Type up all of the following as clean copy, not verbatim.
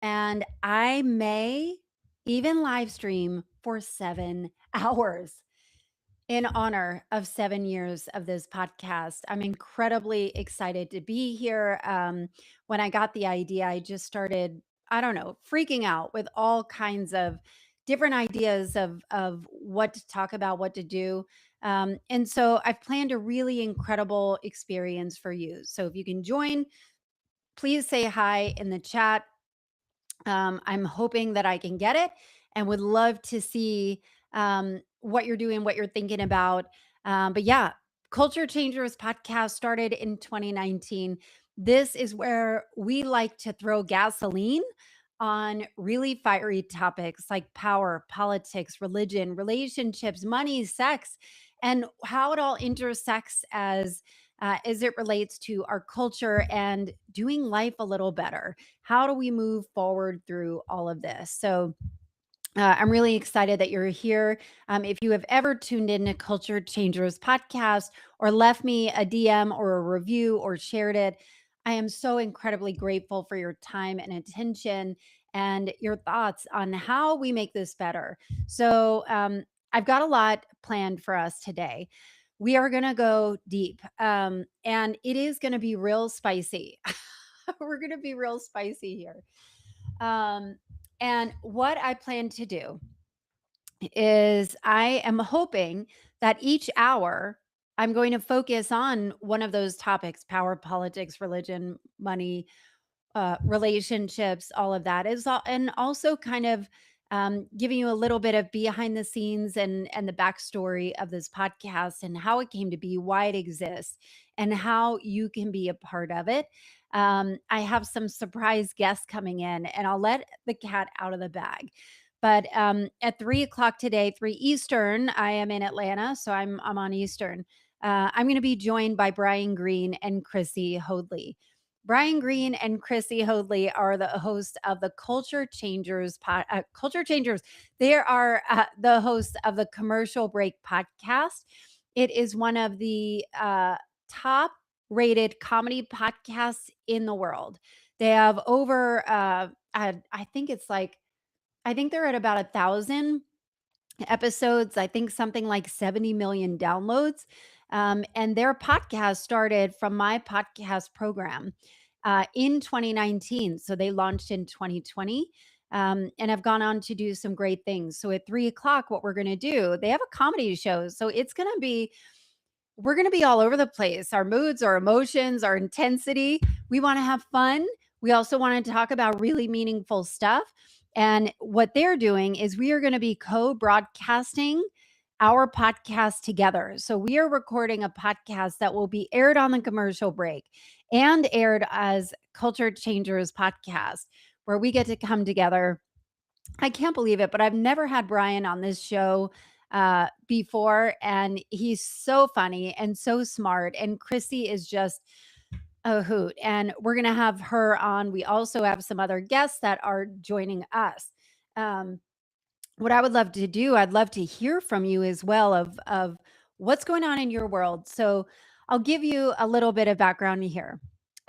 and I may even live stream for 7 hours in honor of 7 years of this podcast. I'm incredibly excited to be here. When I got the idea, I just started, I don't know, freaking out with all kinds of different ideas of what to talk about, what to do. And so I've planned a really incredible experience for you. So if you can join, please say hi in the chat. I'm hoping that I can get it and would love to see what you're doing, what you're thinking about. But yeah, Culture Changers podcast started in 2019. This is where we like to throw gasoline on really fiery topics like power, politics, religion, relationships, money, sex, and how it all intersects as it relates to our culture and doing life a little better. How do we move forward through all of this? So, I'm really excited that you're here. If you have ever tuned in to Culture Changers podcast or left me a DM or a review or shared it, I am so incredibly grateful for your time and attention and your thoughts on how we make this better. So, I've got a lot planned for us today. We are going to go deep, and it is going to be real spicy. We're going to be real spicy here. Um, and what I plan to do is I am hoping that each hour I'm going to focus on one of those topics: power, politics, religion, money, relationships, all of that is all, and also kind of giving you a little bit of behind the scenes and the backstory of this podcast and how it came to be, why it exists, and how you can be a part of it. I have some surprise guests coming in, and I'll let the cat out of the bag. But at 3 o'clock today, 3 Eastern, I am in Atlanta, so I'm on Eastern. I'm going to be joined by Bryan Green and Krissy Hoadley. Bryan Green and Krissy Hoadley are the hosts of the Culture Changers. Culture Changers. They are the hosts of the Commercial Break podcast. It is one of the top rated comedy podcasts in the world. They have over, I think it's like, I think they're at about 1,000 episodes. I think something like 70 million downloads. And their podcast started from my podcast program in 2019. So they launched in 2020 and have gone on to do some great things. So at 3 o'clock, what we're going to do, they have a comedy show. So it's going to be, we're going to be all over the place. Our moods, our emotions, our intensity. We want to have fun. We also want to talk about really meaningful stuff. And what they're doing is we are going to be co broadcasting our podcast together. So we are recording a podcast that will be aired on the commercial break and aired as Culture Changers podcast, where we get to come together. I can't believe it, but I've never had Bryan on this show before, and he's so funny and so smart. And Krissy is just a hoot, and we're gonna have her on. We also have some other guests that are joining us. Um, what I would love to do, I'd love to hear from you as well of what's going on in your world. So I'll give you a little bit of background here.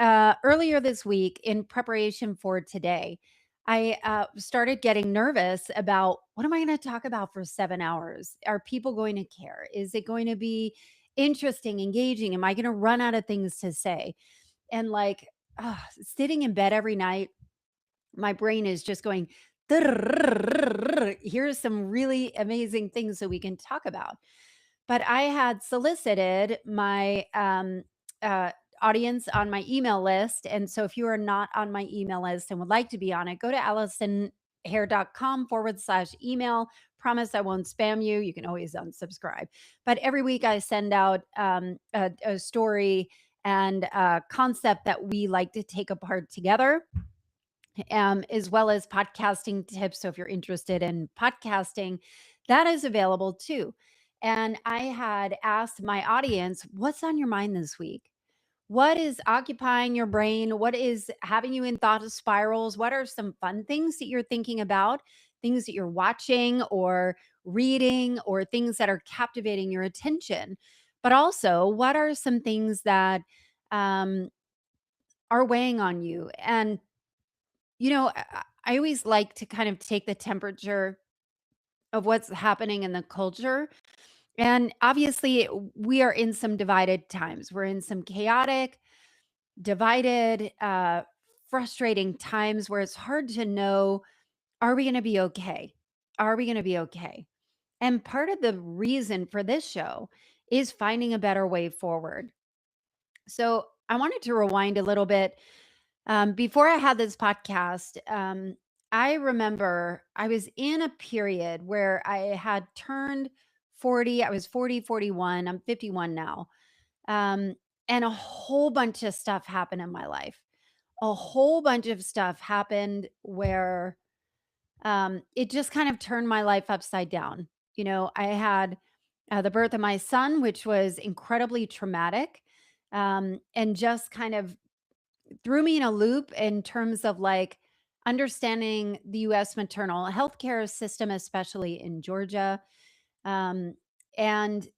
Earlier this week, in preparation for today, I started getting nervous about what am I going to talk about for 7 hours? Are people going to care? Is it going to be interesting, engaging? Am I going to run out of things to say? And like sitting in bed every night, my brain is just going, here's some really amazing things that we can talk about. But I had solicited my uh, audience on my email list. And so if you are not on my email list and would like to be on it, go to AllisonHair.com/email. Promise I won't spam you. You can always unsubscribe. But every week I send out a story and a concept that we like to take apart together, as well as podcasting tips. So if you're interested in podcasting, that is available too. And I had asked my audience, what's on your mind this week? What is occupying your brain? What is having you in thought spirals? What are some fun things that you're thinking about, things that you're watching or reading, or things that are captivating your attention? But also, what are some things that um, are weighing on you? And I always like to kind of take the temperature of what's happening in the culture. And obviously, we are in some divided times. We're in some chaotic, divided, frustrating times where it's hard to know, are we going to be okay? Are we going to be okay? And part of the reason for this show is finding a better way forward. So I wanted to rewind a little bit. Before I had this podcast, I remember I was in a period where I had turned 40. I was 40, 41. I'm 51 now. Um, and a whole bunch of stuff happened in my life. A whole bunch of stuff happened where it just kind of turned my life upside down. I had the birth of my son, which was incredibly traumatic, and just kind of threw me in a loop in terms of like understanding the US maternal healthcare system, especially in Georgia. Um, and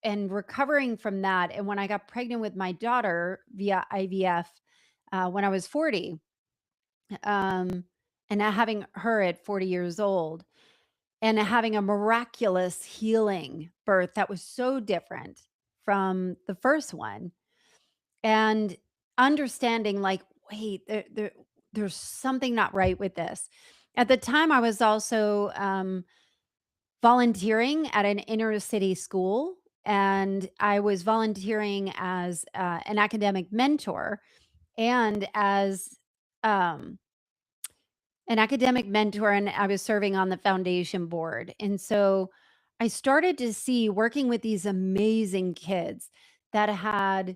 and recovering from that. And when I got pregnant with my daughter via IVF when I was 40, um, and now having her at 40 years old, and having a miraculous healing birth that was so different from the first one, and understanding like, wait, there's something not right with this. At the time, I was also volunteering at an inner city school, and I was volunteering as an academic mentor and as um, and I was serving on the foundation board. And so I started to see working with these amazing kids that had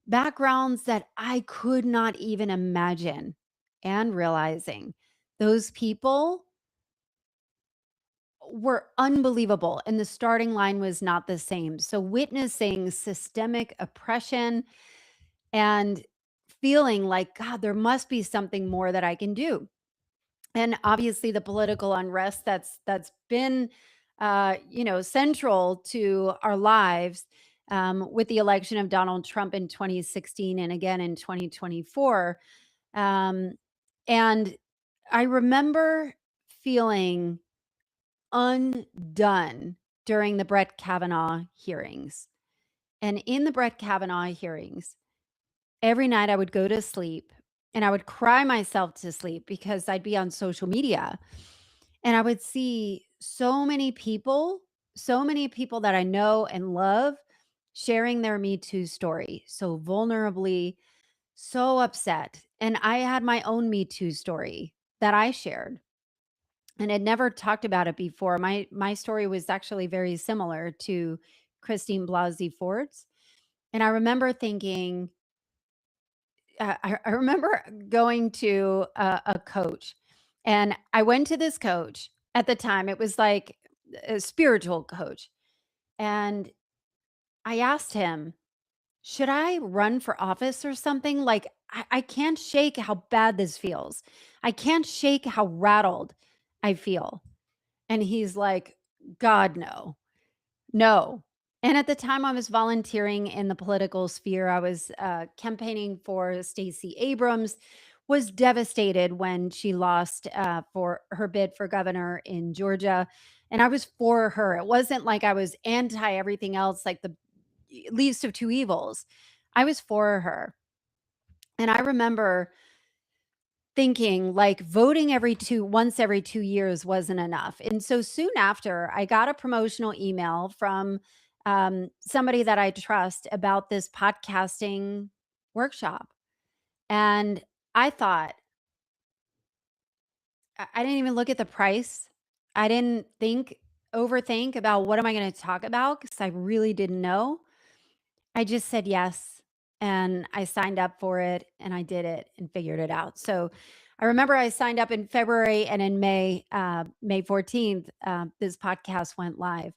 backgrounds that I could not even imagine, and realizing those people were unbelievable and the starting line was not the same. So witnessing systemic oppression and feeling like, God, there must be something more that I can do. And obviously the political unrest that's been central to our lives, with the election of Donald Trump in 2016 and again in 2024. um, and I remember feeling undone during the Brett Kavanaugh hearings. And in the Brett Kavanaugh hearings, every night I would go to sleep and I would cry myself to sleep because I'd be on social media and I would see so many people that I know and love sharing their Me Too story so vulnerably, so upset. And I had my own Me Too story that I shared and had never talked about it before. My story was actually very similar to Christine Blasey Ford's. And I remember thinking, I remember going to a coach, and I went to this coach at the time. It was like a spiritual coach. And I asked him, should I run for office or something? Like, I can't shake how bad this feels. I can't shake how rattled I feel. And he's like, God, no. No. And at the time, I was volunteering in the political sphere. I was campaigning for Stacey Abrams, was devastated when she lost for her bid for governor in Georgia. And I was for her. It wasn't like I was anti everything else, like the least of two evils. I was for her. And I remember thinking like voting once every 2 years wasn't enough. And so soon after, I got a promotional email from somebody that I trust about this podcasting workshop. And I thought, I didn't even look at the price. I didn't overthink about what am I going to talk about because I really didn't know. I just said yes, and I signed up for it, and I did it and figured it out. So I remember I signed up in February, and in May 14th, this podcast went live.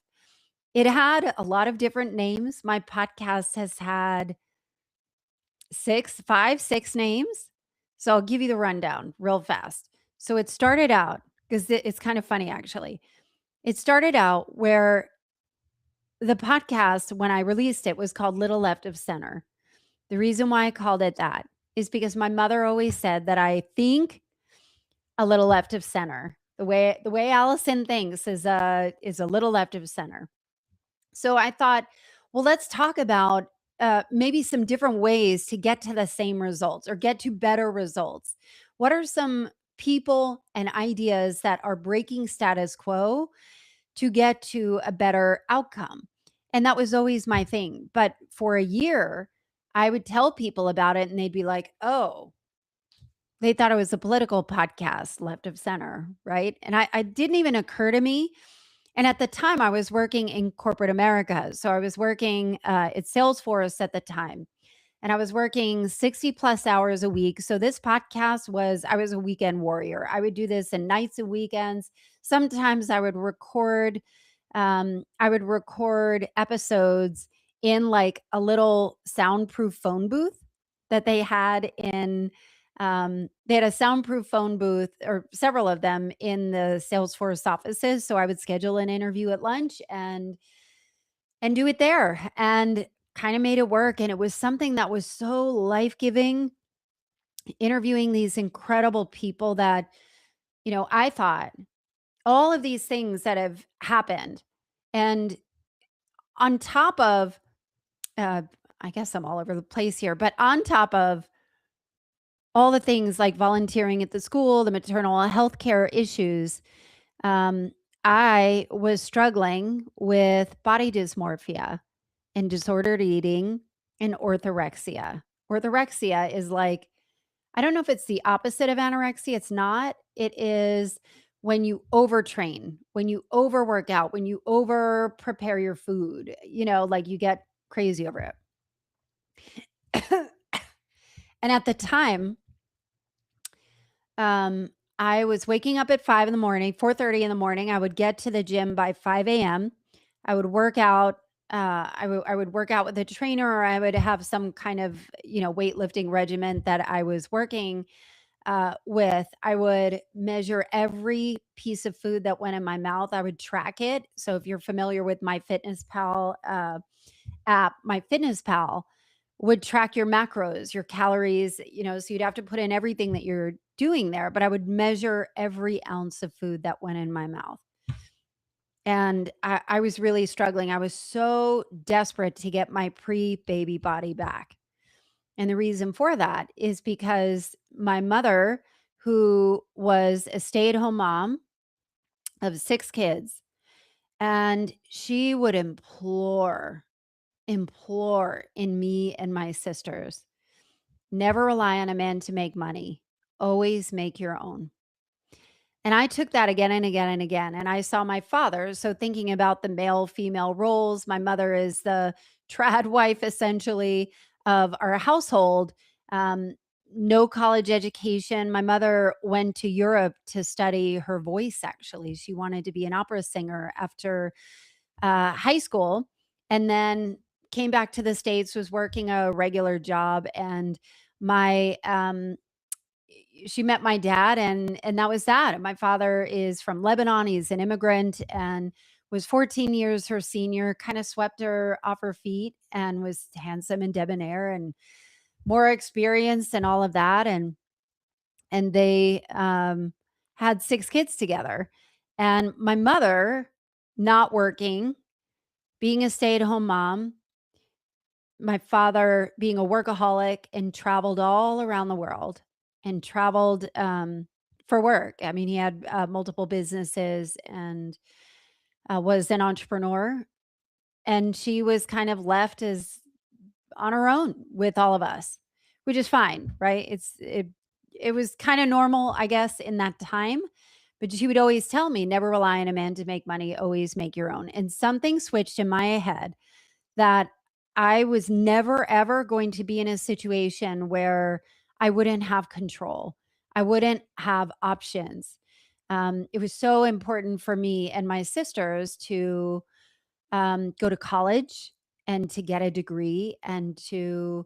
It had a lot of different names. My podcast has had six names. So I'll give you the rundown real fast. So it started out, because it's kind of funny actually. It started out where the podcast, when I released it, was called Little Left of Center. The reason why I called it that is because my mother always said that I think a little left of center. The way Allison thinks is a little left of center. So I thought, well, let's talk about maybe some different ways to get to the same results or get to better results. What are some people and ideas that are breaking status quo to get to a better outcome? And that was always my thing. But for a year, I would tell people about it and they'd be like, oh, they thought it was a political podcast, left of center, right? And I didn't even occur to me. And at the time, I was working in corporate America. So I was working at Salesforce at the time, and I was working 60 plus hours a week. So this podcast was, I was a weekend warrior. I would do this in nights and weekends. Sometimes I would record episodes in like a little soundproof phone booth that they had a soundproof phone booth or several of them in the Salesforce offices. So I would schedule an interview at lunch and do it there and kind of made it work. And it was something that was so life-giving, interviewing these incredible people that, I thought all of these things that have happened. And on top of, uh, I guess I'm all over the place here, but on top of all the things like volunteering at the school, the maternal health care issues, um, I was struggling with body dysmorphia and disordered eating and orthorexia. Orthorexia is like, I don't know if it's the opposite of anorexia. It's not. It is when you overtrain, when you overwork out, when you over prepare your food, like you get crazy over it. And at the time, I was waking up at 5 in the morning, 4:30 in the morning. I would get to the gym by 5 a.m. I would work out. I would work out with a trainer, or I would have some kind of weightlifting regimen that I was working with. I would measure every piece of food that went in my mouth. I would track it. So if you're familiar with my Fitness Pal app, my Fitness Pal would track your macros, your calories, so you'd have to put in everything that you're doing there, but I would measure every ounce of food that went in my mouth. And I was really struggling. I was so desperate to get my pre-baby body back. And the reason for that is because my mother, who was a stay-at-home mom of 6 kids, and she would implore in me and my sisters, never rely on a man to make money. Always make your own. And I took that again and again and again. And I saw my father. So, thinking about the male female roles, my mother is the trad wife essentially of our household. Um, no college education. My mother went to Europe to study her voice, actually. She wanted to be an opera singer after high school, and then came back to the States, was working a regular job. And my she met my dad, and that was that. And my father is from Lebanon. He's an immigrant and was 14 years her senior, kind of swept her off her feet, and was handsome and debonair and more experienced and all of that. And they had 6 kids together. And my mother, not working, being a stay-at-home mom, my father being a workaholic, and traveled all around the world and traveled for work. I mean, he had multiple businesses and was an entrepreneur. And she was kind of left as on her own with all of us, which is fine, right? It was kind of normal, I guess, in that time. But she would always tell me, never rely on a man to make money, always make your own. And something switched in my head that I was never ever going to be in a situation where I wouldn't have control. I wouldn't have options. It was so important for me and my sisters to go to college and to get a degree and to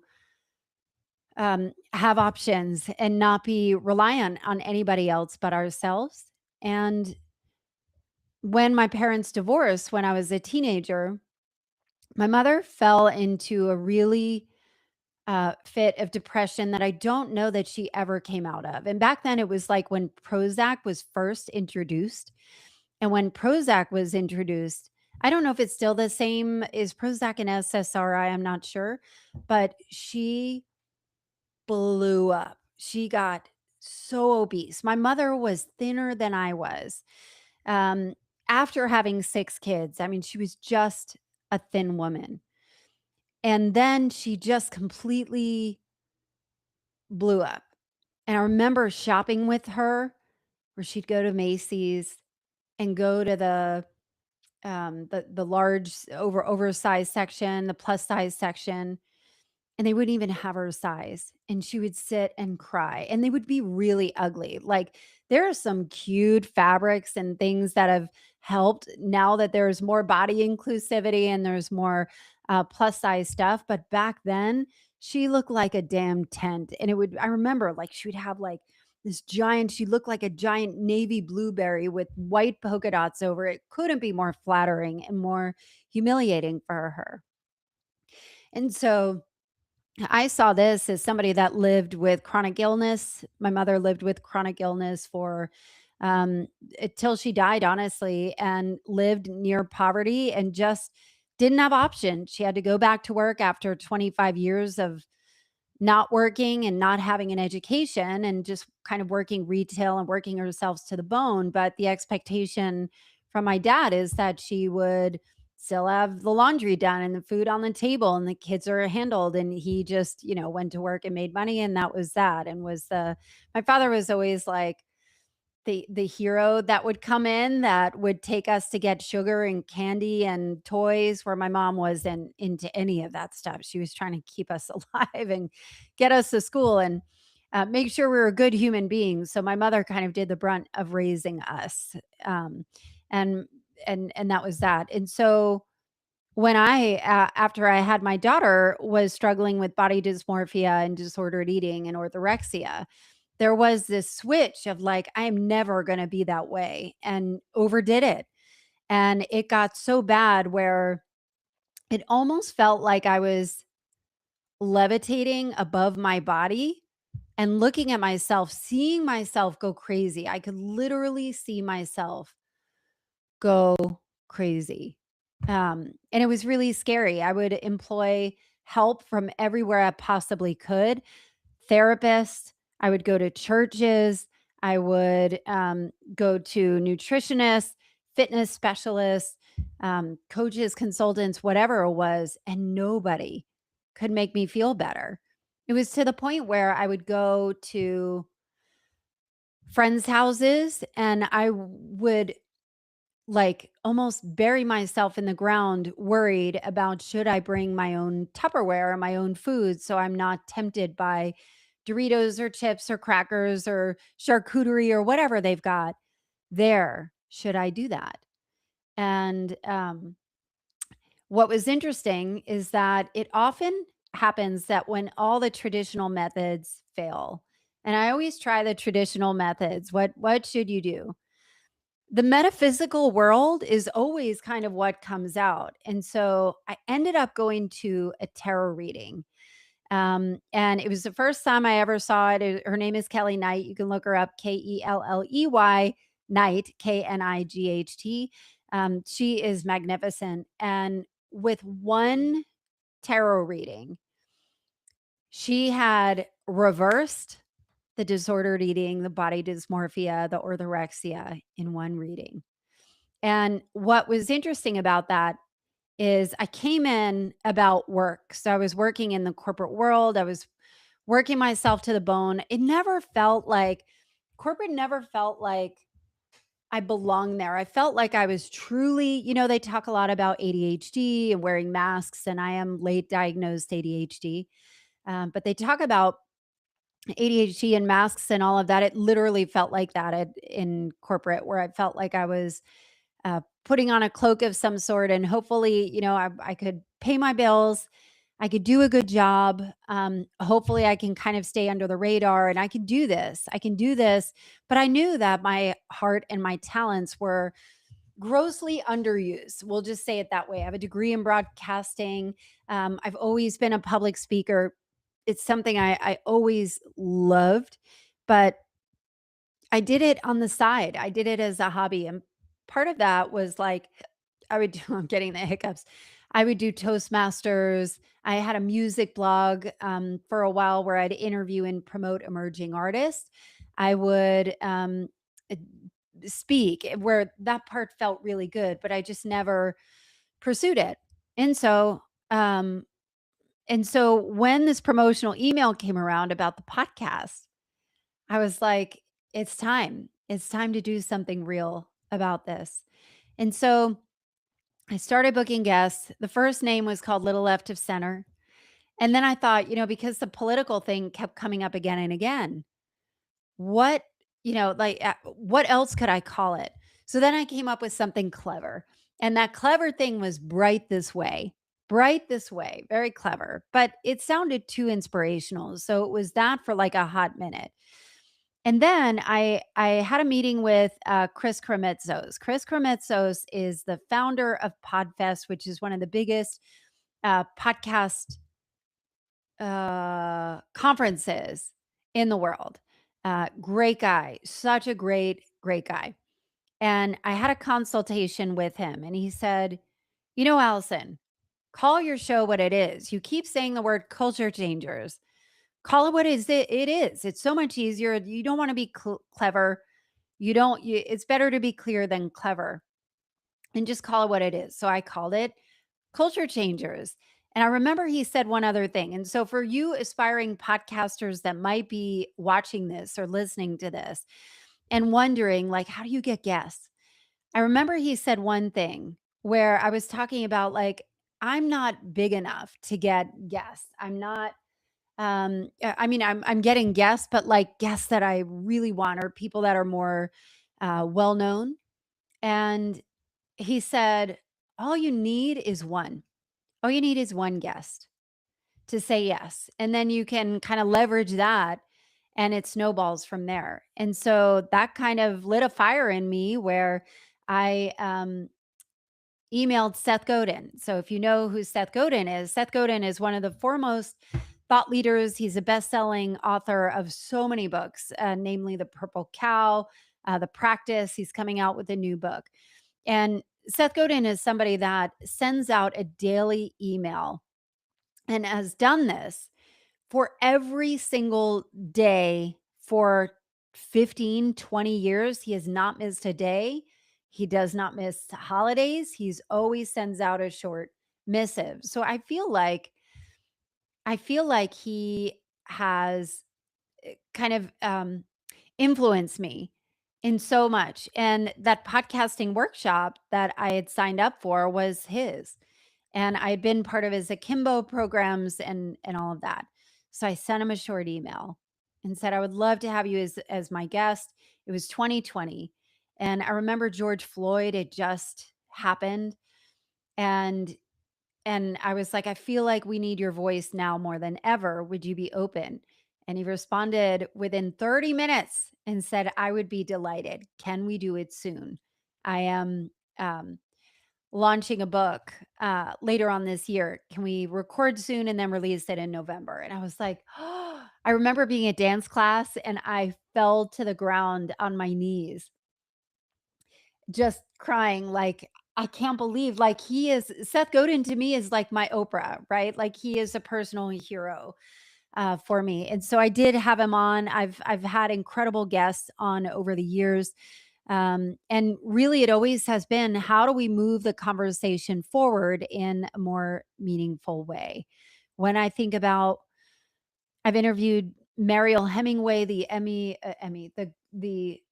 have options and not be reliant on anybody else but ourselves. And when my parents divorced when I was a teenager, my mother fell into a really fit of depression that I don't know that she ever came out of. And back then, it was like when Prozac was first introduced. And when Prozac was introduced, I don't know if it's still the same. Is Prozac an SSRI? I'm not sure. But she blew up. She got so obese. My mother was thinner than I was. Um, After having 6 kids, I mean, she was just a thin woman. And then she just completely blew up. And I remember shopping with her where she'd go to Macy's and go to the large oversized section, the plus size section, and they wouldn't even have her size. And she would sit and cry, and they would be really ugly. Like, there are some cute fabrics and things that have helped now that there's more body inclusivity and there's more plus size stuff. But back then, she looked like a damn tent. And I remember like she would have like she looked like a giant navy blueberry with white polka dots over it. Couldn't be more flattering and more humiliating for her. And so, I saw this as somebody that lived with chronic illness. My mother lived with chronic illness for till she died, honestly, and lived near poverty and just didn't have options. She had to go back to work after 25 years of not working and not having an education and just kind of working retail and working herself to the bone. But the expectation from my dad is that she would still have the laundry done and the food on the table and the kids are handled. And he just, went to work and made money. And that was that. And my father was always like, the hero that would come in that would take us to get sugar and candy and toys, where my mom wasn't into any of that stuff. She was trying to keep us alive and get us to school and make sure we were good human beings. So my mother kind of did the brunt of raising us. Um, and and that was that. And so when after I had my daughter, was struggling with body dysmorphia and disordered eating and orthorexia, there was this switch of like, I am never going to be that way, and overdid it. And it got so bad where it almost felt like I was levitating above my body and looking at myself, seeing myself go crazy. I could literally see myself go crazy. And it was really scary. I would employ help from everywhere I possibly could, therapists. I would go to churches. I would go to nutritionists, fitness specialists, coaches, consultants, whatever it was. And nobody could make me feel better. It was to the point where I would go to friends' houses and I would like almost bury myself in the ground, worried about should I bring my own Tupperware or my own food so I'm not tempted by Doritos or chips or crackers or charcuterie or whatever they've got there. Should I do that? And what was interesting is that it often happens that when all the traditional methods fail, and I always try the traditional methods, what should you do? The metaphysical world is always kind of what comes out. And so I ended up going to a tarot reading. And it was the first time I ever saw it. Her name is Kelly Knight. You can look her up, Kelley Knight, Knight. She is magnificent. And with one tarot reading, she had reversed the disordered eating, the body dysmorphia, the orthorexia in one reading. And what was interesting about that is I came in about work. So I was working in the corporate world. I was working myself to the bone. Corporate never felt like I belonged there. I felt like I was truly, they talk a lot about ADHD and wearing masks, and I am late diagnosed ADHD. But they talk about ADHD and masks and all of that. It literally felt like that in corporate, where I felt like I was putting on a cloak of some sort, and hopefully, I could pay my bills. I could do a good job. Hopefully, I can kind of stay under the radar, and I can do this. I can do this. But I knew that my heart and my talents were grossly underused. We'll just say it that way. I have a degree in broadcasting. I've always been a public speaker. it's something I always loved, but I did it on the side. I did it as a hobby, and part of that was, like, I would do I'm getting the hiccups. I would do Toastmasters. I had a music blog, for a while where I'd interview and promote emerging artists. I would, eh, speak, where that part felt really good, but I just never pursued it. And so, um and so when this promotional email came around about the podcast, I was like, it's time. It's time to do something real about this. And so I started booking guests. The first name was called Little Left of Center. And then I thought, because the political thing kept coming up again and again, what, what else could I call it? So then I came up with something clever. And that clever thing was Bright This Way. Bright This Way. Very clever, but it sounded too inspirational. So it was that for like a hot minute. And then I had a meeting with Chris Kremitzos. Chris Kremitzos is the founder of Podfest, which is one of the biggest podcast conferences in the world. Great guy, such a great guy. And I had a consultation with him, and he said, Allison, call your show what it is. You keep saying the word culture changers. Call it what it is. It's so much easier. You don't want to be clever. It's better to be clear than clever, and just call it what it is. So I called it culture changers. And I remember he said one other thing. And so for you aspiring podcasters that might be watching this or listening to this and wondering, like, how do you get guests? I remember he said one thing where I was talking about, like, I'm not big enough to get guests. I'm not I mean, I'm getting guests, but like guests that I really want are people that are more well known. And he said, all you need is one. All you need is one guest to say yes. And then you can kind of leverage that and it snowballs from there. And so that kind of lit a fire in me where I emailed Seth Godin. So if you know who Seth Godin is one of the foremost thought leaders. He's a best-selling author of so many books, namely The Purple Cow, The Practice. He's coming out with a new book. And Seth Godin is somebody that sends out a daily email and has done this for every single day for 15, 20 years. He has not missed a day. He does not miss holidays. He's always sends out a short missive. So I feel like he has kind of influenced me in so much. And that podcasting workshop that I had signed up for was his. And I had been part of his akimbo programs and all of that. So I sent him a short email and said, I would love to have you as my guest. It was 2020. And I remember George Floyd had just happened. And and I was like, I feel like we need your voice now more than ever. Would you be open? And he responded within 30 minutes and said, I would be delighted. Can we do it soon? I am um, launching a book later on this year. Can we record soon and then release it in November? And I was like, oh, I remember being at dance class and I fell to the ground on my knees just crying, like, I can't believe, like, Seth Godin to me is like my Oprah, right? Like, he is a personal hero for me. And so I did have him on. I've had incredible guests on over the years. And really, it always has been, how do we move the conversation forward in a more meaningful way? When I think about, I've interviewed Mariel Hemingway, the the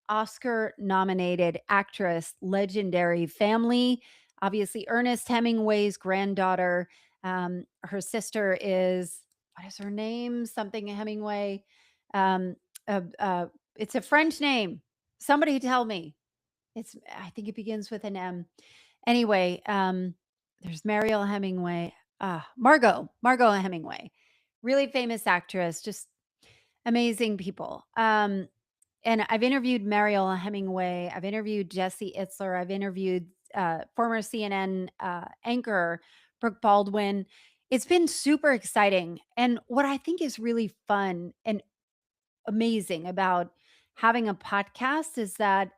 Oscar nominated actress, legendary family. Obviously, Ernest Hemingway's granddaughter. Her sister is, what is her name? Something Hemingway. Um, it's a French name. Somebody tell me. I think it begins with an M. Anyway, there's Mariel Hemingway. Margot Hemingway. Really famous actress, just amazing people. And I've interviewed Mariel Hemingway. I've interviewed Jesse Itzler. I've interviewed former CNN anchor Brooke Baldwin. It's been super exciting. And what I think is really fun and amazing about having a podcast is that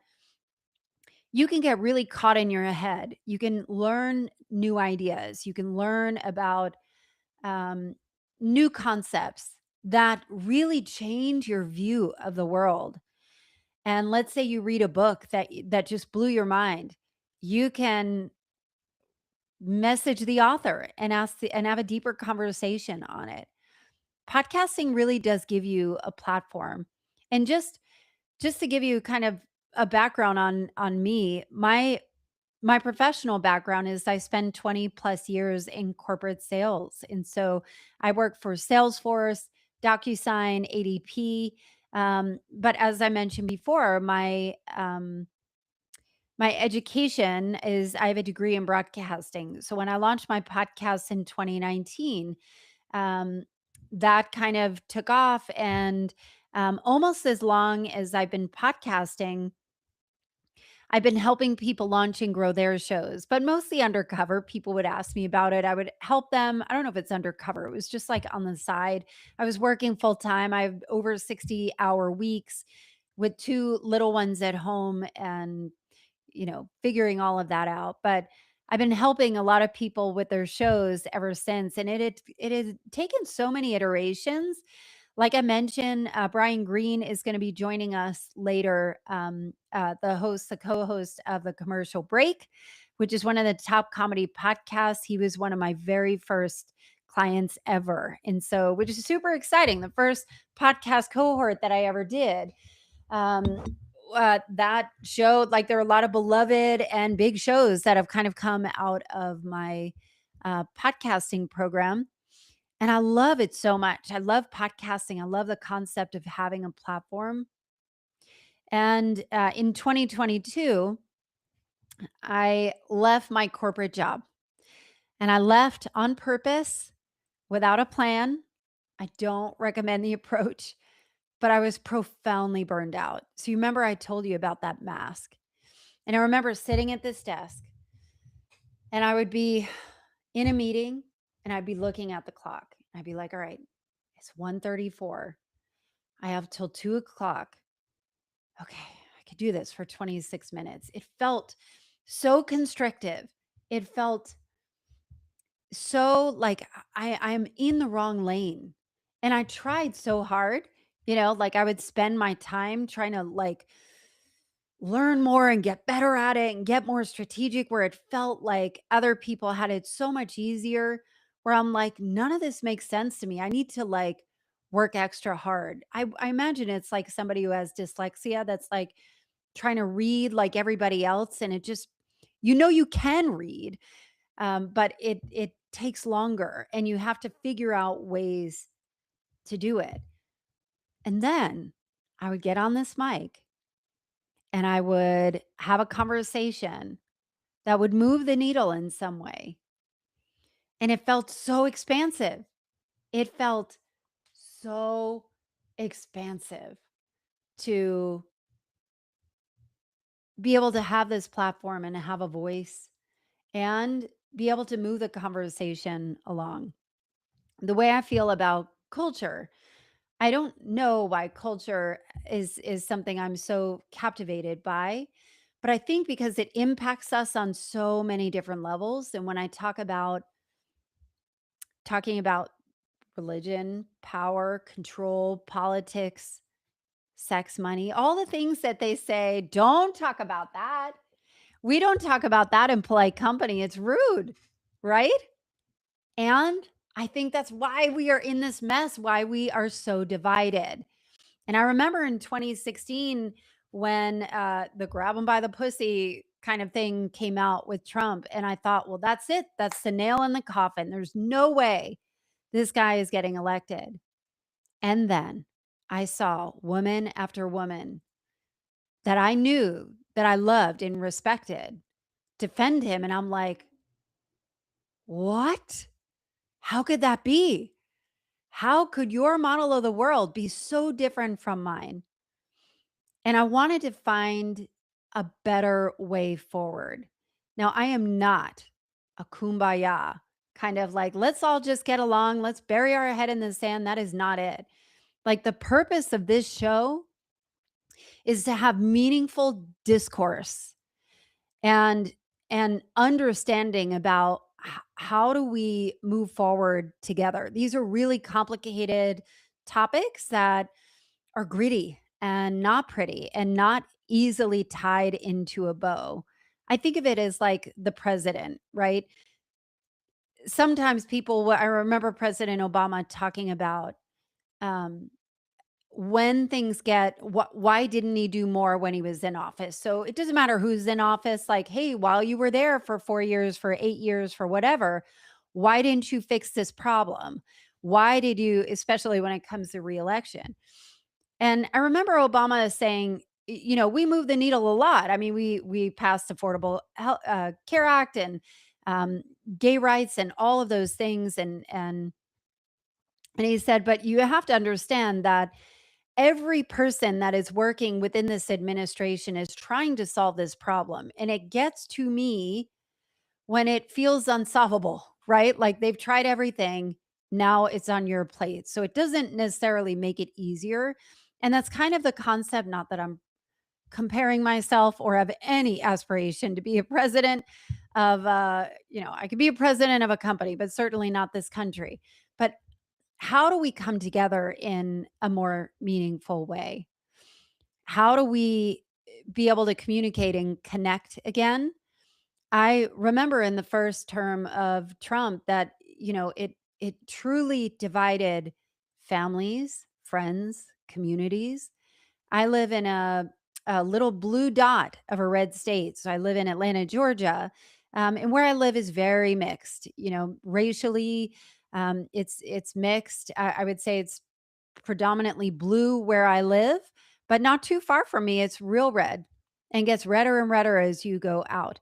you can get really caught in your head. You can learn new ideas. You can learn about um, new concepts that really change your view of the world. And let's say you read a book that just blew your mind. You can message the author and and have a deeper conversation on it. Podcasting really does give you a platform. And just to give you kind of a background on me, my professional background is I spend 20 plus years in corporate sales. And so I work for Salesforce, DocuSign, ADP. But as I mentioned before, my education is I have a degree in broadcasting. So when I launched my podcast in 2019, um, that kind of took off. And almost as long as I've been podcasting, I've been helping people launch and grow their shows, but mostly undercover. People would ask me about it. I would help them. I don't know if it's undercover. It was just like on the side. I was working full time. I have over 60-hour weeks with two little ones at home and, figuring all of that out. But I've been helping a lot of people with their shows ever since. And it has taken so many iterations. Like I mentioned, Bryan Green is going to be joining us later, the co-host of the Commercial Break, which is one of the top comedy podcasts. He was one of my very first clients ever. And so, which is super exciting. The first podcast cohort that I ever did. Um, that showed like there are a lot of beloved and big shows that have kind of come out of my podcasting program. And I love it so much. I love podcasting. I love the concept of having a platform. And in 2022, I left my corporate job and I left on purpose without a plan. I don't recommend the approach, but I was profoundly burned out. So you remember I told you about that mask. And I remember sitting at this desk and I would be in a meeting and I'd be looking at the clock. I'd be like, all right, it's 1:34. I have till 2 o'clock. Okay, I could do this for 26 minutes. It felt so constrictive. It felt so like I'm in the wrong lane. And I tried so hard, like I would spend my time trying to like learn more and get better at it and get more strategic where it felt like other people had it so much easier where I'm like none of this makes sense to me. I need to like work extra hard. I imagine it's like somebody who has dyslexia that's like trying to read like everybody else and it just you can read, but it takes longer and you have to figure out ways to do it. And then I would get on this mic and I would have a conversation that would move the needle in some way. And it felt so expansive. It felt so expansive to be able to have this platform and have a voice and be able to move the conversation along. The way I feel about culture, I don't know why culture is something I'm so captivated by, but I think because it impacts us on so many different levels. And when I talking about religion, power, control, politics, sex, money, all the things that they say, don't talk about that. We don't talk about that in polite company. It's rude, right? And I think that's why we are in this mess, why we are so divided. And I remember in 2016 when the grab them by the pussy kind of thing came out with Trump. And I thought, well, that's it. That's the nail in the coffin. There's no way this guy is getting elected. And then I saw woman after woman that I knew that I loved and respected defend him. And I'm like, what? How could that be? How could your model of the world be so different from mine? And I wanted to find a better way forward. Now, I am not a kumbaya kind of like, let's all just get along, let's bury our head in the sand. That is not it. Like, the purpose of this show is to have meaningful discourse and understanding about how do we move forward together. These are really complicated topics that are gritty and not pretty and not easily tied into a bow. I think of it as like the president, right? Sometimes I remember President Obama talking about, um, when things why didn't he do more when he was in office? So it doesn't matter who's in office, like, hey, while you were there for 4 years, for 8 years, for whatever, why didn't you fix this problem? Why did you, especially when it comes to reelection? And I remember Obama saying, we move the needle a lot. I mean, we passed Affordable Care Act and, um, gay rights and all of those things, and he said, but you have to understand that every person that is working within this administration is trying to solve this problem. And it gets to me when it feels unsolvable, right? Like, they've tried everything. Now it's on your plate. So it doesn't necessarily make it easier. And that's kind of the concept, not that I'm comparing myself or have any aspiration to be a president of, I could be a president of a company, but certainly not this country. But how do we come together in a more meaningful way? How do we be able to communicate and connect again? I remember in the first term of Trump that, it truly divided families, friends, communities. I live in a little blue dot of a red state. So I live in Atlanta, Georgia. And where I live is very mixed, racially. It's mixed. I would say it's predominantly blue where I live, but not too far from me, it's real red and gets redder and redder as you go out.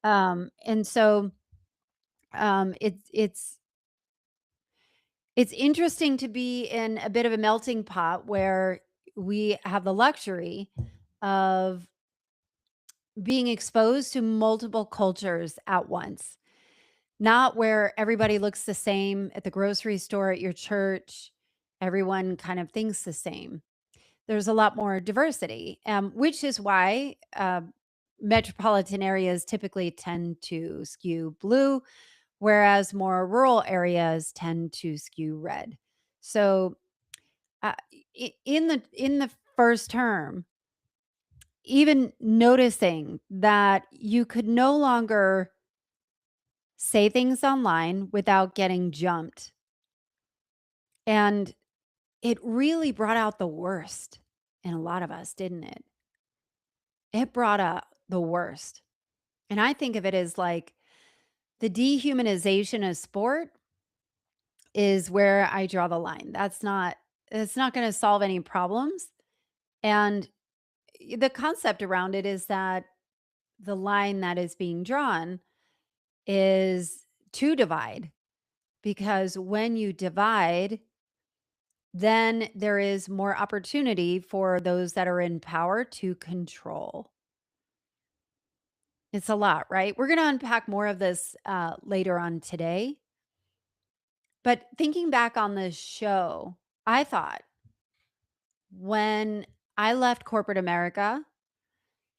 And so it's interesting to be in a bit of a melting pot where we have the luxury of being exposed to multiple cultures at once, not where everybody looks the same at the grocery store, at your church, everyone kind of thinks the same. There's a lot more diversity, which is why metropolitan areas typically tend to skew blue, whereas more rural areas tend to skew red. So, in the first term, even noticing that you could no longer say things online without getting jumped, and it really brought out the worst in a lot of us, didn't it? It brought up the worst. And I think of it as like the dehumanization of sport is where I draw the line. It's not going to solve any problems. And the concept around it is that the line that is being drawn is to divide, because when you divide, then there is more opportunity for those that are in power to control. It's a lot, right? We're going to unpack more of this later on today. But thinking back on this show, I thought when I left corporate America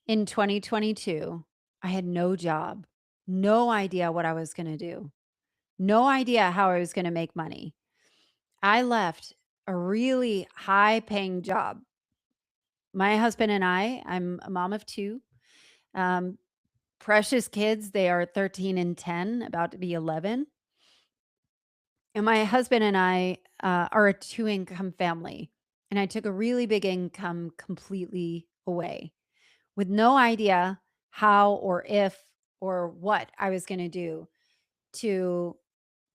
in 2022, I had no job, no idea what I was going to do, no idea how I was going to make money. I left a really high paying job. My husband and I'm a mom of two, um, precious kids. They are 13 and 10, about to be 11. And my husband and I are a two income family. And I took a really big income completely away with no idea how or if or what I was going to do to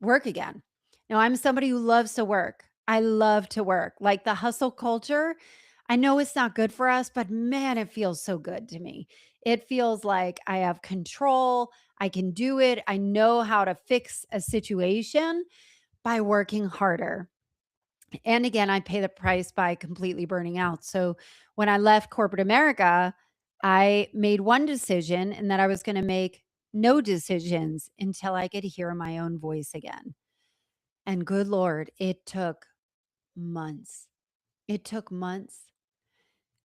work again. Now, I'm somebody who loves to work. I love to work. Like, the hustle culture, I know it's not good for us, but man, it feels so good to me. It feels like I have control. I can do it. I know how to fix a situation by working harder. And again, I pay the price by completely burning out. So when I left corporate America, I made one decision, and that I was going to make no decisions until I could hear my own voice again. And good Lord, it took months. It took months.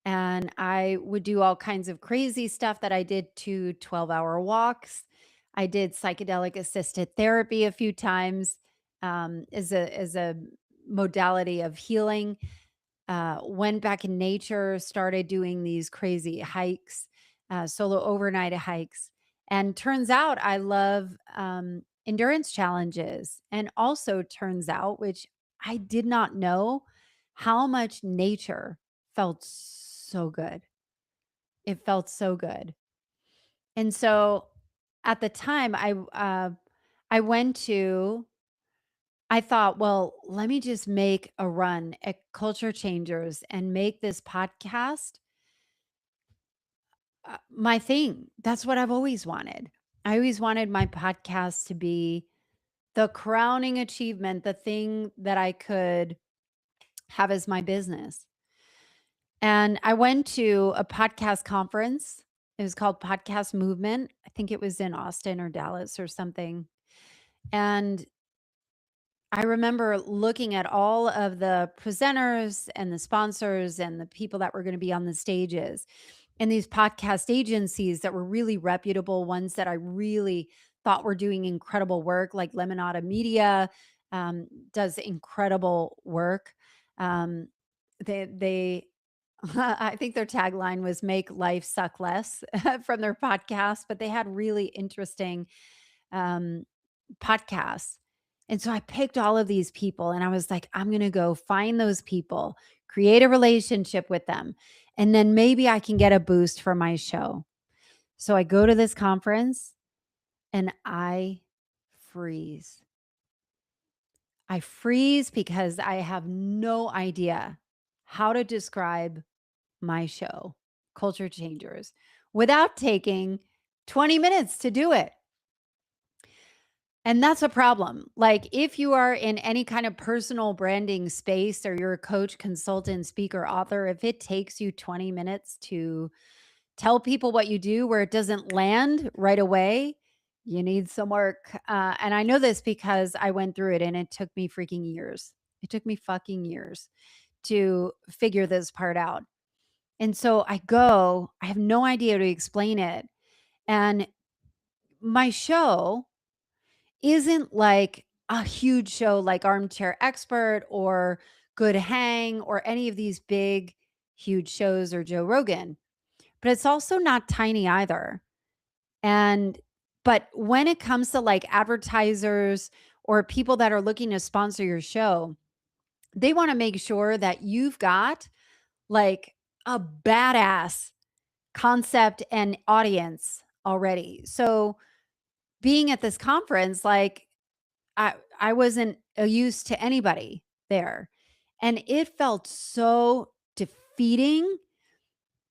And I would do all kinds of crazy stuff that I did, 2 12-hour walks. I did psychedelic assisted therapy a few times, as a modality of healing. Went back in nature, started doing these crazy hikes, solo overnight hikes. And turns out I love endurance challenges. And also turns out, which I did not know, how much nature felt so good. It felt so good. And so at the time, I went to I thought, well, let me just make a run at Culture Changers and make this podcast my thing. That's what I've always wanted. I always wanted my podcast to be the crowning achievement, the thing that I could have as my business. And I went to a podcast conference. It was called Podcast Movement. I think it was in Austin or Dallas or something. And I remember looking at all of the presenters and the sponsors and the people that were going to be on the stages and these podcast agencies that were really reputable, ones that I really thought were doing incredible work, like Lemonada Media does incredible work. Um, they I think their tagline was "Make life suck less" from their podcast, but they had really interesting um, podcasts. And so I picked all of these people and I was like, I'm going to go find those people, create a relationship with them, and then maybe I can get a boost for my show. So I go to this conference and I freeze. I freeze because I have no idea how to describe my show, Culture Changers, without taking 20 minutes to do it. And that's a problem. Like, if you are in any kind of personal branding space or you're a coach, consultant, speaker, author, if it takes you 20 minutes to tell people what you do where it doesn't land right away, you need some work. And I know this because I went through it and it took me freaking years. It took me fucking years to figure this part out. And so I have no idea how to explain it. And my show isn't like a huge show like Armchair Expert or Good Hang or any of these big, huge shows or Joe Rogan, but it's also not tiny either. And, but when it comes to like advertisers or people that are looking to sponsor your show, they want to make sure that you've got like a badass concept and audience already. So being at this conference, like I wasn't used to anybody there. And it felt so defeating,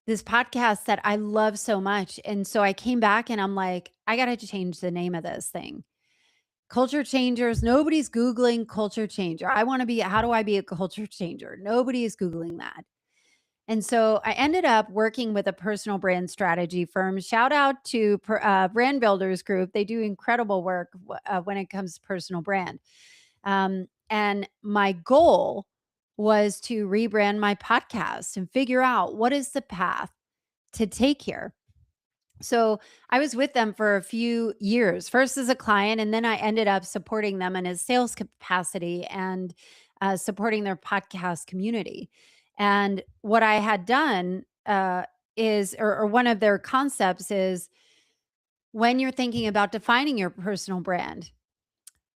this podcast that I love so much. And so I came back and I'm like, I got to change the name of this thing. Culture Changers. Nobody's Googling culture changer. I want to be, how do I be a culture changer? Nobody is Googling that. And so I ended up working with a personal brand strategy firm. Shout out to Brand Builders Group. They do incredible work when it comes to personal brand. And my goal was to rebrand my podcast and figure out what is the path to take here. So I was with them for a few years, first as a client, and then I ended up supporting them in a sales capacity and supporting their podcast community. And what I had done or one of their concepts is, when you're thinking about defining your personal brand,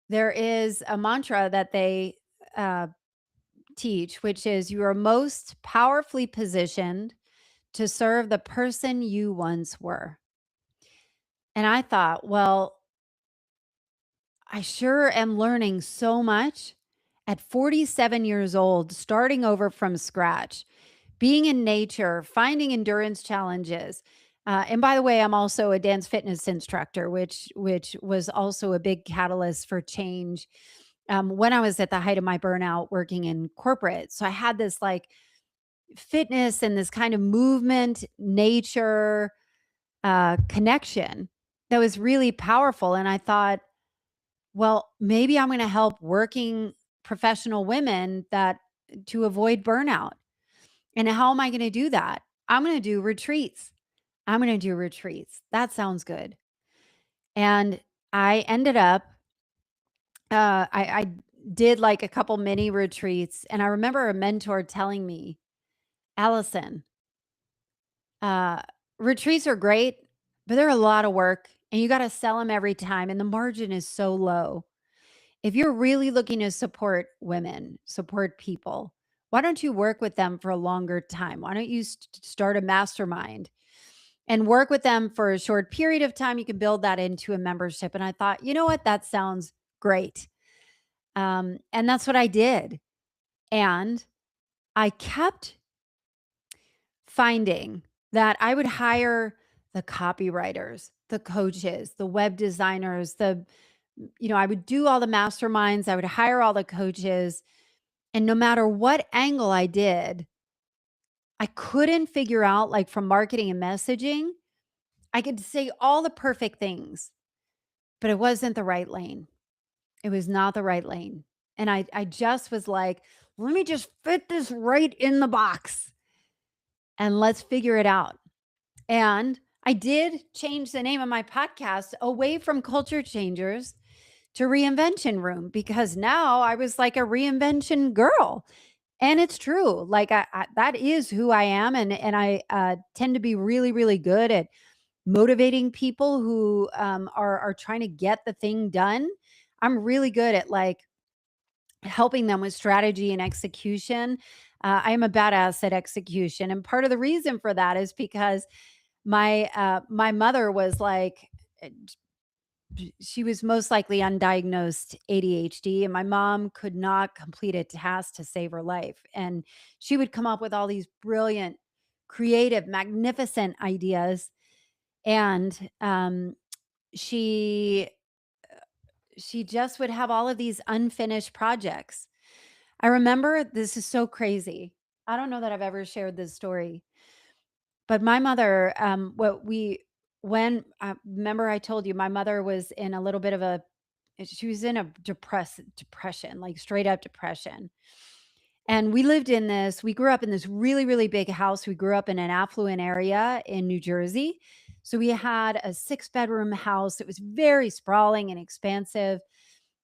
there is a mantra that they uh, teach, which is, you are most powerfully positioned to serve the person you once were. And I thought, well, I sure am learning so much at 47 years old, starting over from scratch, being in nature, finding endurance challenges. And by the way, I'm also a dance fitness instructor, which was also a big catalyst for change when I was at the height of my burnout working in corporate. So I had this like fitness and this kind of movement, nature connection. that was really powerful. And I thought, well, maybe I'm going to help working professional women that to avoid burnout. And how am I going to do that? I'm going to do retreats. I'm going to do retreats. That sounds good. And I ended up, I did like a couple mini retreats. And I remember a mentor telling me, Allison, uh, retreats are great, but they're a lot of work and you got to sell them every time. And the margin is so low. If you're really looking to support women, support people, why don't you work with them for a longer time? Why don't you start a mastermind and work with them for a short period of time? You can build that into a membership. And I thought, you know what? That sounds great. And that's what I did. And I kept finding that I would hire the copywriters, the coaches, the web designers, I would do all the masterminds, I would hire all the coaches. And no matter what angle I did, I couldn't figure out, like from marketing and messaging, I could say all the perfect things, but it wasn't the right lane. It was not the right lane. And I just was like, let me just fit this right in the box and let's figure it out. And I did change the name of my podcast away from Culture Changers to Reinvention Room, because now I was like a reinvention girl. And it's true. Like that is who I am. And I tend to be really, really good at motivating people who are trying to get the thing done. I'm really good at like helping them with strategy and execution. I am a badass at execution. And part of the reason for that is because my mother was like, she was most likely undiagnosed ADHD, and my mom could not complete a task to save her life. And she would come up with all these brilliant, creative, magnificent ideas. And she she just would have all of these unfinished projects. I remember, this is so crazy. I don't know that I've ever shared this story, but my mother, when I remember I told you my mother was in a little bit of a she was in a depression, like straight up depression. And we grew up in this really, really big house. We grew up in an affluent area in New Jersey. So we had a 6-bedroom house. It was very sprawling and expansive.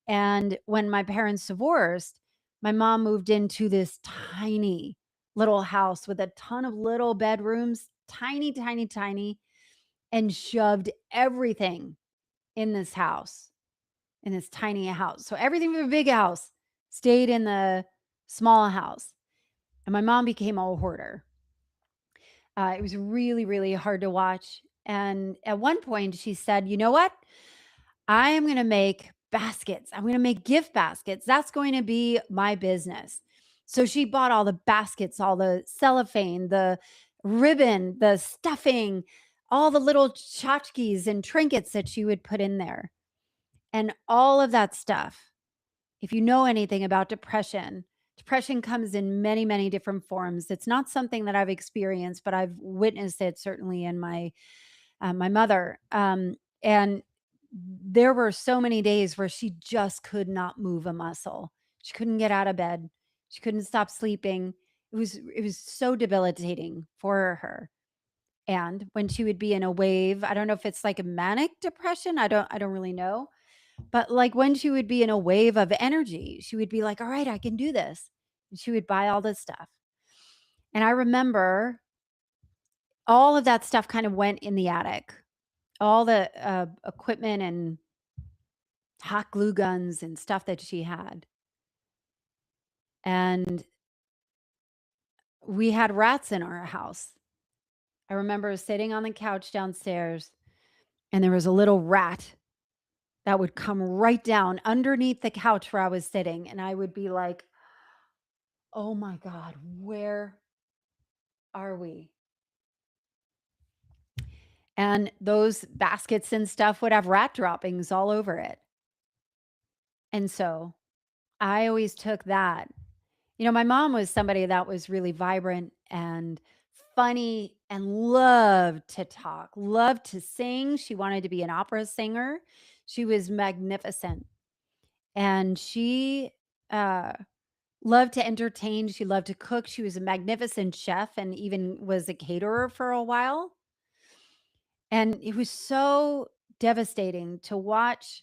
And when my parents divorced, my mom moved into this tiny little house with a ton of little bedrooms, tiny, tiny, tiny, and shoved everything in this house, in this tiny house. So everything from a big house stayed in the small house. And my mom became a hoarder. It was really, really hard to watch. And at one point, she said, you know what? I am going to make baskets. I'm going to make gift baskets. That's going to be my business. So she bought all the baskets, all the cellophane, the ribbon, the stuffing, all the little tchotchkes and trinkets that she would put in there. And all of that stuff, if you know anything about depression, depression comes in many, many different forms. It's not something that I've experienced, but I've witnessed it certainly in my mother. And there were so many days where she just could not move a muscle. She couldn't get out of bed. She couldn't stop sleeping. It was so debilitating for her. And when she would be in a wave, I don't know if it's like a manic depression. I don't really know. But like when she would be in a wave of energy, she would be like, all right, I can do this. And she would buy all this stuff. And I remember all of that stuff kind of went in the attic, all the equipment and hot glue guns and stuff that she had. And we had rats in our house. I remember sitting on the couch downstairs, and there was a little rat that would come right down underneath the couch where I was sitting. And I would be like, oh my God, where are we? And those baskets and stuff would have rat droppings all over it. And so I always took that. My mom was somebody that was really vibrant and funny and loved to talk, loved to sing. She wanted to be an opera singer. She was magnificent. And she uh, loved to entertain. She loved to cook. She was a magnificent chef and even was a caterer for a while. And it was so devastating to watch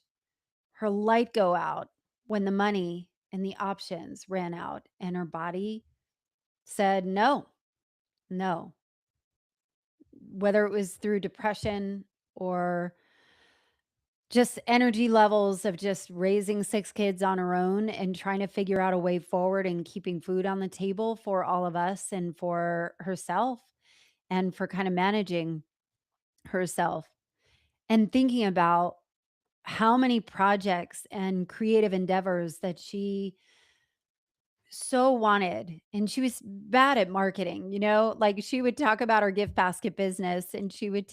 her light go out when the money and the options ran out and her body said no, no, whether it was through depression or just energy levels of just raising 6 kids on her own and trying to figure out a way forward and keeping food on the table for all of us and for herself and for kind of managing herself and thinking about how many projects and creative endeavors that she so wanted. And she was bad at marketing, like she would talk about her gift basket business and um, she would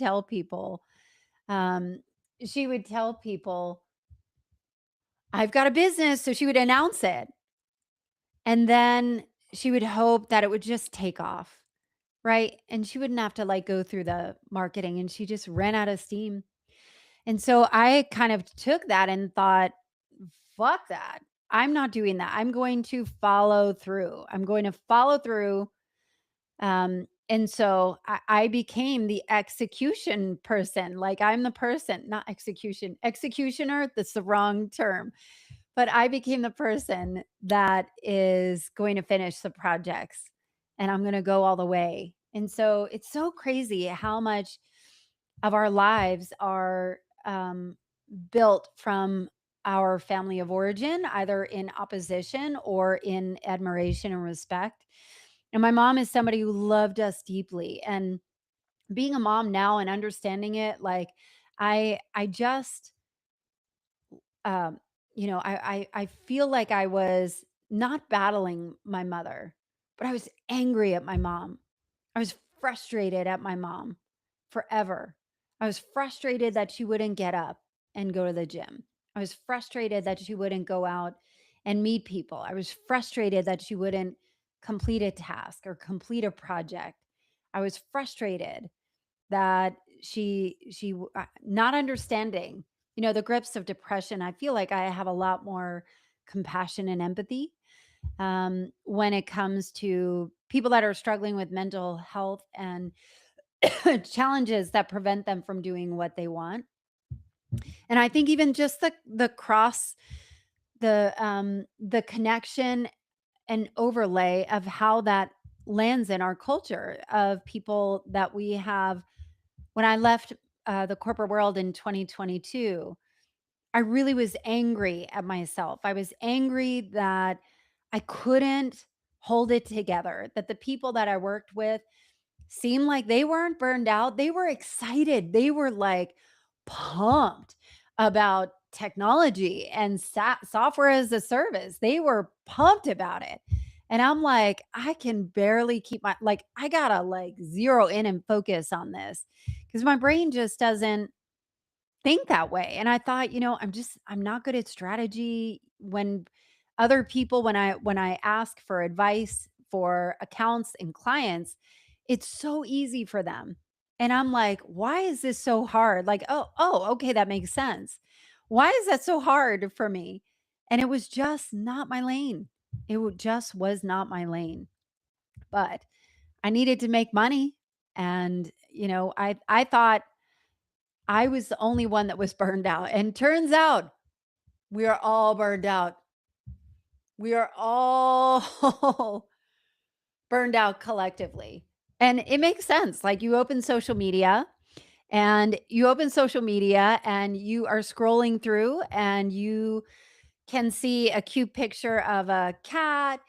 tell people, I've got a business. So she would announce it. And then she would hope that it would just take off. Right. And she wouldn't have to like go through the marketing and she just ran out of steam. And so I kind of took that and thought, fuck that. I'm not doing that. I'm going to follow through. I'm going to follow through. And so I became the execution person. Like I'm the person, not executioner. That's the wrong term. But I became the person that is going to finish the projects and I'm going to go all the way. And so it's so crazy how much of our lives are built from our family of origin, either in opposition or in admiration and respect. And my mom is somebody who loved us deeply. And being a mom now and understanding it, like I just um, I feel like I was not battling my mother, but I was angry at my mom. I was frustrated at my mom forever. I was frustrated that she wouldn't get up and go to the gym. I was frustrated that she wouldn't go out and meet people. I was frustrated that she wouldn't complete a task or complete a project. I was frustrated that not understanding, the grips of depression. I feel like I have a lot more compassion and empathy when it comes to people that are struggling with mental health and challenges that prevent them from doing what they want. And I think even just the cross the connection and overlay of how that lands in our culture of people that we have. When I left the corporate world in 2022, I really was angry at myself. I was angry that I couldn't hold it together, that the people that I worked with seemed like they weren't burned out. They were excited. They were like pumped about technology and software as a service. They were pumped about it. And I'm like, I can barely keep like, I gotta like zero in and focus on this because my brain just doesn't think that way. And I thought, I'm not good at strategy. When other people, when I ask for advice for accounts and clients, it's so easy for them. And I'm like, why is this so hard? Like, okay, that makes sense. Why is that so hard for me? And it was just not my lane. Just was not my lane. But I needed to make money. And, I thought I was the only one that was burned out. And turns out we are all burned out. We are all burned out collectively. And it makes sense. Like you open social media and you are scrolling through and you can see a cute picture of a cat.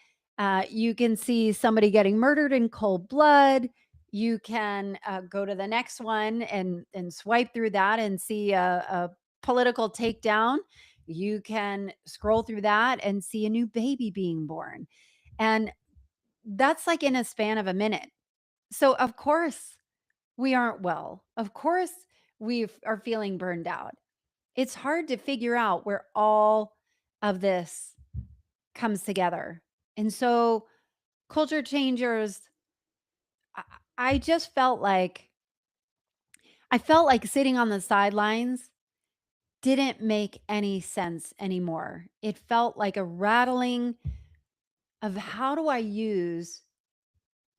You can see somebody getting murdered in cold blood. You can go to the next one and swipe through that and see a political takedown. You can scroll through that and see a new baby being born. And that's like in a span of a minute. So, of course, we aren't well. Of course, we are feeling burned out. It's hard to figure out where all of this comes together. And so culture changers, I I just felt like sitting on the sidelines didn't make any sense anymore. It felt like a rattling of how do I use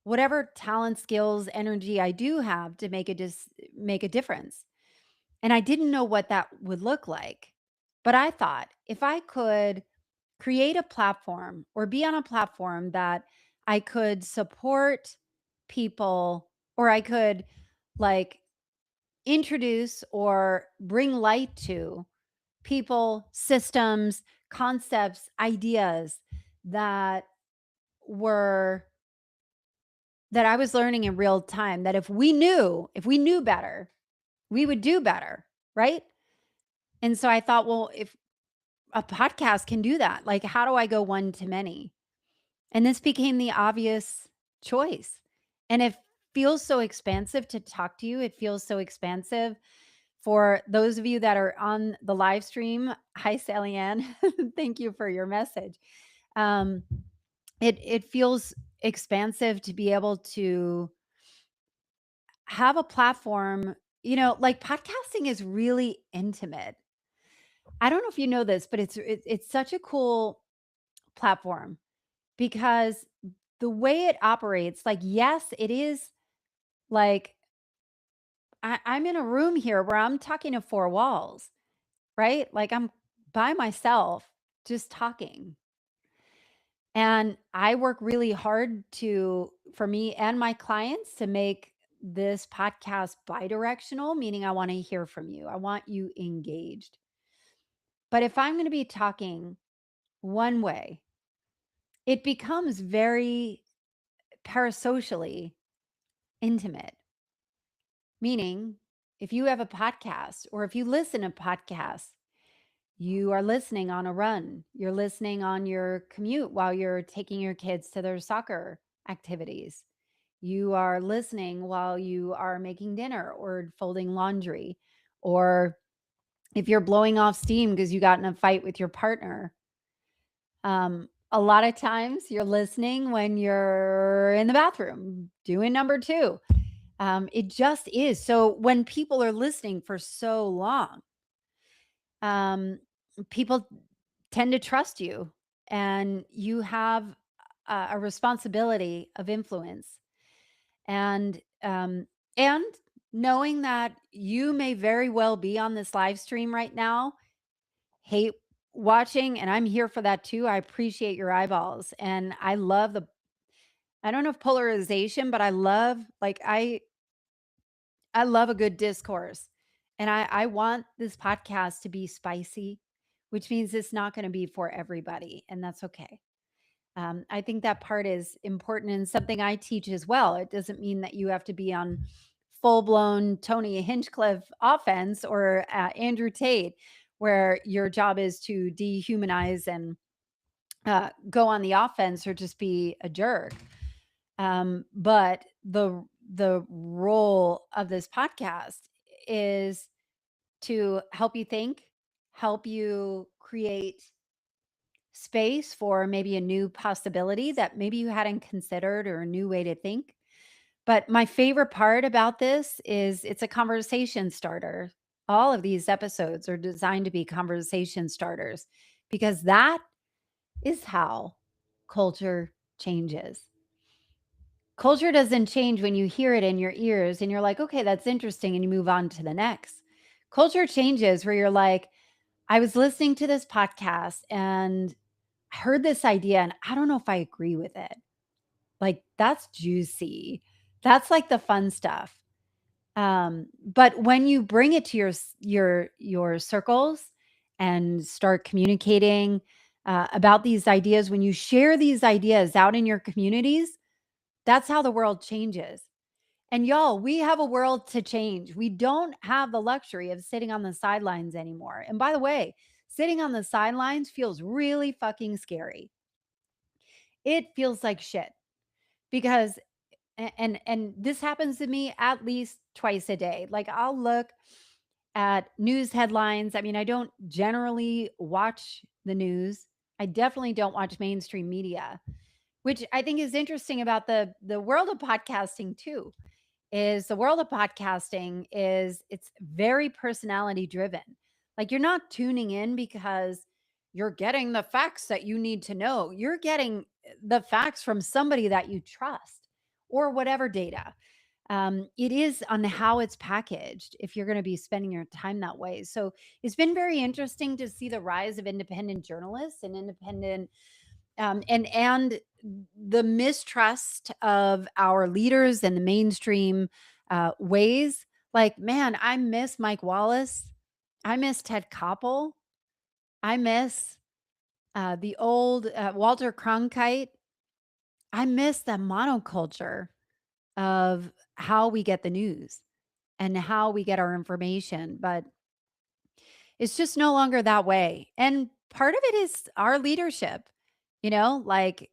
whatever talent, skills, energy I do have to make a difference. And I didn't know what that would look like. But I thought if I could create a platform or be on a platform that I could support people or I could like introduce or bring light to people, systems, concepts, ideas that were that I was learning in real time that if we knew better, we would do better, right? And so I thought, well, if a podcast can do that, like how do I go one to many? And this became the obvious choice. And it feels so expansive to talk to you. It feels so expansive for those of you that are on the live stream. Hi, Sally Ann. Thank you for your message. Um, it feels expansive to be able to have a platform, like podcasting is really intimate. I don't know if you know this, but it's such a cool platform because the way it operates, like, yes, it is like I'm in a room here where I'm talking to four walls, right? Like I'm by myself just talking. And I work really hard for me and my clients to make this podcast bi-directional, meaning I want to hear from you. I want you engaged. But if I'm going to be talking one way, it becomes very parasocially intimate. Meaning, if you have a podcast or if you listen to podcasts, you are listening on a run, you're listening on your commute while you're taking your kids to their soccer activities. You are listening while you are making dinner or folding laundry, or if you're blowing off steam because you got in a fight with your partner. A lot of times you're listening when you're in the bathroom doing number two. It just is. So when people are listening for so long, um, people tend to trust you and you have a responsibility of influence. And and knowing that you may very well be on this live stream right now, hate watching, and I'm here for that too. I appreciate your eyeballs and I don't know if polarization, but I love a good discourse. And I want this podcast to be spicy, which means it's not going to be for everybody. And that's okay. I think that part is important and something I teach as well. It doesn't mean that you have to be on full blown Tony Hinchcliffe offense or Andrew Tate, where your job is to dehumanize and go on the offense or just be a jerk. But the role of this podcast is to help you think, help you create space for maybe a new possibility that maybe you hadn't considered or a new way to think. But my favorite part about this is it's a conversation starter. All of these episodes are designed to be conversation starters because that is how culture changes. Culture doesn't change when you hear it in your ears and you're like, okay, that's interesting. And you move on to the next. Culture changes where you're like, I was listening to this podcast and I heard this idea and I don't know if I agree with it. Like, that's juicy. That's like the fun stuff. But when you bring it to your circles and start communicating about these ideas, when you share these ideas out in your communities, that's how the world changes. And y'all, we have a world to change. We don't have the luxury of sitting on the sidelines anymore. And by the way, sitting on the sidelines feels really fucking scary. It feels like shit because and this happens to me at least twice a day. Like I'll look at news headlines. I mean, I don't generally watch the news. I definitely don't watch mainstream media, which I think is interesting about the world of podcasting too. is the world of podcasting is it's very personality driven. Like you're not tuning in because you're getting the facts that you need to know. You're getting the facts from somebody that you trust or whatever data. It is on how it's packaged if you're going to be spending your time that way. So it's been very interesting to see the rise of independent journalists and independent and the mistrust of our leaders and the mainstream ways. Like, man, I miss Mike Wallace. I miss Ted Koppel. I miss the old Walter Cronkite. I miss the monoculture of how we get the news and how we get our information. But it's just no longer that way. And part of it is our leadership. Like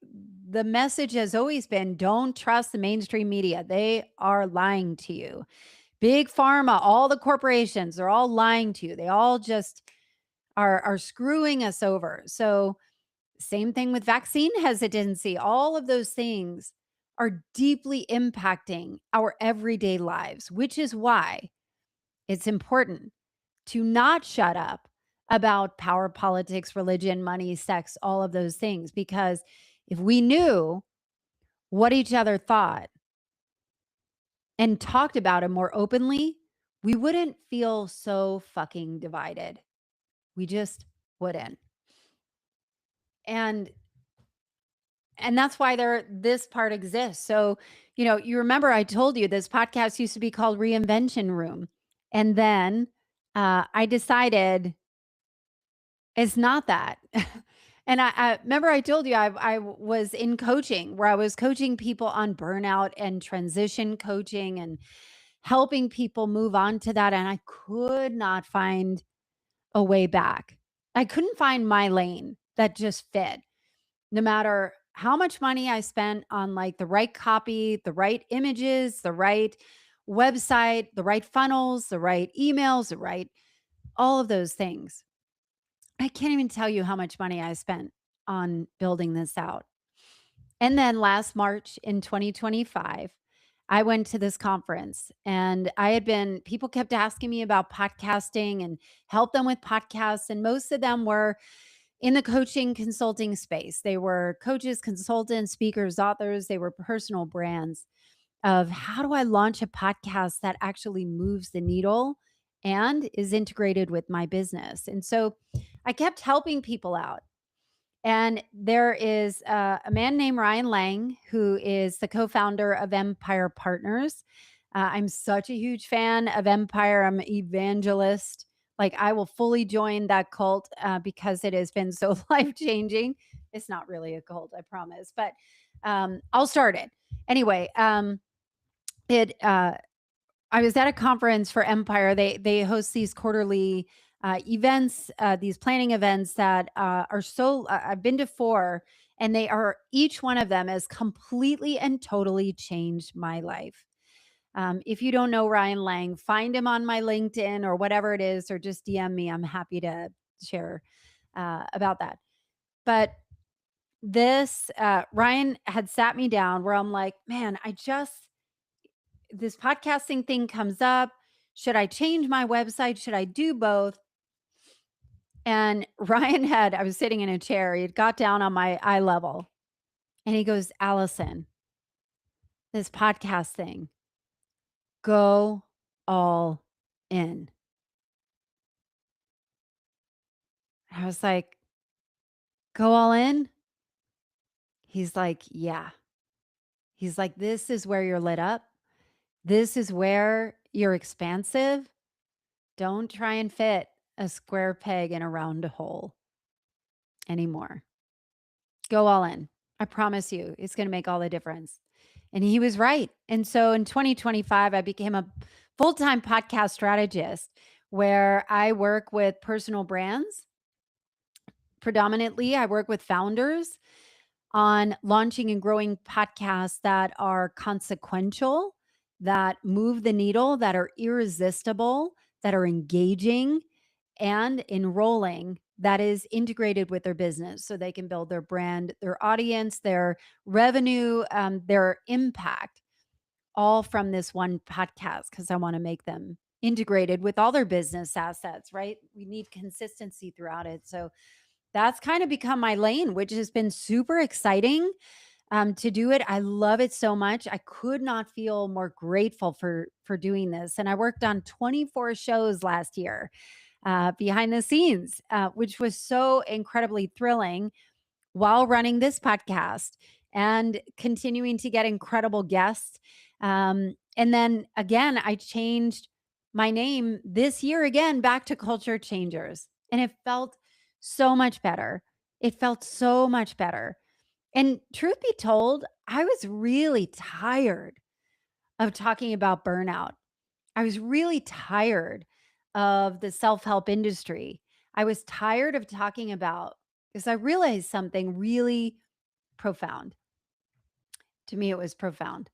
the message has always been don't trust the mainstream media. They are lying to you. Big pharma, all the corporations, they're all lying to you. They all just are screwing us over. So, same thing with vaccine hesitancy. All of those things are deeply impacting our everyday lives, which is why it's important to not shut up about power, politics, religion, money, sex, all of those things. Because if we knew what each other thought and talked about it more openly, we wouldn't feel so fucking divided. We just wouldn't. And that's why this part exists. So, you remember I told you this podcast used to be called Reinvention Room. And then I decided it's not that. And I remember I told you I was in coaching where I was coaching people on burnout and transition coaching and helping people move on to that. And I could not find a way back. I couldn't find my lane that just fit. No matter how much money I spent on like the right copy, the right images, the right website, the right funnels, the right emails, the right, all of those things. I can't even tell you how much money I spent on building this out. And then last March in 2025, I went to this conference and people kept asking me about podcasting and help them with podcasts. And most of them were in the coaching consulting space. They were coaches, consultants, speakers, authors. They were personal brands of how do I launch a podcast that actually moves the needle and is integrated with my business. And so I kept helping people out. And there is a man named Ryan Lang, who is the co-founder of Empire Partners. I'm such a huge fan of Empire. I'm an evangelist. Like I will fully join that cult because it has been so life-changing. It's not really a cult, I promise, but I'll start it. Anyway, I was at a conference for Empire. They host these quarterly events, these planning events that are so. I've been to 4, and they are each one of them has completely and totally changed my life. If you don't know Ryan Lang, find him on my LinkedIn or whatever it is, or just DM me. I'm happy to share about that. But this Ryan had sat me down where I'm like, man, this podcasting thing comes up. Should I change my website? Should I do both? And I was sitting in a chair. He had got down on my eye level and he goes, Allison, this podcast thing, go all in. I was like, go all in? He's like, yeah. He's like, this is where you're lit up. This is where you're expansive. Don't try and fit a square peg in a round hole anymore. Go all in. I promise you, it's going to make all the difference. And he was right. And so in 2025, I became a full-time podcast strategist where I work with personal brands. Predominantly, I work with founders on launching and growing podcasts that are consequential, that move the needle, that are irresistible, that are engaging and enrolling, that is integrated with their business so they can build their brand, their audience, their revenue, their impact, all from this one podcast because I want to make them integrated with all their business assets, right? We need consistency throughout it. So that's kind of become my lane, which has been super exciting to do it. I love it so much. I could not feel more grateful for doing this. And I worked on 24 shows last year behind the scenes, which was so incredibly thrilling while running this podcast and continuing to get incredible guests. And then again, I changed my name this year again back to Culture Changers. And it felt so much better. It felt so much better. And truth be told, I was really tired of talking about burnout. I was really tired of the self help industry. I was tired of talking about because I realized something really profound. To me, it was profound.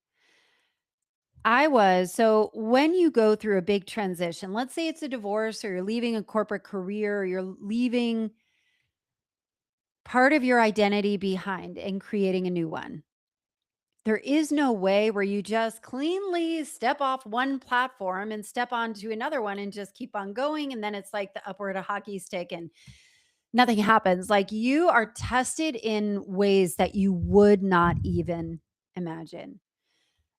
So when you go through a big transition, let's say it's a divorce or you're leaving a corporate career, or you're leaving part of your identity behind and creating a new one. There is no way where you just cleanly step off one platform and step onto another one and just keep on going. And then it's like the upward hockey stick and nothing happens. Like you are tested in ways that you would not even imagine.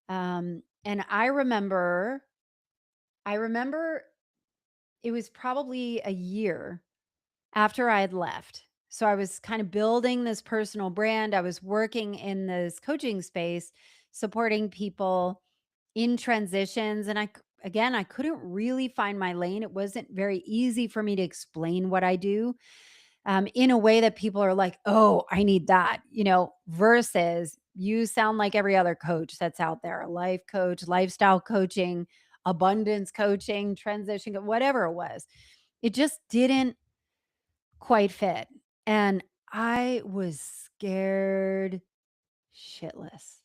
And I remember it was probably a year after I had left. So I was kind of building this personal brand. I was working in this coaching space, supporting people in transitions. And again, I couldn't really find my lane. It wasn't very easy for me to explain what I do in a way that people are like, oh, I need that, versus you sound like every other coach that's out there, a life coach, lifestyle coaching, abundance coaching, transition, whatever it was. It just didn't quite fit. And I was scared shitless.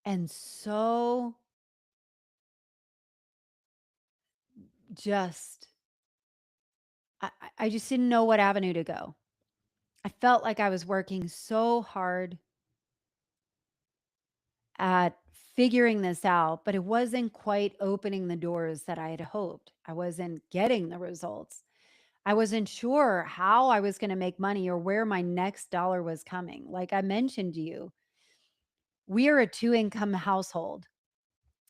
And so just, I just didn't know what avenue to go. I felt like I was working so hard at figuring this out, but it wasn't quite opening the doors that I had hoped. I wasn't getting the results. I wasn't sure how I was going to make money or where my next dollar was coming. Like I mentioned to you, we are a two-income household,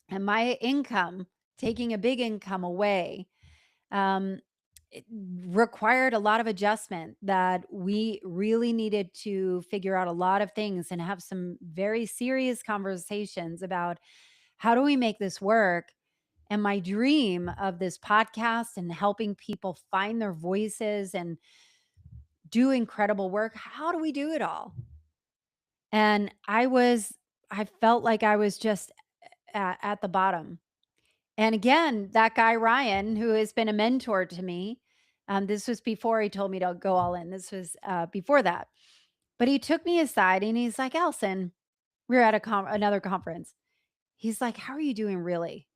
and my income, taking a big income away, um, it required a lot of adjustment that we really needed to figure out a lot of things and have some very serious conversations about how do we make this work. And my dream of this podcast and helping people find their voices and do incredible work, how do we do it all? And I felt like I was just at the bottom. And again, that guy, Ryan, who has been a mentor to me, this was before he told me to go all in. This was before that. But he took me aside and he's like, Allison, we were at another conference. He's like, how are you doing really?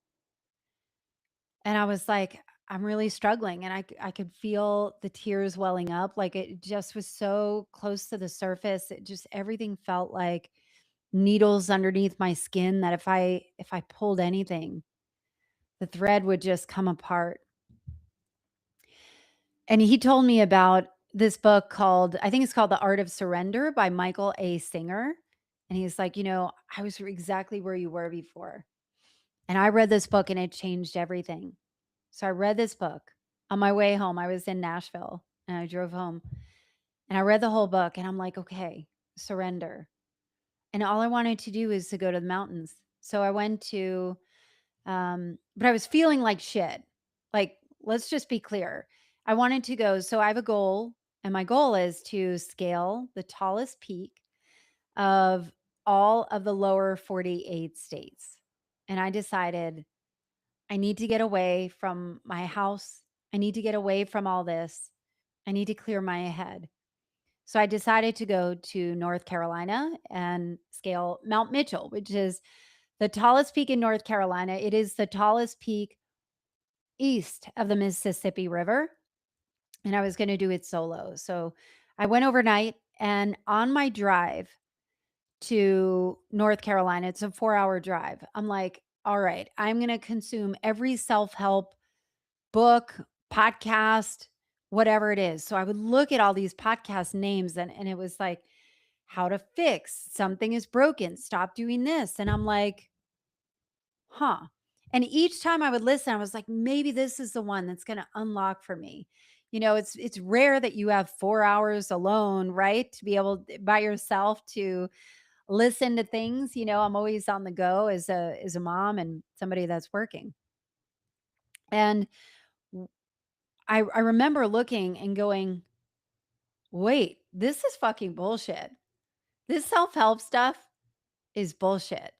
And I was like, I'm really struggling. And I could feel the tears welling up. Like it just was so close to the surface. It just, everything felt like needles underneath my skin that if I pulled anything, the thread would just come apart. And he told me about this book called, I think it's called The Art of Surrender by Michael A. Singer. And he's like, I was exactly where you were before. And I read this book and it changed everything. So I read this book on my way home. I was in Nashville and I drove home and I read the whole book and I'm like, okay, surrender. And all I wanted to do is to go to the mountains. So I went to, but I was feeling like shit. Like, let's just be clear. I wanted to go. So I have a goal, and my goal is to scale the tallest peak of all of the lower 48 states. And I decided I need to get away from my house. I need to get away from all this. I need to clear my head. So I decided to go to North Carolina and scale Mount Mitchell, which is the tallest peak in North Carolina. It is the tallest peak east of the Mississippi River. And I was going to do it solo. So I went overnight, and on my drive to North Carolina. It's a 4-hour drive. I'm like, all right, I'm going to consume every self help book, podcast, whatever it is. So I would look at all these podcast names and it was like, how to fix something is broken, stop doing this. And I'm like, huh. And each time I would listen, I was like, maybe this is the one that's going to unlock for me. It's rare that you have 4 hours alone, right? To be able by yourself to listen to things. I'm always on the go as a mom and somebody that's working. And I remember looking and going, wait, this is fucking bullshit. This self-help stuff is bullshit.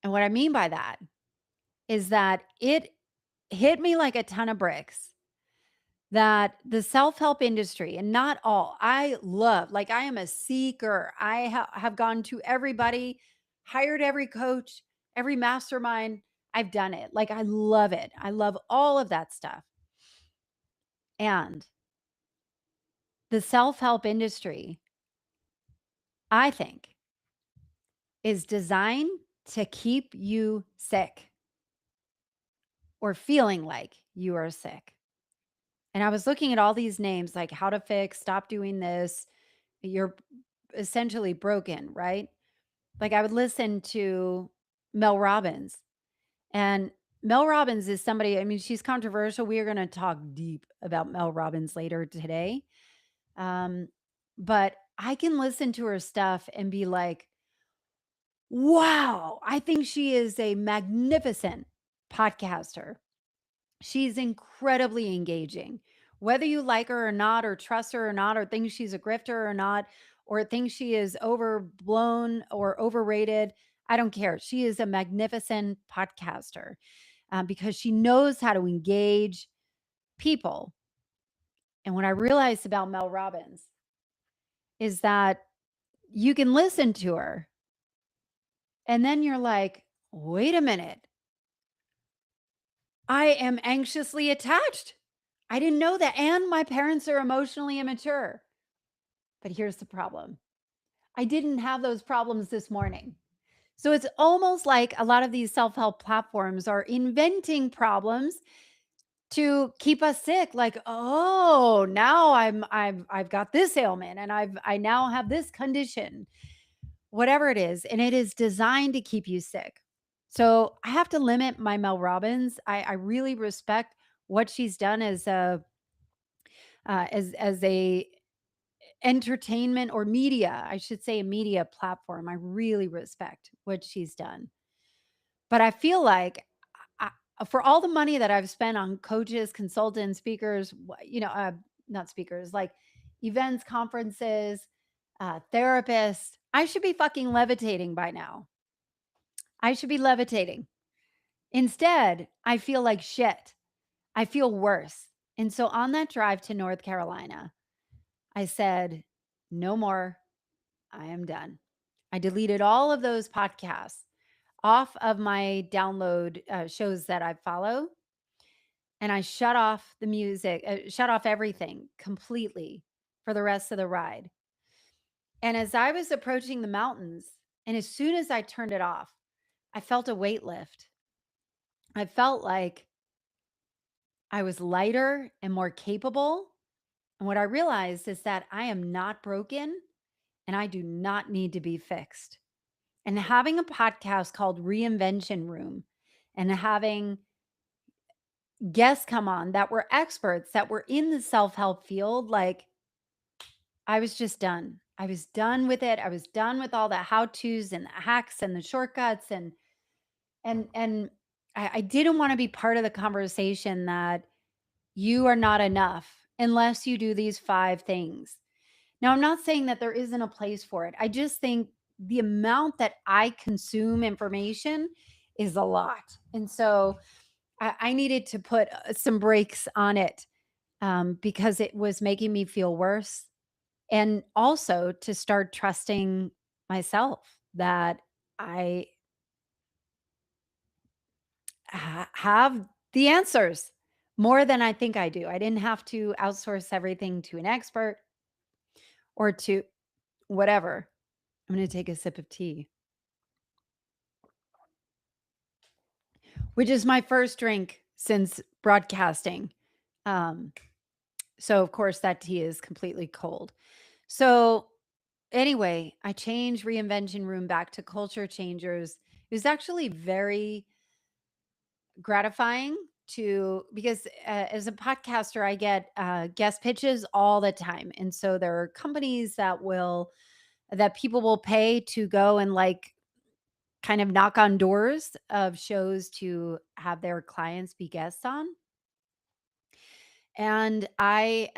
And what I mean by that is that it hit me like a ton of bricks that the self-help industry, and not all, I love, like I am a seeker. I have gone to everybody, hired every coach, every mastermind. I've done it. Like I love it. I love all of that stuff. And the self-help industry, I think, is designed to keep you sick or feeling like you are sick. And I was looking at all these names like how to fix, stop doing this, you're essentially broken, right? Like I would listen to Mel Robbins, and Mel Robbins is somebody, I mean, she's controversial. We are going to talk deep about Mel Robbins later today. Um, but I can listen to her stuff and be like, wow, I think she is a magnificent podcaster. She's incredibly engaging. Whether you like her or not, or trust her or not, or think she's a grifter or not, or think she is overblown or overrated, I don't care. She is a magnificent podcaster because she knows how to engage people. And what I realized about Mel Robbins is that you can listen to her and then you're like, wait a minute. I am anxiously attached. I didn't know that. And my parents are emotionally immature. But here's the problem. I didn't have those problems this morning. So it's almost like a lot of these self-help platforms are inventing problems to keep us sick. Like, oh, now I've got this ailment and I now have this condition, whatever it is, and it is designed to keep you sick. So I have to limit my Mel Robbins. I really respect what she's done as a entertainment or media, I should say a media platform. I really respect what she's done. But I feel like for all the money that I've spent on coaches, consultants, speakers, not speakers, like events, conferences, therapists, I should be fucking levitating by now. I should be levitating. Instead, I feel like shit. I feel worse. And so on that drive to North Carolina, I said, no more. I am done. I deleted all of those podcasts off of my download shows that I follow. And I shut off the music, shut off everything completely for the rest of the ride. And as I was approaching the mountains, and as soon as I turned it off, I felt a weight lift. I felt like I was lighter and more capable. And what I realized is that I am not broken and I do not need to be fixed. And having a podcast called Reinvention Room and having guests come on that were experts that were in the self-help field, like I was just done. I was done with it. I was done with all the how-tos and the hacks and the shortcuts and I didn't want to be part of the conversation that you are not enough unless you do these 5 things. Now, I'm not saying that there isn't a place for it. I just think the amount that I consume information is a lot. And so I needed to put some brakes on it because it was making me feel worse. And also to start trusting myself that I have the answers more than I think I do. I didn't have to outsource everything to an expert or to whatever. I'm going to take a sip of tea, which is my first drink since broadcasting. Um, so, of course, that tea is completely cold. So, anyway, I changed Reinvention Room back to Culture Changers. It was actually very gratifying to because as a podcaster, I get guest pitches all the time, and so there are companies that people will pay to go and like kind of knock on doors of shows to have their clients be guests on. And I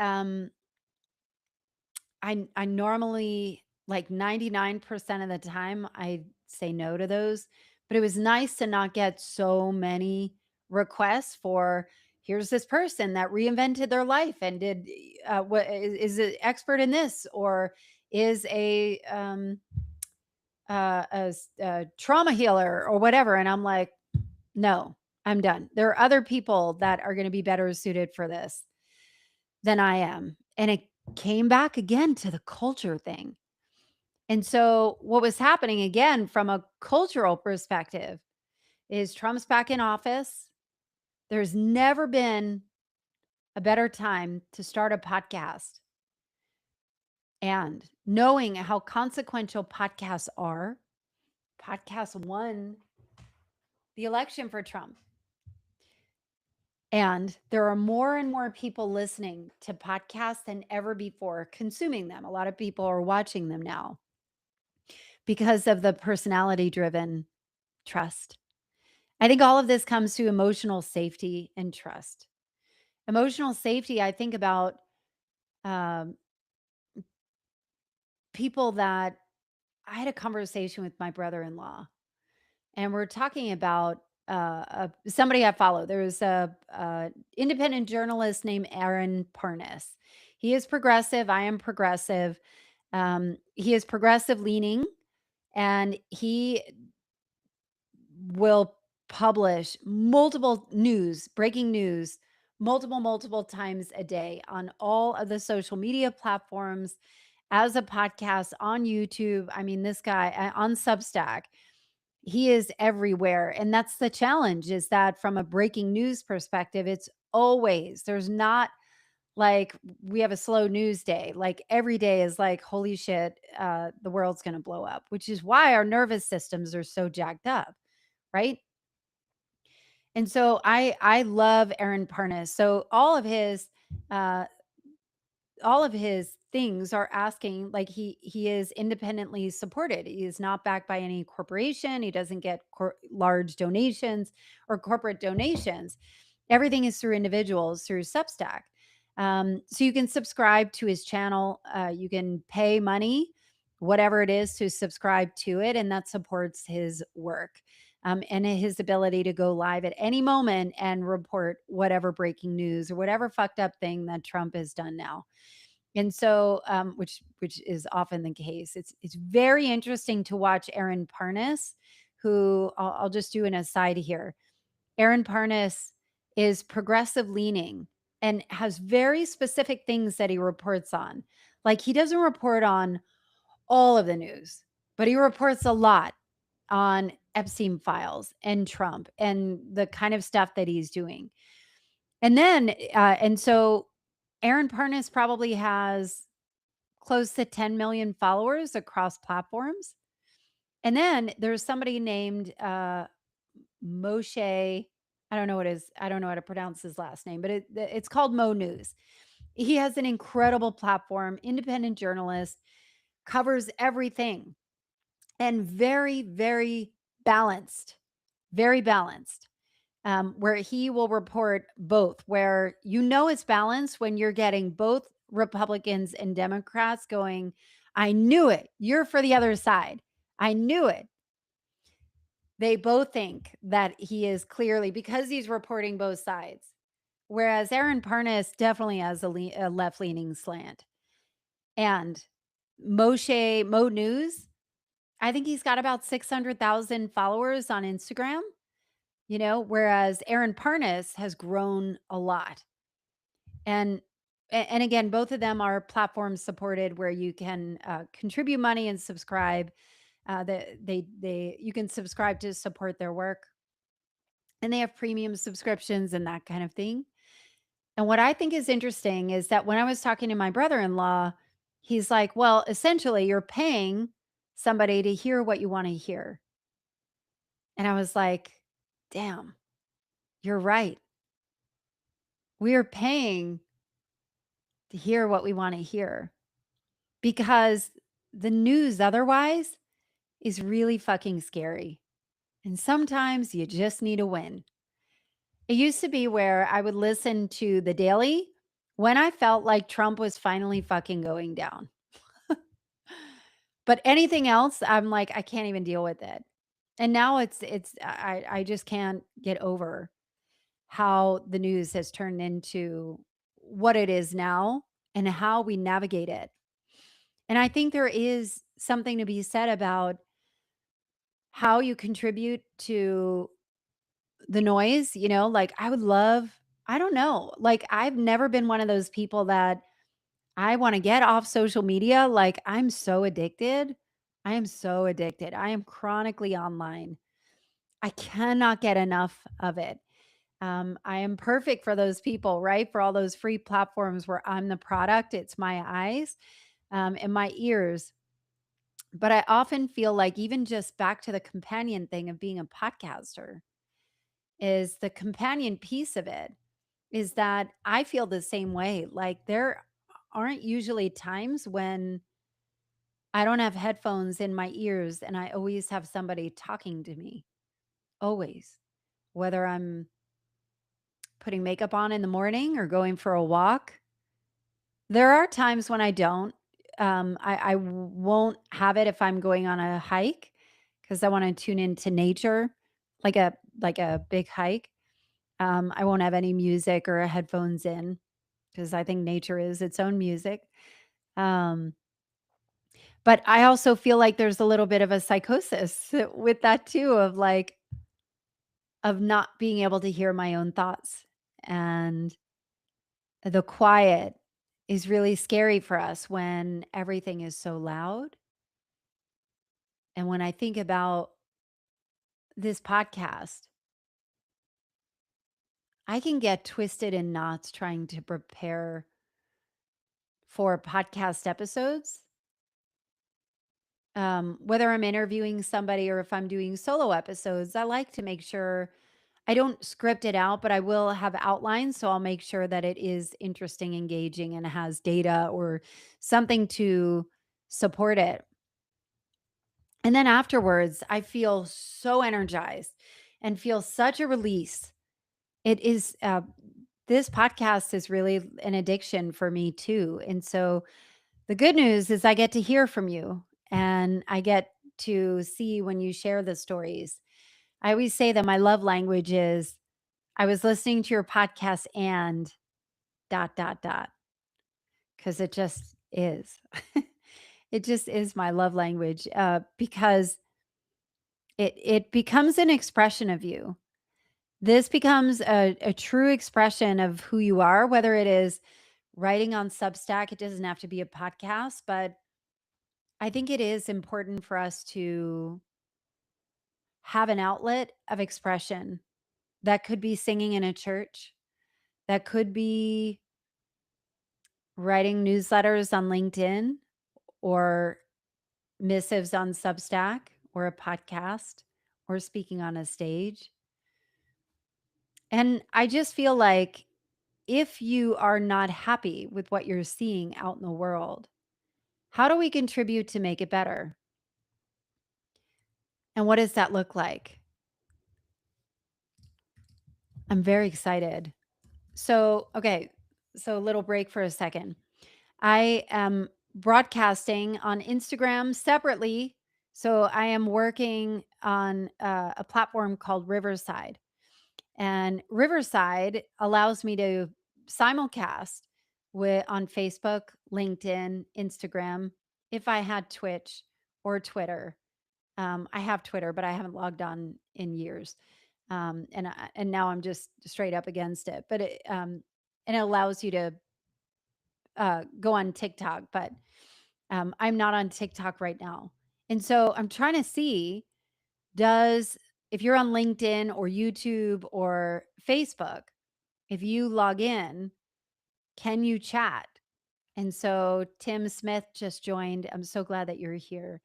normally like 99% of the time I say no to those, but it was nice to not get so many requests for here's this person that reinvented their life and did what is an expert in this or is a trauma healer or whatever. And I'm like, no, I'm done. There are other people that are going to be better suited for this than I am. And it came back again to the culture thing. And so, what was happening again from a cultural perspective is Trump's back in office. There's never been a better time to start a podcast. And knowing how consequential podcasts are, podcasts won the election for Trump. And there are more and more people listening to podcasts than ever before, consuming them. A lot of people are watching them now because of the personality driven trust. I think all of this comes to emotional safety and trust. Emotional safety, I think about um, people that I had a conversation with my brother in law, and we're talking about somebody I follow. There's a independent journalist named Aaron Parnas. He is progressive. I am progressive. He is progressive leaning, and he will publish multiple breaking news, multiple times a day on all of the social media platforms, as a podcast, on YouTube. I mean, this guy on Substack, he is everywhere. And that's the challenge, is that from a breaking news perspective, there's not like we have a slow news day. Like every day is like, holy shit, the world's going to blow up, which is why our nervous systems are so jacked up. Right. And so I love Aaron Parnas. So uh all of his things are asking, like, he is independently supported. He is not backed by any corporation. He doesn't get large donations or corporate donations. Everything is through individuals through Substack. So you can subscribe to his channel. You can pay money, whatever it is, to subscribe to it, and that supports his work. And his ability to go live at any moment and report whatever breaking news or whatever fucked up thing that Trump has done now. And so, which is often the case. It's very interesting to watch Aaron Parnas, who I'll just do an aside here. Aaron Parnas is progressive leaning and has very specific things that he reports on. Like, he doesn't report on all of the news, but he reports a lot on Epstein files and Trump and the kind of stuff that he's doing. And so Aaron Parnas probably has close to 10 million followers across platforms. And then there's somebody named Moshe. I don't know what is. I don't know how to pronounce his last name, but it's called Mo News. He has an incredible platform, independent journalist, covers everything, and very balanced, very balanced. Where he will report both, where it's balanced when you're getting both Republicans and Democrats going, I knew it. You're for the other side. I knew it. They both think that he is clearly, because he's reporting both sides. Whereas Aaron Parnas definitely has a left leaning slant. And Mo News, I think he's got about 600,000 followers on Instagram. Whereas Aaron Parnas has grown a lot. And and again, both of them are platform supported where you can contribute money and subscribe. You can subscribe to support their work, and they have premium subscriptions and that kind of thing. And what I think is interesting is that when I was talking to my brother-in-law, he's like, "Well, essentially, you're paying somebody to hear what you want to hear." And I was like, "Damn, you're right. We are paying to hear what we want to hear because the news otherwise is really fucking scary. And sometimes you just need a win." It used to be where I would listen to The Daily when I felt like Trump was finally fucking going down. But anything else, I'm like, I can't even deal with it. And now I just can't get over how the news has turned into what it is now and how we navigate it. And I think there is something to be said about how you contribute to the noise, like I would love, I don't know, like I've never been one of those people that I want to get off social media. Like I'm so addicted. I am so addicted. I am chronically online. I cannot get enough of it. I am perfect for those people, right? For all those free platforms where I'm the product, it's my eyes and my ears. But I often feel like, even just back to the companion thing of being a podcaster, is the companion piece of it is that I feel the same way. Like there aren't usually times when I don't have headphones in my ears and I always have somebody talking to me. Always. Whether I'm putting makeup on in the morning or going for a walk. There are times when I don't. I won't have it if I'm going on a hike because I want to tune into nature, like a big hike. I won't have any music or headphones in because I think nature is its own music. Um, but I also feel like there's a little bit of a psychosis with that too, of like, of not being able to hear my own thoughts. And the quiet is really scary for us when everything is so loud. And when I think about this podcast, I can get twisted in knots trying to prepare for podcast episodes. Whether I'm interviewing somebody or if I'm doing solo episodes, I like to make sure I don't script it out, but I will have outlines. So I'll make sure that it is interesting, engaging, and has data or something to support it. And then afterwards, I feel so energized and feel such a release. It is, this podcast is really an addiction for me too. And so the good news is I get to hear from you and I get to see when you share the stories. I always say that my love language is I was listening to your podcast and dot, dot, dot, because it just is. It just is my love language because it becomes an expression of you. This becomes a true expression of who you are, whether it is writing on Substack. It doesn't have to be a podcast, but I think it is important for us to have an outlet of expression. That could be singing in a church, that could be writing newsletters on LinkedIn or missives on Substack or a podcast or speaking on a stage. And I just feel like if you are not happy with what you're seeing out in the world, how do we contribute to make it better? And what does that look like? I'm very excited. So, okay, so a little break for a second. I am broadcasting on Instagram separately. So I am working on a platform called Riverside. And Riverside allows me to simulcast on Facebook, LinkedIn, Instagram, if I had Twitch or Twitter. I have Twitter, but I haven't logged on in years. And now I'm just straight up against it. But and it allows you to go on TikTok, but I'm not on TikTok right now. And so I'm trying to see, does if you're on LinkedIn or YouTube or Facebook, if you log in, can you chat? And so Tim Smith just joined. I'm so glad that you're here.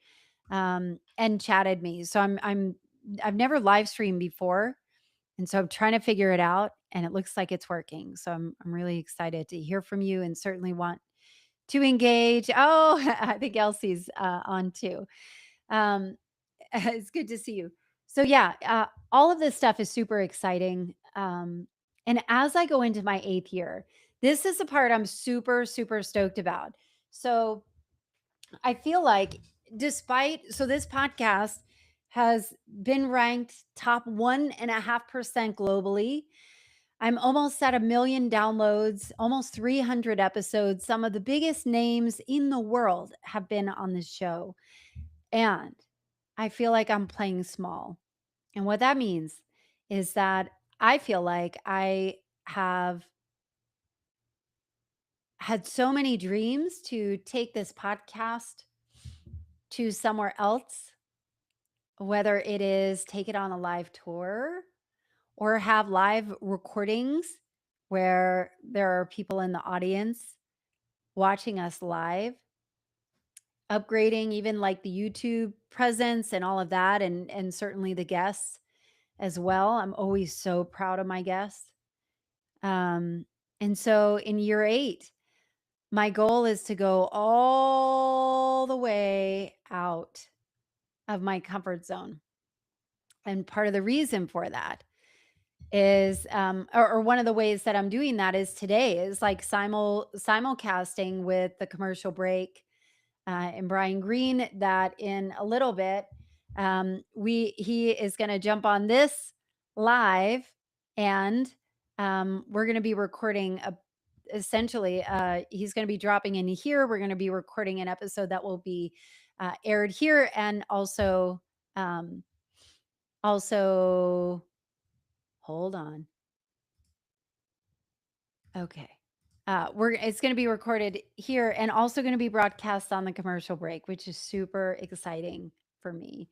And chatted me. So I've never live streamed before. And so I'm trying to figure it out, and it looks like it's working. So I'm really excited to hear from you and certainly want to engage. Oh, I think Elsie's on too. Um, it's good to see you. So yeah, all of this stuff is super exciting. And as I go into my 8th year, this is the part I'm super, super stoked about. So I feel like this podcast has been ranked top 1.5% globally. I'm almost at 1 million downloads, almost 300 episodes. Some of the biggest names in the world have been on this show. And I feel like I'm playing small. And what that means is that I feel like I have had so many dreams to take this podcast to somewhere else, whether it is take it on a live tour or have live recordings where there are people in the audience watching us live, upgrading even like the YouTube presence and all of that, and certainly the guests as well. I'm always so proud of my guests. And so in year 8, my goal is to go all the way out of my comfort zone. And part of the reason for that is, or one of the ways that I'm doing that is today is like simulcasting with the commercial break and Bryan Green. That in a little bit, he is going to jump on this live, and we're going to be recording essentially. He's going to be dropping in here. We're going to be recording an episode that will be aired here, and um, also hold on. Okay. It's going to be recorded here and also going to be broadcast on the commercial break, which is super exciting for me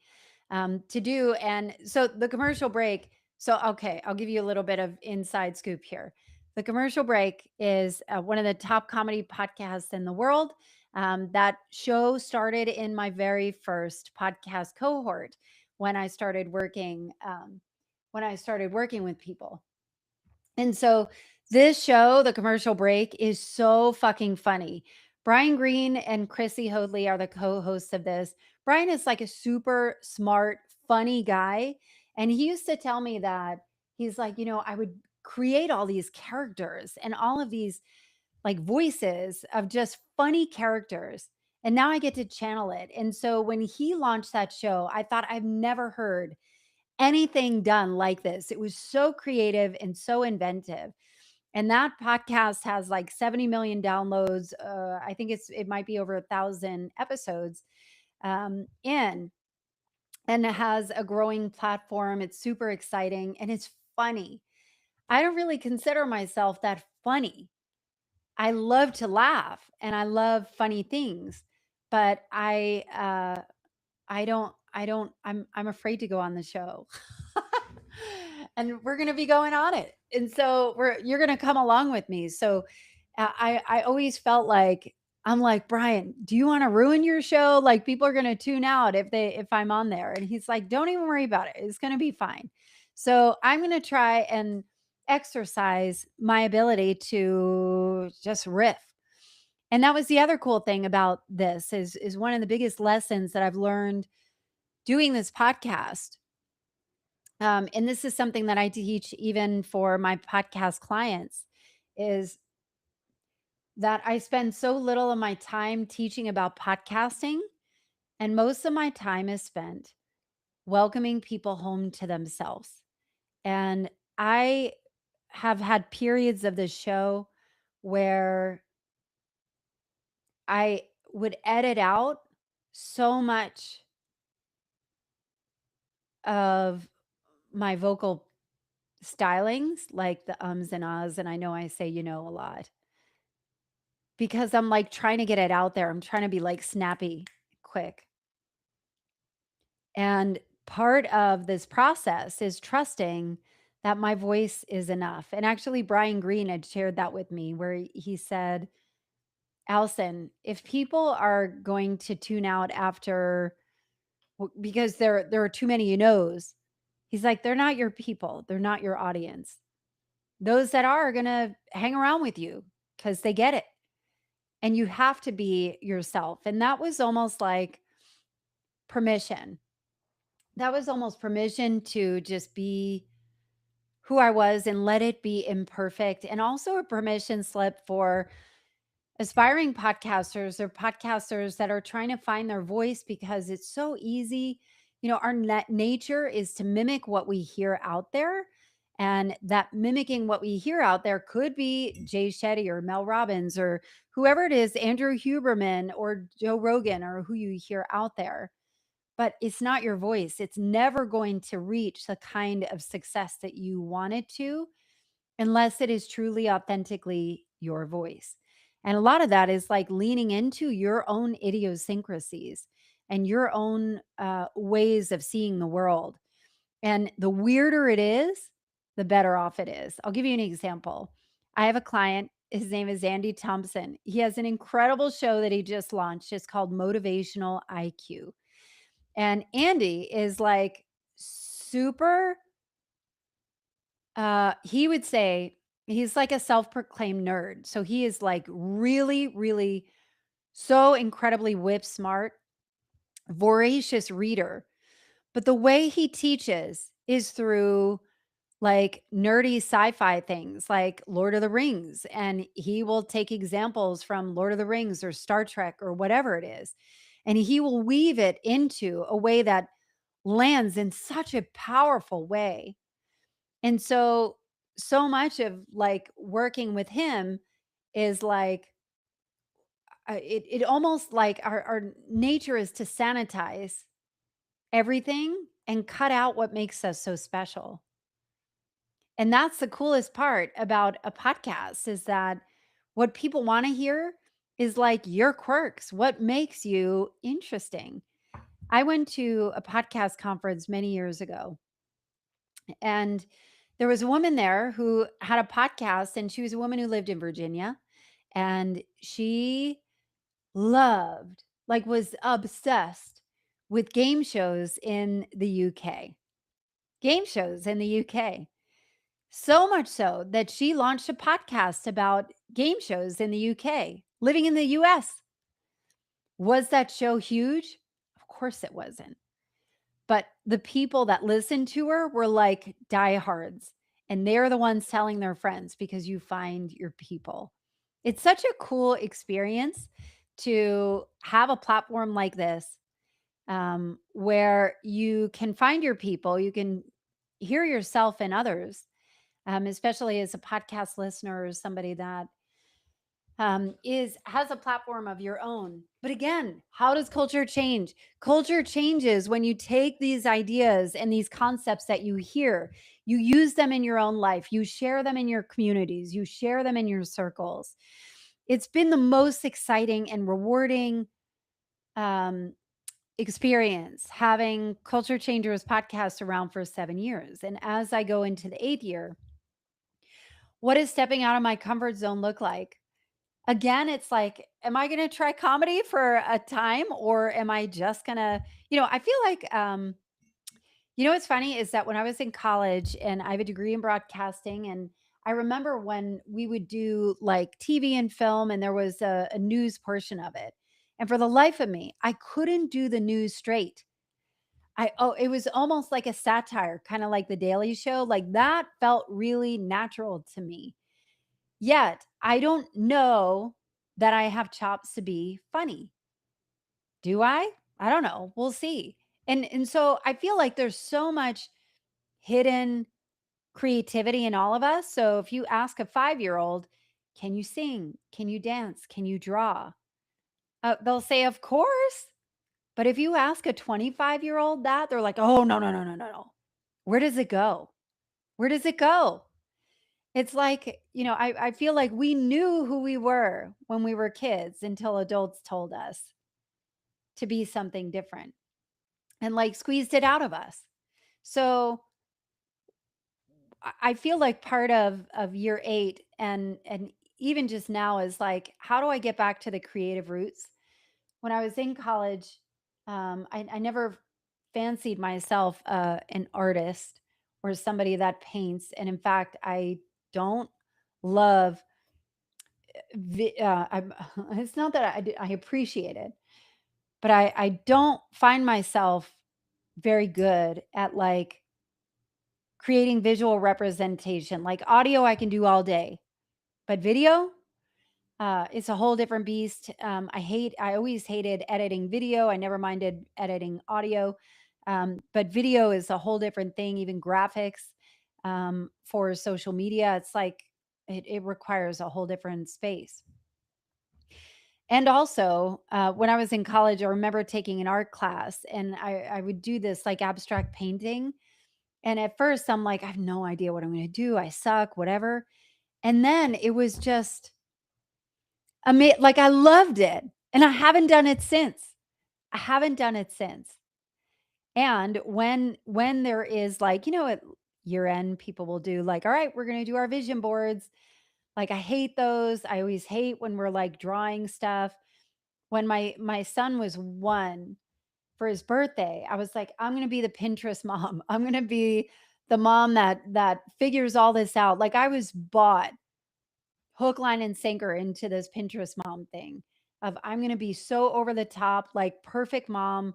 to do. And so the commercial break. So, okay, I'll give you a little bit of inside scoop here. The commercial break is one of the top comedy podcasts in the world. That show started in my very first podcast cohort when I started working. When I started working with people. And so this show, The Commercial Break, is so fucking funny. Bryan Green and Krissy Hoadley are the co-hosts of this. Bryan is like a super smart, funny guy. And he used to tell me that he's like, I would create all these characters and all of these like voices of just funny characters. And now I get to channel it. And so when he launched that show, I thought I've never heard anything done like this. It was so creative and so inventive. And that podcast has like 70 million downloads. I think it might be over 1,000 episodes in, and it has a growing platform. It's super exciting and it's funny. I don't really consider myself that funny. I love to laugh and I love funny things, but I'm afraid to go on the show. And we're going to be going on it. And so you're going to come along with me. So I always felt like, I'm like, Bryan, do you want to ruin your show? Like people are going to tune out if I'm on there. And he's like, don't even worry about it. It's going to be fine. So I'm going to try and exercise my ability to just riff. And that was the other cool thing about this is one of the biggest lessons that I've learned doing this podcast. And this is something that I teach even for my podcast clients, is that I spend so little of my time teaching about podcasting, and most of my time is spent welcoming people home to themselves. And I have had periods of the show where I would edit out so much of my vocal stylings, like the ums and ahs. And I know I say, a lot. because I'm like trying to get it out there. I'm trying to be like snappy, quick. And part of this process is trusting that my voice is enough. And actually, Brian Green had shared that with me, where he said, Allison, if people are going to tune out after because there are too many no's, he's like, they're not your people, they're not your audience. Those that are going to hang around with you because they get it. And you have to be yourself. And that was almost like permission. That was almost permission to just be who I was and let it be imperfect. And also a permission slip for aspiring podcasters or podcasters that are trying to find their voice because it's so easy. You know, our nature is to mimic what we hear out there. And that mimicking what we hear out there could be Jay Shetty or Mel Robbins or whoever it is, Andrew Huberman or Joe Rogan or who you hear out there. But it's not your voice. It's never going to reach the kind of success that you want it to unless it is truly authentically your voice. And a lot of that is like leaning into your own idiosyncrasies and your own ways of seeing the world. And the weirder it is, the better off it is. I'll give you an example. I have a client. His name is Andy Thompson. He has an incredible show that he just launched. It's called Motivational IQ. And Andy is like super he would say he's like a self-proclaimed nerd. So he is like really, really so incredibly whip smart, voracious reader. But the way he teaches is through like nerdy sci-fi things like Lord of the Rings. And he will take examples from Lord of the Rings or Star Trek or whatever it is. And he will weave it into a way that lands in such a powerful way. And so, so much of like working with him is like, it almost like our nature is to sanitize everything and cut out what makes us so special. And that's the coolest part about a podcast is that what people want to hear is like your quirks, what makes you interesting. I went to a podcast conference many years ago, and there was a woman there who had a podcast, and she was a woman who lived in Virginia, and she loved, like, was obsessed with game shows in the UK. Game shows in the UK. So much so that she launched a podcast about game shows in the UK, living in the US. Was that show huge? Of course it wasn't. But the people that listened to her were like diehards, and they're the ones telling their friends because you find your people. It's such a cool experience to have a platform like this, where you can find your people, you can hear yourself and others, especially as a podcast listener or somebody that is has a platform of your own. But again, how does culture change? Culture changes when you take these ideas and these concepts that you hear, you use them in your own life, you share them in your communities, you share them in your circles. It's been the most exciting and rewarding um, experience having Culture Changers podcast around for 7 years. And as I go into the 8th year, what does stepping out of my comfort zone look like? Again, it's like, am I gonna try comedy for a time, or am I just gonna I feel like, what's funny is that when I was in college and I have a degree in broadcasting, and I remember when we would do like TV and film and there was a news portion of it. And for the life of me, I couldn't do the news straight. It was almost like a satire, kind of like the Daily Show. Like that felt really natural to me. Yet, I don't know that I have chops to be funny. Do I? I don't know. We'll see. And so I feel like there's so much hidden creativity in all of us. So if you ask a 5-year-old, can you sing? Can you dance? Can you draw? They'll say, of course. But if you ask a 25-year-old that, they're like, oh, no, no, no, no, no, no. Where does it go? Where does it go? It's like, I feel like we knew who we were when we were kids until adults told us to be something different and like squeezed it out of us. So I feel like part of year 8 and even just now is like, how do I get back to the creative roots? When I was in college, I never fancied myself an artist or somebody that paints. And in fact, I don't love, it's not that I appreciate it, but I don't find myself very good at like creating visual representation. Like audio, I can do all day, but video, it's a whole different beast. I always hated editing video. I never minded editing audio. But video is a whole different thing, even graphics for social media. It's like it requires a whole different space. And also, when I was in college, I remember taking an art class and I would do this like abstract painting. And at first, I'm like, I have no idea what I'm going to do. I suck, whatever. And then it was just, like I loved it, and I haven't done it since. I haven't done it since. And when there is like, at year end, people will do like, all right, we're going to do our vision boards. Like I hate those. I always hate when we're like drawing stuff. When my son was 1 for his birthday, I was like, I'm going to be the Pinterest mom. I'm going to be the mom that figures all this out. Like I was bought hook, line, and sinker into this Pinterest mom thing of I'm going to be so over the top, like perfect mom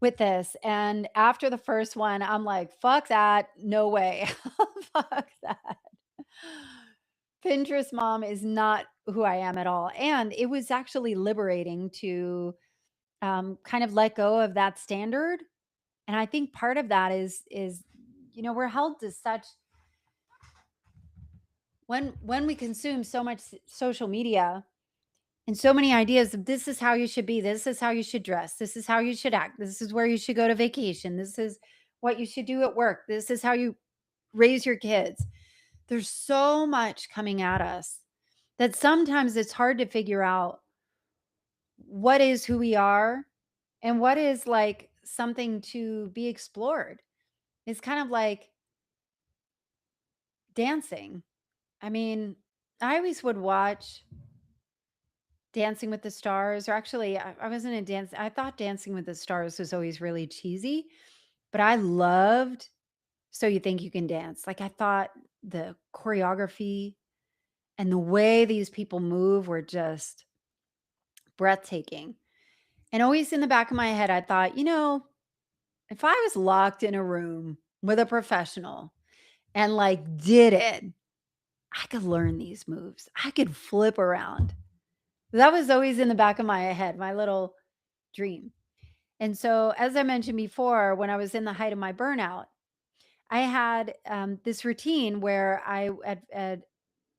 with this. And after the first one, I'm like, fuck that. No way. Fuck that. Pinterest mom is not who I am at all. And it was actually liberating to kind of let go of that standard. And I think part of that is we're held to such when we consume so much social media and so many ideas of this is how you should be, this is how you should dress, this is how you should act, this is where you should go to vacation, this is what you should do at work, this is how you raise your kids. There's so much coming at us that sometimes it's hard to figure out what is who we are and what is like something to be explored. It's kind of like dancing. I mean, I always would watch Dancing with the Stars, or actually, I wasn't a dance. I thought Dancing with the Stars was always really cheesy, but I loved So You Think You Can Dance. Like, I thought the choreography and the way these people move were just breathtaking. And always in the back of my head, I thought, if I was locked in a room with a professional and like did it, I could learn these moves. I could flip around. That was always in the back of my head, my little dream. And so, as I mentioned before, when I was in the height of my burnout, I had this routine where I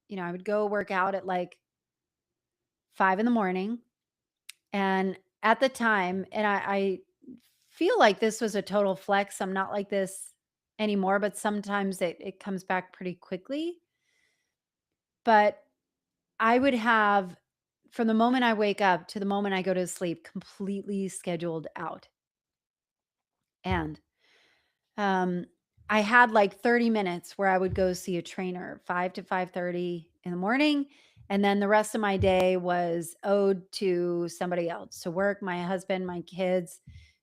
would go work out at like 5 in the morning. And at the time, and I feel like this was a total flex. I'm not like this anymore, but sometimes it comes back pretty quickly. But I would have, from the moment I wake up to the moment I go to sleep, completely scheduled out. And um, I had like 30 minutes where I would go see a trainer, 5 to 5:30 in the morning. And then the rest of my day was owed to somebody else, to work, my husband, my kids,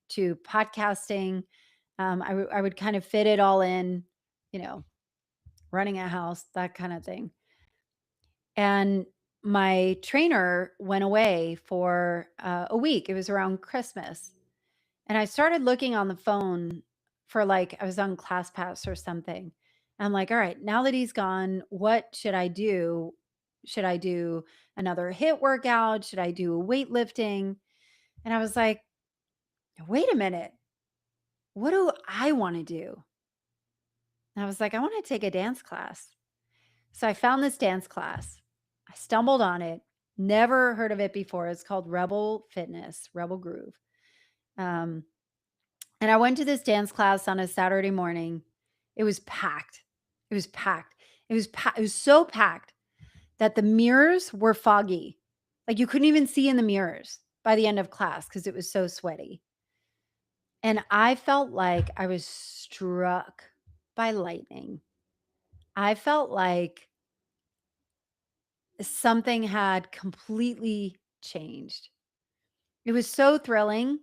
to podcasting. I would kind of fit it all in, you know, running a house, that kind of thing. And my trainer went away for a week. It was around Christmas. And I started looking on the phone for like, I was on ClassPass or something. I'm like, all right, now that he's gone, what should I do? Should I do another hit workout? Should I do weightlifting? And I was like, wait a minute. What do I want to do? And I was like, I want to take a dance class. So I found this dance class. I stumbled on it, never heard of it before. It's called Rebel Fitness, Rebel Groove. Um, And I went to this dance class on a Saturday morning. It was packed. It was packed. It was so packed that the mirrors were foggy. Like you couldn't even see in the mirrors by the end of class because it was so sweaty. And I felt like I was struck by lightning. I felt like something had completely changed. It was so thrilling.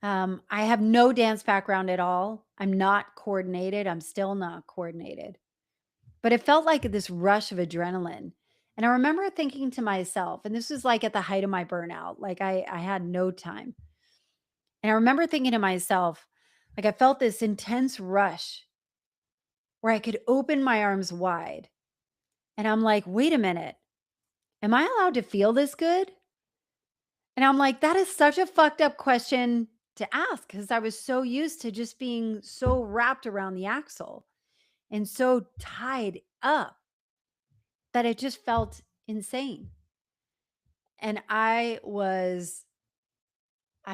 I have no dance background at all. I'm not coordinated. I'm still not coordinated. But it felt like this rush of adrenaline. And I remember thinking to myself, and this was like at the height of my burnout, like I had no time. And I remember thinking to myself, like I felt this intense rush where I could open my arms wide. And I'm like, wait a minute, am I allowed to feel this good? And I'm like, that is such a fucked up question to ask because I was so used to just being so wrapped around the axle and so tied up that it just felt insane. And I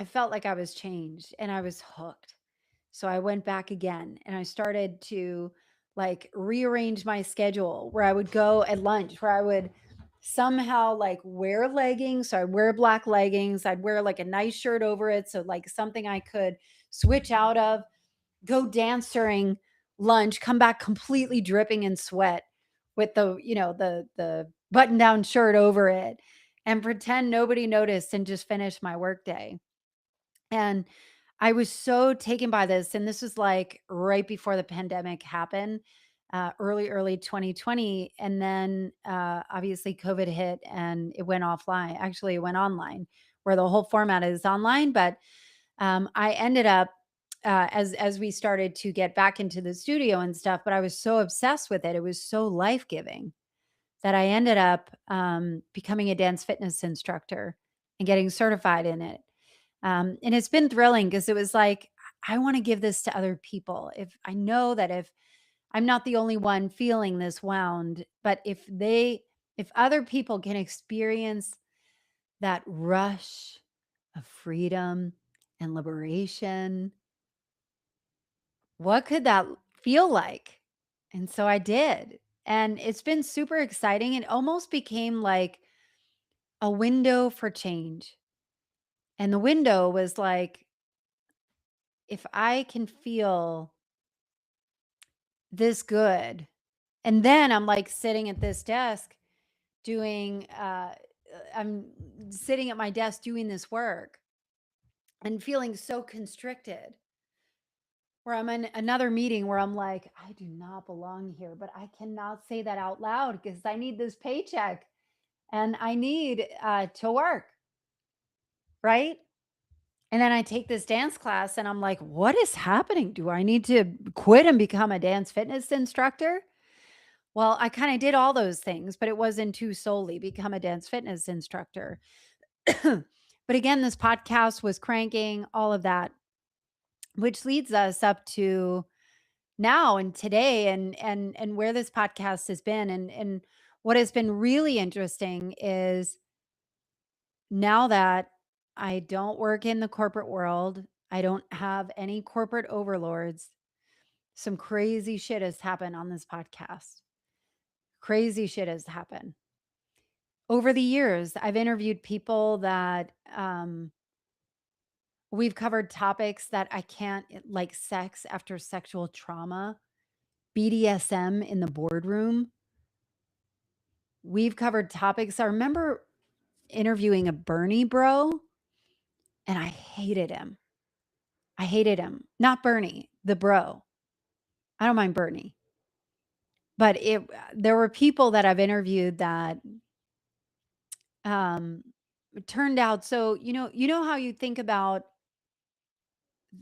felt like I was changed and I was hooked. So I went back again and I started to like rearrange my schedule where I would go at lunch, where I would somehow like wear leggings. So I'd wear black leggings. I'd wear like a nice shirt over it. So like something I could switch out of, go dance during lunch, come back completely dripping in sweat with the button down shirt over it and pretend nobody noticed and just finish my workday. And I was so taken by this. And this was like right before the pandemic happened, early 2020. And then obviously COVID hit and it went offline. Actually, it went online where the whole format is online. But I ended up, as we started to get back into the studio and stuff, but I was so obsessed with it. It was so life giving that I ended up becoming a dance fitness instructor and getting certified in it. And it's been thrilling because it was like, I want to give this to other people. If I know that if I'm not the only one feeling this wound, but if other people can experience that rush of freedom and liberation, what could that feel like? And so I did. And it's been super exciting. It almost became like a window for change. And the window was like, if I can feel this good, and then I'm like sitting at this desk doing, I'm sitting at my desk doing this work and feeling so constricted, where I'm in another meeting where I'm like, I do not belong here, but I cannot say that out loud because I need this paycheck and I need to work. Right. And then I take this dance class and I'm like, what is happening? Do I need to quit and become a dance fitness instructor? Well, I kind of did all those things, but it wasn't too solely become a dance fitness instructor. But again, this podcast was cranking, all of that, which leads us up to now and today and where this podcast has been. And what has been really interesting is now that I don't work in the corporate world, I don't have any corporate overlords. Some crazy shit has happened on this podcast. Crazy shit has happened. Over the years, I've interviewed people that we've covered topics that I can't, like sex after sexual trauma, BDSM in the boardroom. We've covered topics. I remember interviewing a Bernie bro, and I hated him. I hated him. Not Bernie, the bro. I don't mind Bernie. But there were people that I've interviewed that um turned out, so you know how you think about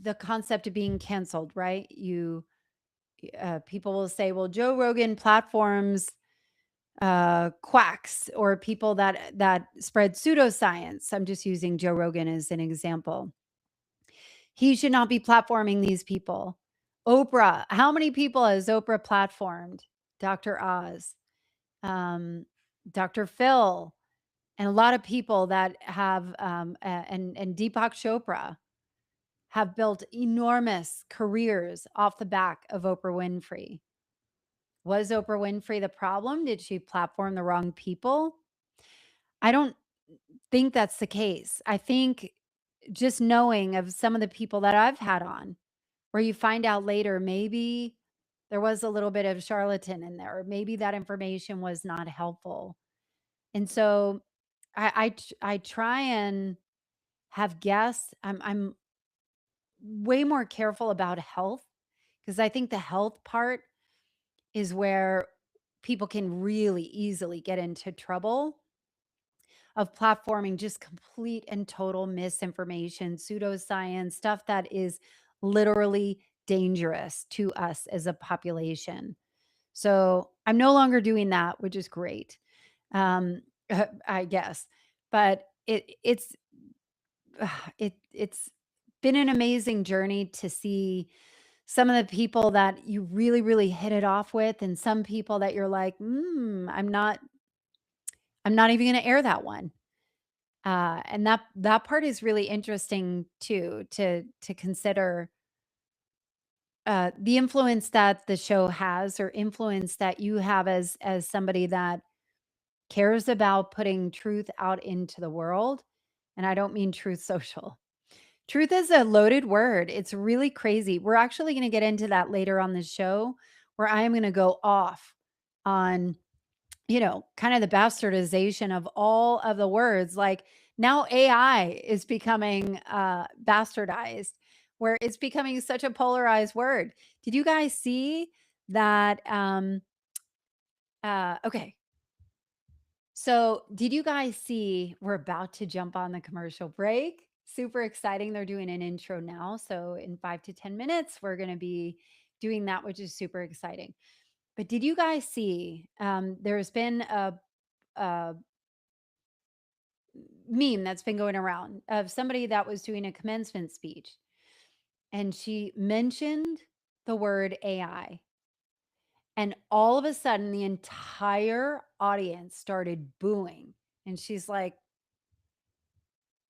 the concept of being canceled, right? People will say, well, Joe Rogan platforms quacks or people that spread pseudoscience. I'm just using Joe Rogan as an example. He should not be platforming these people. Oprah, how many people has Oprah platformed? Dr. Oz, um, Dr. Phil, and a lot of people that have and Deepak Chopra have built enormous careers off the back of Oprah Winfrey. Was Oprah Winfrey the problem? Did she platform the wrong people? I don't think that's the case. I think just knowing of some of the people that I've had on, where you find out later, maybe there was a little bit of charlatan in there, or maybe that information was not helpful. And so I try and have guests. I'm way more careful about health because I think the health part is where people can really easily get into trouble of platforming just complete and total misinformation, pseudoscience, stuff that is literally dangerous to us as a population. So I'm no longer doing that, which is great. Um, I guess, but it's been an amazing journey to see some of the people that you really, really hit it off with, and some people that you're like, I'm not even going to air that one. And that part is really interesting too, to consider the influence that the show has, or influence that you have as somebody that cares about putting truth out into the world. And I don't mean truth social. Truth is a loaded word. It's really crazy. We're actually going to get into that later on the show, where I am going to go off on, kind of the bastardization of all of the words. Like, now AI is becoming bastardized, where it's becoming such a polarized word. Did you guys see that? Okay. So, did you guys see, we're about to jump on the commercial break? Super exciting. They're doing an intro now. So, in 5 to 10 minutes, we're going to be doing that, which is super exciting. But did you guys see, there's been a meme that's been going around of somebody that was doing a commencement speech, and she mentioned the word AI. And all of a sudden, the entire audience started booing. And she's like,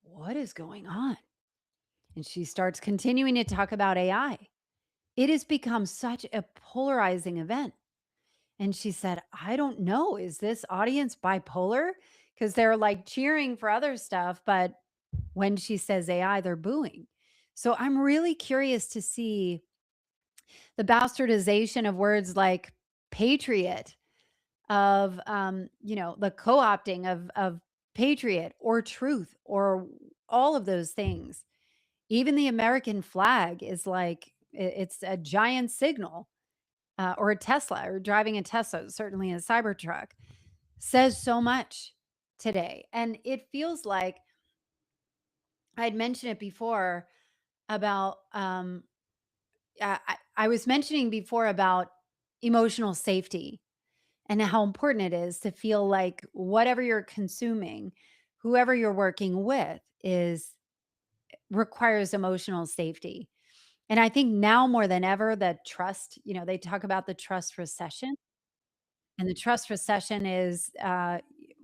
what is going on? And she starts continuing to talk about AI. It has become such a polarizing event. And she said, I don't know. Is this audience bipolar? Because they're like cheering for other stuff, but when she says AI, they're booing. So I'm really curious to see the bastardization of words like patriot, of the co-opting of patriot or truth, or all of those things. Even the American flag is like, it's a giant signal, or a Tesla, or driving a Tesla, certainly a Cybertruck, says so much today. And it feels like I'd mentioned it before about, I was mentioning before about emotional safety, and how important it is to feel like whatever you're consuming, whoever you're working with, is requires emotional safety. And I think now more than ever, that trust, they talk about the trust recession. And the trust recession is,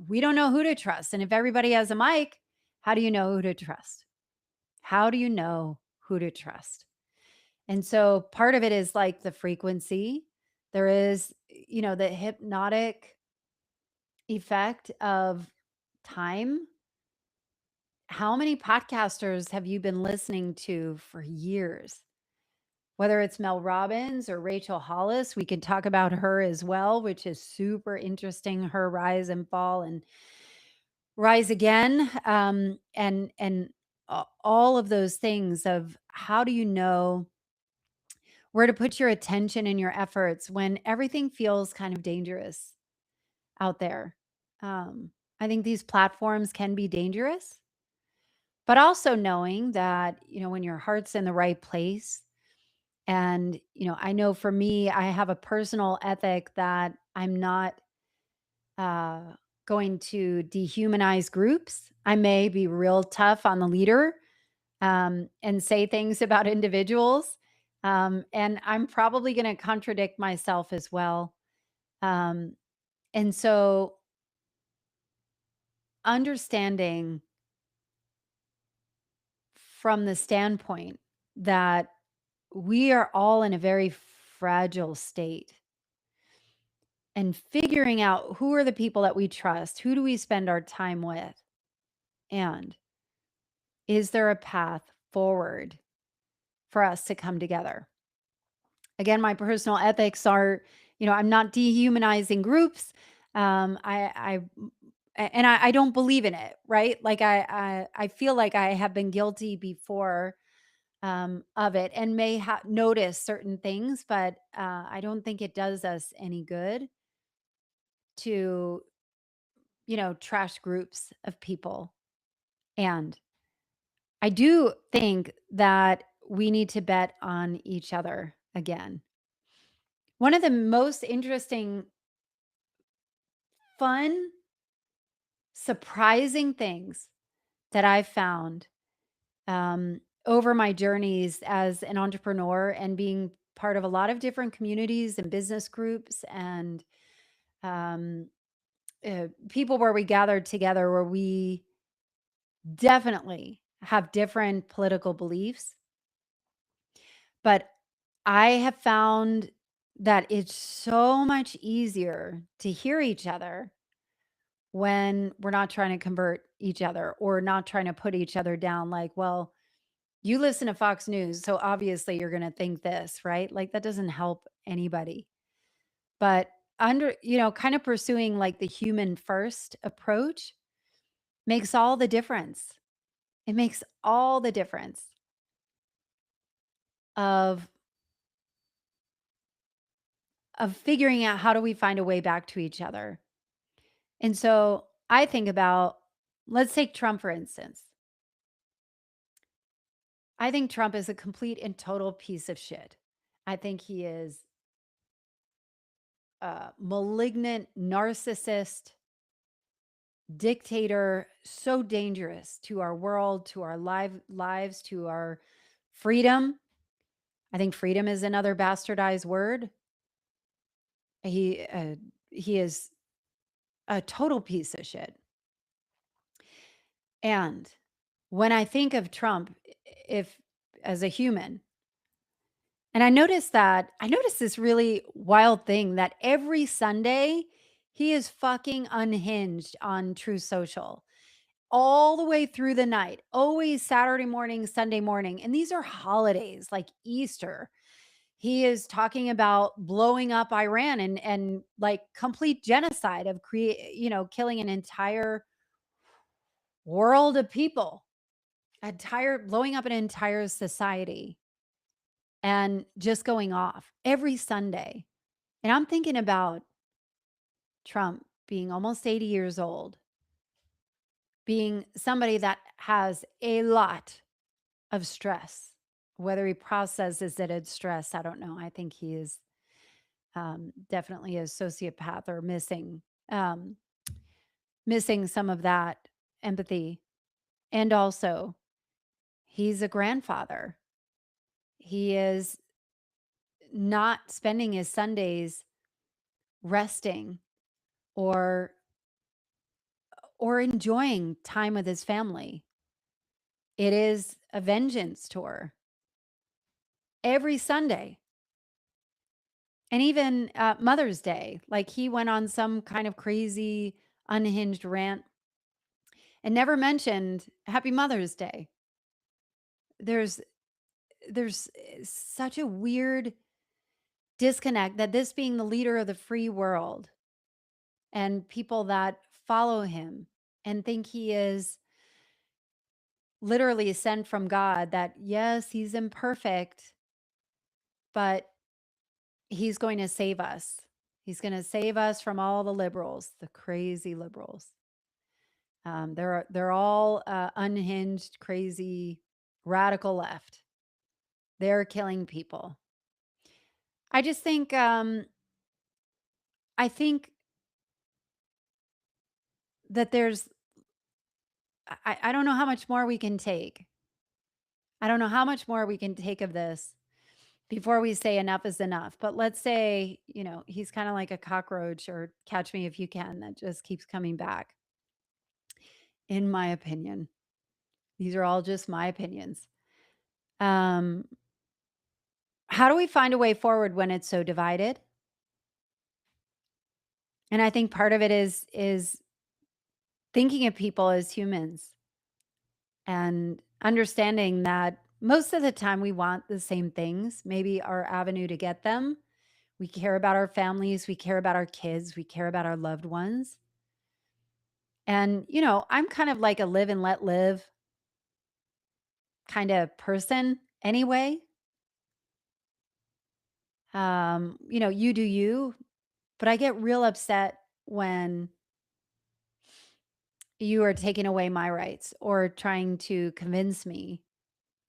we don't know who to trust. And if everybody has a mic, how do you know who to trust? How do you know who to trust? And so part of it is like the frequency. There is, the hypnotic effect of time. How many podcasters have you been listening to for years? Whether it's Mel Robbins or Rachel Hollis, we can talk about her as well, which is super interesting. Her rise and fall and rise again, and all of those things of how do you know where to put your attention and your efforts when everything feels kind of dangerous out there. I think these platforms can be dangerous, but also knowing that, when your heart's in the right place. And, I know for me, I have a personal ethic that I'm not uh, going to dehumanize groups. I may be real tough on the leader, and say things about individuals. And I'm probably going to contradict myself as well. Um, and so understanding from the standpoint that we are all in a very fragile state. and figuring out who are the people that we trust, who do we spend our time with, and is there a path forward for us to come together? Again, my personal ethics are, I'm not dehumanizing groups. I don't believe in it, right? Like I feel like I have been guilty before of it and may notice certain things, but I don't think it does us any good to, trash groups of people. And I do think that we need to bet on each other again. One of the most interesting, fun, surprising things that I've found over my journeys as an entrepreneur and being part of a lot of different communities and business groups and um, people where we gathered together, where we definitely have different political beliefs. But I have found that it's so much easier to hear each other when we're not trying to convert each other or not trying to put each other down. Like, well, you listen to Fox News, so obviously you're going to think this, right? Like, that doesn't help anybody. But kind of pursuing like the human first approach makes all the difference. It makes all the difference of figuring out how do we find a way back to each other. And so I think about, let's take Trump, for instance. I think Trump is a complete and total piece of shit. I think he is a malignant narcissist, dictator, so dangerous to our world, to our lives, to our freedom. I think freedom is another bastardized word. He is a total piece of shit. And when I think of Trump, if as a human, and I noticed this really wild thing that every Sunday he is fucking unhinged on True Social all the way through the night, always Saturday morning, Sunday morning. And these are holidays like Easter. He is talking about blowing up Iran and like complete genocide of killing an entire world of people, blowing up an entire society and just going off every Sunday. And I'm thinking about Trump being almost 80 years old, being somebody that has a lot of stress. Whether he processes it as stress, I don't know. I think he is definitely a sociopath or missing some of that empathy. And also, he's a grandfather. He is not spending his Sundays resting or enjoying time with his family. It is a vengeance tour every Sunday. And even Mother's Day, like he went on some kind of crazy unhinged rant and never mentioned Happy Mother's Day. There's such a weird disconnect that this being the leader of the free world and people that follow him and think he is literally sent from God, that yes, he's imperfect, but he's going to save us. He's going to save us from all the liberals, the crazy liberals. They're all unhinged, crazy, radical left. They're killing people. I just think I think that I don't know how much more we can take. I don't know how much more we can take of this before we say enough is enough. But let's say, he's kind of like a cockroach or catch me if you can that just keeps coming back. In my opinion, these are all just my opinions. How do we find a way forward when it's so divided? And I think part of it is thinking of people as humans and understanding that most of the time we want the same things, maybe our avenue to get them. We care about our families, we care about our kids, we care about our loved ones. And, I'm kind of like a live and let live kind of person anyway. You do you, but I get real upset when you are taking away my rights or trying to convince me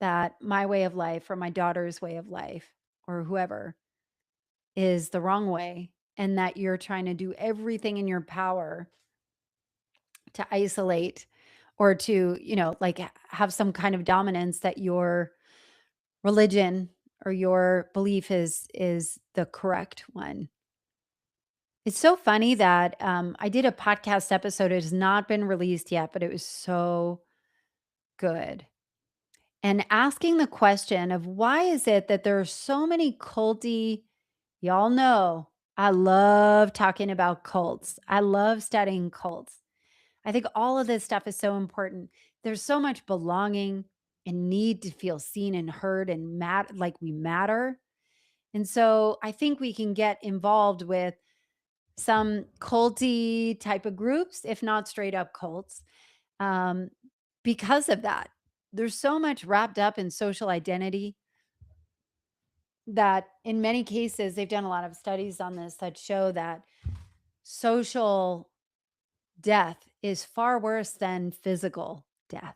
that my way of life or my daughter's way of life or whoever is the wrong way and that you're trying to do everything in your power to isolate or to, have some kind of dominance that your religion or your belief is the correct one. It's so funny that I did a podcast episode. It has not been released yet, but it was so good. And asking the question of why is it that there are so many culty, y'all know, I love talking about cults. I love studying cults. I think all of this stuff is so important. There's so much belonging and need to feel seen and heard and like we matter. And so I think we can get involved with some culty type of groups, if not straight up cults, um, because of that. There's so much wrapped up in social identity that in many cases, they've done a lot of studies on this that show that social death is far worse than physical death.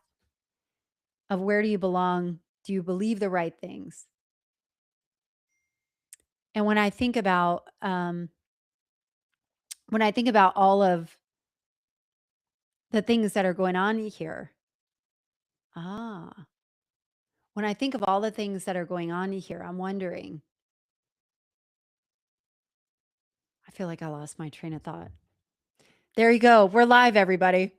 Of where do you belong? Do you believe the right things? And when I think about all of the things that are going on here, ah, when I think of all the things that are going on here, I'm wondering, I feel like I lost my train of thought. There you go. We're live, everybody.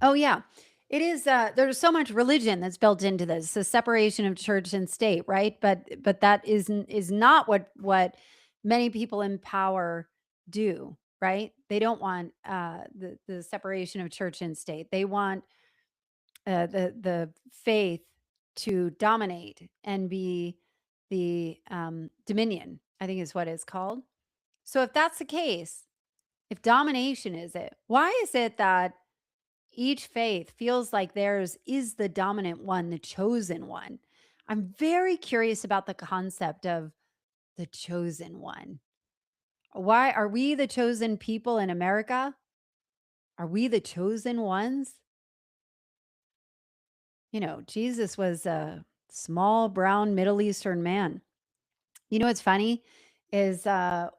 Oh yeah. It is there's so much religion that's built into this, the separation of church and state, right? But that is not what many people in power do, right? They don't want the separation of church and state. They want the faith to dominate and be the dominion, I think is what it's called. So if that's the case, if domination is it, why is it that each faith feels like theirs is the dominant one, the chosen one? I'm very curious about the concept of the chosen one. Why are we the chosen people in America? Are we the chosen ones? Jesus was a small brown Middle Eastern man. What's funny is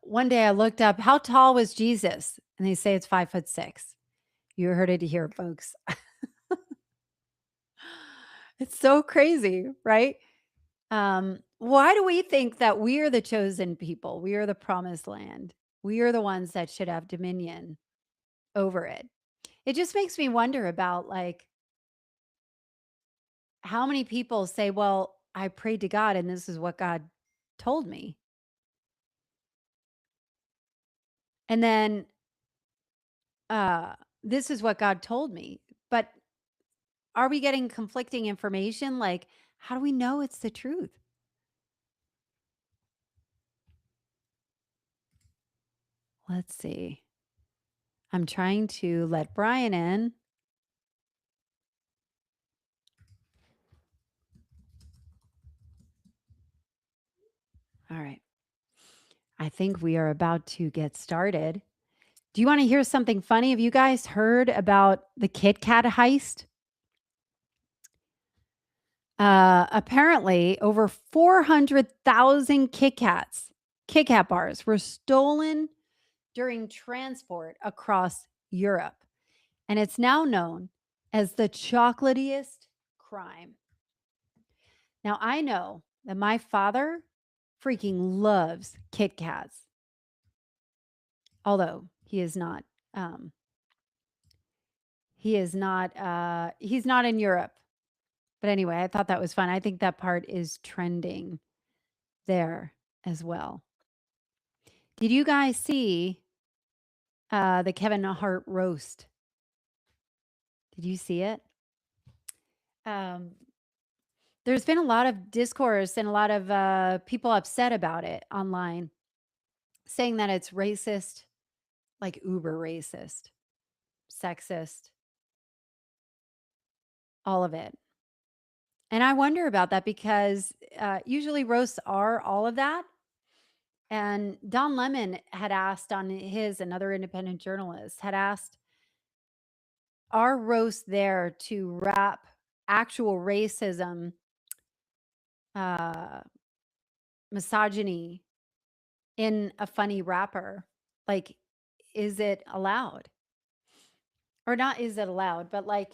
one day I looked up how tall was Jesus, and they say it's 5'6". You heard it here, folks. It's so crazy, right? Why do we think that we are the chosen people? We are the promised land. We are the ones that should have dominion over it. It just makes me wonder about like how many people say, well, I prayed to God and this is what God told me. And then this is what God told me. But are we getting conflicting information? Like, how do we know it's the truth? Let's see. I'm trying to let Bryan in. All right. I think we are about to get started. Do you want to hear something funny? Have you guys heard about the Kit Kat heist? Apparently, over 400,000 Kit Kat bars were stolen during transport across Europe. And it's now known as the chocolatiest crime. Now, I know that my father freaking loves Kit Kats, although um, he's not in Europe. But anyway, I thought that was fun. I think that part is trending there. as well. Did you guys see the Kevin Hart roast? Did you see it? Um, there's been a lot of discourse and a lot of people upset about it online, saying that it's racist, like uber racist, sexist, all of it. And I wonder about that because usually roasts are all of that. And Don Lemon had asked on his, another independent journalist, had asked, are roasts there to wrap actual racism, uh, misogyny in a funny wrapper? Like, is it allowed? Or not is it allowed, but like,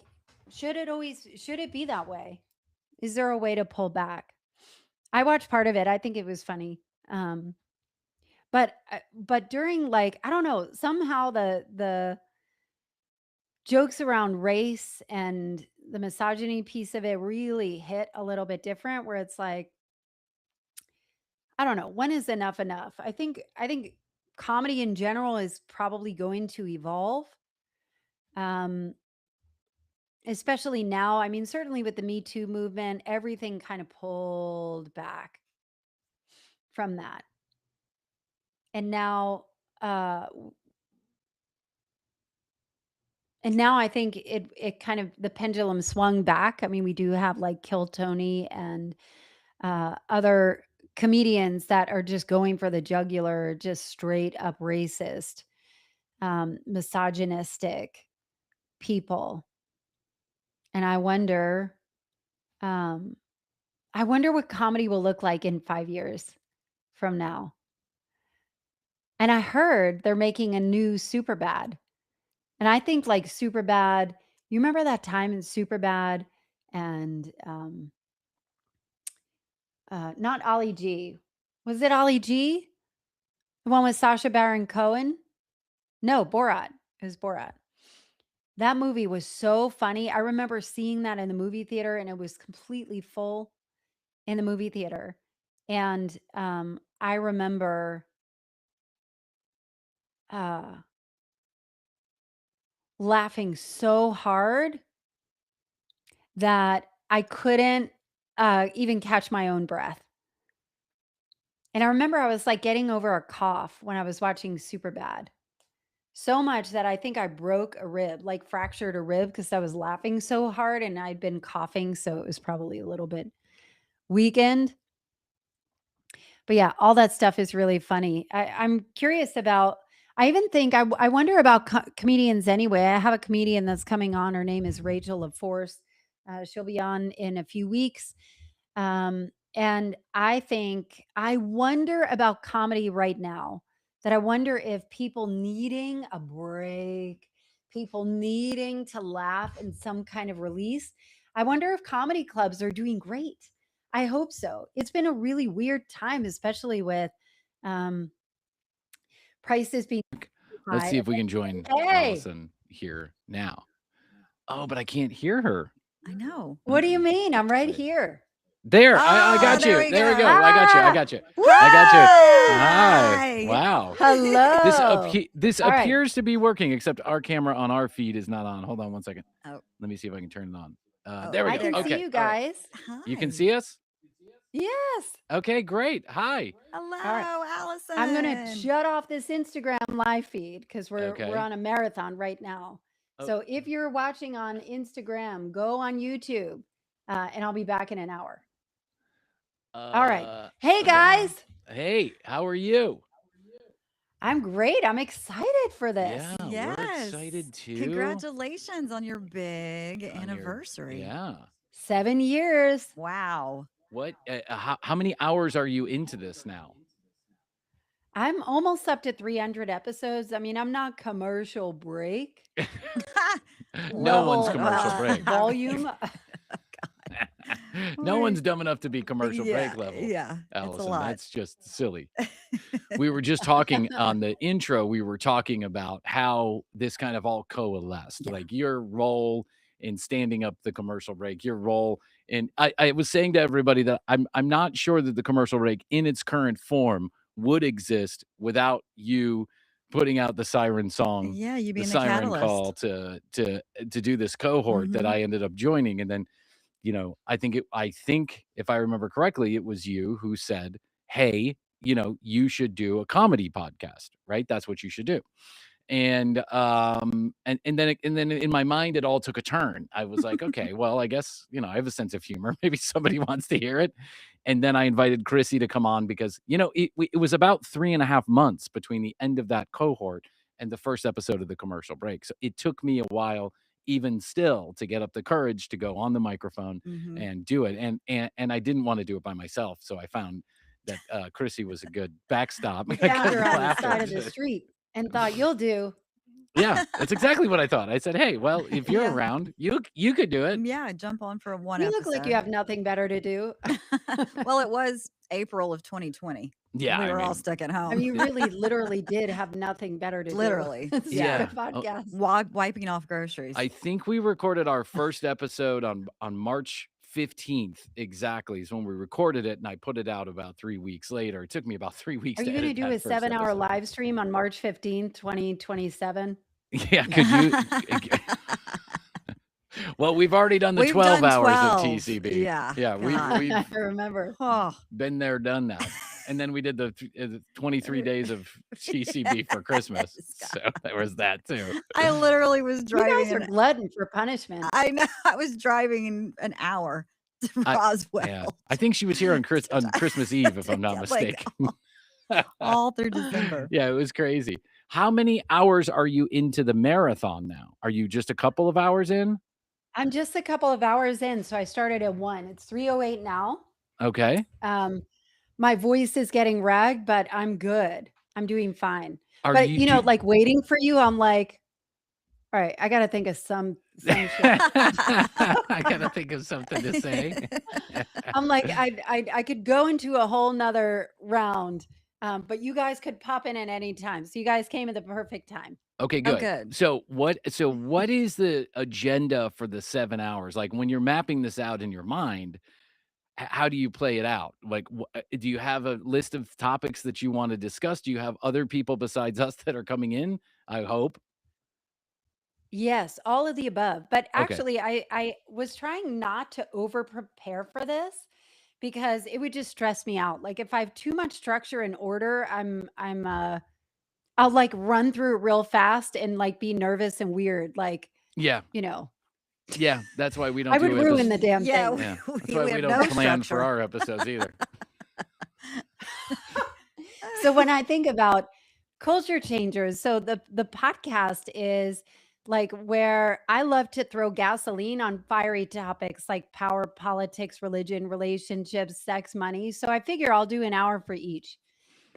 should it be that way? Is there a way to pull back? I watched part of it. I think it was funny. But during, like, I don't know, somehow the jokes around race and the misogyny piece of it really hit a little bit different, where it's like, I don't know, when is enough enough? I think comedy in general is probably going to evolve. Um Especially now. I mean, certainly with the Me Too movement, everything kind of pulled back from that. And now uh and now I think it kind of, the pendulum swung back. I mean, we do have like Kill Tony and other comedians that are just going for the jugular, just straight up racist, misogynistic people. And um, I wonder what comedy will look like in 5 years from now. And I heard they're making a new Superbad. And I think like Superbad, you remember that time in Superbad and not Ollie G. Was it Ollie G? The one with Sacha Baron Cohen? No, Borat. It was Borat. That movie was so funny. I remember seeing that in the movie theater, and it was completely full in the movie theater. And I remember uh, laughing so hard that I couldn't even catch my own breath. And I remember I was like getting over a cough when I was watching Superbad. So much that I think I broke a rib, like fractured a rib, because I was laughing so hard and I'd been coughing. So it was probably a little bit weakened. But yeah, all that stuff is really funny. I'm curious about, I even think, I wonder about comedians anyway. I have a comedian that's coming on. Her name is Rachel LaForce. She'll be on in a few weeks. And I wonder about comedy right now, that I wonder if people needing a break, people needing to laugh in some kind of release. I wonder if comedy clubs are doing great. I hope so. It's been a really weird time, especially with um, prices being Let's high. see if we can join Hey, Allison here now. Oh, but I can't hear her. I know. what do you mean? I'm right Wait. here. There, I got there you. we There we go. go. I got you. I Ah, got you. Woo! I got you. Hi. Hi. Wow. hello. This All right. appears to be working, except our camera on our feed is not on. Hold on one second. Oh, Let me see if I can turn it on. oh, There we I go. can there see Okay. you All right. guys. Hi. You can see us? Yes. Okay, great. Hi. Hello, All right. Allison. I'm gonna shut off this Instagram live feed because we're Okay. on a marathon right now. Oh, So if you're watching on Instagram, go on YouTube, and I'll be back in an hour. All right. Hey okay. guys, Hey, how are you? I'm great. I'm excited for this. Yeah, we're Yes. excited too. Congratulations on your big On your- anniversary. Yeah. 7 years. Wow. What? How many hours are you into this now? I'm almost up to 300 episodes. I mean, I'm not commercial break No one's level commercial break. volume. No one's dumb enough to be commercial Yeah, break level. yeah, it's a Allison, lot. that's just silly. We were just talking on the intro, we were talking about how this kind of all coalesced. Yeah. Like your role in standing up the commercial break, your role And I was saying to everybody that I'm not sure that the commercial break in its current form would exist without you putting out the siren song, Yeah, you the being the siren call catalyst. to do this cohort that Mhm. I ended up joining. And then, I think if I remember correctly, it was you who said, "Hey, you should do a comedy podcast, right? That's what you should do." And then in my mind it all took a turn. I was like, okay, well, I guess I have a sense of humor. Maybe somebody wants to hear it. And then I invited Krissy to come on because it was about 3.5 months between the end of that cohort and the first episode of the commercial break. So it took me a while, even still, to get up the courage to go on the microphone Mhm. and do it. And I didn't want to do it by myself, so I found that Krissy was a good backstop. You I found her couldn't on the laugh side at of the it. street and thought, "You'll do." Yeah, that's exactly what I thought. I said, "Hey, well, if you're Yeah. around, you could do it." Yeah, jump on for one You look like you episode. have nothing better to do. Well, it was April of 2020. Yeah, We I were all mean, stuck at I home. mean, you really literally did have nothing better to do Literally. than start Yeah. a yeah. podcast. Wiping off groceries. I think we recorded our first episode on March 15th exactly is when we recorded it, and I put it out about 3 weeks later. It took me about 3 weeks Are to you gonna edit do that a first 7-hour episode. live stream on March 15th, 2027? Yeah, could you Well, we've already done the We've 12 done hours of 12. TCB. Yeah. Yeah, God. we've I remember. Oh. been there, done that. And then we did the 23 days of TCB for Christmas. Yes, So there was that too. I literally was You driving guys are glutton for punishment. I know. I was driving in an hour to Roswell. Yeah. I think she was here on Christmas Eve, if I'm not Like, mistaken. all through December. Yeah, it was crazy. How many hours are you into the marathon now? Are you just a couple of hours in? I'm just a couple of hours in, so I started at 1. It's 3:08 now. Okay. My voice is getting ragged, but I'm good. I'm doing fine. Are But you like waiting for you, I'm like, all right, I gotta think of some shit. I gotta think of something to say. I'm like, I could go into a whole nother round, but you guys could pop in at any time. So you guys came at the perfect time. Okay, Oh, good. good. So what is the agenda for the 7 hours? Like when you're mapping this out in your mind, how do you play it out? Like, do you have a list of topics that you want to discuss? Do you have other people besides us that are coming in? I hope. Yes, all of the above. But Okay. actually, I was trying not to over prepare for this because it would just stress me out. Like if I have too much structure and order, I'll like run through it real fast and like be nervous and weird. Like, Yeah. Yeah, that's why we don't I would do it. ruin the damn Yeah, thing. Yeah, that's we why we have don't no plan for structure. our episodes either. So when I think about culture changers, so the podcast is like where I love to throw gasoline on fiery topics like power, politics, religion, relationships, sex, money. So I figure I'll do an hour for each.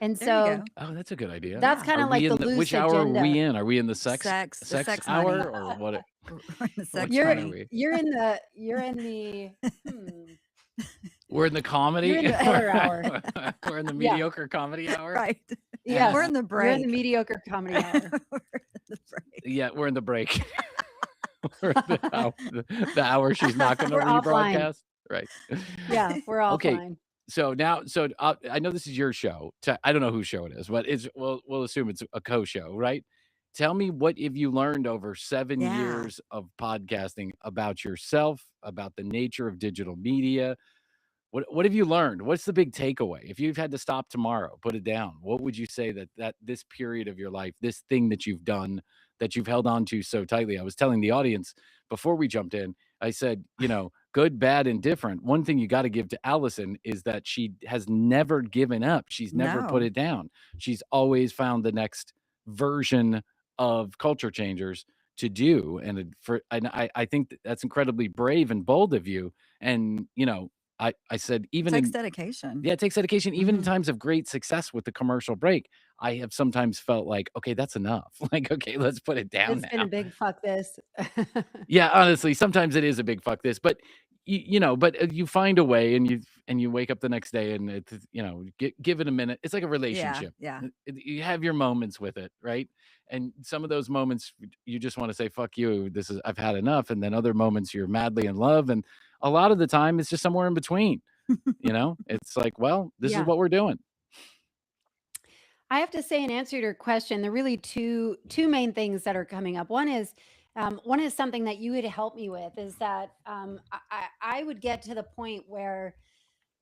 And There you so go. Oh, that's a good idea. that's Yeah. kind Are of like we the in loose which hour are we agenda. in? Are we in the sex Sex, the sex hour money. or what? We're in the sex Which You're one money. are we? you're in the We're in the comedy. you're in the filler hour. We're in the Yeah. mediocre comedy hour. Right. Yes. We're in the You're in break. the mediocre comedy hour. We're in the break. Yeah, we're in the break. We're in the hour she's not going to We're offline. rebroadcast. Right. Yeah, we're Okay. offline. So now, I know this is your show. I don't know whose show it is, but we'll assume it's a co-show, right? Tell me, what have you learned over 7 Yeah. years of podcasting about yourself, about the nature of digital media? What have you learned? What's the big takeaway? If you've had to stop tomorrow, put it down. What would you say that this period of your life, this thing that you've done, that you've held on to so tightly? I was telling the audience before we jumped in, I said, good, bad, and different. One thing you got to give to Allison is that she has never given up. She's never put No. it down. She's always found the next version of Culture Changers to do. And I think that's incredibly brave and bold of you. And, I said, even Takes in, dedication. yeah, it takes dedication. Even in Mhm. times of great success with the commercial break, I have sometimes felt like, okay, that's enough. Like, okay, let's put it down It's been a now. big fuck this. Yeah, honestly, sometimes it is a big fuck this, but but you find a way, and you wake up the next day, and it's, give it a minute. It's like a Yeah. relationship. Yeah. You have your moments with it, right? And some of those moments you just want to say, fuck you, I've had enough. And then other moments you're madly in love. And a lot of the time it's just somewhere in between. It's like, well, this is Yeah. what we're doing. I have to say, in answer to your question, there are really two main things that are coming up. One is something that you would help me with, is that I would get to the point where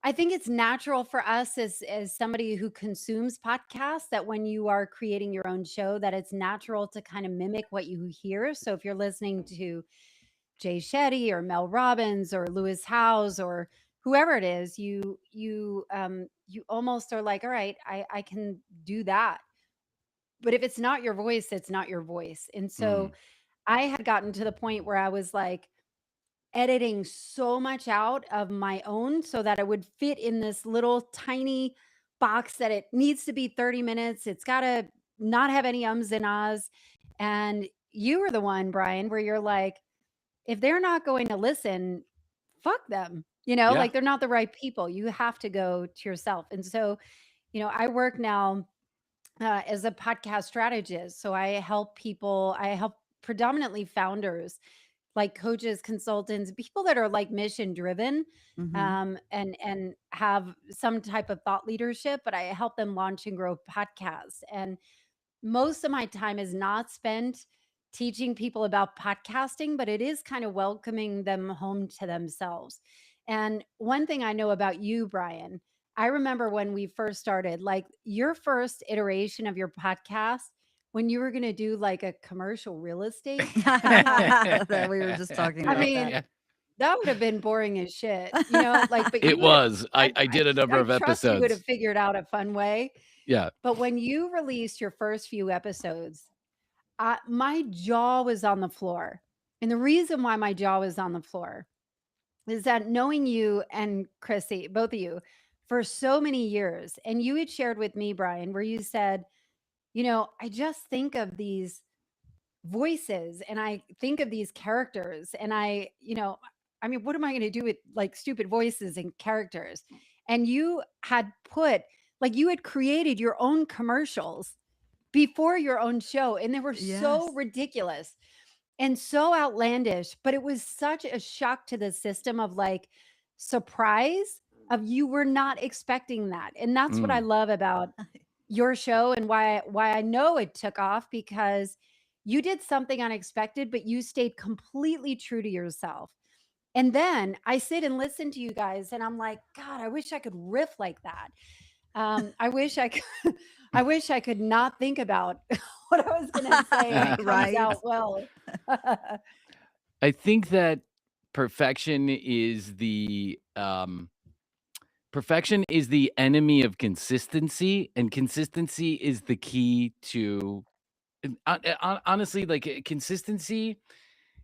I think it's natural for us as somebody who consumes podcasts, that when you are creating your own show, that it's natural to kind of mimic what you hear. So if you're listening to Jay Shetty or Mel Robbins or Lewis Howes or whoever it is, you almost are like, all right, I can do that. But if it's not your voice, it's not your voice. And so Mm, I had gotten to the point where I was like editing so much out of my own so that it would fit in this little tiny box, that it needs to be 30 minutes. It's got to not have any ums and ahs. And you were the one, Bryan, where you're like, if they're not going to listen, fuck them. yeah. Like they're not the right people. You have to go to yourself. And so, I work now as a podcast strategist. So I help predominantly founders, like coaches, consultants, people that are like mission driven, Hmm. and have some type of thought leadership, but I help them launch and grow podcasts. And most of my time is not spent teaching people about podcasting, but it is kind of welcoming them home to themselves. And one thing I know about you, Bryan, I remember when we first started, like your first iteration of your podcast, when you were going to do like a commercial real estate podcast. That we were just talking I about that. mean, Yeah. that would have been boring as shit, like, but It you would have, was. I did a number I of trust you would have episodes. figured out a fun way. Yeah. But when you released your first few episodes, my jaw was on the floor. And the reason why my jaw was on the floor is that knowing you and Krissy, both of you, for so many years, and you had shared with me, Bryan, where you said, I just think of these voices and I think of these characters, and I mean, what am I going to do with like stupid voices and characters? And you had you had created your own commercials before your own show, and they were so Yes. ridiculous and so outlandish, but it was such a shock to the system of like surprise, of you were not expecting that. And that's what I Mm. love about your show, and why I know it took off, because you did something unexpected, but you stayed completely true to yourself. And then I sit and listen to you guys and I'm like, God, I wish I could riff like that. I wish I could I wish I could not think about what I was gonna say, and it comes Right. out well. I think that perfection is the perfection is the enemy of consistency, and consistency is the key to honestly, like consistency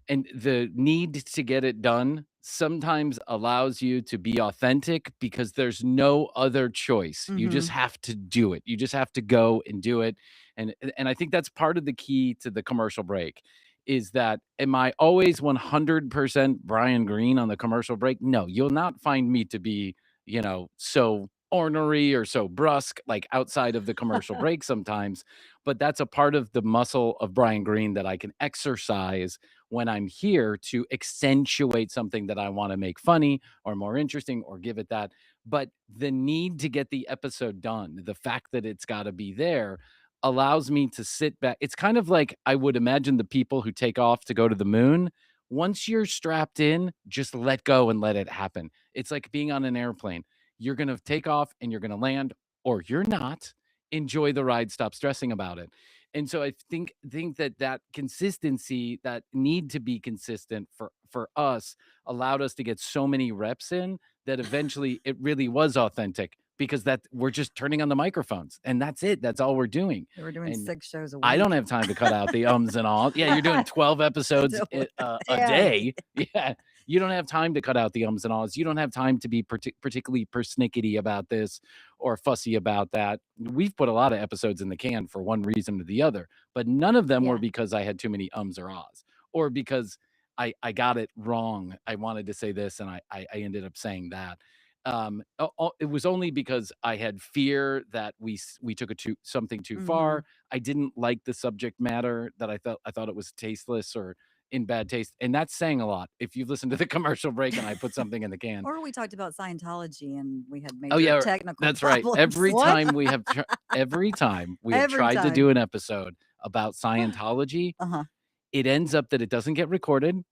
and the need to get it done sometimes allows you to be authentic because there's no other choice. You just Hmm. have to do it. You just have to go and do it. And I think that's part of the key to the commercial break, is that am I always 100% Bryan Green on the commercial break? No, you'll not find me to be, so ornery or so brusque like outside of the commercial break sometimes, but that's a part of the muscle of Bryan Green that I can exercise when I'm here to accentuate something that I want to make funny or more interesting or give it that. But the need to get the episode done, the fact that it's got to be there, allows me to sit back. It's kind of like I would imagine the people who take off to go to the moon. Once you're strapped in, just let go and let it happen. It's like being on an airplane. You're going to take off and you're going to land, or you're not. Enjoy the ride, stop stressing about it. And so I think that consistency, that need to be consistent for us, allowed us to get so many reps in that eventually it really was authentic, because that we're just turning on the microphones and that's it. That's all we're doing. They were doing And 6 shows a I don't week. have time to cut out the ums and all. Yeah, you're doing 12 episodes a Yeah. day. Yeah. You don't have time to cut out the ums and ahs. You don't have time to be particularly persnickety about this or fussy about that. We've put a lot of episodes in the can for one reason or the other, but none of them were Yeah. because I had too many ums or ahs, or because I got it wrong. I wanted to say this and I ended up saying that. It was only because I had fear that we took it to something too Hmm. far. I didn't like the subject matter, that I thought it was tasteless or in bad taste. And that's saying a lot. If you've listened to the commercial break and I put something in the can. Or we talked about Scientology and we had Oh, major yeah. technical That's right. problems. Every What? time we have Every tried to time. do an episode about Scientology, Uh-huh. it ends up that it doesn't get recorded.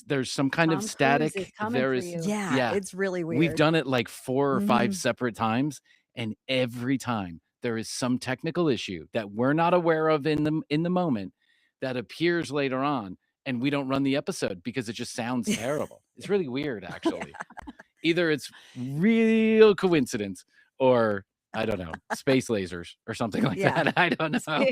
There's some kind of Tom Cruise is static. coming There for is you. Yeah, yeah. it's really We've weird. done it like 4 or 5 Mhm. separate times, and every time there is some technical issue that we're not aware of in the moment that appears later on, and we don't run the episode because it just sounds terrible. It's really weird, actually. Either it's real coincidence or I don't know, space lasers or something like Yeah. that. I don't know.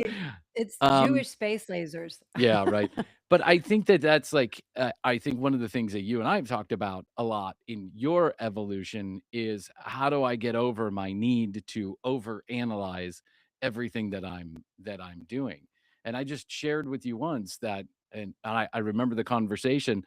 It's Um, Jewish space lasers. yeah, right. But I think that's like, I think one of the things that you and I have talked about a lot in your evolution is how do I get over my need to overanalyze everything that I'm doing? And I just shared with you once that, and I remember the conversation.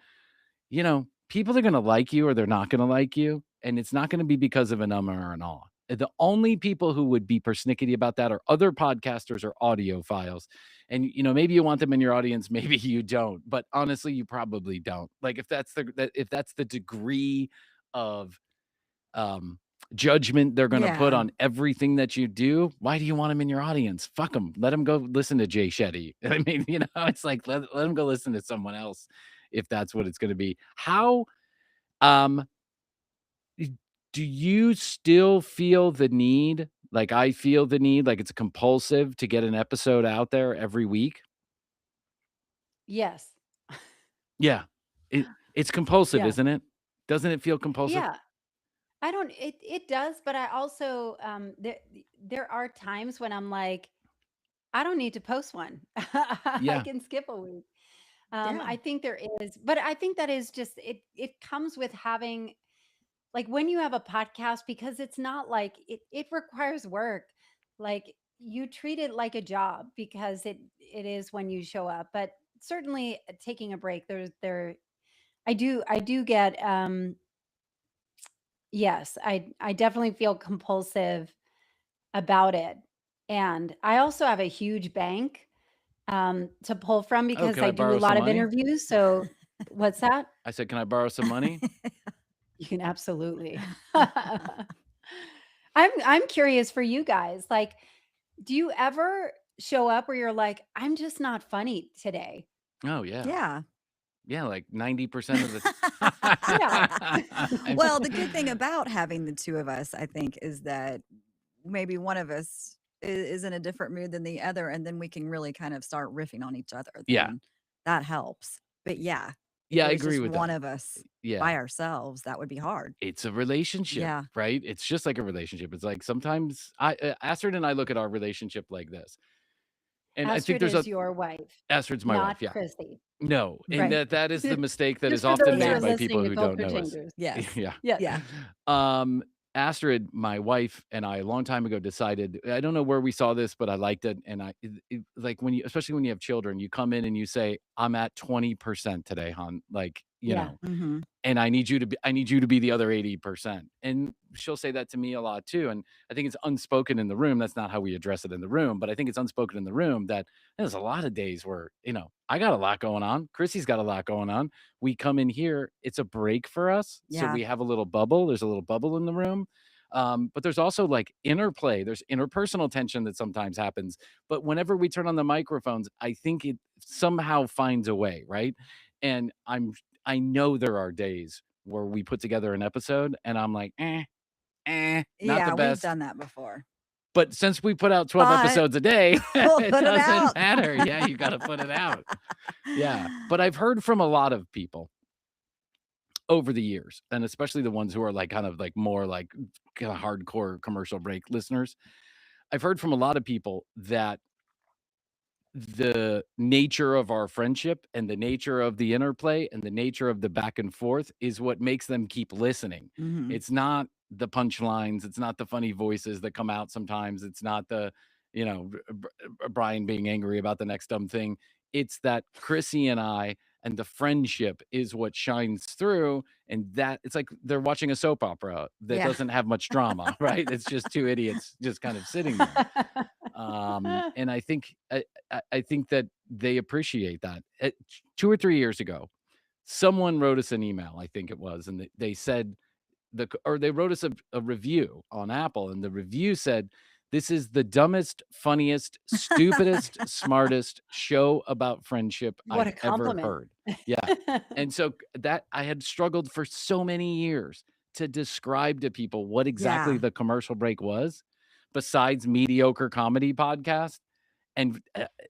People are going to like you or they're not going to like you, and it's not going to be because of an or an awe. The only people who would be persnickety about that are other podcasters or audiophiles. And maybe you want them in your audience, maybe you don't. But honestly, you probably don't. Like if that's the degree of judgment they're going to put Yeah. on everything that you do, why do you want them in your audience? Fuck them. Let them go listen to Jay Shetty. I mean, it's like let them go listen to someone else if that's what it's going to be. How do you still feel the need, like I feel the need, like it's compulsive to get an episode out there every week? Yes. Yeah. It's compulsive, Yeah. isn't it? Doesn't it feel compulsive? Yeah. It does, but I also there are times when I'm like, I don't need to post one. I Yeah. can skip a week. Yeah. I think there is, but I think that is just it comes with having, like, when you have a podcast, because it's not like it requires work. Like, you treat it like a job because it is when you show up. But certainly taking a break, I do get yes, I definitely feel compulsive about it. And I also have a huge bank to pull from Oh, because can I I do a borrow lot some of money? interviews. So what's that? I said, can I borrow some money? You can absolutely. I'm curious for you guys. Like, do you ever show up where you're like, I'm just not funny today? Oh, yeah. Yeah. Yeah, like 90% of the Yeah. Well, the good thing about having the two of us, I think, is that maybe one of us is in a different mood than the other, and then we can really kind of start riffing on each other. Yeah. Then that helps. But yeah, if Yeah, it I was agree just with one that. of us Yeah. by ourselves, that would be hard. It's a relationship, Yeah. right? It's just like a relationship. It's like sometimes Astrid and I look at our relationship like this. And I think Astrid there's is your wife, Astrid's my not wife, yeah. Krissy. No, and Right. that is the mistake that Just is for often those who made are by listening people to who don't culture know us. changers. Yes. Yeah. Yes. Yeah. Astrid, my wife, and I a long time ago decided, I don't know where we saw this, but I liked it. And like especially when you have children, you come in and you say, I'm at 20% today, hon. Like, Yeah. Mm-hmm. and I need you to be the other 80%. And she'll say that to me a lot too. And I think it's unspoken in the room. That's not how we address it in the room, but I think it's unspoken in the room that there's a lot of days where, I got a lot going on. Krissy's got a lot going on. We come in here, it's a break for us. So Yeah. we have a little bubble. There's a little bubble in the room. But there's also like interplay. There's interpersonal tension that sometimes happens. But whenever we turn on the microphones, I think it somehow finds a way, right? And I know there are days where we put together an episode and I'm like, not Yeah, the we've best. done that before. But since we put out 12 But episodes a day, we'll it put it doesn't out. matter. Yeah, you got to put it out. Yeah. But I've heard from a lot of people over the years, and especially the ones who are like kind of like more like kind of hardcore commercial break listeners. I've heard from a lot of people that the nature of our friendship and the nature of the interplay and the nature of the back and forth is what makes them keep listening. Mhm. It's not the punchlines. It's not the funny voices that come out sometimes. It's not the, Bryan being angry about the next dumb thing. It's that Krissy and I and the friendship is what shines through. And that it's like they're watching a soap opera that Yeah. doesn't have much drama, right? It's just two idiots just kind of sitting there. And I think that they appreciate that. 2 or 3 years ago, someone wrote us an email, I think it was, and they said they wrote us a review on Apple, and the review said, "This is the dumbest, funniest, stupidest, smartest show about friendship What I've a ever compliment. heard." Yeah. And so that I had struggled for so many years to describe to people what exactly Yeah. the commercial break was, besides mediocre comedy podcast. And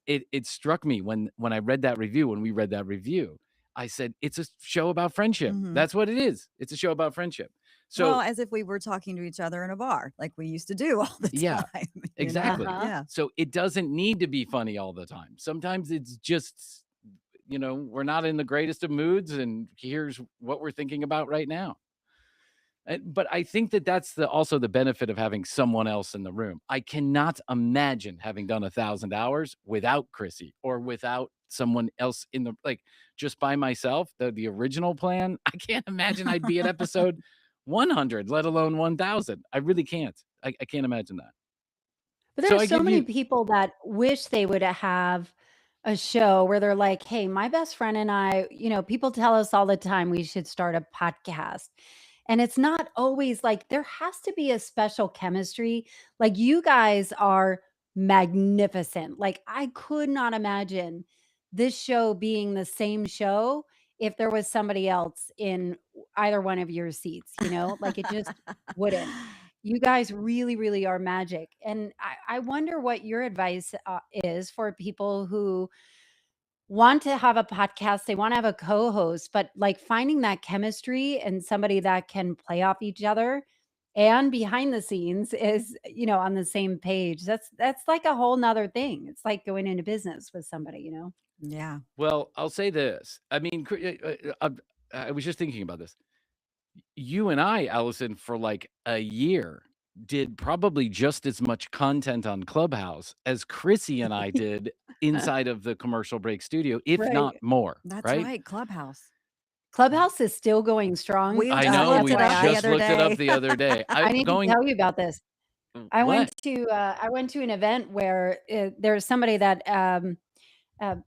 it struck me when I read that review, when we read that review, I said, it's a show about friendship. Mhm. That's what it is. It's a show about friendship. Well, So as if we were talking to each other in a bar, like we used to do all the yeah, time. exactly. Uh-huh. Yeah. So it doesn't need to be funny all the time. Sometimes it's just, we're not in the greatest of moods, and here's what we're thinking about right now. But I think that's also the benefit of having someone else in the room. I cannot imagine having done 1,000 hours without Krissy or without someone else just by myself. The original plan, I can't imagine I'd be at episode 100, let alone 1,000. I really can't. I can't imagine that. But So there's I so give many you, people that wish they would have a show where they're like, "Hey, my best friend and I, people tell us all the time we should start a podcast." And it's not always like there has to be a special chemistry. Like you guys are magnificent. Like I could not imagine this show being the same show if there was somebody else in either one of your seats, like it just wouldn't. You guys really, really are magic. And I wonder what your advice is for people who want to have a podcast, they want to have a co-host, but like finding that chemistry and somebody that can play off each other and behind the scenes is, on the same page. That's like a whole nother thing. It's like going into business with somebody. Yeah. well, I'll say this. I mean, I was just thinking about this. You and I, Allison, for like a year, did probably just as much content on Clubhouse as Krissy and I did inside of the commercial break studio, if not Right. more. That's Right? right. Clubhouse. Clubhouse is still going strong. We I just know. looked We it up the just other looked it up day. the other day. I need to tell you about this. I What? went to an event where there was somebody that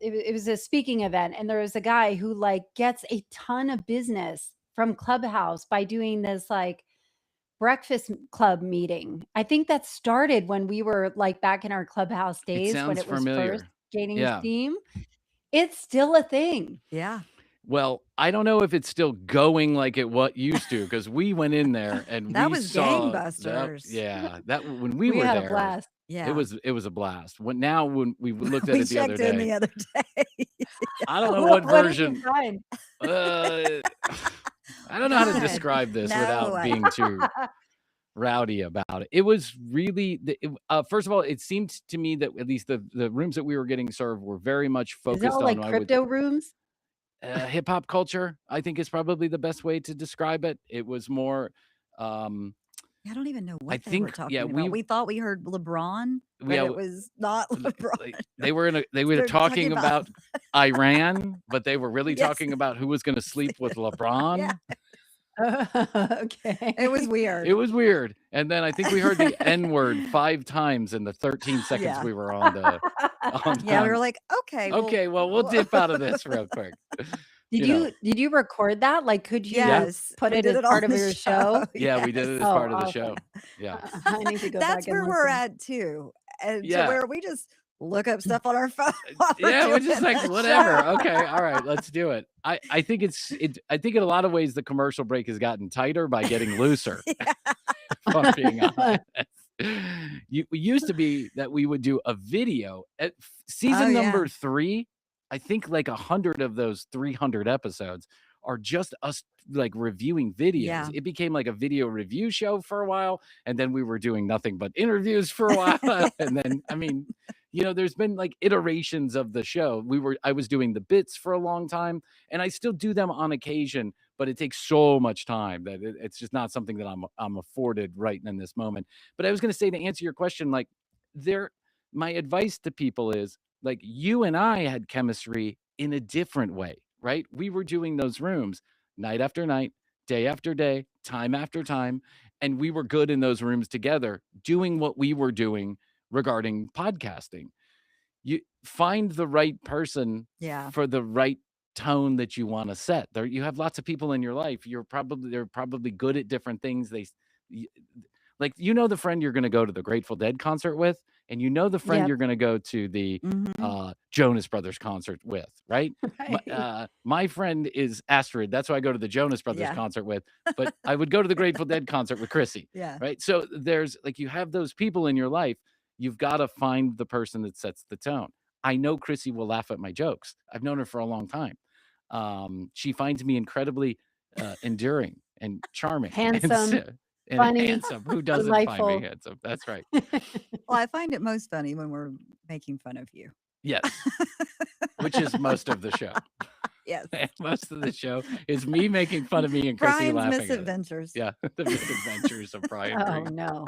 it was a speaking event, and there was a guy who like gets a ton of business from Clubhouse by doing this like breakfast club meeting. I think that started when we were like back in our Clubhouse It days when sounds it was first familiar. gaining Yeah. steam. It's still a thing. Yeah. Well, I don't know if it's still going like it what used to, because we went in there and That we was saw gangbusters. that when we were had a there, blast. Yeah. it was a blast. When we looked at We it the other checked in day, the other day. I don't know what What did you version. find? I don't know how to God, describe this no. without being too rowdy about it. It was really first of all, it seemed to me that at least the rooms that we were getting served were very much Is it focused all on like crypto rooms? hip hop culture. I think is probably the best way to describe it. It was more I don't even know I what they were think talking about. We thought we heard LeBron, but yeah, it was not LeBron. they were they were They're talking about Iran, but they were really Yes. talking about who was going to sleep with LeBron. Yeah. Okay. It was weird. It was weird. And then I think we heard the N word 5 times in the 13 seconds Yeah. we were on the Yeah, we were like, okay. okay, well, we'll dip out of this real quick. Did you record that? Like, could you Yes, put we it did as it part on of the your show? Yeah, we did it as Oh, part of the show. awesome. Yeah. I need to go That's back and where we're listen. at too. And Yeah. to where we just look up stuff on our phone. while Yeah, we're doing just like the whatever. show. Okay, all right, let's do it. I think I think in a lot of ways the commercial break has gotten tighter by getting looser. Yeah. If I'm being honest. We used to be that we would do a video at season Oh, number yeah. 3. I think like 100 of those 300 episodes are just us like reviewing videos. Yeah. It became like a video review show for a while, and then we were doing nothing but interviews for a while. And then, I mean, there's been like iterations of the show. I was doing the bits for a long time, and I still do them on occasion, but it takes so much time that it's just not something that I'm afforded right in this moment. But I was going to say, to answer your question, like my advice to people is like, you and I had chemistry in a different way, right? We were doing those rooms night after night, day after day, time after time, and we were good in those rooms together doing what we were doing regarding podcasting. you find the right person Yeah. for the right tone that you want to set. There, you have lots of people in your life. They're probably good at different things. Like, the friend you're going to go to the Grateful Dead concert with, and the friend Yep. you're going to go to the Mhm. Jonas Brothers concert with, right? Right. My friend is Astrid. That's who I go to the Jonas Brothers Yeah. concert with. But I would go to the Grateful Dead concert with Krissy, Yeah. right? So there's like, you have those people in your life. You've got to find the person that sets the tone. I know Krissy will laugh at my jokes. I've known her for a long time. She finds me incredibly enduring and charming Handsome, and funny, handsome. Who doesn't find me delightful. handsome? That's right. Well, I find it most funny when we're making fun of you. Yes, which is most of the show. Yes. Most of the show is me making fun of me and Krissy Bryan's laughing at it. misadventures. Yeah, the misadventures of Bryan Oh Green. no.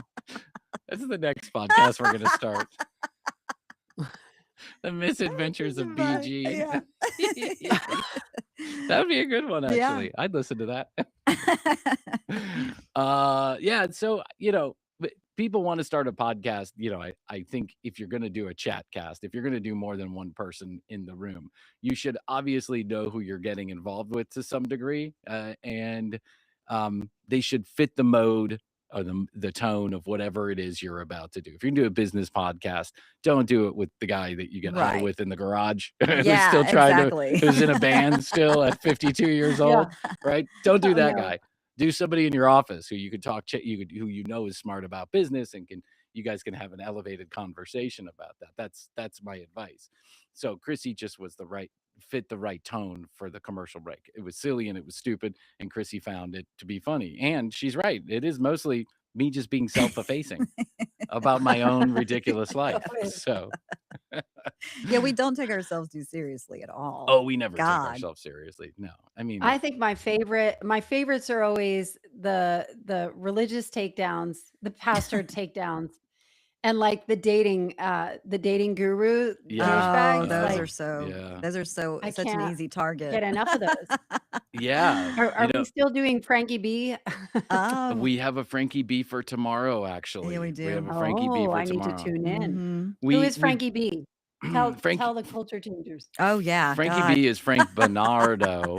That's the next podcast we're going to start. The misadventures of BG. Yeah. That would be a good one, Yeah. actually. I'd listen to that. Yeah. So, people want to start a podcast. I think if you're going to do a chat cast, if you're going to do more than one person in the room, you should obviously know who you're getting involved with to some degree. And they should fit the mode or the tone of whatever it is you're about to do. If you're going to do a business podcast, don't do it with the guy that you get high Right. with in the garage who's Yeah, still trying exactly. who's in a band still at 52 years old, right? Don't do Oh, that no. guy. Do somebody in your office who you could talk who is smart about business and you guys can have an elevated conversation about that. That's my advice. So Krissy just was fit the right tone for the commercial break. It was silly and it was stupid, and Krissy found it to be funny. And she's right. It is mostly me just being self-effacing about my own ridiculous life. So Yeah, we don't take ourselves too seriously at all. oh, we never take God. ourselves seriously. No. I mean, I think my favorites are always the religious takedowns, the pastor takedowns, and like the dating guru Yeah. douchebags. Oh, those like, are so. Yeah. Those are so I such an can't easy target. get enough of those. yeah. Are we still doing Frankie B? We have a Frankie B for tomorrow, actually. Yeah, we We do. have a Frankie B for I need tomorrow. to tune in. Mhm. Who is Frankie B? Tell Frankie the culture changers. Oh yeah, Frankie God. B is Frank Bernardo.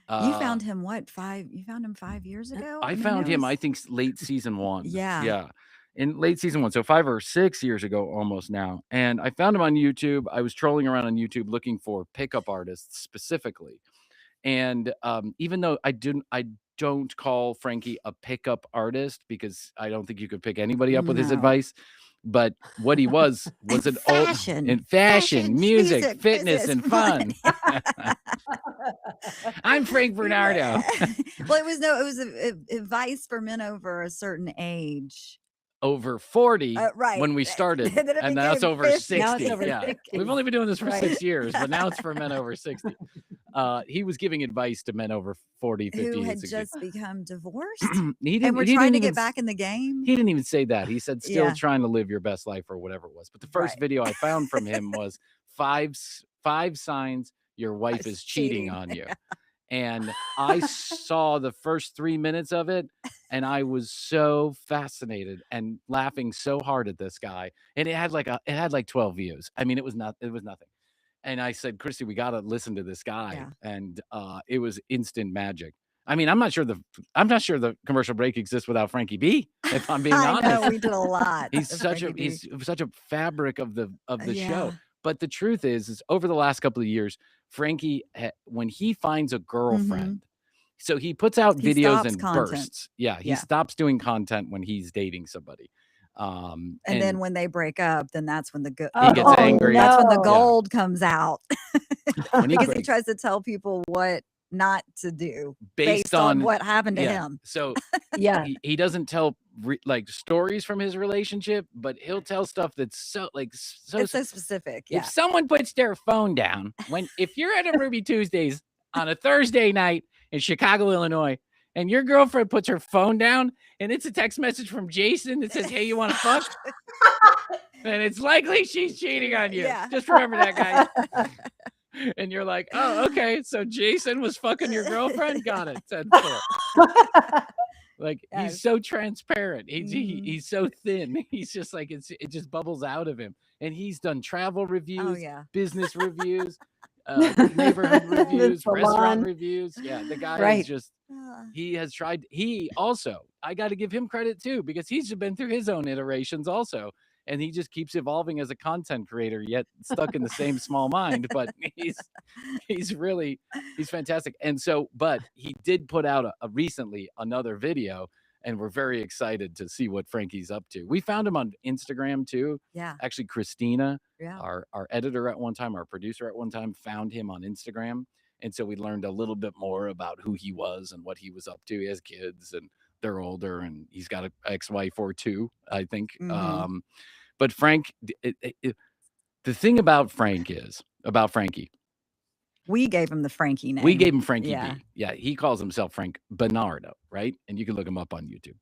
You found him what 5? You found him 5 years ago. I mean, found that him, was- I think, late season 1. Yeah. Yeah. In late season 1. So 5 or 6 years ago, almost now. And I found him on YouTube. I was trolling around on YouTube looking for pickup artists specifically. And even though I don't call Frankie a pickup artist because I don't think you could pick anybody up with his No. advice. But what he was an old in fashion, music, fitness, and fun. I'm Frank Bernardo. Well, it was advice for men over a certain age. Over 40 Right. when we started, Then it and now it's became over 50. 60. Now it's over Yeah, 60. we've only been doing this for Right. 6 years, but now it's for men over 60. He was giving advice to men over 40, 50, Who and had 60. just become divorced And and were trying to get back in the game. He didn't even say that. He said still Yeah. trying to live your best life or whatever it was. But the first Right. video I found from him was five signs your wife is cheating on you. And I saw the first 3 minutes of it, and I was so fascinated and laughing so hard at this guy. And it had like 12 views. I mean, it was nothing. And I said, Krissy, we got to listen to this guy. Yeah. And it was instant magic. I mean, I'm not sure the commercial break exists without Frankie B, if I'm being I honest. know we did a lot. He's of such Frankie B. he's such a fabric of the Yeah. show. But the truth is over the last couple of years, Frankie, when he finds a girlfriend, so he puts out He videos stops in content. bursts. Yeah, he Yeah. stops doing content when he's dating somebody. And then when they break up, then that's when He gets angry. That's when the no. gold comes out when he because he breaks, tries to tell people what not to do based on on what happened to yeah. him. So Yeah. he doesn't tell like stories from his relationship, but he'll tell stuff that's so It's so specific. Yeah. If someone puts their phone down, if you're at a Ruby Tuesdays on a Thursday night in Chicago, Illinois, and your girlfriend puts her phone down and it's a text message from Jason that says, "Hey, you want to fuck?" And it's likely she's cheating on you. Yeah. Just remember that, guys. And you're like, "Oh, okay. So Jason was fucking your girlfriend? Got it. 10-4." Like he's Yes. so transparent. Mhm. He's so thin. He's just like it just bubbles out of him. And he's done travel Oh reviews, yeah. business reviews, neighborhood The reviews, restaurant salon. reviews. Yeah, the guy is Right. just Uh, he has tried. He also, I got to give him credit too, because he's been through his own iterations also. And he just keeps evolving as a content creator, yet stuck in the same small mind. But he's really he's fantastic. And so, but he did put out a recently another video, and we're very excited to see what Frankie's up to. We found him on Instagram too. yeah. Actually, Christina, Yeah. our editor at one time, our producer at one time, found him on Instagram. And so we learned a little bit more about who he was and what he was up to. He has kids and they're older, and he's got an ex-wife or two, I think. Mhm. But Frank, the thing about Frankie, We gave him the Frankie we gave name. him Frankie Yeah. B. Yeah, he calls himself Frank Bernardo, right? And you can look him up on YouTube.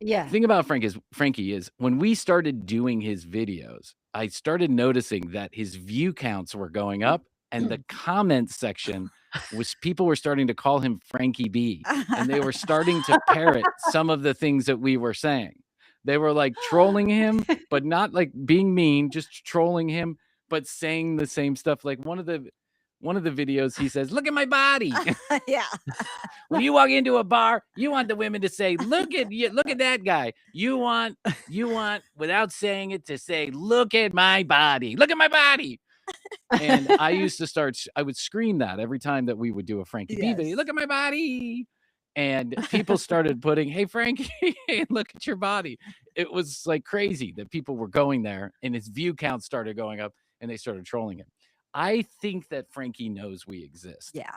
The Yeah. thing about Frankie is when we started doing his videos, I started noticing that his view counts were going up, and the comments section was people were starting to call him Frankie B, and they were starting to parrot some of the things that we were saying. They were like trolling him, but not like being mean, just trolling him, but saying the same stuff. Like one of the videos, he says, "Look at my body." Yeah. When you walk into a bar, you want the women to say, look at that guy. You want without saying it to say, look at my body. Look at my body. And I would scream that every time that we would do a Frankie B video. Yes. Look at my body. And people started putting, hey, Frankie, look at your body. It was like crazy that people were going there, and his view count started going up, and they started trolling him. I think that Frankie knows we exist. Yeah.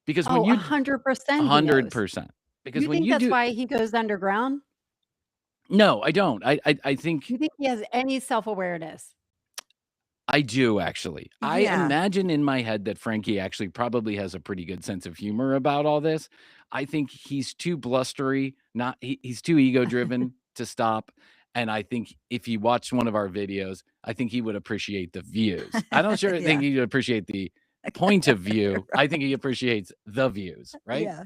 Because when Oh, you 100% he knows. 100%. Because You when think you that's do why he goes underground? No, I don't. I think You think he has any self-awareness? I do actually. I Yeah. imagine in my head that Frankie actually probably has a pretty good sense of humor about all this. I think he's too blustery, he's too ego driven to stop. And I think if he watched one of our videos, I think he would appreciate the views. I don't think Yeah. he would appreciate the point of view. I think he appreciates the views, right? Yeah.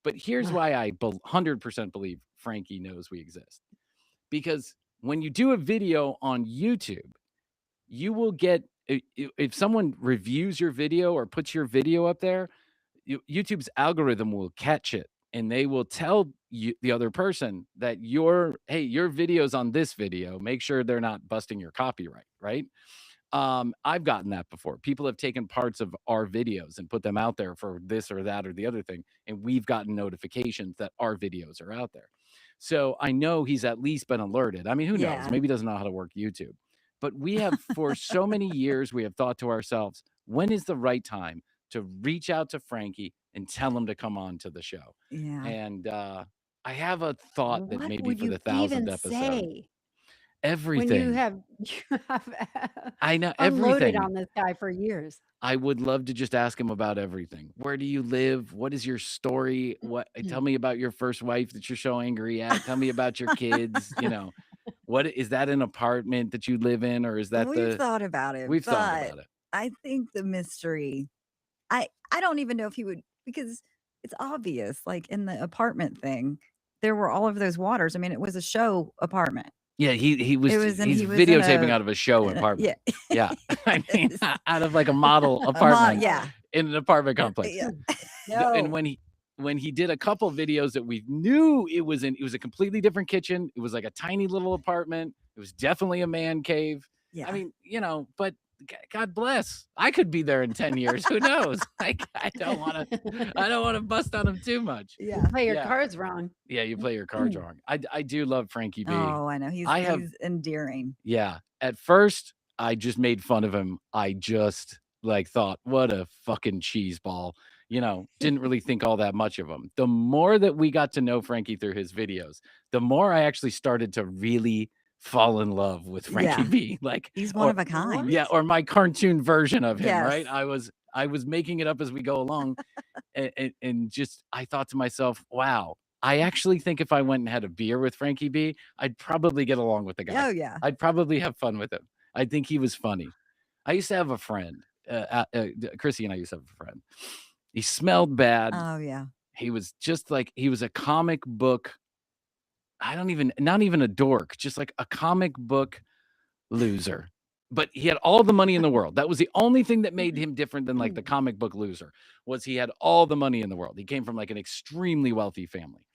But here's why I 100% believe Frankie knows we exist. Because when you do a video on YouTube, you will get, if someone reviews your video or puts your video up there, YouTube's algorithm will catch it, and they will tell you, the other person, that your video's on this video. Make sure they're not busting your copyright, right? I've gotten that before. People have taken parts of our videos and put them out there for this or that or the other thing, and we've gotten notifications that our videos are out there. So I know he's at least been alerted. I mean, who knows? Yeah. Maybe he doesn't know how to work YouTube. But we have, for so many years, we have thought to ourselves, when is the right time to reach out to Frankie and tell him to come on to the show? Yeah. And I have a thought that What maybe would for you the 1000th even episode, say when you everything. have I know unloaded everything. on this guy for years? I would love to just ask him about everything. Where do you live? What is your story? Tell me about your first wife that you're so angry at. Tell me about your kids. What is that, an apartment that you live in, or is that We've thought about it, we've thought but about it. I think the mystery, I don't even know if he would, because it's obvious, like in the apartment thing, there were all of those waters. I mean, it was a show apartment. Yeah, he's He was in videotaping a out of a show apartment. yeah. Yeah. I mean, Yes. out of like a model A apartment yeah. in an apartment complex. Yeah. And No. when he did a couple videos that we knew it was a completely different kitchen. It was like a tiny little apartment. It was definitely a man cave. Yeah. I mean, but God bless. I could be there in 10 years. Who knows? I don't want to bust on him too much. Yeah. Play your Yeah. cards wrong. Yeah, you play your cards wrong. I do love Frankie B. Oh, I know. He's endearing. Yeah. At first, I just made fun of him. I just thought, what a fucking cheese ball. Didn't really think all that much of him. The more that we got to know Frankie through his videos, the more I actually started to really fall in love with Frankie B. He's one of a kind. Yeah, or my cartoon version of him, right? Yes. I was making it up as we go along, and just I thought to myself, wow, I actually think if I went and had a beer with Frankie B, I'd probably get along with the guy. Oh yeah. I'd probably have fun with him. I think he was funny. I used to have a friend, Krissy and I used to have a friend. He smelled bad. Oh yeah. He was just like, he was a comic book. Not even a dork, just like a comic book loser. But he had all the money in the world. That was the only thing that made him different than like the comic book loser, was he had all the money in the world. He came from like an extremely wealthy family.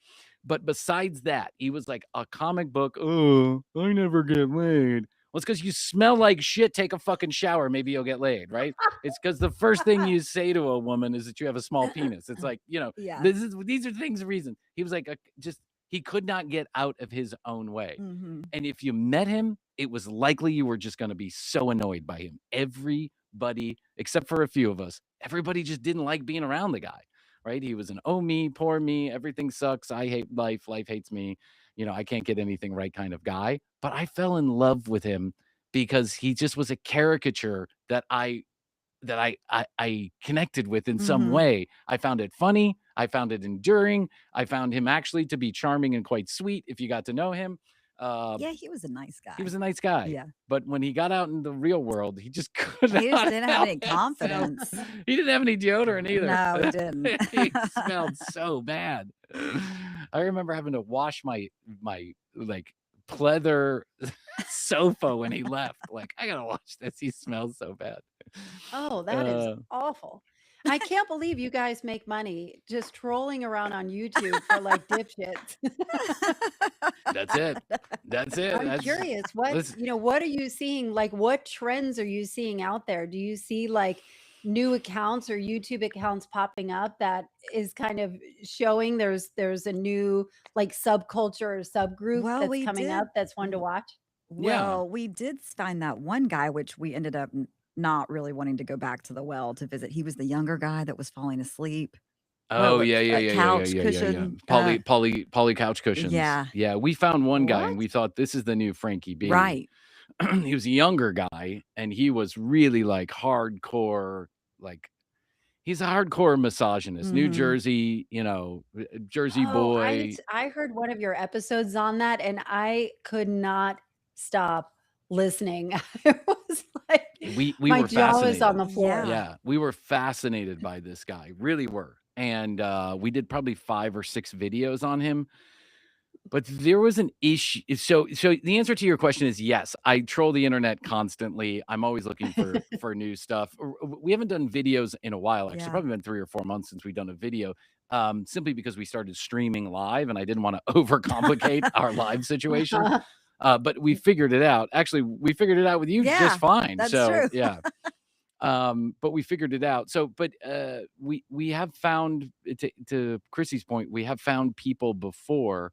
But besides that, he was like a comic book. Oh, I never get laid. Well, it's because you smell like shit. Take a fucking shower. Maybe you'll get laid, right? It's because the first thing you say to a woman is that you have a small penis. It's like, Yeah. these are things, reason. He was like, he could not get out of his own way. Mhm. And if you met him, it was likely you were just going to be so annoyed by him. Everybody, except for a few of us, everybody just didn't like being around the guy, right? He was an oh me, poor me, everything sucks, I hate life, life hates me, I can't get anything right kind of guy. But I fell in love with him because he just was a caricature that I connected with in some Mhm. way. I found it funny. I found it enduring. I found him actually to be charming and quite sweet if you got to know him. Yeah, he was a nice guy. He was a nice guy. Yeah. But when he got out in the real world, he just could He just not didn't have any help himself. confidence. He didn't have any deodorant either. No, he didn't. He smelled so bad. I remember having to wash my like pleather sofa when he left. Like, I gotta wash this. He smells so bad. Oh, that is awful. I can't believe you guys make money just trolling around on YouTube for like dipshits. That's it. That's it. I'm That's curious, what listen, what are you seeing? Like, what trends are you seeing out there? Do you see like new accounts or YouTube accounts popping up that is kind of showing there's a new like subculture or subgroup Well, that's we coming did. up that's fun to watch? Yeah. Well, we did find that one guy, which we ended up not really wanting to go back to the well to visit. He was the younger guy that was falling asleep. Oh, What, yeah. couch cushion? Poly couch cushions. Yeah. Yeah, we found one guy and What? we thought this is the new Frankie B. Right. He was a younger guy and he was really like hardcore, like he's a hardcore misogynist. New Mhm. Jersey, Jersey Oh, boy. I heard one of your episodes on that and I could not stop listening. I was like, We my were jaw was on fascinated. the floor. Yeah. Yeah, we were fascinated by this guy, really were. And we did probably 5 or 6 videos on him. But there was an issue. So the answer to your question is yes. I troll the internet constantly. I'm always looking for new stuff. We haven't done videos in a while, actually. Yeah. Probably been 3 or 4 months since we've done a video. Simply because we started streaming live and I didn't want to overcomplicate our live situation. But we figured it out. Actually, we figured it out with you Yeah, just fine. that's So true. yeah. But we figured it out. So, but we have found, to Krissy's point, we have found people before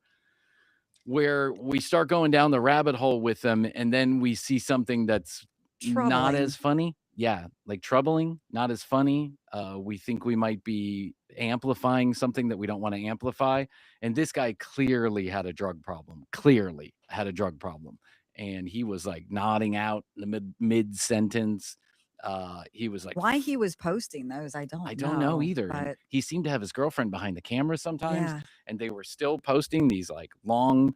where we start going down the rabbit hole with them and then we see something that's not Troubling. as funny. Yeah, like troubling, not as funny. We think we might be amplifying something that we don't want to amplify. And this guy clearly had a drug problem. And he was like nodding out in the mid sentence. He was like, Why he was posting those, I don't know either. And But he seemed to have his girlfriend behind the camera sometimes, yeah. and they were still posting these like long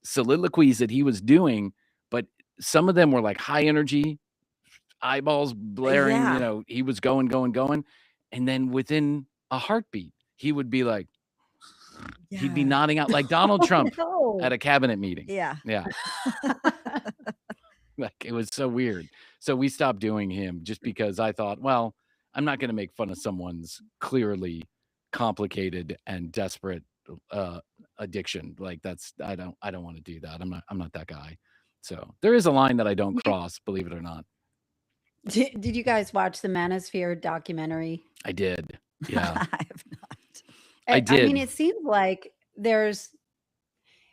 soliloquies that he was doing, but some of them were like high energy, eyeballs blaring, Yeah. he was going, and then within a heartbeat, he would be like, he'd be Yeah. nodding out like Donald Trump No. at a cabinet meeting. Yeah. Yeah. Like, it was so weird. So we stopped doing him just because I thought, well, I'm not going to make fun of someone's clearly complicated and desperate addiction. Like I don't want to do that. I'm not that guy. So there is a line that I don't cross, believe it or not. Did you guys watch the Manosphere documentary? I did. Yeah. I have not. I did. I mean, it seems like there's,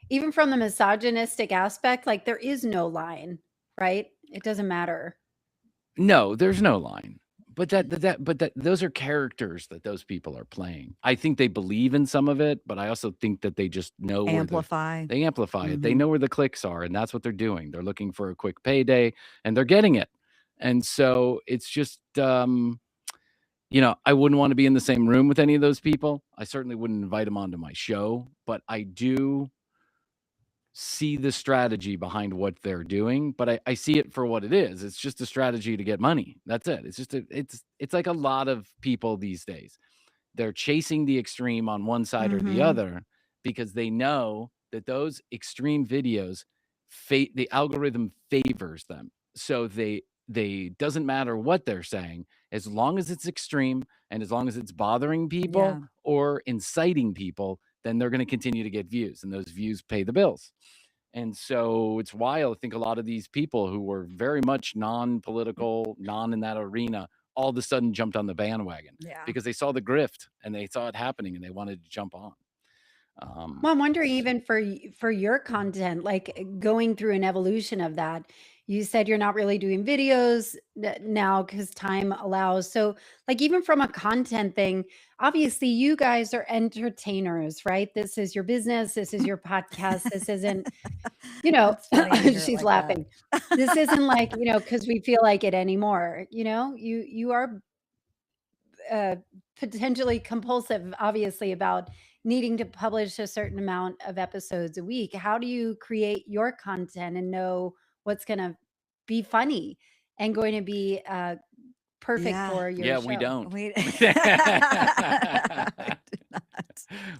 even from the misogynistic aspect, like there is no line, right? It doesn't matter. No, there's no line. But those are characters that those people are playing. I think they believe in some of it, but I also think that they just know Amplify. they amplify it. They Mhm. know where the clicks are, and that's what they're doing. They're looking for a quick payday, and they're getting it. And so it's just, I wouldn't want to be in the same room with any of those people. I certainly wouldn't invite them onto my show, but I do see the strategy behind what they're doing, but I see it for what it is. It's just a strategy to get money. That's it. It's just it's like a lot of people these days. they're chasing the extreme on one side or the other because they know that those extreme videos, the algorithm favors them. So they doesn't matter what they're saying, as long as it's extreme and as long as it's bothering people or inciting people, then they're going to continue to get views, and those views pay the bills. And so it's wild. I think a lot of these people who were very much non-political, non in that arena, all of a sudden jumped on the bandwagon because they saw the grift and they saw it happening and they wanted to jump on. Well, I'm wondering even for your content, like going through an evolution of that. You said you're not really doing videos now because time allows. So, like even from a content thing, obviously you guys are entertainers, right? This is your business. This is your podcast. This isn't, That's funny to hear it she's like laughing. that. This isn't like, because we feel like it anymore. You are potentially compulsive, obviously, about needing to publish a certain amount of episodes a week. How do you create your content and know what's going to be funny and going to be perfect for your Yeah, show? we don't. We I do not.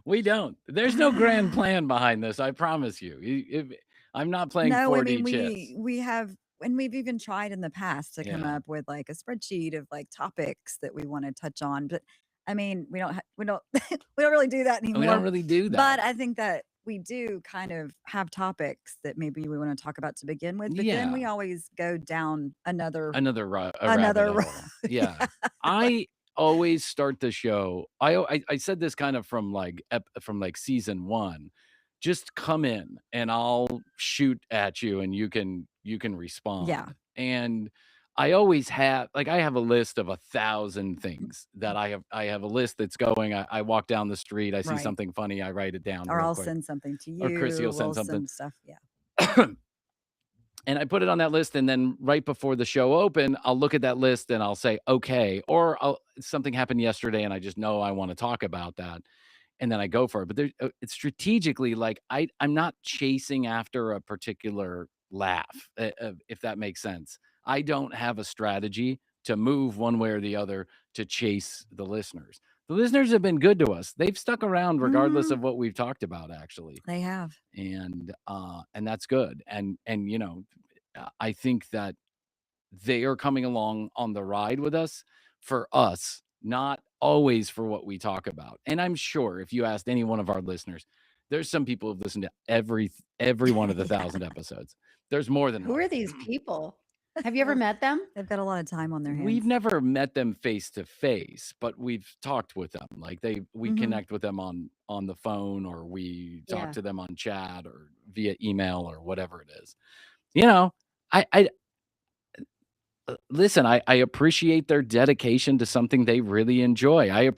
We don't. There's no grand plan behind this. I promise you. I'm not playing No, I 4D mean chess. we have, and we've even tried in the past to come Yeah. up with like a spreadsheet of like topics that we want to touch on, but I mean we don't we don't we don't really do that We don't anymore. really do But that. I think that we do kind of have topics that maybe we want to talk about to begin with, but then we Yeah. always go down another Another rabbit another road. hole. Yeah. I always start the show. I said this kind of from like season 1. Just come in and I'll shoot at you and you can respond. Yeah. And I always have, like, I have a list of 1,000 things that I have a list that's going. I walk down the street, I see Right. something funny, I write it down Or real I'll quick. send something to Or Krissy you. will send We'll something. send stuff. Yeah. And I put it on that list, and then right before the show open, I'll look at that list and I'll say, okay, or something happened yesterday and I just know I want to talk about that. And then I go for it. But it's strategically, like, I'm not chasing after a particular laugh, if that makes sense. I don't have a strategy to move one way or the other to chase the listeners. The listeners have been good to us. They've stuck around regardless of what we've talked about, actually. They have. And that's good. And I think that they are coming along on the ride with us for us, not always for what we talk about. And I'm sure if you asked any one of our listeners, there's some people who've listened to every one of the 1,000 episodes. There's more than Who one. are these people? Have you ever met them? They've got a lot of time on their hands. We've never met them face to face, but we've talked with them. Like we connect with them on the phone, or we talk to them on chat or via email or whatever it is. I listen, I appreciate their dedication to something they really enjoy.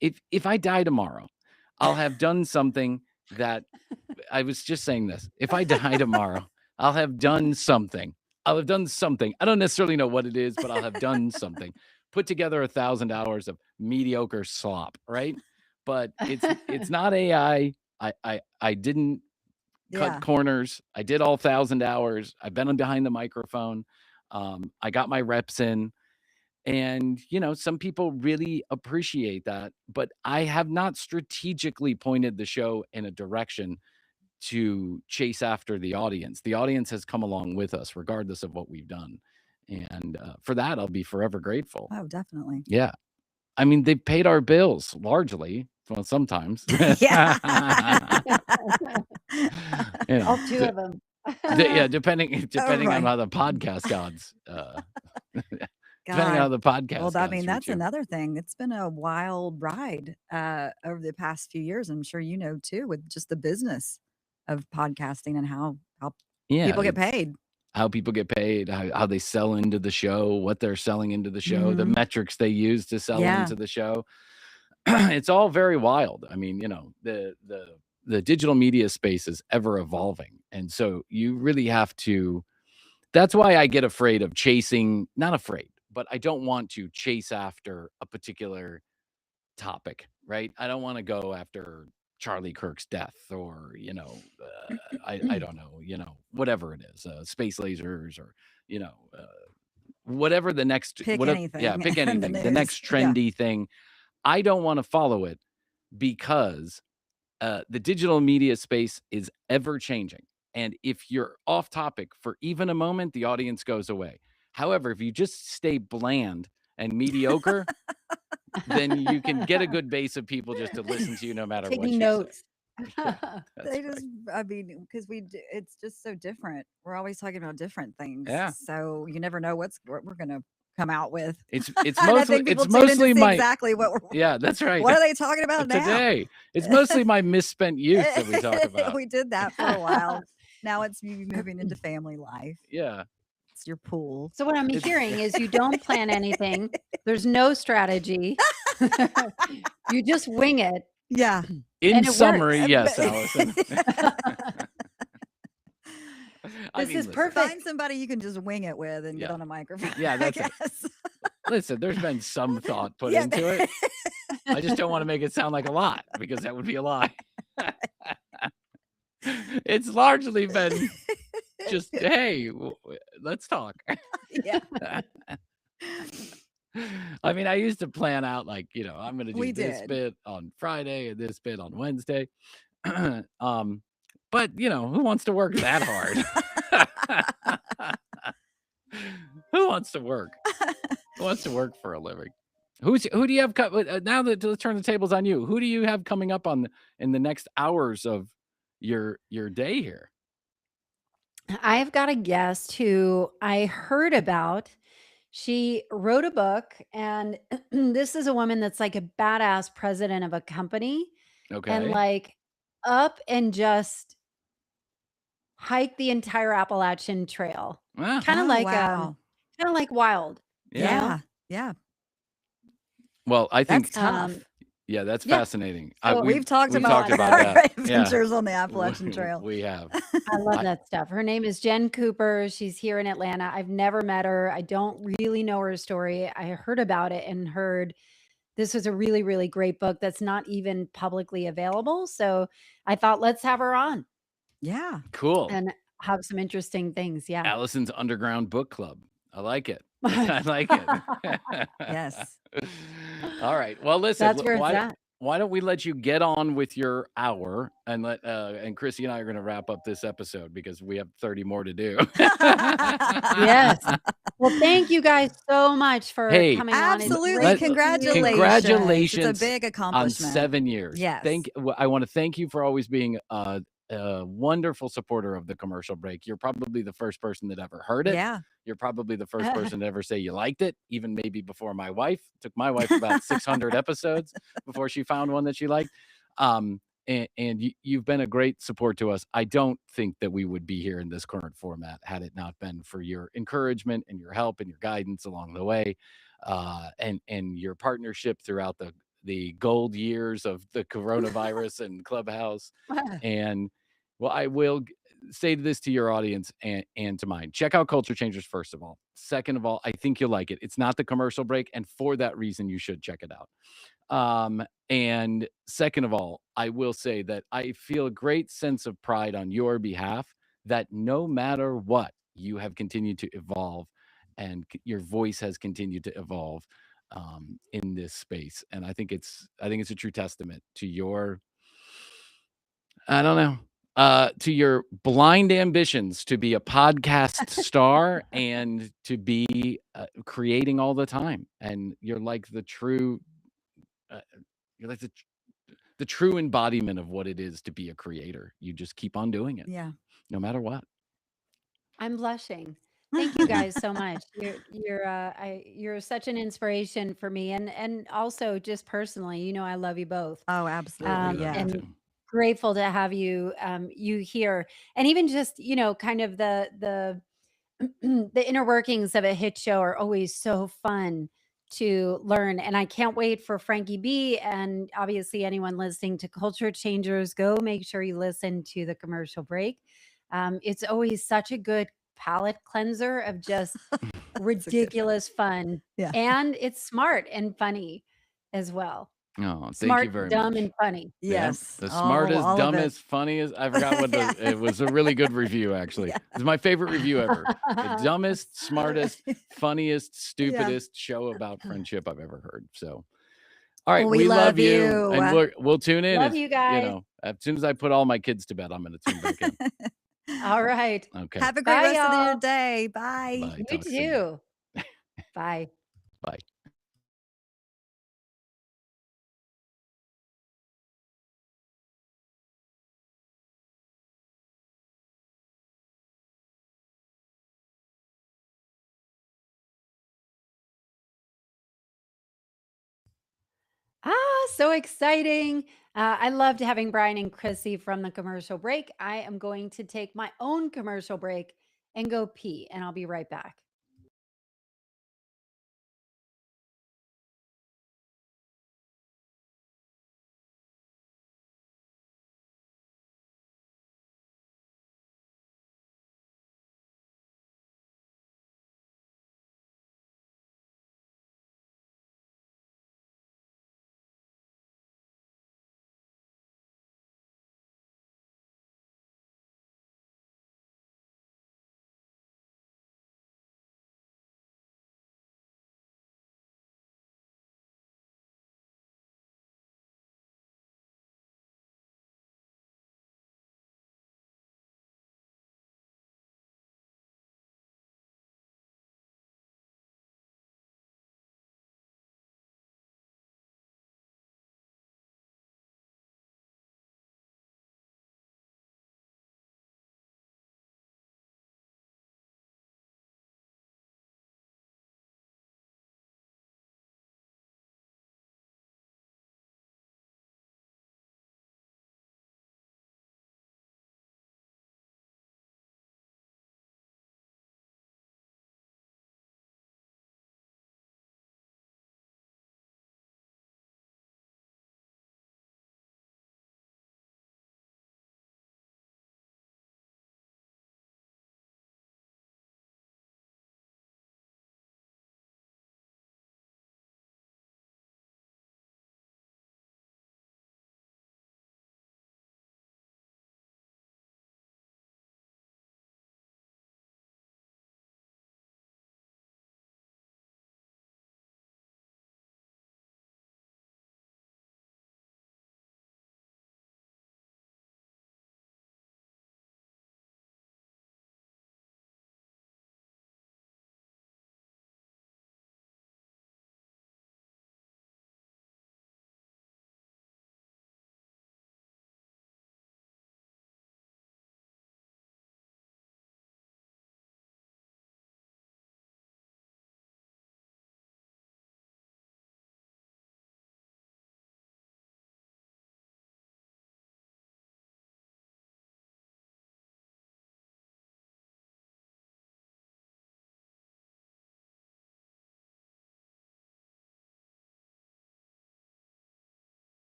If I die tomorrow, I'll have done something that I was just saying this. If I die tomorrow, I'll have done something. I'll have done something. I don't necessarily know what it is, but I'll have done something. Put together 1,000 hours of mediocre slop, right? But it's not AI. I didn't cut corners. I did all 1,000 hours. I've been behind the microphone. I got my reps in. And, some people really appreciate that. But I have not strategically pointed the show in a direction to chase after the audience. The audience has come along with us, regardless of what we've done. And for that, I'll be forever grateful. Oh, definitely. Yeah. I mean, they've paid our bills largely. Well, sometimes. Yeah. All 2 of them. Yeah, depending on Right. how the podcast gods depending on God. how the podcast Well, I gods mean, treat that's you. another thing. It's been a wild ride over the past few years. I'm sure you know too, with just the business of podcasting and how Yeah, people get it's paid. how people get paid, how they sell into the show, what they're selling into the show, the metrics they use to sell Yeah. into the show. It's all very wild. I mean, the digital media space is ever evolving. And so you really have to, that's why I get afraid of chasing, not afraid, but I don't want to chase after a particular topic, right? I don't want to go after Charlie Kirk's death, or I don't know, whatever it is, space lasers, or whatever the next Pick whatever, anything yeah, pick in the anything, the news. next Yeah. trendy thing. I don't want to follow it because the digital media space is ever changing. And if you're off topic for even a moment, the audience goes away. However, if you just stay bland and mediocre, then you can get a good base of people just to listen to you no matter what Taking you notes. say. Yeah, that's They right. just, I mean, because it's just so different. We're always talking about different things. Yeah. So you never know what we're going to come out with. It's And I mostly think people it's tune in to mostly see my exactly what yeah, that's right. what are they talking about now? Today. It's mostly my misspent youth that we talk about. We did that for a while. Now it's you moving into family life. Yeah. It's your pool. So what I'm It's- hearing is you don't plan anything. There's no strategy. You just wing it. Yeah. In And it summary, works. yes, Allison. This is listen, perfect. Find somebody you can just wing it with and get Yeah. on a microphone. Yeah, that's I it. guess. Listen, there's been some thought put Yeah. into it. I just don't want to make it sound like a lot because that would be a lie. It's largely been just, hey, let's talk. Yeah. I mean, I used to plan out like, I'm going to do We this did. bit on Friday and this bit on Wednesday. But, who wants to work that hard? Who wants to work? Who wants to work for a living? Who do you have now that let's turn the tables on you. Who do you have coming up in the next hours of your day here? I've got a guest who I heard about. She wrote a book, and this is a woman that's like a badass president of a company and Okay. like up and just hike the entire Appalachian Trail. Ah, Kind of Oh, like wow. Wild. you know? Yeah. Yeah. Well, I think That's tough. yeah, that's Yeah. fascinating. So We've talked we've about, talked about our that. Yeah. adventures on the Appalachian Trail. We have. I love I- that stuff. Her name is Jenn Cooper. She's here in Atlanta. I've never met her. I don't really know her story. I heard about it and heard this was a really, really great book that's not even publicly available. So I thought, let's have her on Yeah. Cool. and have some interesting things. Yeah. Allison's Underground Book Club. I like it. I like it. Yes. All right. Well, listen. That's where it's at. Why don't we let you get on with your hour and let and Krissy and I are going to wrap up this episode because we have 30 more to do. Yes. Well, thank you guys so much for Hey, coming on. It's Absolutely. great to see you. Congratulations It's a big on accomplishment. 7 years. Yes. I want to thank you for always being a wonderful supporter of the commercial break. You're probably the first person that ever heard it. Yeah. You're probably the first person to ever say you liked it, even maybe before my wife. It took my wife about 600 episodes before she found one that she liked. And you've been a great support to us. I don't think that we would be here in this current format had it not been for your encouragement and your help and your guidance along the way, and your partnership throughout the gold years of the coronavirus and Clubhouse. And well, I will say this to your audience and to mine. Check out Culture Changers, first of all. Second of all, I think you'll like it. It's not the commercial break, and for that reason, you should check it out. And second of all, I will say that I feel a great sense of pride on your behalf that no matter what, you have continued to evolve and your voice has continued to evolve in this space. And I think it's a true testament to your, I don't know, to your blind ambitions to be a podcast star and to be creating all the time. And you're like the true, you're like the true embodiment of what it is to be a creator. You just keep on doing it, Yeah. no matter what. I'm blushing. Thank you guys so much. You're such an inspiration for me, and also just personally, I love you both. Oh, absolutely. Yeah. And grateful to have you here, and even just kind of the the inner workings of a hit show are always so fun to learn, and I can't wait for Frankie B, and obviously anyone listening to Culture Changers, go make sure you listen to the commercial break. It's always such a good palate cleanser of just ridiculous fun. Yeah. And it's smart and funny as well. Oh, thank Smart, you very dumb, much. and funny. Yes. The smartest, all of it. dumbest, funniest. I forgot what it was. A really good review, actually. Yeah. It's my favorite review ever. The dumbest, smartest, funniest, stupidest show about friendship I've ever heard. So, All right, We we love love you, and you. we'll tune in Love as you guys. as soon as I put all my kids to bed, I'm gonna tune back in. All right. Okay. Have a great Bye, rest of your y'all. day. Bye. Bye. You Talk soon. too. Bye. Bye. So exciting. I loved having Bryan and Krissy from the commercial break. I am going to take my own commercial break and go pee, and I'll be right back.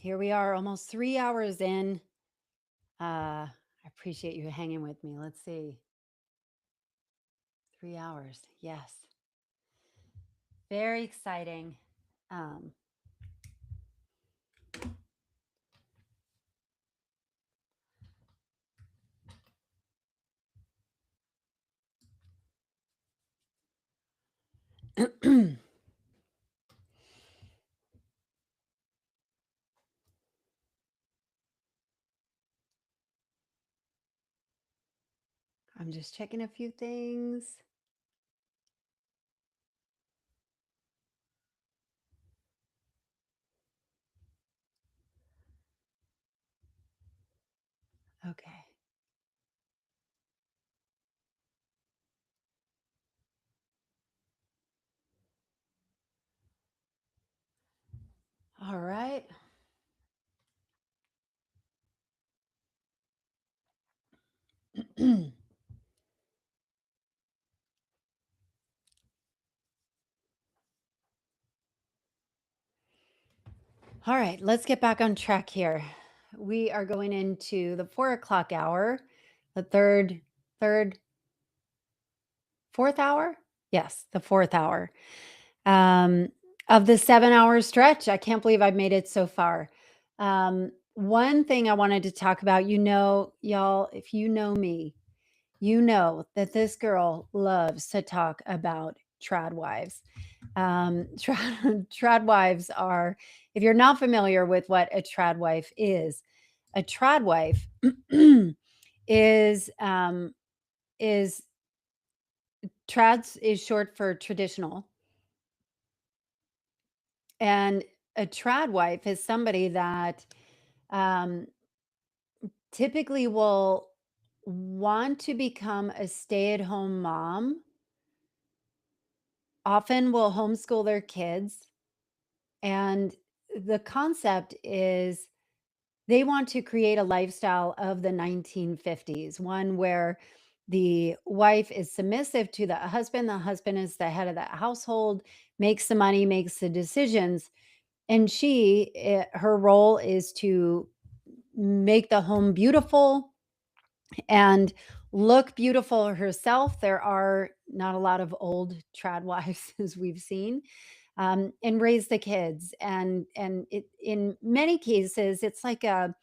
Here we are, almost 3 hours in. I appreciate you hanging with me. Let's see. 3 hours. Yes. Very exciting. Um, I'm just checking a few things. Okay. All right. All right, let's get back on track here. We are going into the 4 o'clock hour, the fourth hour. Yes, the fourth hour of the 7 hour stretch. I can't believe I've made it so far. One thing I wanted to talk about, y'all, if you know me, you know that this girl loves to talk about trad wives. Trad wives are, if you're not familiar with what a trad wife is, a trad wife is trads is short for traditional, and a trad wife is somebody that um, typically will want to become a stay-at-home mom, often will homeschool their kids. And the concept is they want to create a lifestyle of the 1950s, one where the wife is submissive to the husband is the head of the household, makes the money, makes the decisions, and her role is to make the home beautiful and look beautiful herself. There are not a lot of old trad wives, as we've seen, and raise the kids. And in many cases, it's like a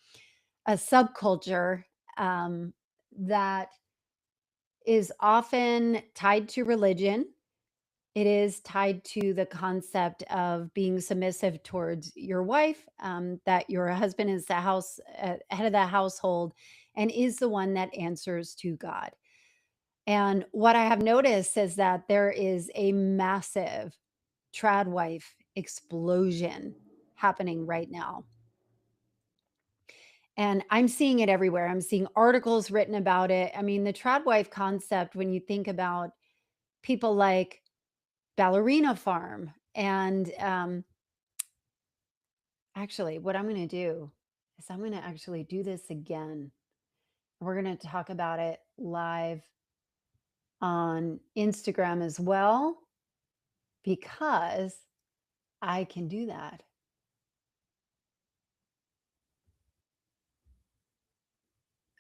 subculture that is often tied to religion. It is tied to the concept of being submissive towards your wife, that your husband is the head of the household and is the one that answers to God. And what I have noticed is that there is a massive trad wife explosion happening right now. And I'm seeing it everywhere. I'm seeing articles written about it. I mean, the trad wife concept, when you think about people like Ballerina Farm, and actually, what I'm going to do is I'm going to actually do this again. We're going to talk about it live on Instagram as well, because I can do that.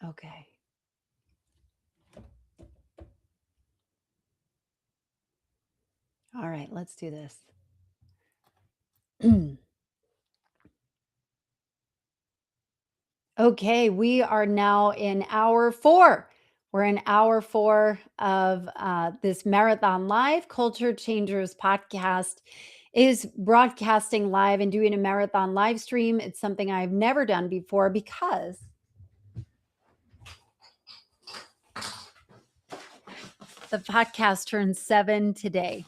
Okay. All right, let's do this. Okay, we are now in hour 4. We're in hour 4 of this Marathon Live. Culture Changers podcast is broadcasting live and doing a marathon live stream. It's something I've never done before because the podcast turns 7 today.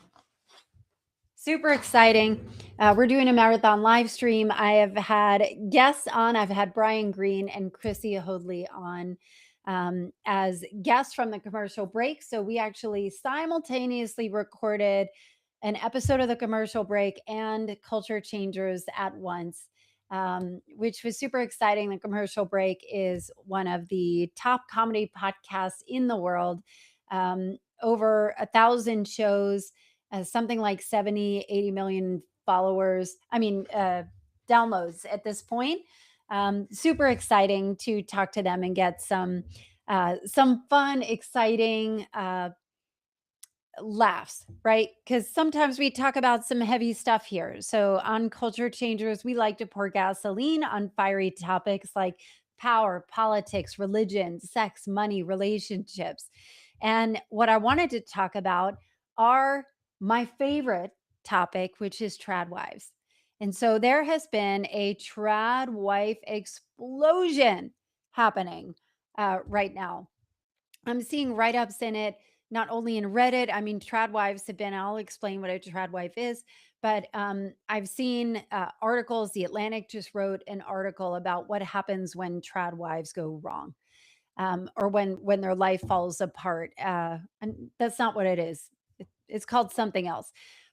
Super exciting. We're doing a marathon live stream. I have had guests on. I've had Bryan Green and Krissy Hoadley on as guests from the commercial break. So we actually simultaneously recorded an episode of the commercial break and Culture Changers at once, which was super exciting. The commercial break is one of the top comedy podcasts in the world. Over 1,000 shows, something like 70, 80 million followers. downloads at this point. Super exciting to talk to them and get some fun, exciting laughs, right? Because sometimes we talk about some heavy stuff here. So on Culture Changers, we like to pour gasoline on fiery topics like power, politics, religion, sex, money, relationships. And what I wanted to talk about are my favorite topic, which is trad wives. And so there has been a trad wife explosion happening right now. I'm seeing write ups in it, not only in Reddit. I mean, trad wives have been, I'll explain what a trad wife is, but I've seen articles. The Atlantic just wrote an article about what happens when trad wives go wrong. Or when their life falls apart, and that's not what it is. It's called something else.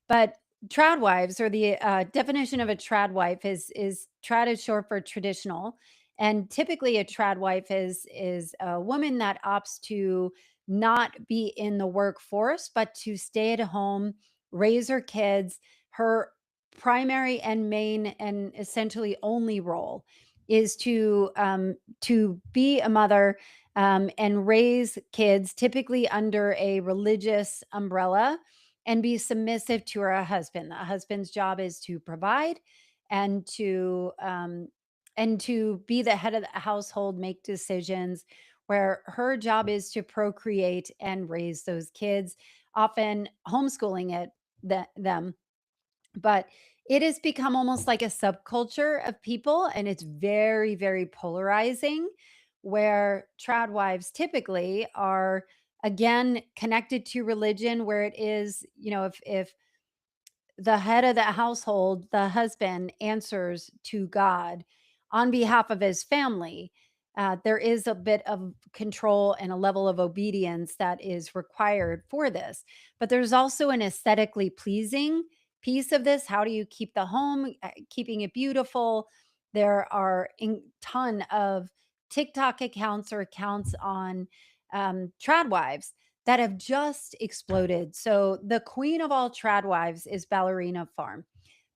But trad wives, or the definition of a trad wife, is trad is short for traditional, and typically a trad wife is a woman that opts to not be in the workforce, but to stay at home, raise her kids. Her primary and main and essentially only role is to be a mother and raise kids, typically under a religious umbrella, and be submissive to her husband. The husband's job is to provide and to be the head of the household, make decisions. Where her job is to procreate and raise those kids, often homeschooling them. But it has become almost like a subculture of people, and it's very, very polarizing, where trad wives typically are, again, connected to religion, where it is, if the head of the household, the husband, answers to God on behalf of his family, there is a bit of control and a level of obedience that is required for this. But there's also an aesthetically pleasing piece of this. How do you keep the home, keeping it beautiful? There are a ton of TikTok accounts or accounts on trad wives that have just exploded. So the queen of all trad wives is Ballerina Farm.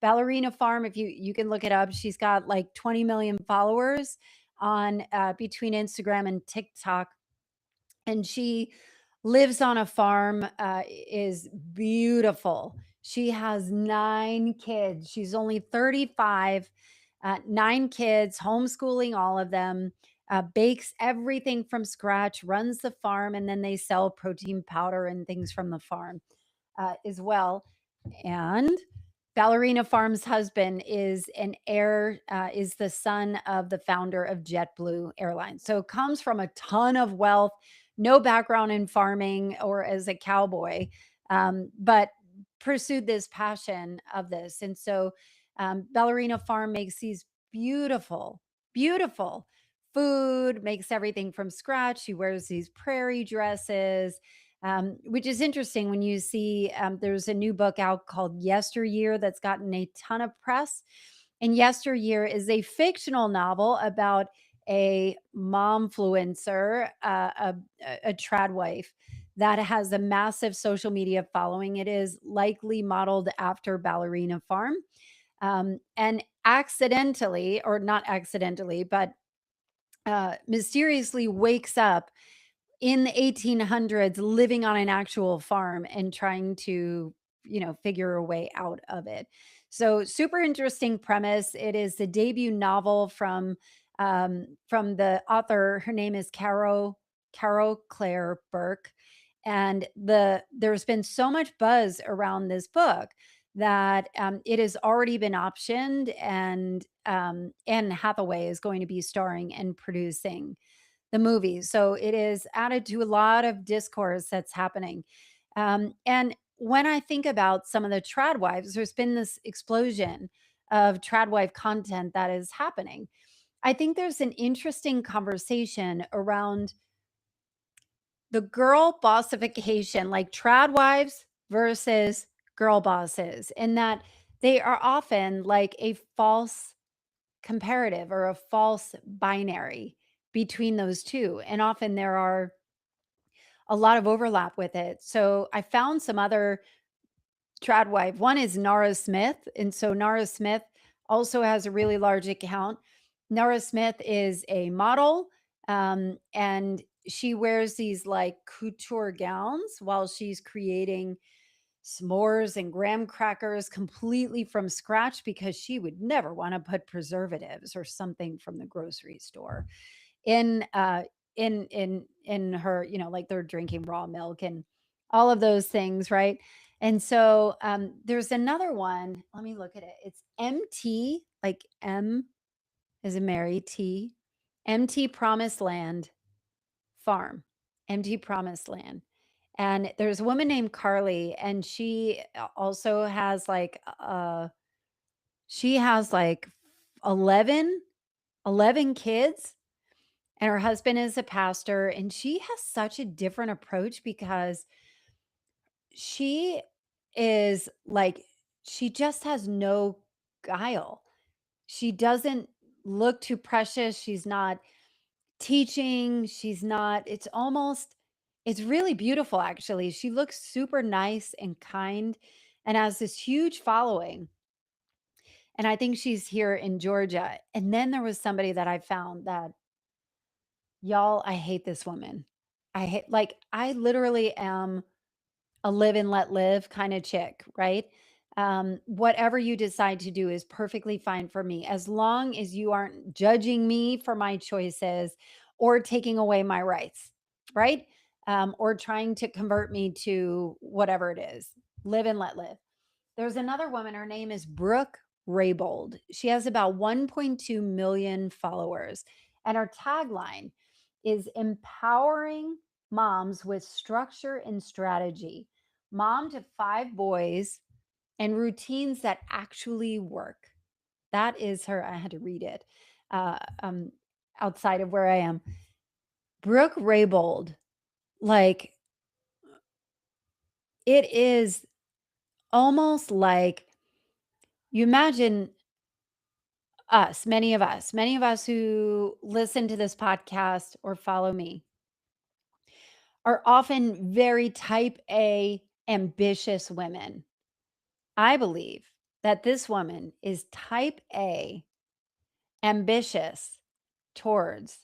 Ballerina Farm, if you can look it up, she's got like 20 million followers on between Instagram and TikTok, and she lives on a farm. Is beautiful. She has 9 kids. She's only 35. 9 kids, homeschooling all of them, bakes everything from scratch, runs the farm, and then they sell protein powder and things from the farm as well. And Ballerina Farm's husband is the son of the founder of JetBlue Airlines. So comes from a ton of wealth, no background in farming or as a cowboy, but pursued this passion of this. And so Ballerina Farm makes these beautiful, beautiful food, makes everything from scratch. She wears these prairie dresses, which is interesting when you see there's a new book out called Yesteryear that's gotten a ton of press. And Yesteryear is a fictional novel about a momfluencer, a trad wife that has a massive social media following. It is likely modeled after Ballerina Farm. And accidentally, or not accidentally, but mysteriously wakes up in the 1800s living on an actual farm and trying to, figure a way out of it. So super interesting premise. It is the debut novel from the author. Her name is Caro Claire Burke. And there's been so much buzz around this book that it has already been optioned, and Anne Hathaway is going to be starring and producing the movie. So it is added to a lot of discourse that's happening. And when I think about some of the trad wives, there's been this explosion of trad wife content that is happening. I think there's an interesting conversation around the girl bossification, like trad wives versus girl bosses, in that they are often like a false comparative or a false binary between those two. And often there are a lot of overlap with it. So I found some other trad wife. One is Nara Smith. And so Nara Smith also has a really large account. Nora Smith is a model, and she wears these like couture gowns while she's creating s'mores and graham crackers completely from scratch because she would never want to put preservatives or something from the grocery store in in her, you know, like they're drinking raw milk and all of those things, right? And so there's another one. Let me look at it. It's MT, like M is a Mary, T, MT Promised Land Farm, MT Promised Land. And there's a woman named Carly, and she also has like she has like 11 11 kids, and her husband is a pastor, and she has such a different approach because she is like, she just has no guile. She doesn't look too precious. She's not teaching. She's not, it's almost, it's really beautiful actually. She looks super nice and kind and has this huge following. And I think she's here in Georgia. And then there was somebody that I found that, y'all, I hate this woman. I hate, like, I literally am a live and let live kind of chick, right? Whatever you decide to do is perfectly fine for me, as long as you aren't judging me for my choices or taking away my rights, right? Or trying to convert me to whatever it is. Live and let live. There's another woman. Her name is Brooke Raybould. She has about 1.2 million followers. And her tagline is empowering moms with structure and strategy, mom to 5 boys, and routines that actually work. That is her. I had to read it uh, um, outside of where I am. Brooke Raybould, like, it is almost like you imagine us, many of us who listen to this podcast or follow me are often very type A, ambitious women. I believe that this woman is type A, ambitious towards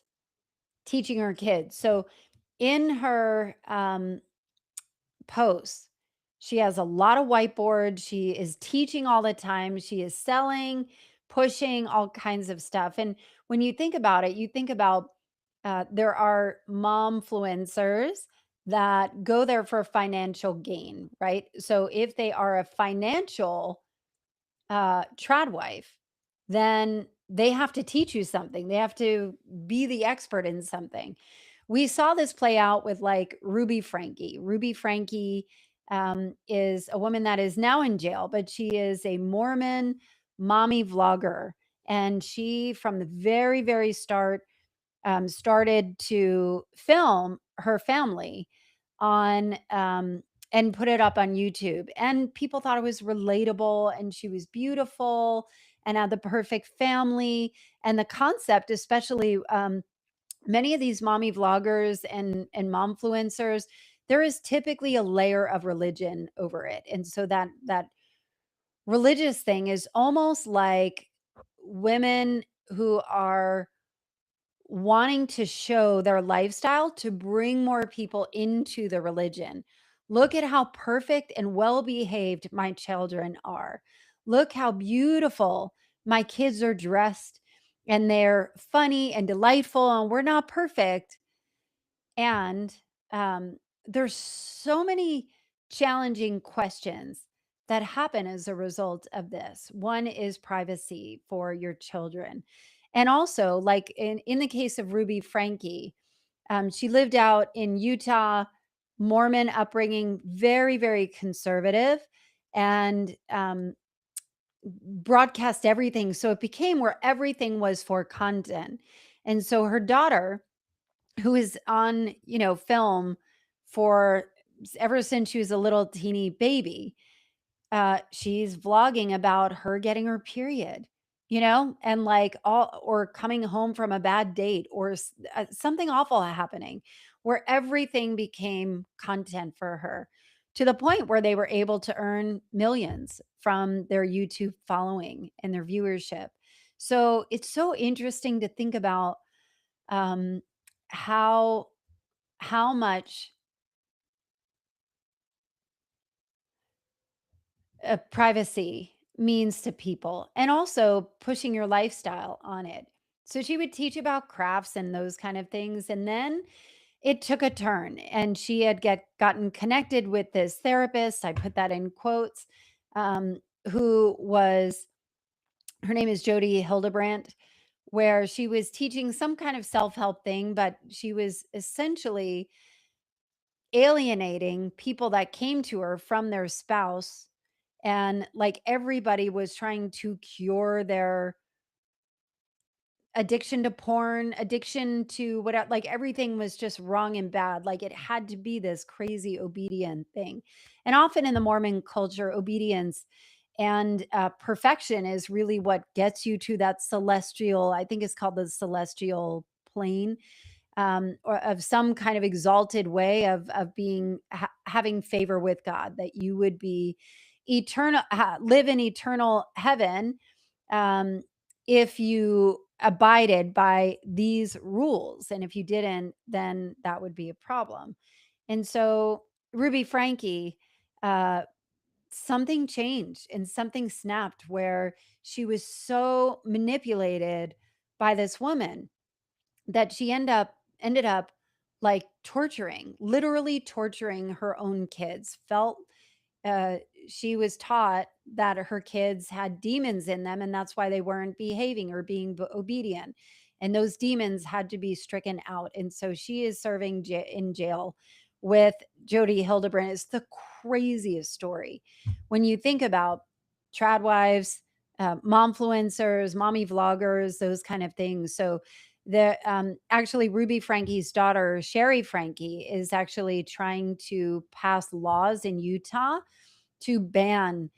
teaching her kids. So in her posts, she has a lot of whiteboards. She is teaching all the time. She is selling, pushing all kinds of stuff. And when you think about it, you think about there are momfluencers that go there for financial gain, right? So if they are a financial trad wife, then they have to teach you something. They have to be the expert in something. We saw this play out with like Ruby Frankie. Ruby Frankie is a woman that is now in jail, but she is a Mormon mommy vlogger. And she, from the very, very start, started to film her family on and put it up on YouTube. And people thought it was relatable and she was beautiful and had the perfect family. And the concept, especially many of these mommy vloggers and momfluencers, there is typically a layer of religion over it. And so that religious thing is almost like women who are wanting to show their lifestyle to bring more people into the religion. Look at how perfect and well behaved my children are. Look how beautiful my kids are dressed, and they're funny and delightful, and we're not perfect. And there's so many challenging questions that happen as a result of this. One is privacy for your children. And also, like in the case of Ruby Frankie, she lived out in Utah, Mormon upbringing, very, very conservative, and broadcast everything. So it became where everything was for content. And so her daughter, who is on, you know, film for ever since she was a little teeny baby, she's vlogging about her getting her period, you know, and like all, or coming home from a bad date, or something awful happening, where everything became content for her, to the point where they were able to earn millions from their YouTube following and their viewership. So it's so interesting to think about um, how much privacy means to people, and also pushing your lifestyle on it. So she would teach about crafts and those kind of things, and then it took a turn, and she had gotten connected with this therapist. I put that in quotes. Um, who was Her name is Jody Hildebrandt, where she was teaching some kind of self-help thing, but she was essentially alienating people that came to her from their spouse. And like everybody was trying to cure their addiction to porn, addiction to what, like everything was just wrong and bad. Like it had to be this crazy obedient thing. And often in the Mormon culture, obedience and perfection is really what gets you to that celestial, I think it's called the celestial plane, or of some kind of exalted way of being having favor with God, that you would be eternal, live in eternal heaven, um, if you abided by these rules, and if you didn't, then that would be a problem. And so Ruby Frankie, uh, something changed and something snapped, where she was so manipulated by this woman that she ended up like torturing, literally torturing her own kids. Felt uh, she was taught that her kids had demons in them, and that's why they weren't behaving or being obedient. And those demons had to be stricken out. And so she is serving in jail with Jody Hildebrandt. It's the craziest story when you think about trad wives, momfluencers, mommy vloggers, those kind of things. So the actually Ruby Frankie's daughter, Sherry Frankie, is actually trying to pass laws in Utah to ban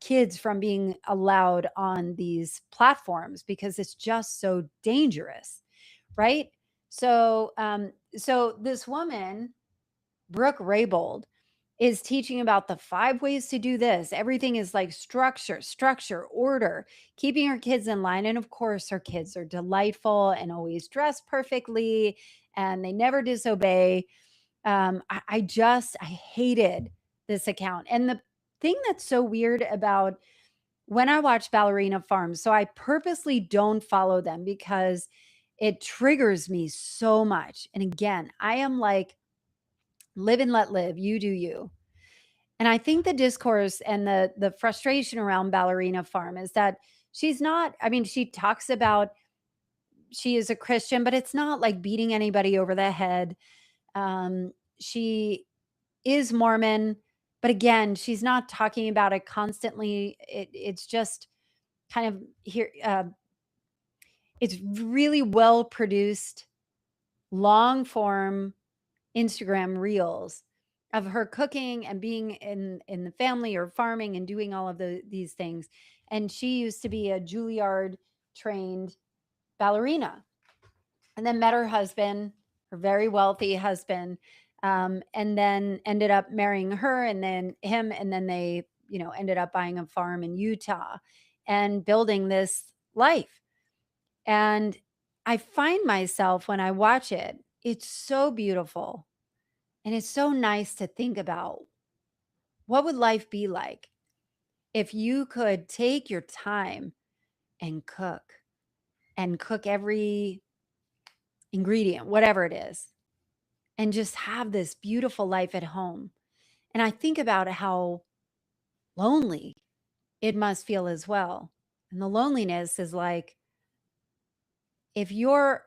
kids from being allowed on these platforms, because it's just so dangerous, right? So, so this woman, Brooke Raybould, is teaching about the 5 ways to do this. Everything is like structure, order, keeping her kids in line. And of course, her kids are delightful and always dressed perfectly, and they never disobey. I hated this account. And the thing that's so weird about when I watch Ballerina Farm, so I purposely don't follow them because it triggers me so much. And again, I am like, live and let live, you do you. And I think the discourse and the frustration around Ballerina Farm is that she's not, I mean, she talks about she is a Christian, but it's not like beating anybody over the head. She is Mormon, but again, she's not talking about it constantly. It's just kind of here. It's really well produced, long form Instagram reels of her cooking and being in the family or farming and doing all of these things. And she used to be a Juilliard trained ballerina, and then met her husband, her very wealthy husband, and then ended up marrying her and then him, and then they, ended up buying a farm in Utah and building this life. And I find myself, when I watch it, it's so beautiful, and it's so nice to think about, what would life be like if you could take your time and cook every ingredient, whatever it is, and just have this beautiful life at home. And I think about how lonely it must feel as well. And the loneliness is like, if your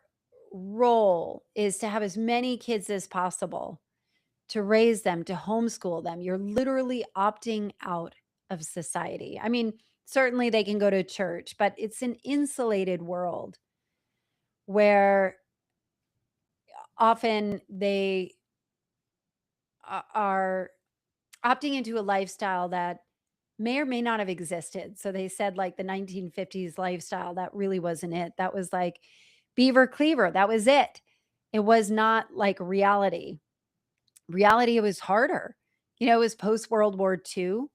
role is to have as many kids as possible, to raise them, to homeschool them, you're literally opting out of society. I mean, certainly they can go to church, but it's an insulated world where often they are opting into a lifestyle that may or may not have existed. So they said like the 1950s lifestyle, that really wasn't it. That was like Beaver Cleaver. That was it. It was not like reality. Reality was harder. It was post World War II.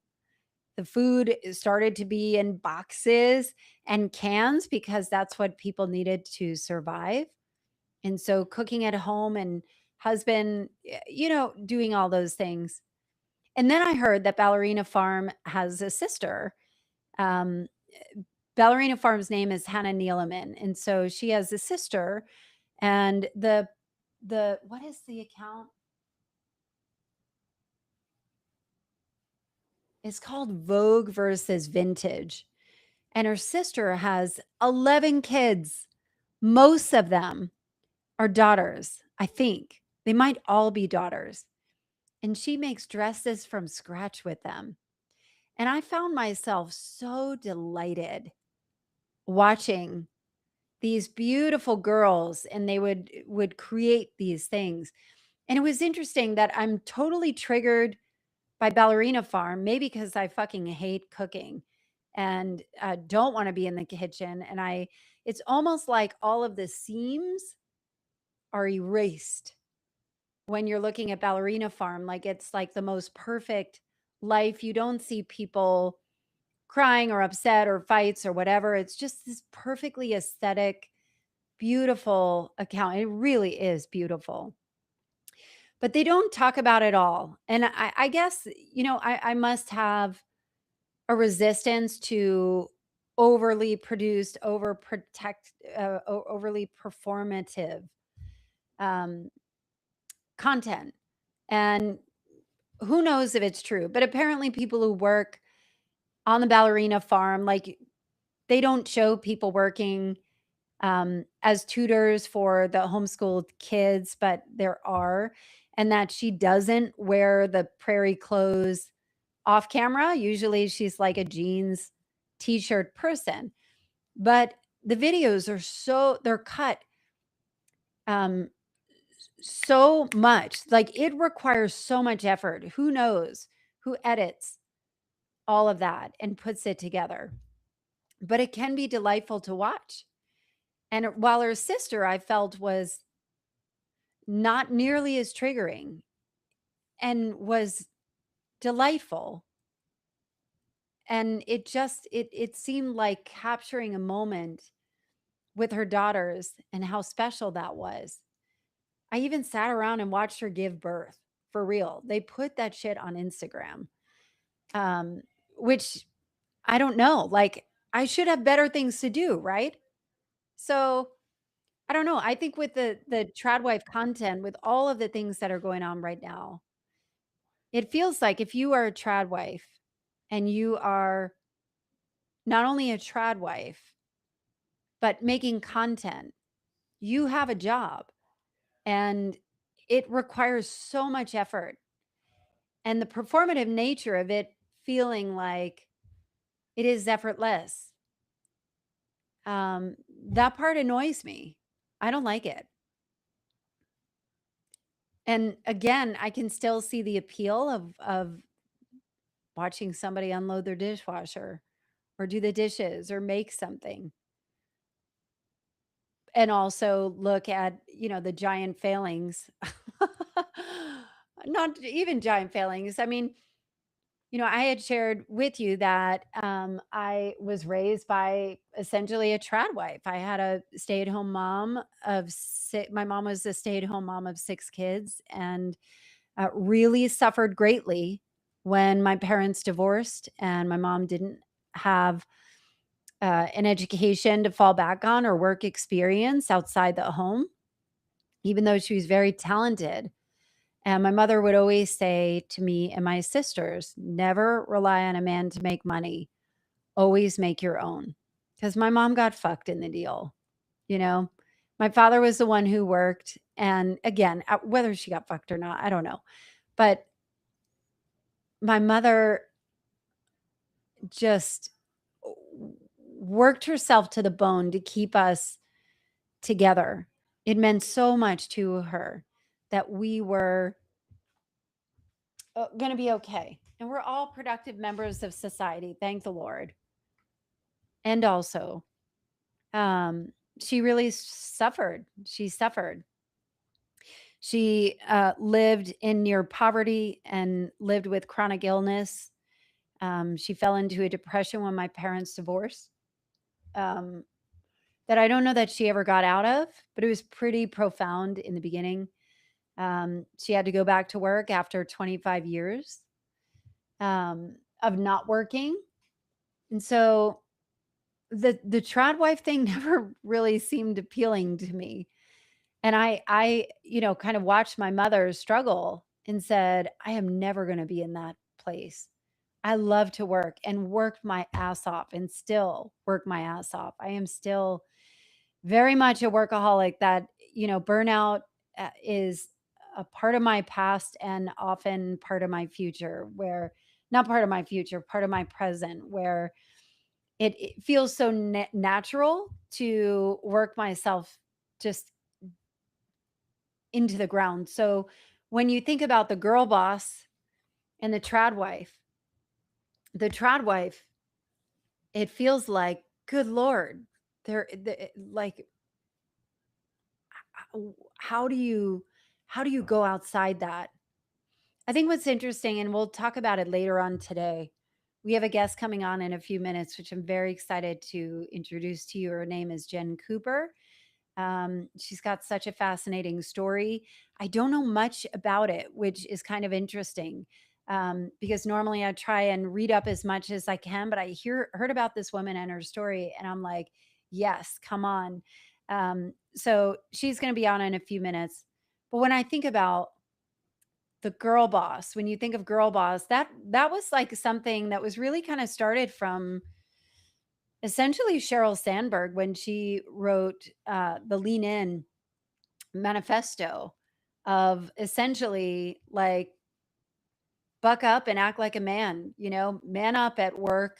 The food started to be in boxes and cans because that's what people needed to survive. And so cooking at home and husband, doing all those things. And then I heard that Ballerina Farm has a sister. Um, Ballerina Farm's name is Hannah Neeleman. And so she has a sister, and the what is the account? It's called Vogue versus Vintage. And her sister has 11 kids. Most of them are daughters, I think. They might all be daughters. And she makes dresses from scratch with them. And I found myself so delighted watching these beautiful girls, and they would create these things. And it was interesting that I'm totally triggered by Ballerina Farm, maybe because I fucking hate cooking and don't want to be in the kitchen. And it's almost like all of the seams are erased when you're looking at Ballerina Farm. Like it's like the most perfect life. You don't see people crying or upset or fights or whatever. It's just this perfectly aesthetic, beautiful account. It really is beautiful. But they don't talk about it all. And I guess, I must have a resistance to overly produced, overly performative um, content. And who knows if it's true, but apparently people who work on the Ballerina Farm, like they don't show people working as tutors for the homeschooled kids, but there are, and that she doesn't wear the prairie clothes off camera. Usually she's like a jeans t-shirt person, but the videos are they're cut um, so much. Like it requires so much effort. Who knows who edits all of that and puts it together? But it can be delightful to watch. And while her sister, I felt, was not nearly as triggering and was delightful. And it seemed like capturing a moment with her daughters and how special that was. I even sat around and watched her give birth, for real. They put that shit on Instagram, um, which I don't know. Like, I should have better things to do, right? So I don't know. I think with the trad wife content, with all of the things that are going on right now, it feels like if you are a trad wife and you are not only a trad wife, but making content, you have a job, and it requires so much effort. And the performative nature of it feeling like it is effortless. That part annoys me. I don't like it. And again, I can still see the appeal of watching somebody unload their dishwasher or do the dishes or make something. And also look at, the giant failings. Not even giant failings. I mean, I had shared with you that I was raised by essentially a trad wife. I had a stay-at-home mom of six. My mom was a stay-at-home mom of 6 kids, and really suffered greatly when my parents divorced and my mom didn't have an education to fall back on or work experience outside the home, even though she was very talented. And my mother would always say to me and my sisters, never rely on a man to make money. Always make your own. Because my mom got fucked in the deal. My father was the one who worked. And again, whether she got fucked or not, I don't know. But my mother just worked herself to the bone to keep us together. It meant so much to her that we were going to be okay. And we're all productive members of society. Thank the Lord. And also, she really suffered. She suffered. She lived in near poverty and lived with chronic illness. She fell into a depression when my parents divorced. Um, that I don't know that she ever got out of, but it was pretty profound in the beginning. She had to go back to work after 25 years of not working. And so the trad wife thing never really seemed appealing to me. And I, kind of watched my mother struggle and said, I am never going to be in that place. I love to work and work my ass off and still work my ass off. I am still very much a workaholic that, burnout is a part of my past and often part of my future, where not part of my future, part of my present, where it feels so natural to work myself just into the ground. So when you think about the girl boss and the trad wife, it feels like, good Lord, like, how do you go outside that? I think what's interesting, and we'll talk about it later on today. We have a guest coming on in a few minutes, which I'm very excited to introduce to you. Her name is Jenn Cooper. She's got such a fascinating story. I don't know much about it, which is kind of interesting, because normally I try and read up as much as I can, but I heard about this woman and her story, and I'm like, yes, come on. So she's going to be on in a few minutes. But when I think about the girl boss, when you think of girl boss, that was like something that was really kind of started from essentially Sheryl Sandberg when she wrote the Lean In manifesto of essentially like, buck up and act like a man, man up at work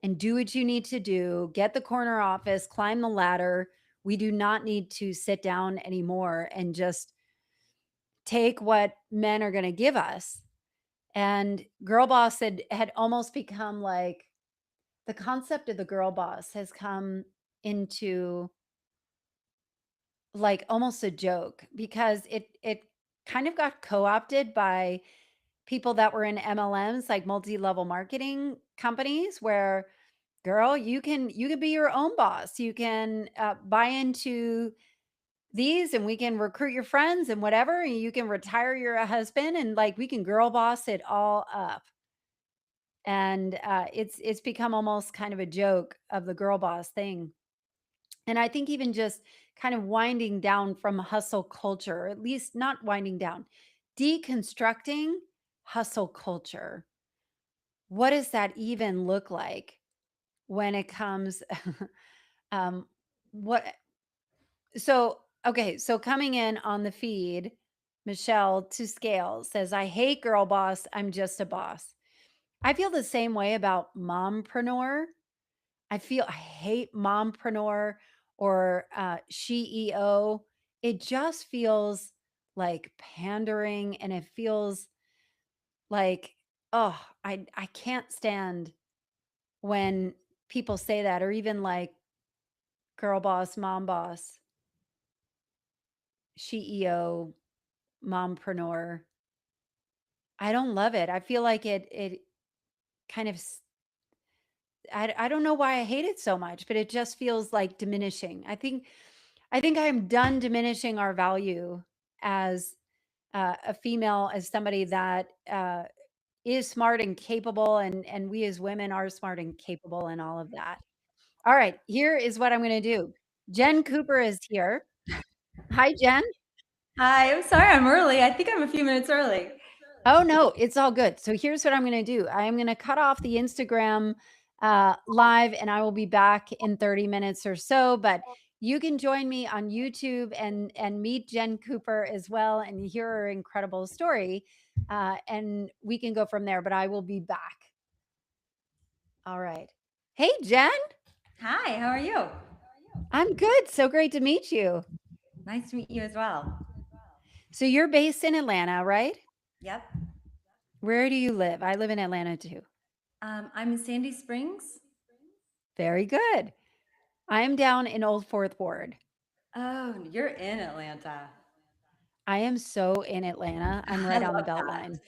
and do what you need to do, get the corner office, climb the ladder. We do not need to sit down anymore and just take what men are going to give us. And girl boss had almost become like, the concept of the girl boss has come into like almost a joke, because it kind of got co-opted by people that were in MLMs, like multi-level marketing companies, where, girl, you can be your own boss. You can buy into these, and we can recruit your friends and whatever, and you can retire your husband, and like, we can girl boss it all up. And it's become almost kind of a joke of the girl boss thing. And I think even just kind of winding down from hustle culture, or at least not winding down, deconstructing hustle culture. What does that even look like when it comes? um, what? So, okay. So coming in on the feed, Michelle to Scale says, I hate girl boss. I'm just a boss. I feel the same way about mompreneur. I hate mompreneur or CEO. It just feels like pandering, and it feels like, oh, I can't stand when people say that, or even like girl boss, mom boss, CEO, mompreneur. I don't love it. I feel like it kind of I don't know why I hate it so much, but it just feels like diminishing. I think I'm done diminishing our value as a female, as somebody that is smart and capable, and we as women are smart and capable, and all of that. All right, here is what I'm going to do. Jenn Cooper is here. Hi, Jenn. Hi, I'm sorry I'm early. I think I'm a few minutes early. Oh no, it's all good. So here's what I'm going to do. I am going to cut off the Instagram live, and I will be back in 30 minutes or so. But you can join me on YouTube and meet Jenn Cooper as well, and hear her incredible story. And we can go from there. But I will be back. All right. Hey, Jenn. Hi, how are you? I'm good. So great to meet you. Nice to meet you as well. So you're based in Atlanta, right? Yep. Where do you live? I live in Atlanta too. I'm in Sandy Springs. Very good. I'm down in Old Fourth Ward. Oh, you're in Atlanta. I am so in Atlanta. I'm I right on the love that. Beltline.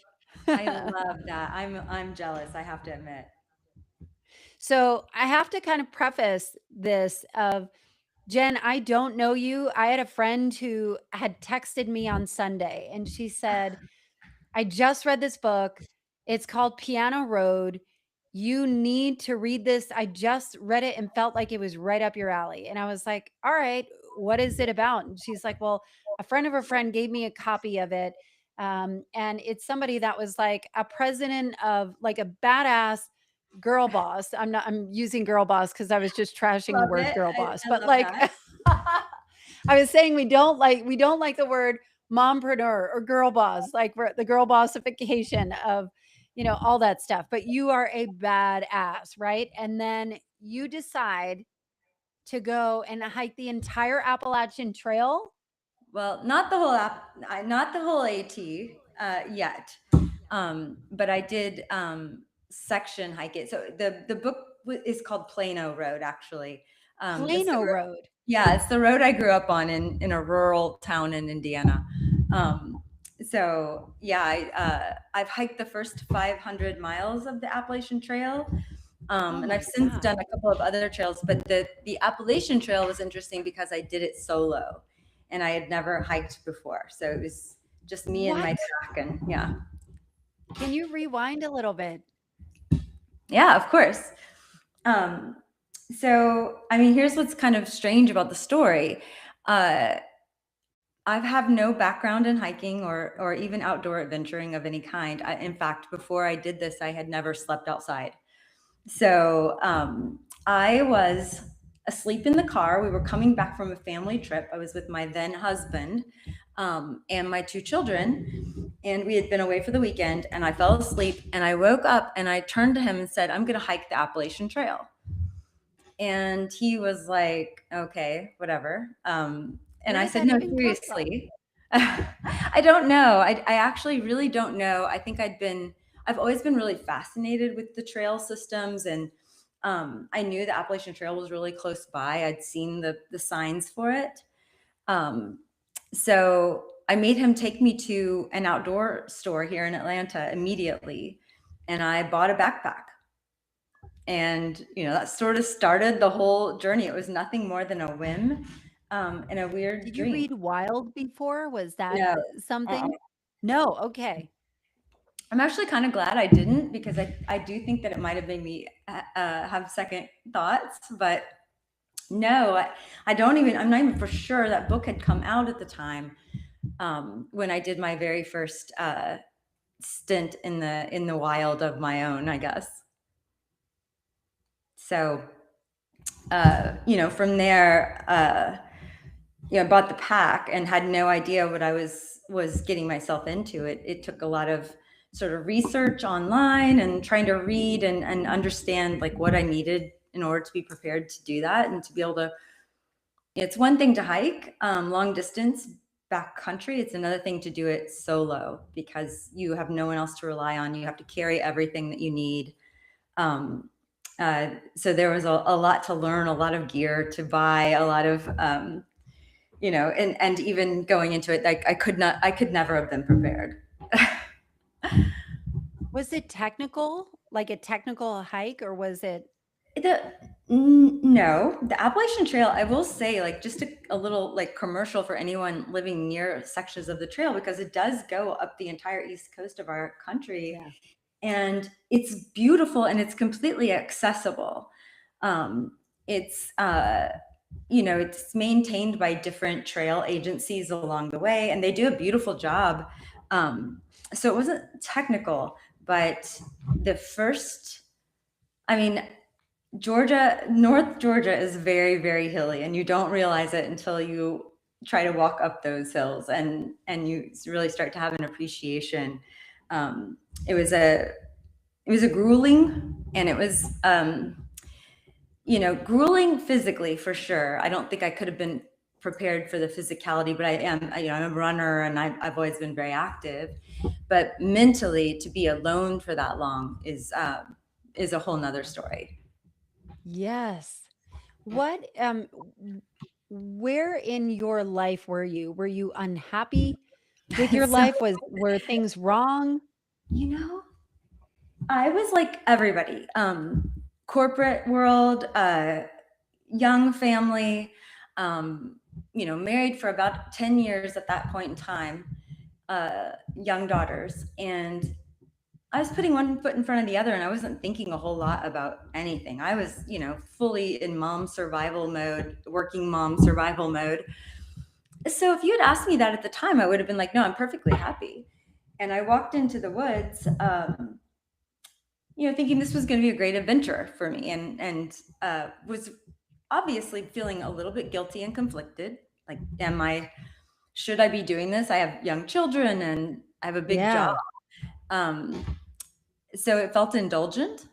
I love that. I'm jealous, I have to admit. So I have to kind of preface this of Jenn, I don't know you. I had a friend who had texted me on Sunday and she said, I just read this book. It's called Piano Road. You need to read this. I just read it and felt like it was right up your alley. And I was like, all right, what is it about? And she's like, well, a friend of a friend gave me a copy of it. And it's somebody that was like a president of like a badass girl boss. I'm using girl boss because I was just trashing the Love word it. girl boss, I but love like that. I was saying we don't like the word mompreneur or girl boss, like we're the girl bossification of, all that stuff. But you are a badass, right? And then you decide to go and hike the entire Appalachian Trail. Well, not the whole not the whole AT yet, but I did section hike it. So the book is called Plano Road, actually. It's the Plano Road. Yeah, it's the road I grew up on in a rural town in Indiana. So yeah, I've hiked the first 500 miles of the Appalachian Trail. And I've since God. done a couple of other trails, but the Appalachian Trail was interesting because I did it solo and I had never hiked before. So it was just me and my What? pack, and yeah. Can you rewind a little bit? Yeah, of course. So, I mean, here's what's kind of strange about the story. I have no background in hiking or even outdoor adventuring of any kind. In fact, before I did this, I had never slept outside. So I was asleep in the car. We were coming back from a family trip. I was with my then husband and my two children, and we had been away for the weekend. And I fell asleep, and I woke up, and I turned to him and said, "I'm going to hike the Appalachian Trail." And he was like, "Okay, whatever." And Where I did said, that "No, even come from? seriously." I don't know. I actually really don't know. I think I've always been really fascinated with the trail systems, and I knew the Appalachian Trail was really close by. I'd seen the signs for it. So I made him take me to an outdoor store here in Atlanta immediately, and I bought a backpack. And that sort of started the whole journey. It was nothing more than a whim and a weird Did dream. you read Wild before? Was that No, something? No. Okay. I'm actually kind of glad I didn't, because I do think that it might have made me have second thoughts. But no, I'm not even for sure that book had come out at the time when I did my very first stint in the wild of my own, I guess. So, from there, I bought the pack and had no idea what I was getting myself into. It took a lot of sort of research online and trying to read and understand like what I needed in order to be prepared to do that and to be able to. It's one thing to hike long distance backcountry. It's another thing to do it solo, because you have no one else to rely on. You have to carry everything that you need. So there was a lot to learn, a lot of gear to buy, a lot of and even going into it, like I could never have been prepared. Was it technical, like a technical hike, or was it? No, the Appalachian Trail, I will say, like, just a little like commercial for anyone living near sections of the trail, because it does go up the entire east coast of our country. Yeah. And it's beautiful and it's completely accessible. It's it's maintained by different trail agencies along the way, and they do a beautiful job. So it wasn't technical, but North Georgia is very, very hilly, and you don't realize it until you try to walk up those hills and you really start to have an appreciation. It was a grueling, and it was grueling physically for sure. I don't think I could have been prepared for the physicality, but I'm a runner, and I've always been very active. But mentally, to be alone for that long is a whole nother story. Yes. Where in your life were you? Were you unhappy? with your So, life? Were things wrong? you know, I was like everybody, corporate world, young family, married for about 10 years at that point in time, young daughters. And I was putting one foot in front of the other, and I wasn't thinking a whole lot about anything. I was, fully in mom survival mode, working mom survival mode. So if you had asked me that at the time, I would have been like, no, I'm perfectly happy. And I walked into the woods, thinking this was going to be a great adventure for me, and was obviously feeling a little bit guilty and conflicted. Like, should I be doing this? I have young children and I have a big job. So it felt indulgent,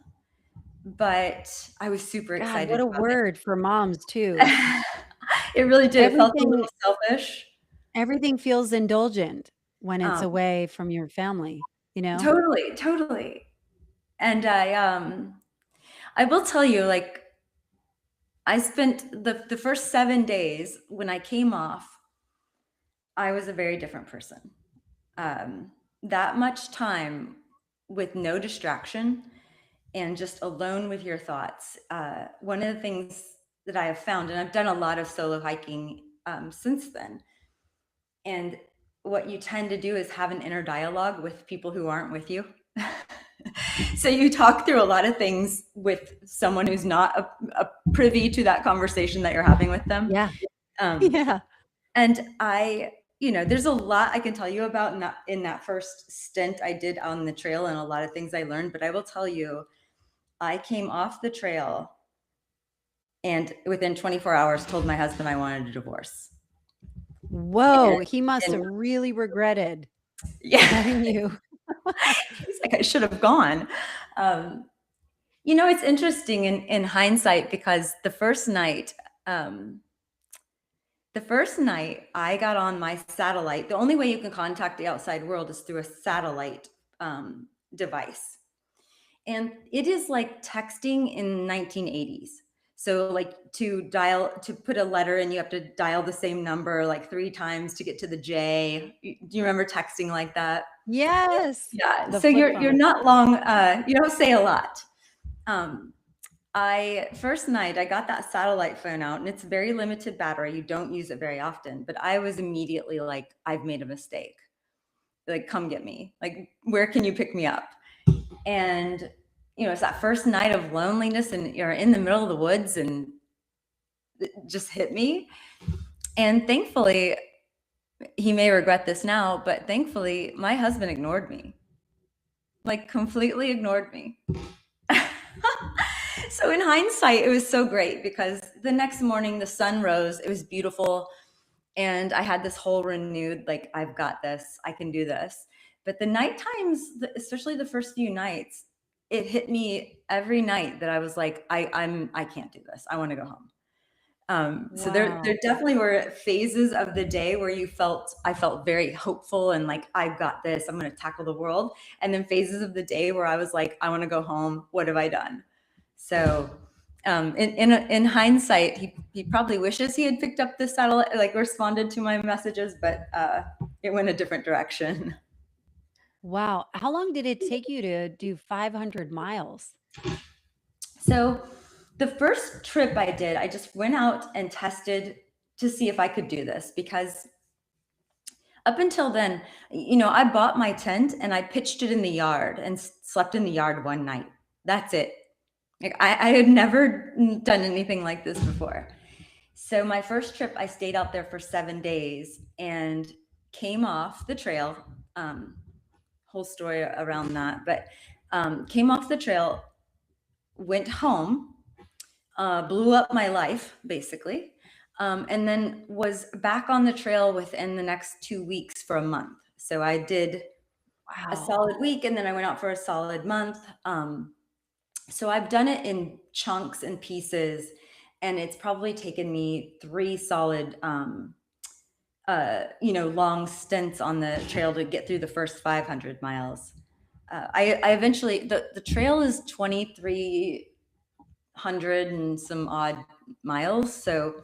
but I was super excited. God, what a word for moms too. It really did. It felt a little selfish. Everything feels indulgent when it's away from your family, Totally. And I will tell you, like, I spent the first 7 days when I came off, I was a very different person. That much time with no distraction and just alone with your thoughts. One of the things that I have found, and I've done a lot of solo hiking since then, and what you tend to do is have an inner dialogue with people who aren't with you. So you talk through a lot of things with someone who's not a privy to that conversation that you're having with them. Yeah. And there's a lot I can tell you about in that first stint I did on the trail, and a lot of things I learned. But I will tell you, I came off the trail and within 24 hours told my husband I wanted a divorce. Whoa, he must have really regretted letting you. He's like, I should have gone. It's interesting in hindsight, because the first night I got on my satellite. The only way you can contact the outside world is through a satellite device. And it is like texting in 1980s. So like to put a letter in, you have to dial the same number like 3 times to get to the J. Do you remember texting like that? Yes. Yeah. So you're not long, you don't say a lot. First night I got that satellite phone out, and it's very limited battery. You don't use it very often, but I was immediately like, I've made a mistake. Like, come get me. Like, where can you pick me up? And, it's that first night of loneliness, and you're in the middle of the woods, and it just hit me. And thankfully, he may regret this now, but thankfully my husband ignored me, like completely ignored me. So in hindsight, it was so great, because the next morning the sun rose, it was beautiful. And I had this whole renewed, like, I've got this, I can do this. But the night times, especially the first few nights, it hit me every night that I was like, I can't do this. I want to go home. So there definitely were phases of the day where I felt very hopeful and like, I've got this, I'm going to tackle the world. And then phases of the day where I was like, I want to go home. What have I done? So in hindsight, he probably wishes he had picked up the satellite, like responded to my messages, but it went a different direction. Wow. How long did it take you to do 500 miles? So the first trip I did, I just went out and tested to see if I could do this, because up until then, I bought my tent and I pitched it in the yard and slept in the yard one night. That's it. Like, I had never done anything like this before. So my first trip, I stayed out there for 7 days and came off the trail. Whole story around that, but came off the trail, went home, blew up my life basically, and then was back on the trail within the next 2 weeks for a month. So I did a solid week, and then I went out for a solid month. So I've done it in chunks and pieces, and it's probably taken me 3 solid long stints on the trail to get through the first 500 miles. I eventually, the trail is 2,300 and some odd miles. So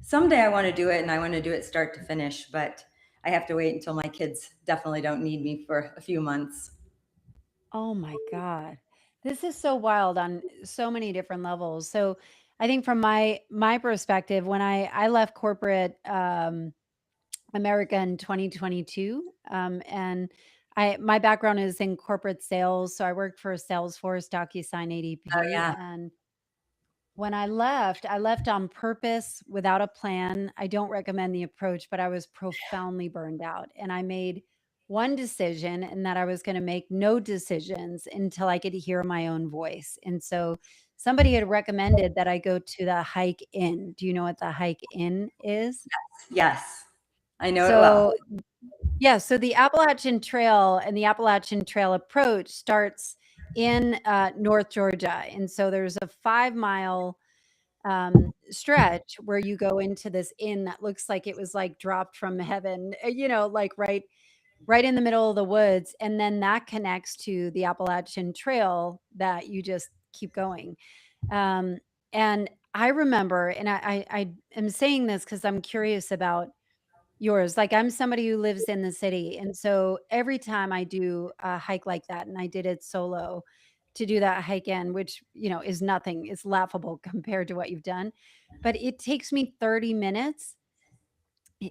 someday I want to do it, and I want to do it start to finish. But I have to wait until my kids definitely don't need me for a few months. Oh my God. This is so wild on so many different levels. So I think from my perspective, when I left corporate America in 2022, and my background is in corporate sales. So I worked for Salesforce, DocuSign, Oh ADP, yeah. and when I left on purpose without a plan. I don't recommend the approach, but I was profoundly burned out. And I made one decision, and that I was going to make no decisions until I could hear my own voice. And so somebody had recommended that I go to the Hike Inn. Do you know what the Hike Inn is? Yes, I know it well. So, yeah, so the Appalachian Trail and the Appalachian Trail approach starts in North Georgia. And so there's a 5 mile stretch where you go into this inn that looks like it was like dropped from heaven, like right in the middle of the woods. And then that connects to the Appalachian Trail that you just keep going. Um, and I remember, and I am saying this because I'm curious about yours. Like, I'm somebody who lives in the city. And so every time I do a hike like that, and I did it solo to do that hike in, which, is nothing, it's laughable compared to what you've done. But it takes me 30 minutes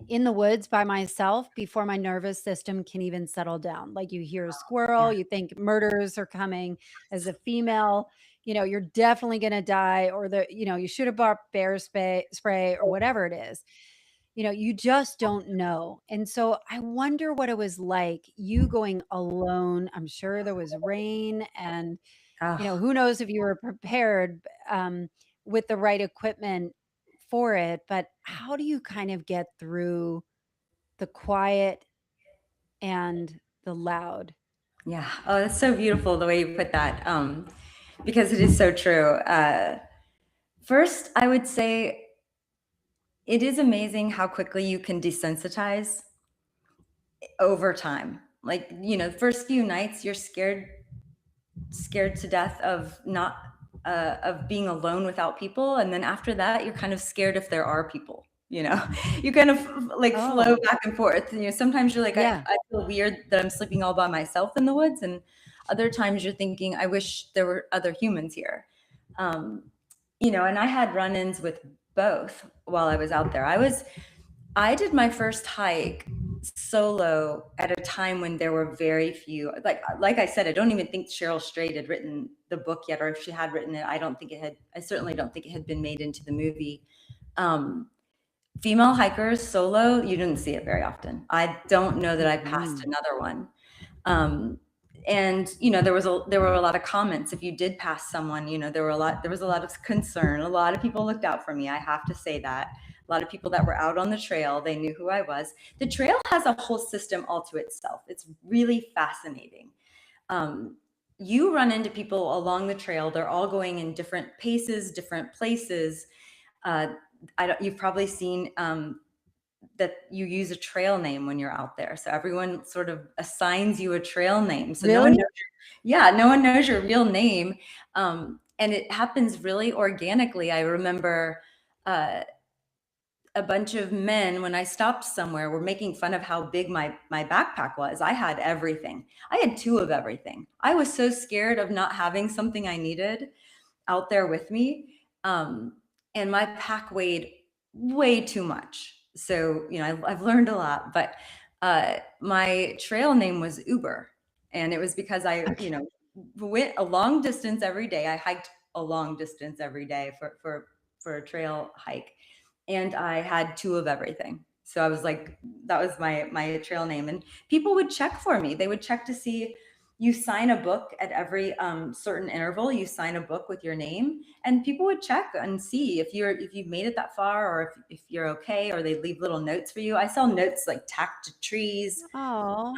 in the woods by myself before my nervous system can even settle down. Like, you hear a squirrel, Yeah. you think murders are coming. As a female, you're definitely going to die, or you should have bought bear spray or whatever it is. You just don't know. And so I wonder what it was like, you going alone. I'm sure there was rain, and Oh, who knows if you were prepared with the right equipment for it. But how do you kind of get through the quiet and the loud? yeah. Oh, that's so beautiful the way you put that. Because it is so true. First, I would say it is amazing how quickly you can desensitize over time. Like, the first few nights you're scared to death of not of being alone without people, and then after that you're kind of scared if there are people. You kind of like flow Oh, back and forth. Sometimes you're like, yeah. I feel weird that I'm sleeping all by myself in the woods, and other times you're thinking, I wish there were other humans here. um, and I had run-ins with both while I was out there. I did my first hike solo at a time when there were very few, like I said, I don't even think Cheryl Strayed had written the book yet, or if she had written it, I certainly don't think it had been made into the movie. Female hikers solo, you didn't see it very often. I don't know that I passed another one. And there were a lot of comments. If you did pass someone, there was a lot of concern. A lot of people looked out for me. I have to say that. A lot of people that were out on the trail, they knew who I was. The trail has a whole system all to itself. It's really fascinating. You run into people along the trail. They're all going in different paces, different places. You've probably seen that you use a trail name when you're out there. So everyone sort of assigns you a trail name. So no one Really? no one knows your real name. And it happens really organically. I remember a bunch of men, when I stopped somewhere, were making fun of how big my backpack was. I had everything. I had 2 of everything. I was so scared of not having something I needed out there with me. And my pack weighed way too much. So, I've learned a lot, but my trail name was Uber. And it was because I, went a long distance every day. I hiked a long distance every day for a trail hike. And I had 2 of everything. So I was like, that was my trail name. And people would check for me. They would check to see, you sign a book at every certain interval. You sign a book with your name, and people would check and see if you've made it that far, or if you're okay, or they leave little notes for you. I saw notes like tacked to trees. Oh,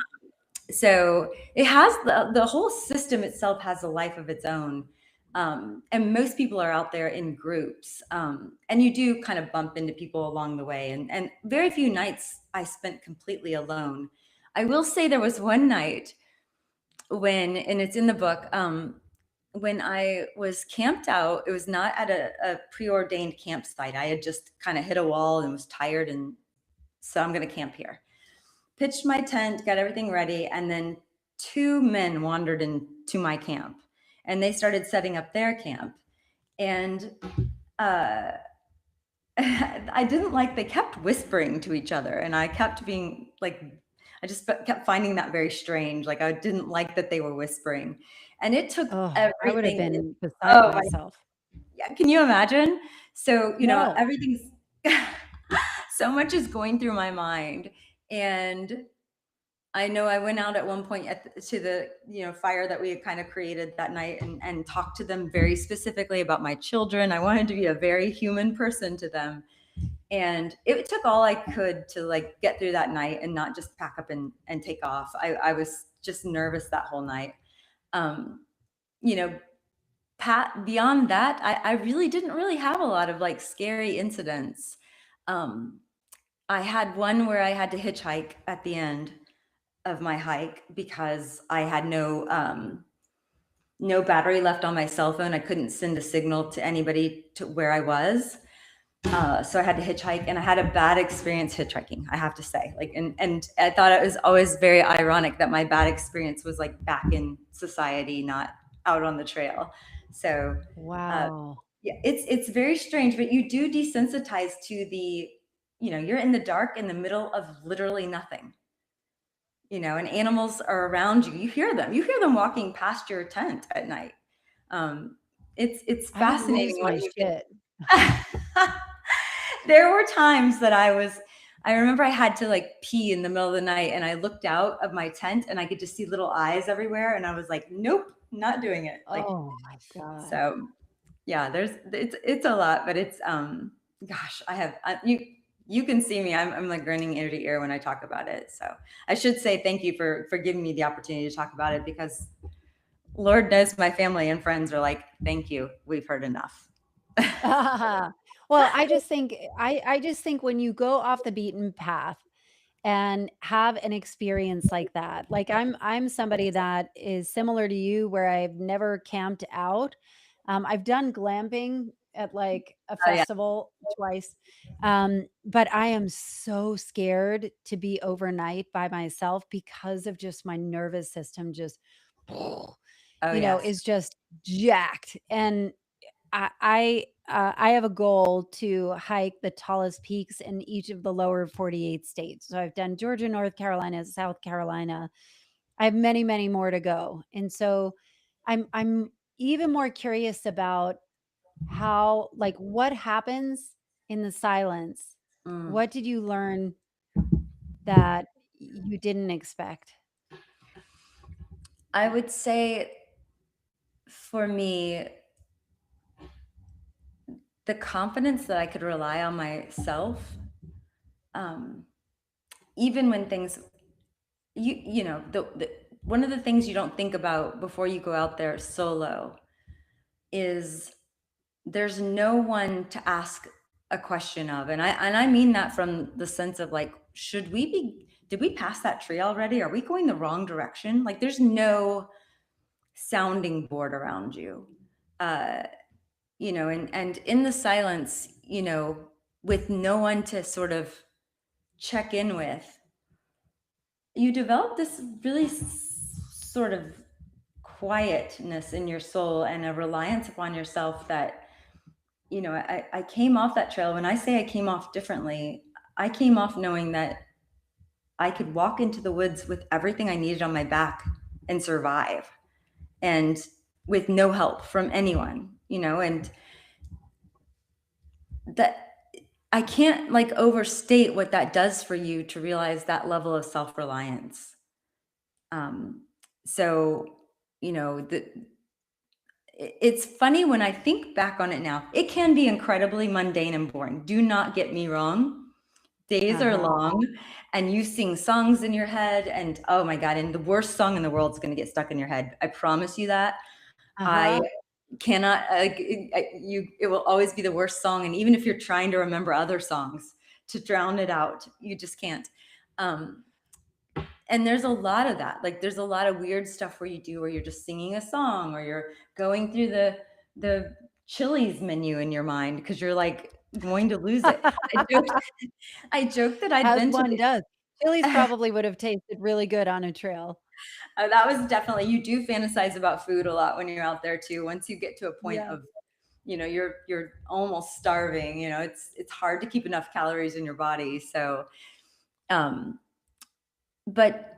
So it has the whole system itself has a life of its own. And most people are out there in groups. And you do kind of bump into people along the way. And very few nights I spent completely alone. I will say there was one night when, and it's in the book, when I was camped out. It was not at a preordained campsite. I had just kind of hit a wall and was tired, and so I'm going to camp here. pitched my tent, got everything ready, and then 2 men wandered into my camp, and they started setting up their camp. And I didn't like, they kept whispering to each other, and I kept being like, I just kept finding that very strange. Like, I didn't like that they were whispering, and it took Oh, I would have everything. been beside Oh my, myself. yeah, can you imagine? So, No. everything's so much is going through my mind. And I know I went out at one point to the fire that we had kind of created that night, and talked to them very specifically about my children. I wanted to be a very human person to them, and it took all I could to like get through that night and not just pack up and take off. I was just nervous that whole night. Beyond that, I really didn't really have a lot of like scary incidents. I had one where I had to hitchhike at the end of my hike because I had no battery left on my cell phone. I couldn't send a signal to anybody to where I was. So I had to hitchhike, and I had a bad experience hitchhiking, I have to say. Like, and I thought it was always very ironic that my bad experience was like back in society, not out on the trail. So Wow. yeah, it's very strange, but you do desensitize to the, you're in the dark in the middle of literally nothing. And animals are around you. You hear them walking past your tent at night. It's fascinating I would what lose you my can. There were times that I remember I had to like pee in the middle of the night, and I looked out of my tent and I could just see little eyes everywhere, and I was like, nope, not doing it. Like, Oh my God. so yeah, it's a lot, but it's gosh, you can see me. I'm like grinning ear to ear when I talk about it. So I should say thank you for giving me the opportunity to talk about it, because Lord knows my family and friends are like, thank you, we've heard enough. Well, I just think when you go off the beaten path and have an experience like that, like I'm somebody that is similar to you, where I've never camped out. I've done glamping at like a Oh, yeah. festival twice. But I am so scared to be overnight by myself because of just my nervous system just, Oh, yes. is just jacked. And I have a goal to hike the tallest peaks in each of the lower 48 states. So I've done Georgia, North Carolina, South Carolina. I have many, many more to go. And so I'm even more curious about how, like, what happens in the silence. What did you learn that you didn't expect? I would say for me, the confidence that I could rely on myself, even when things, one of the things you don't think about before you go out there solo is there's no one to ask a question of. And I mean that from the sense of like, did we pass that tree already? Are we going the wrong direction? Like, there's no sounding board around you. And in the silence, with no one to sort of check in with, you develop this really sort of quietness in your soul and a reliance upon yourself that, I came off that trail. When I say I came off differently, I came off knowing that I could walk into the woods with everything I needed on my back and survive, and with no help from anyone, and that I can't like overstate what that does for you to realize that level of self-reliance. So, it's funny when I think back on it now. It can be incredibly mundane and boring. Do not get me wrong. Days are long, and you sing songs in your head, and oh my God, and the worst song in the world is going to get stuck in your head. I promise you that. I cannot, it will always be the worst song. And even if you're trying to remember other songs to drown it out, you just can't. And there's a lot of that. Like, there's a lot of weird stuff where you're just singing a song, or you're going through the Chili's menu in your mind because you're like going to lose it. I joked that I'd As been one does. Chili's probably would have tasted really good on a trail. That was definitely, you do fantasize about food a lot when you're out there too. Once you get to a point Yeah. of, you're almost starving, it's hard to keep enough calories in your body. So, but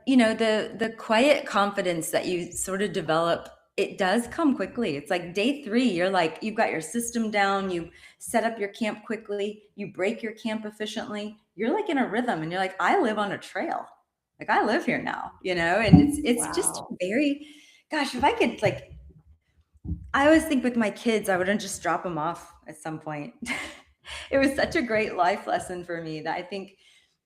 the quiet confidence that you sort of develop, it does come quickly. It's like day 3, you're like, you've got your system down, you set up your camp quickly, you break your camp efficiently, you're like in a rhythm, and you're like, I live on a trail. Like, I live here now, and it's just Wow. very, gosh, if I could, like, I always think with my kids, I wouldn't just drop them off at some point. It was such a great life lesson for me that I think,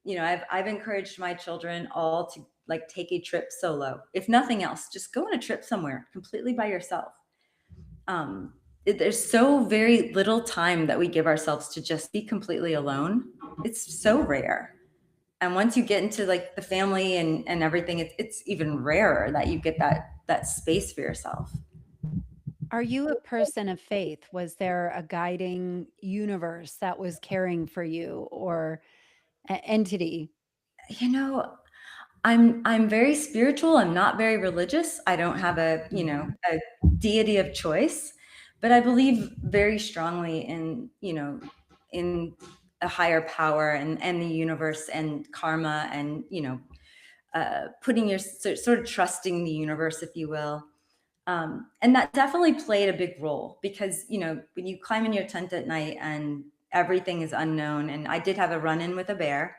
I've encouraged my children all to, like, take a trip solo. If nothing else, just go on a trip somewhere completely by yourself. There's so very little time that we give ourselves to just be completely alone. It's so rare. And once you get into, like, the family and everything, it's even rarer that you get that space for yourself. Are you a person of faith? Was there a guiding universe that was caring for you, or an entity? I'm very spiritual. I'm not very religious. I don't have a deity of choice, but I believe very strongly in a higher power and the universe and karma, and putting your sort of trusting the universe, if you will. And that definitely played a big role, because when you climb in your tent at night and everything is unknown, and I did have a run-in with a bear,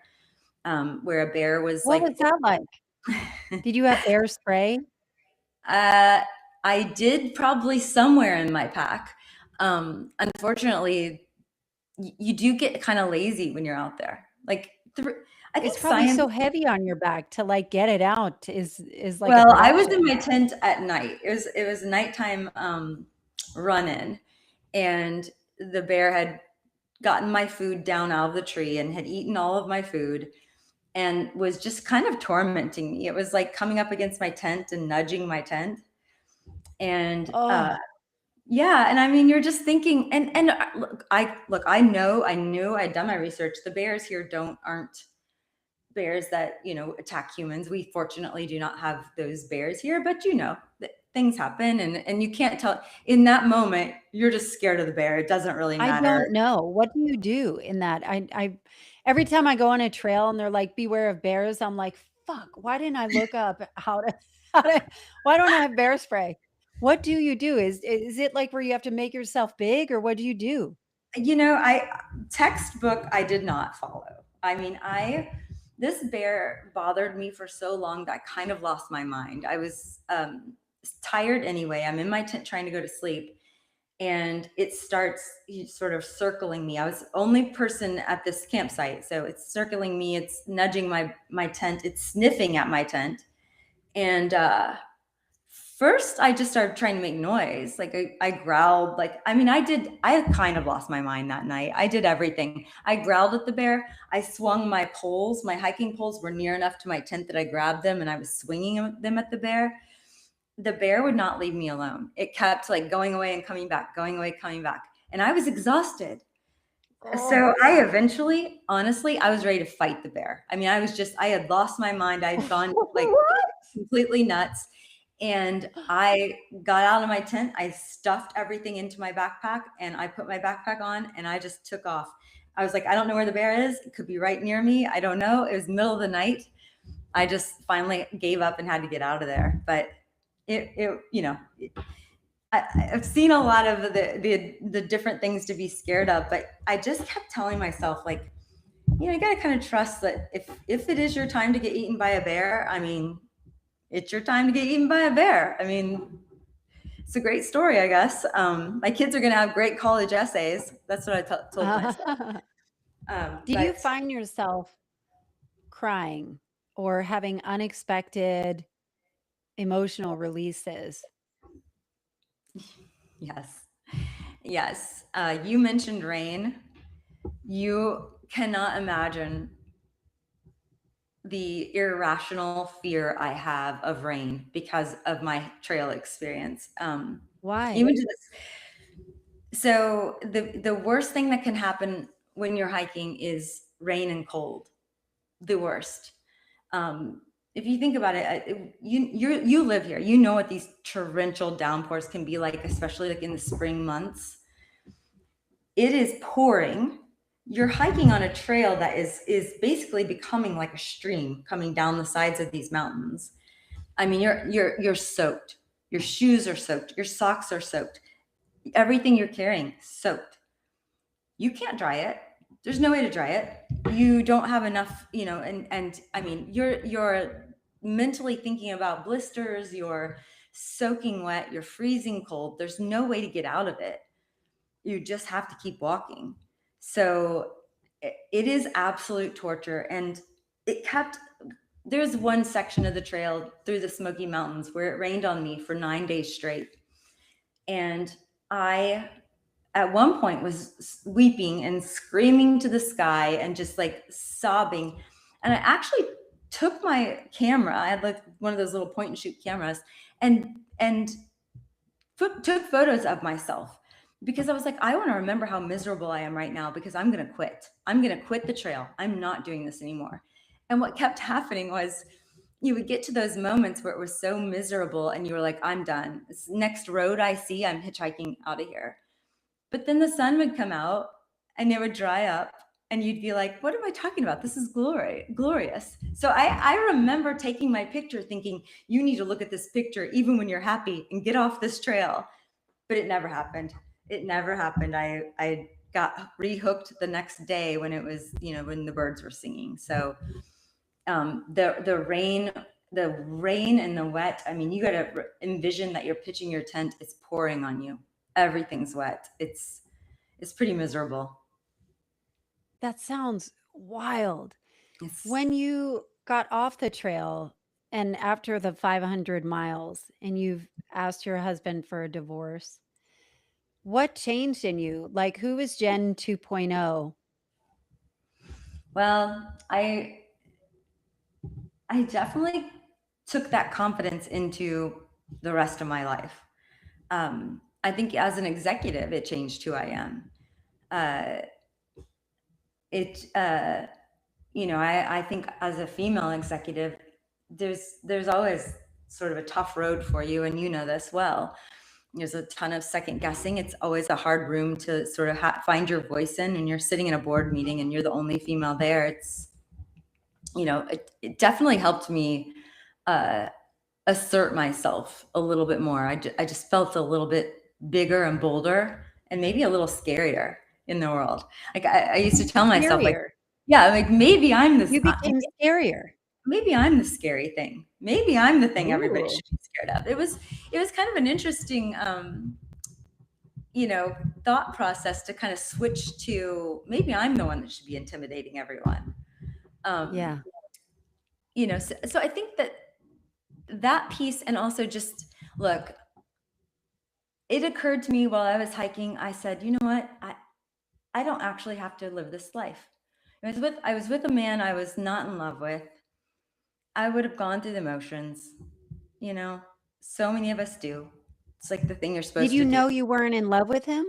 where a bear was What like, was that like? Did you have bear spray? I did, probably somewhere in my pack. Unfortunately, you do get kind of lazy when you're out there. Like, I think It's probably science. so heavy on your back to, like, get it out is like a Well, I was in production. my tent at night. It was a nighttime run-in, and the bear had gotten my food down out of the tree and had eaten all of my food, and was just kind of tormenting me. It was like coming up against my tent and nudging my tent. And Oh, yeah, and I mean, you're just thinking, and I knew I'd done my research. The bears here aren't bears that attack humans. We fortunately do not have those bears here, but things happen, and you can't tell. In that moment, you're just scared of the bear. It doesn't really I matter. don't know. What do you do in that? I every time I go on a trail and they're like, beware of bears, I'm like, fuck, why didn't I look up how to why don't I have bear spray? What do you do? Is it like where you have to make yourself big, or what do you do? Textbook I did not follow. I mean, this bear bothered me for so long that I kind of lost my mind. I was tired anyway. I'm in my tent trying to go to sleep, and it starts sort of circling me. I was the only person at this campsite, so it's circling me. It's nudging my tent. It's sniffing at my tent, and first I just started trying to make noise. Like, I growled. Like, I mean, I kind of lost my mind that night. I did everything. I growled at the bear. I swung my poles. My hiking poles were near enough to my tent that I grabbed them, and I was swinging them at the bear. The bear would not leave me alone. It kept, like, going away and coming back, going away, coming back. And I was exhausted. So I eventually, honestly, I was ready to fight the bear. I mean, I had lost my mind. I had gone, like, completely nuts. And I got out of my tent. I stuffed everything into my backpack, and I put my backpack on, and I just took off. I was like, I don't know where the bear is. It could be right near me. I don't know. It was middle of the night. I just finally gave up and had to get out of there. But I've seen a lot of the different things to be scared of, but I just kept telling myself, like, you got to kind of trust that if it is your time to get eaten by a bear, I mean, it's your time to get eaten by a bear. I mean, it's a great story, I guess. My kids are going to have great college essays. That's what I told myself. Did you find yourself crying or having unexpected emotional releases? Yes. You mentioned rain. You cannot imagine the irrational fear I have of rain because of my trail experience. Why? Even to this. So the worst thing that can happen when you're hiking is rain and cold. The worst. If you think about it, you live here, you know what these torrential downpours can be like, especially like in the spring months. It is pouring. You're hiking on a trail that is basically becoming like a stream coming down the sides of these mountains. I mean, you're soaked. Your shoes are soaked. Your socks are soaked. Everything you're carrying soaked. You can't dry it. There's no way to dry it. You don't have enough, and I mean, you're mentally thinking about blisters, you're soaking wet, you're freezing cold. There's no way to get out of it. You just have to keep walking. So it is absolute torture. And there's one section of the trail through the Smoky Mountains where it rained on me for 9 days straight. And I, at one point, was weeping and screaming to the sky and just like sobbing. And I actually took my camera. I had like one of those little point and shoot cameras and took photos of myself, because I was like, I want to remember how miserable I am right now, because I'm going to quit. I'm going to quit the trail. I'm not doing this anymore. And what kept happening was you would get to those moments where it was so miserable and you were like, I'm done. This next road I see, I'm hitchhiking out of here. But then the sun would come out and it would dry up and you'd be like, what am I talking about? This is glorious. So I remember taking my picture thinking, you need to look at this picture even when you're happy and get off this trail. But it never happened. It never happened. I got rehooked the next day when it was, when the birds were singing. So the rain and the wet, I mean, you got to envision that you're pitching your tent. It's pouring on you. Everything's wet. It's pretty miserable. That sounds wild. It's, When you got off the trail and after the 500 miles and you've asked your husband for a divorce, what changed in you? Like, who is Jenn 2.0? well, I definitely took that confidence into the rest of my life. I think as an executive, it changed who I am. I think as a female executive, there's always sort of a tough road for you. And you know this well. There's a ton of second guessing. It's always a hard room to sort of find your voice in, and you're sitting in a board meeting and you're the only female there. It's, it definitely helped me assert myself a little bit more. I just felt a little bit bigger and bolder and maybe a little scarier in the world. Like I used to tell myself, like, yeah, like maybe I'm this. You became scarier. Maybe I'm the scary thing. Maybe I'm the thing everybody Ooh. should be scared of. It was kind of an interesting, thought process to kind of switch to maybe I'm the one that should be intimidating everyone. Yeah. So I think that piece, and also just look, it occurred to me while I was hiking. I said, you know what? I don't actually have to live this life. I was with a man I was not in love with. I would have gone through the motions, so many of us do. It's like the thing you're supposed to do. Did you know you weren't in love with him?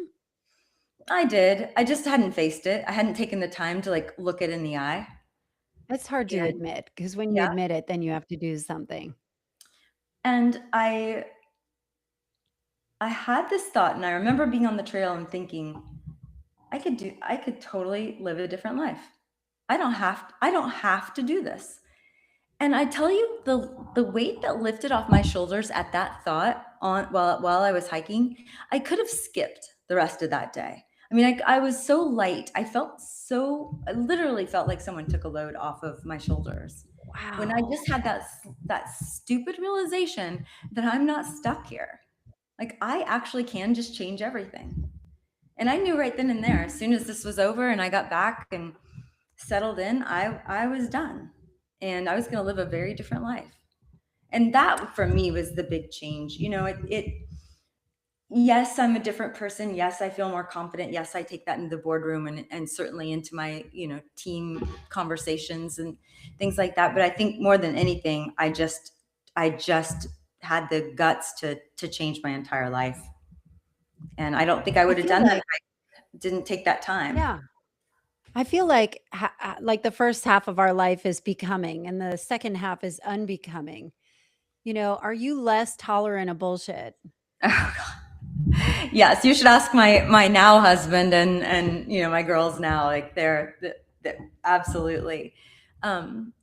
I did. I just hadn't faced it. I hadn't taken the time to like look it in the eye. That's hard to admit, because when you admit it, then you have to do something. And I had this thought, and I remember being on the trail and thinking, I could totally live a different life. I don't have to do this. And I tell you, the weight that lifted off my shoulders at that thought while I was hiking, I could have skipped the rest of that day. I mean, I was so light. I literally felt like someone took a load off of my shoulders. Wow. When I just had that stupid realization that I'm not stuck here. Like I actually can just change everything. And I knew right then and there, as soon as this was over and I got back and settled in, I was done. And I was going to live a very different life. And that for me was the big change. Yes, I'm a different person. Yes, I feel more confident. Yes, I take that into the boardroom and certainly into my, team conversations and things like that. But I think more than anything, I just had the guts to change my entire life. And I don't think I would have done that if I didn't take that time. Yeah. I feel like like the first half of our life is becoming and the second half is unbecoming. Are you less tolerant of bullshit? Oh, God. Yes, you should ask my now husband and my girls now. Like they're absolutely. And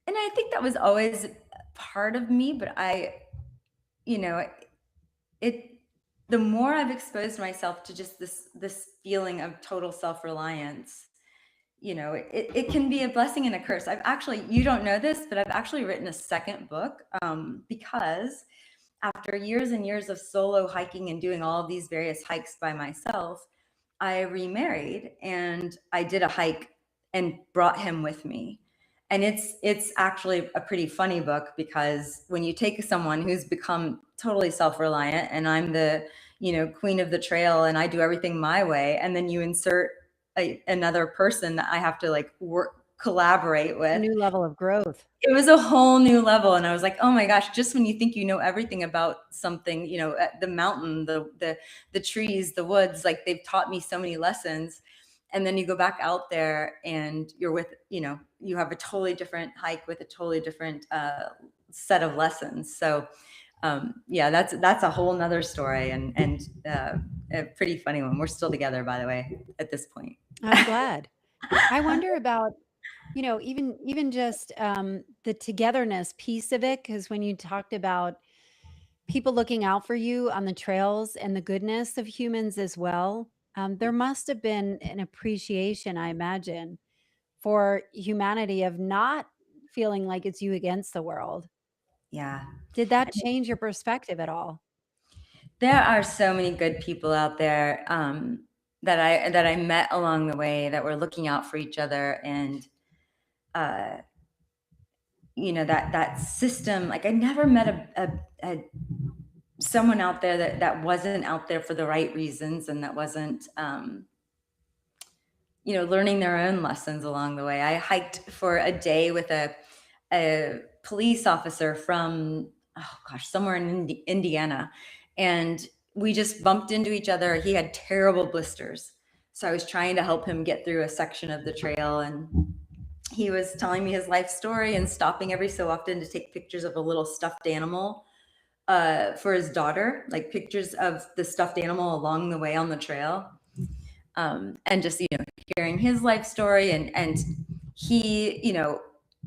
I think that was always part of me, but it the more I've exposed myself to just this feeling of total self-reliance, it can be a blessing and a curse. You don't know this, but I've actually written a second book, because after years and years of solo hiking and doing all of these various hikes by myself, I remarried and I did a hike and brought him with me. And it's actually a pretty funny book, because when you take someone who's become totally self-reliant, and I'm the, queen of the trail and I do everything my way, and then you insert another person that I have to like collaborate A with. new level of growth. It was a whole new level. And I was like, oh my gosh, just when you think you know everything about something, the mountain, the trees, the woods, like they've taught me so many lessons. And then you go back out there and you're with, you have a totally different hike with a totally different set of lessons. So yeah, that's a whole nother story, and a pretty funny one. We're still together, by the way, at this point. I'm glad. I wonder about, even just the togetherness piece of it, because when you talked about people looking out for you on the trails and the goodness of humans as well, there must have been an appreciation, I imagine, for humanity of not feeling like it's you against the world. Yeah. Did that change your perspective at all? There are so many good people out there, that I met along the way, that were looking out for each other, and that system. Like I never met a someone out there that wasn't out there for the right reasons, and that wasn't learning their own lessons along the way. I hiked for a day with a police officer from, oh gosh, somewhere in Indiana. And we just bumped into each other. He had terrible blisters. So I was trying to help him get through a section of the trail. And he was telling me his life story and stopping every so often to take pictures of a little stuffed animal for his daughter, like pictures of the stuffed animal along the way on the trail. And just, hearing his life story, and he,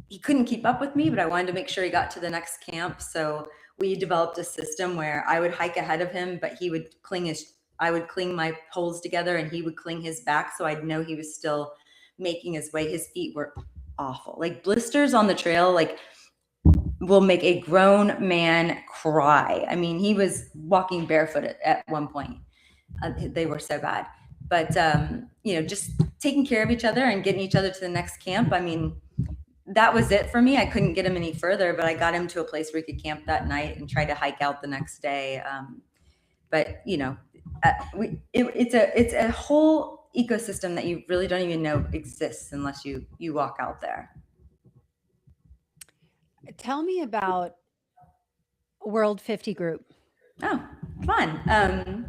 he couldn't keep up with me, but I wanted to make sure he got to the next camp. So we developed a system where I would hike ahead of him, but I would cling my poles together and he would cling his back. So I'd know he was still making his way. His feet were awful. Like blisters on the trail, like will make a grown man cry. I mean, he was walking barefoot at one point. They were so bad. But, just taking care of each other and getting each other to the next camp. I mean, that was it for me. I couldn't get him any further, but I got him to a place where he could camp that night and try to hike out the next day. But it's a whole ecosystem that you really don't even know exists unless you walk out there. Tell me about World 50 Group. Oh, fun.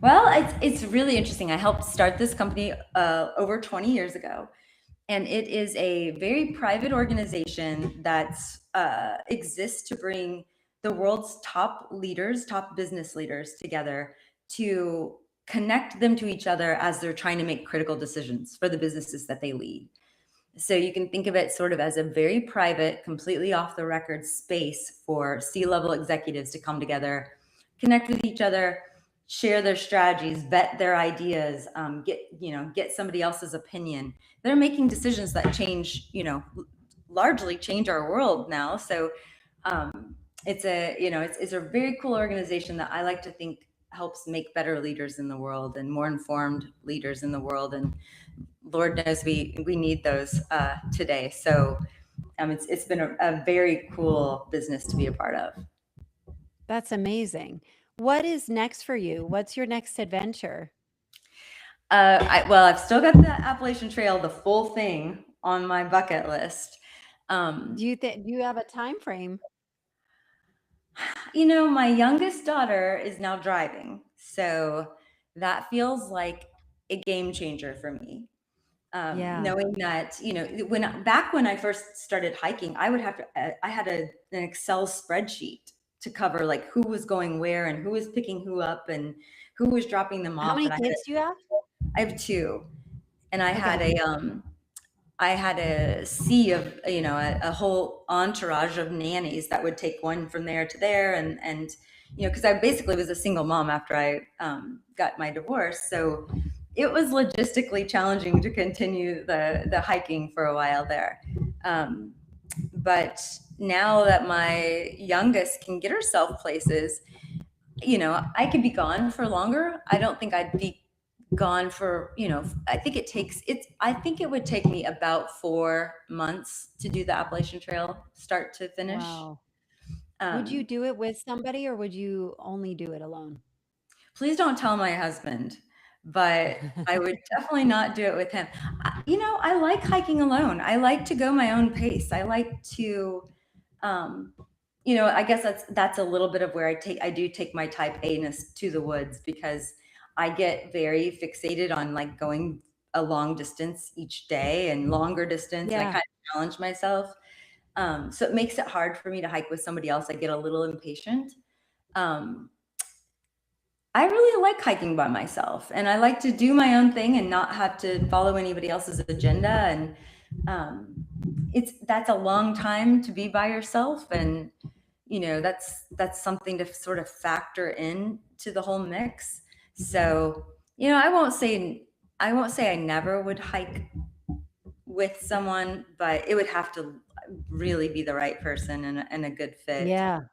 Well, it's really interesting. I helped start this company over 20 years ago, and it is a very private organization that exists to bring the world's top leaders, top business leaders together to connect them to each other as they're trying to make critical decisions for the businesses that they lead. So you can think of it sort of as a very private, completely off the record space for C-level executives to come together, connect with each other, share their strategies, vet their ideas, get somebody else's opinion. They're making decisions that largely change our world now. So it's a very cool organization that I like to think helps make better leaders in the world and more informed leaders in the world. And Lord knows we need those today. So it's been a very cool business to be a part of. That's amazing. What is next for you? What's your next adventure? I've still got the Appalachian Trail, the full thing, on my bucket list. Do you have a time frame? My youngest daughter is now driving, so that feels like a game changer for me. Yeah. Knowing that, back when I first started hiking, I had an Excel spreadsheet to cover like who was going where and who was picking who up and who was dropping them How off. many And kids do you have? I have two, and I had Okay. a sea of, a whole entourage of nannies that would take one from there to there. And because I basically was a single mom after I got my divorce. So it was logistically challenging to continue the hiking for a while there. But now that my youngest can get herself places, I could be gone for longer. I don't think I'd be gone for, I think it would take me about 4 months to do the Appalachian Trail start to finish. Wow. Would you do it with somebody or would you only do it alone? Please don't tell my husband, but I would definitely not do it with him. I like hiking alone. I like to go my own pace. I like to, I guess that's a little bit of where I do take my type A-ness to the woods, because I get very fixated on like going a long distance each day and longer distance. And I Yeah. kind of challenge myself. So it makes it hard for me to hike with somebody else. I get a little impatient. I really like hiking by myself, and I like to do my own thing and not have to follow anybody else's agenda. And that's a long time to be by yourself, and that's something to sort of factor in to the whole mix. So I won't say I never would hike with someone, but it would have to really be the right person and a good fit. Yeah.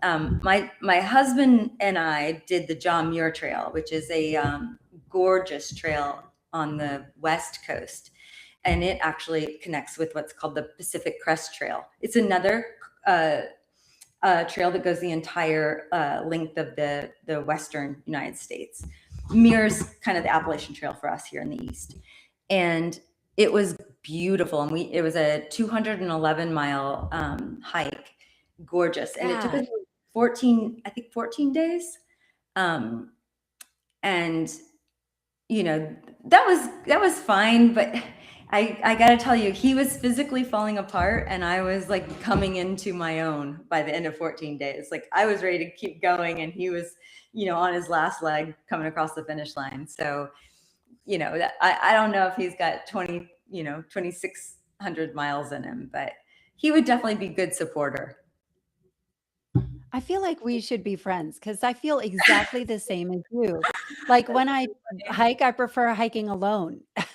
My husband and I did the John Muir Trail, which is a gorgeous trail on the West Coast. And it actually connects with what's called the Pacific Crest Trail. It's another trail that goes the entire length of the Western United States. Muir's kind of the Appalachian Trail for us here in the East. And it was beautiful. And it was a 211-mile hike. Gorgeous. And it took us 14 days. And that was fine, but I got to tell you, he was physically falling apart and I was like coming into my own by the end of 14 days. Like I was ready to keep going and he was, on his last leg coming across the finish line. So, I don't know if he's got 2,600 miles in him, but he would definitely be a good supporter. I feel like we should be friends because I feel exactly the same as you. Like when I hike, I prefer hiking alone. But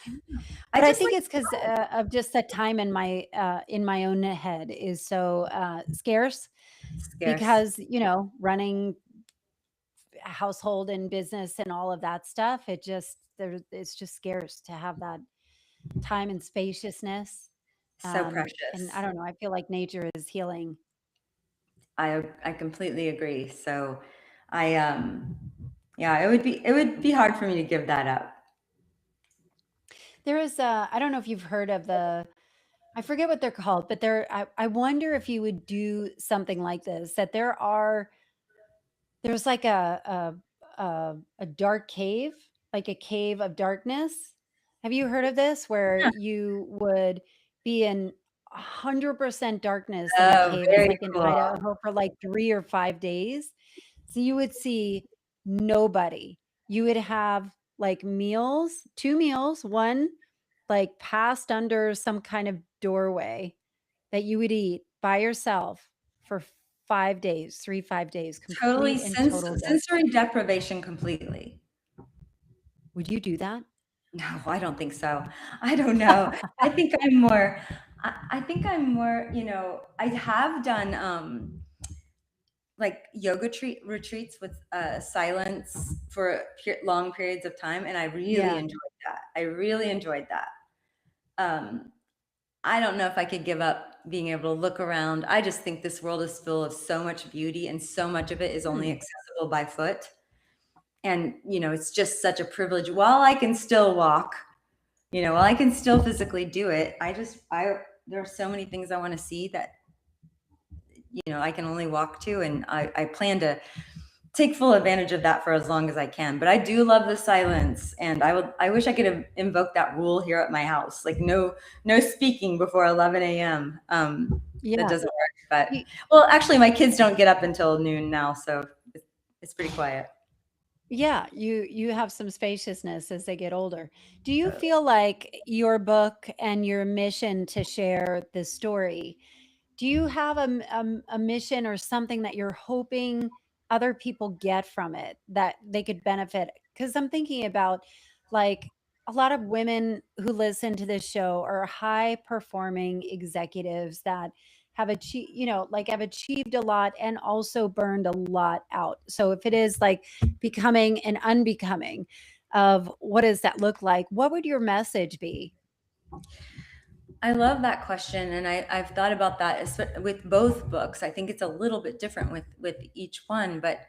I think it's because of just the time in my own head is so scarce because, running household and business and all of that stuff, it's just scarce to have that time and spaciousness. So precious. And I don't know, I feel like nature is healing. I completely agree. So it would be hard for me to give that up. There is I don't know if you've heard of I forget what they're called, but I wonder if you would do something like this, that there's like a dark cave, like a cave of darkness. Have you heard of this where you would be in 100% darkness in a cave? It's like in Idaho for like 3 or 5 days. So you would see nobody. You would have like meals, 2 meals, one like passed under some kind of doorway that you would eat by yourself for 5 days, 5 days. Totally total sensory deprivation completely. Would you do that? No, I don't think so. I don't know. I think I'm more, I have done like yoga retreats with silence for long periods of time. And I really enjoyed that. I really enjoyed that. I don't know if I could give up being able to look around. I just think this world is full of so much beauty and so much of it is only accessible by foot. And, it's just such a privilege. While I can still walk, while I can still physically do it, there are so many things I want to see that, I can only walk to. And I plan to take full advantage of that for as long as I can. But I do love the silence, and I wish I could invoke that rule here at my house, like no speaking before 11 a.m. Yeah. That doesn't work. But well, actually, my kids don't get up until noon now, so it's pretty quiet. Yeah, you have some spaciousness as they get older. Do you feel like your book and your mission to share this story, do you have a mission or something that you're hoping other people get from it that they could benefit? Because I'm thinking about like a lot of women who listen to this show are high performing executives that have achieved, like have achieved a lot and also burned a lot out. So if it is like becoming and unbecoming of what does that look like, what would your message be? I love that question, and I've thought about that with both books. I think it's a little bit different with each one, but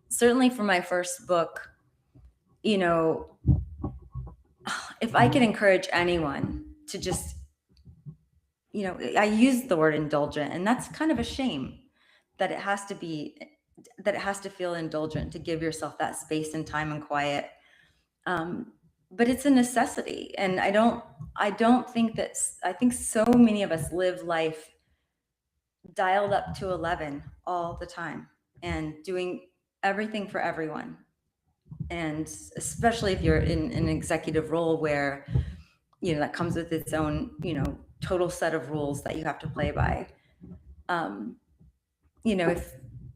certainly for my first book, if I could encourage anyone to just, I use the word indulgent, and that's kind of a shame that it has to feel indulgent to give yourself that space and time and quiet. But it's a necessity. And I don't think I think so many of us live life dialed up to 11 all the time and doing everything for everyone. And especially if you're in an executive role where, that comes with its own, total set of rules that you have to play by.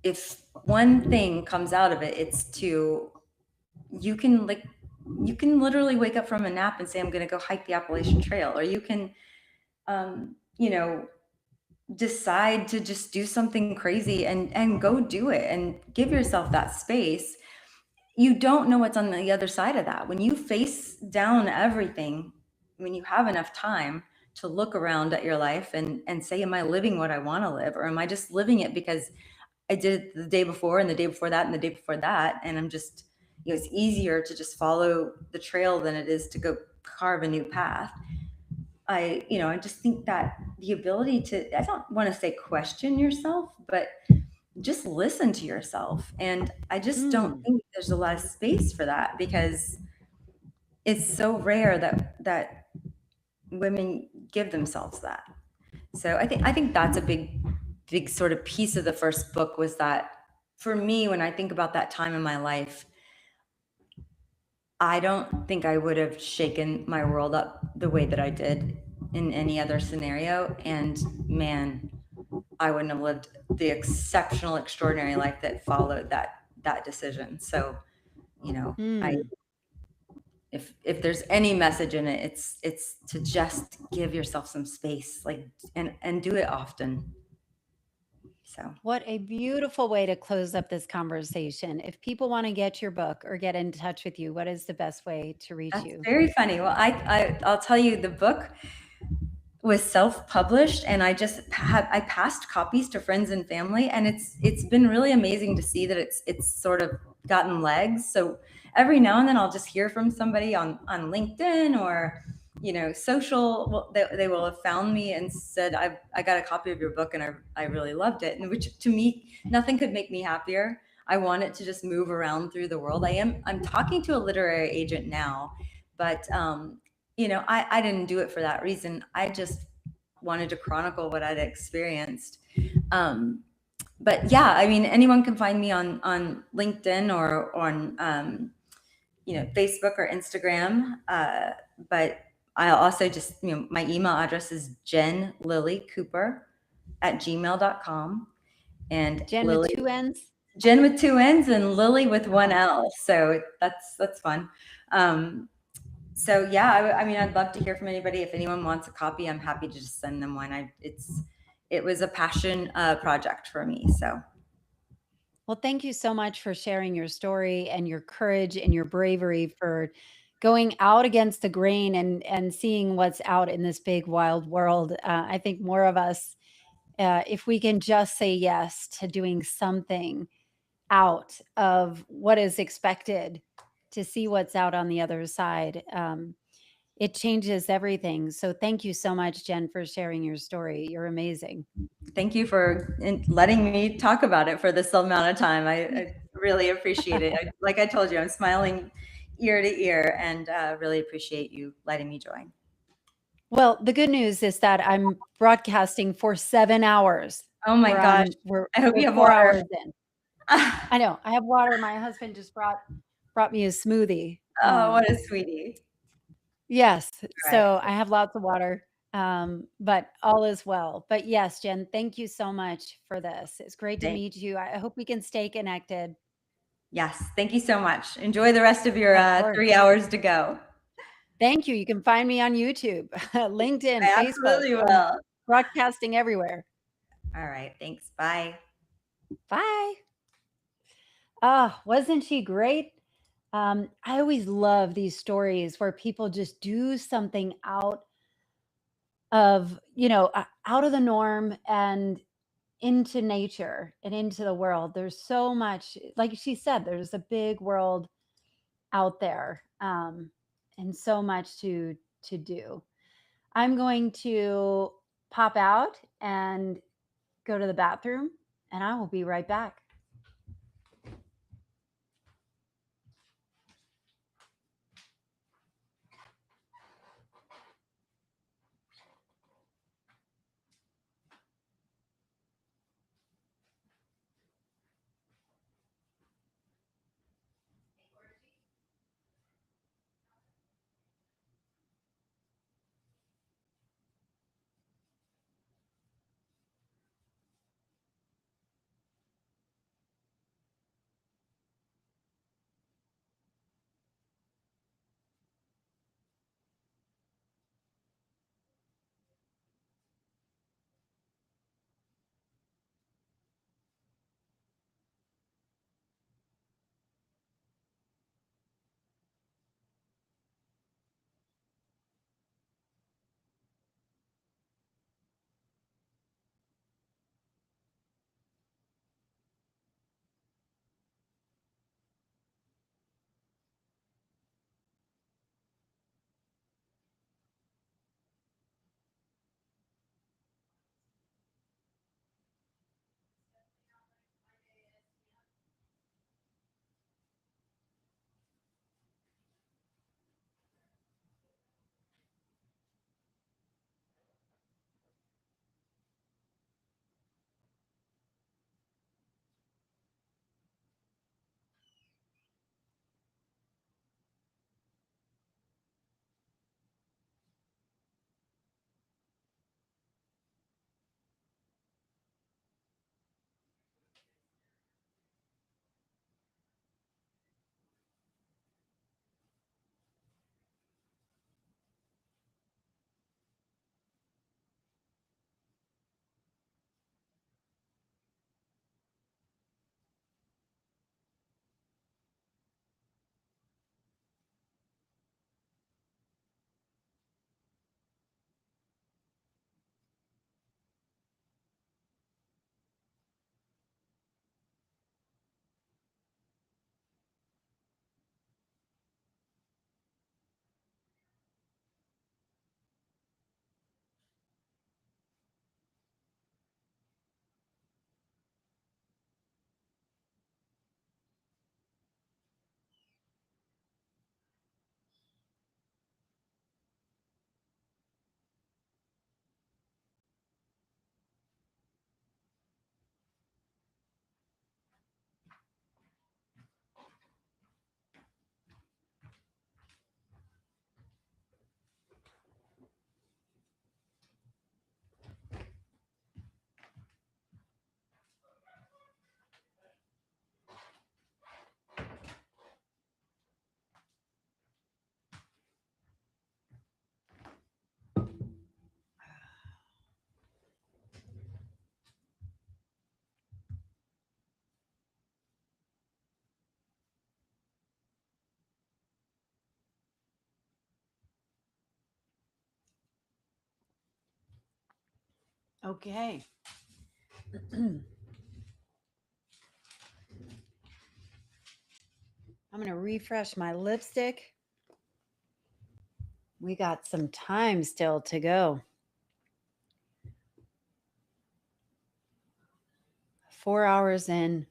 If one thing comes out of it, it's you can literally wake up from a nap and say, I'm going to go hike the Appalachian Trail, or you can, decide to just do something crazy and go do it and give yourself that space. You don't know what's on the other side of that. When you face down everything, when you have enough time to look around at your life and say, am I living what I want to live? Or am I just living it because I did it the day before and the day before that and the day before that? And I'm just, it's easier to just follow the trail than it is to go carve a new path. I just think that the ability to, I don't want to say question yourself, but just listen to yourself. And I just don't think there's a lot of space for that, because it's so rare that women give themselves that. So I think that's a big sort of piece of the first book, was that for me, when I think about that time in my life, I don't think I would have shaken my world up the way that I did in any other scenario. And man, I wouldn't have lived the exceptional, extraordinary life that followed that decision. So, if there's any message in it, it's to just give yourself some space, and do it often. So What a beautiful way to close up this conversation. If people want to get your book or get in touch with you, what is the best way to reach that's you? very funny. Well, I'll tell you, the book was self-published, and I passed copies to friends and family, and it's been really amazing to see that it's sort of gotten legs. So every now and then I'll just hear from somebody on LinkedIn or social. Well, they will have found me and said, I got a copy of your book and I really loved it. And which, to me, nothing could make me happier. I want it to just move around through the world. I'm talking to a literary agent now, but I didn't do it for that reason. I just wanted to chronicle what I'd experienced. But yeah, I mean, anyone can find me on LinkedIn or on Facebook or Instagram. But I'll also just, my email address is jennlillycooper@gmail.com. And Jenn with 2 N's? Jenn with 2 N's and Lily with 1 L. So that's fun. So yeah, I mean, I'd love to hear from anybody. If anyone wants a copy, I'm happy to just send them one. It was a passion project for me. So. Well, thank you so much for sharing your story and your courage and your bravery for going out against the grain and seeing what's out in this big wild world. I think more of us, if we can just say yes to doing something out of what is expected, to see what's out on the other side, it changes everything. So thank you so much, Jenn, for sharing your story. You're amazing. Thank you for letting me talk about it for this amount of time. Really appreciate it. Like I told you, I'm smiling ear to ear, and really appreciate you letting me join. Well, the good news is that I'm broadcasting for 7 hours. Oh my gosh. We're I hope you have 4 water. hours in. I know. I have water. My husband just brought me a smoothie. Oh, what a sweetie. Yes. Right. So I have lots of water. But all is well. But yes, Jenn, thank you so much for this. It's great to meet you. I hope we can stay connected. Yes. Thank you so much. Enjoy the rest of your Of course. 3 hours to go. Thank you. You can find me on YouTube, LinkedIn, I Facebook. absolutely I'm will. broadcasting everywhere. All right. Thanks. Bye. Bye. Ah, wasn't she great? I always love these stories where people just do something out of, out of the norm and into nature and into the world. There's so much, like she said, there's a big world out there, and so much to do. I'm going to pop out and go to the bathroom, and I will be right back. Okay. I'm going to refresh my lipstick. We got some time still to go. 4 hours in.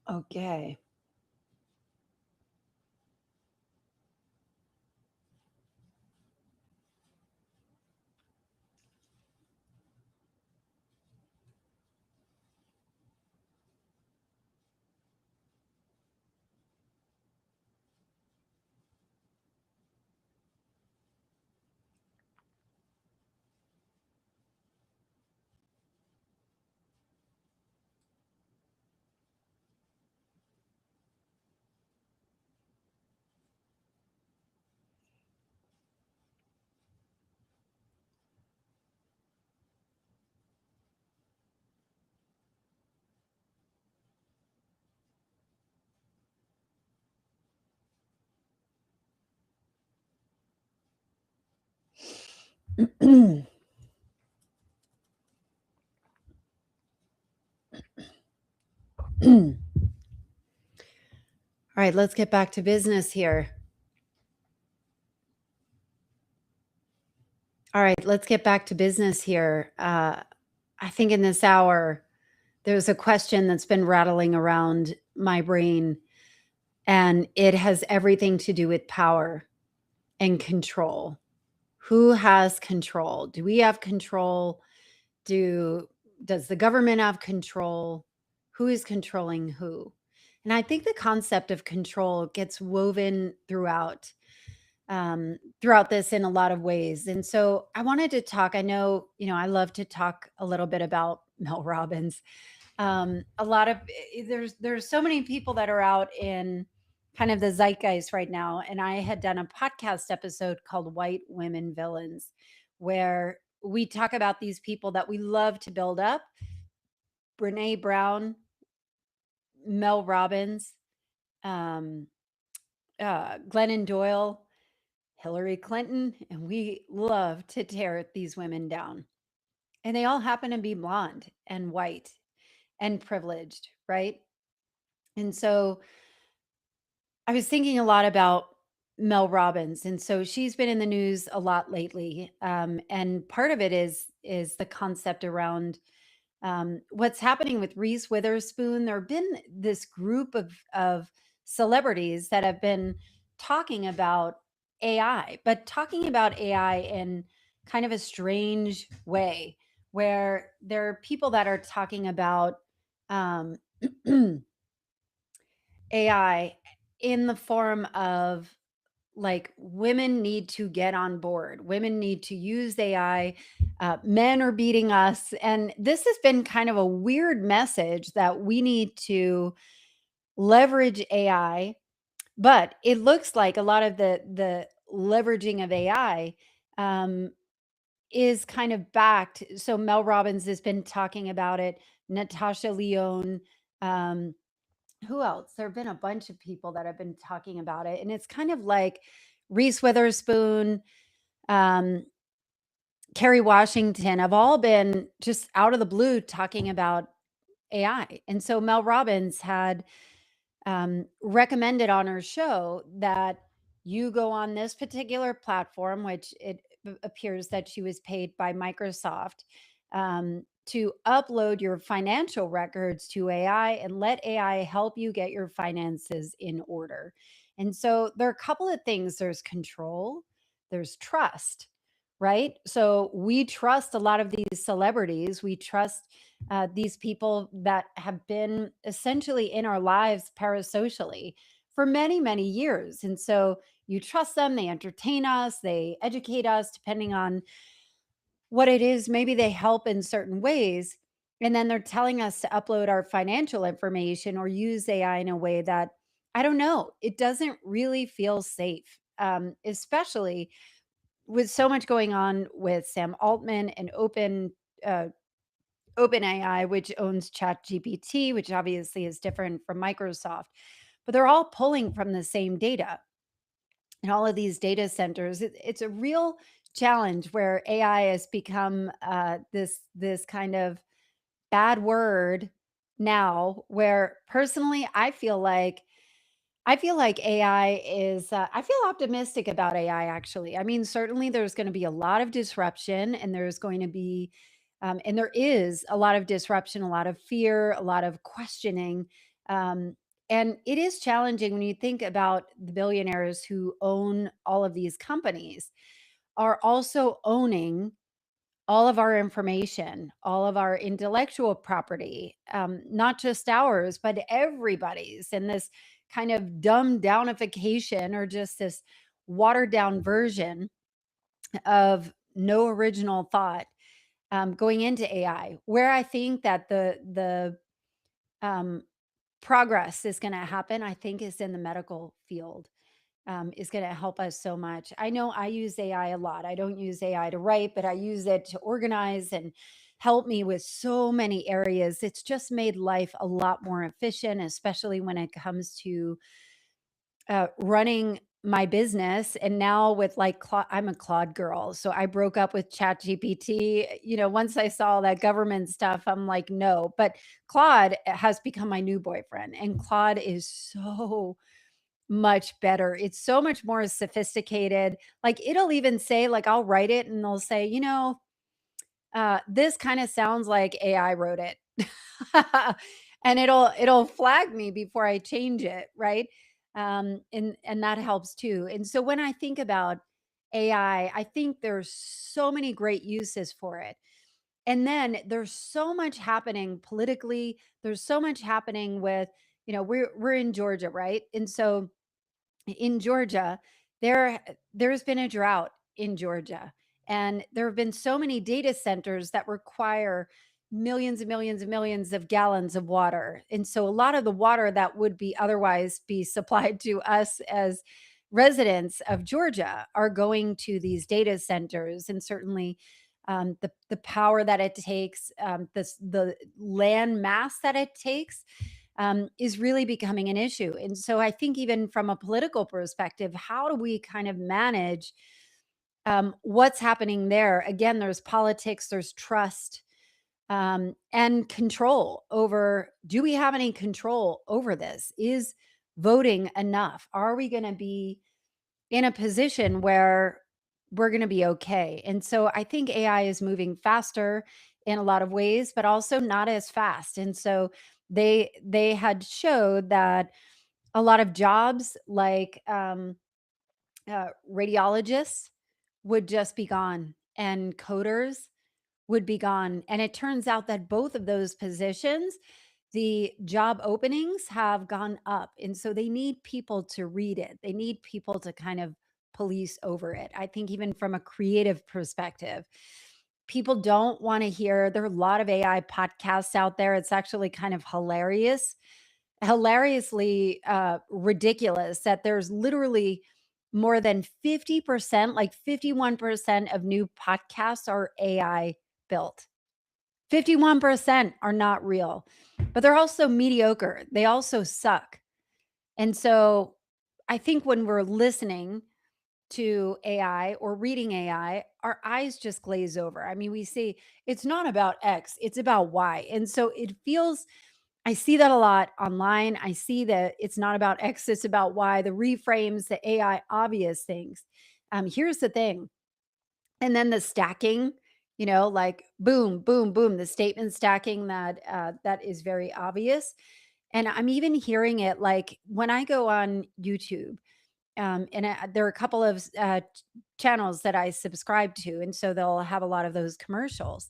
Okay. All right, let's get back to business here. All right, let's get back to business here. I think in this hour, there's a question that's been rattling around my brain, and it has everything to do with power and control. Who has control? Do we have control? Does the government have control? Who is controlling who? And I think the concept of control gets woven throughout this in a lot of ways. And so I wanted to talk. I know, I love to talk a little bit about Mel Robbins. A lot of there's so many people that are out in kind of the zeitgeist right now. And I had done a podcast episode called White Women Villains, where we talk about these people that we love to build up. Brene Brown, Mel Robbins, Glennon Doyle, Hillary Clinton, and we love to tear these women down. And they all happen to be blonde and white and privileged, right? And so I was thinking a lot about Mel Robbins, and so she's been in the news a lot lately. And part of it is the concept around what's happening with Reese Witherspoon. There have been this group of celebrities that have been talking about AI, but talking about AI in kind of a strange way, where there are people that are talking about AI in the form of like women need to get on board. Women need to use AI. Men are beating us. And this has been kind of a weird message that we need to leverage AI. But it looks like a lot of the leveraging of AI is kind of backed. So Mel Robbins has been talking about it. Natasha Lyonne, who else? There have been a bunch of people that have been talking about it. And it's kind of like Reese Witherspoon, Kerry Washington have all been just out of the blue talking about AI. And so Mel Robbins had recommended on her show that you go on this particular platform, which it appears that she was paid by Microsoft, to upload your financial records to AI and let AI help you get your finances in order. And so there are a couple of things. There's control, there's trust, right? So we trust a lot of these celebrities. We trust these people that have been essentially in our lives parasocially for many, many years. And so you trust them, they entertain us, they educate us, depending on what it is. Maybe they help in certain ways. And then they're telling us to upload our financial information or use AI in a way that, I don't know, it doesn't really feel safe, especially with so much going on with Sam Altman and OpenAI, which owns ChatGPT, which obviously is different from Microsoft, but they're all pulling from the same data. And all of these data centers, it's a real challenge where AI has become this kind of bad word now, where personally I feel like AI is, I feel optimistic about AI actually. I mean, certainly there's going to be a lot of disruption, and there's going to be, and there is a lot of disruption, a lot of fear, a lot of questioning. Um, and it is challenging when you think about the billionaires who own all of these companies are also owning all of our information, all of our intellectual property, not just ours, but everybody's. And this kind of dumbed downification, or just this watered down version of no original thought, going into AI. Where I think that the um, progress is going to happen, I think, is in the medical field. Is going to help us so much. I know I use AI a lot. I don't use AI to write, but I use it to organize and help me with so many areas. It's just made life a lot more efficient, especially when it comes to running my business. And now with like I'm a Claude girl, so I broke up with ChatGPT. Once I saw that government stuff, I'm like, no. But Claude has become my new boyfriend, and Claude is so much better. It's so much more sophisticated. Like, it'll even say, like, I'll write it and they'll say, this kind of sounds like AI wrote it. And it'll flag me before I change it, right? And that helps too. And so when I think about AI, I think there's so many great uses for it. And then there's so much happening politically. There's so much happening with, we're in Georgia, right? And so in Georgia, there's been a drought in Georgia, and there have been so many data centers that require millions and millions and millions of gallons of water. And so a lot of the water that would be otherwise be supplied to us as residents of Georgia are going to these data centers. And certainly the power that it takes, the land mass that it takes, is really becoming an issue. And so I think, even from a political perspective, how do we kind of manage what's happening there? Again, there's politics, there's trust, and control over, do we have any control over this? Is voting enough? Are we going to be in a position where we're going to be okay? And so I think AI is moving faster in a lot of ways, but also not as fast. And so they had showed that a lot of jobs, like radiologists, would just be gone, and coders would be gone. And it turns out that both of those positions, the job openings have gone up. And so they need people to read it. They need people to kind of police over it. I think, even from a creative perspective, people don't want to hear, there are a lot of AI podcasts out there. It's actually kind of hilariously ridiculous that there's literally more than 50%, like 51% of new podcasts are AI built. 51% are not real, but they're also mediocre. They also suck. And so I think when we're listening to AI or reading AI, our eyes just glaze over. I mean, we see it's not about X, it's about Y. And so it feels, I see that a lot online. I see that it's not about X, it's about Y, the reframes, the AI obvious things. Here's the thing. And then the stacking, like boom, boom, boom, the statement stacking that is very obvious. And I'm even hearing it, like, when I go on YouTube, and there are a couple of channels that I subscribe to, and so they'll have a lot of those commercials.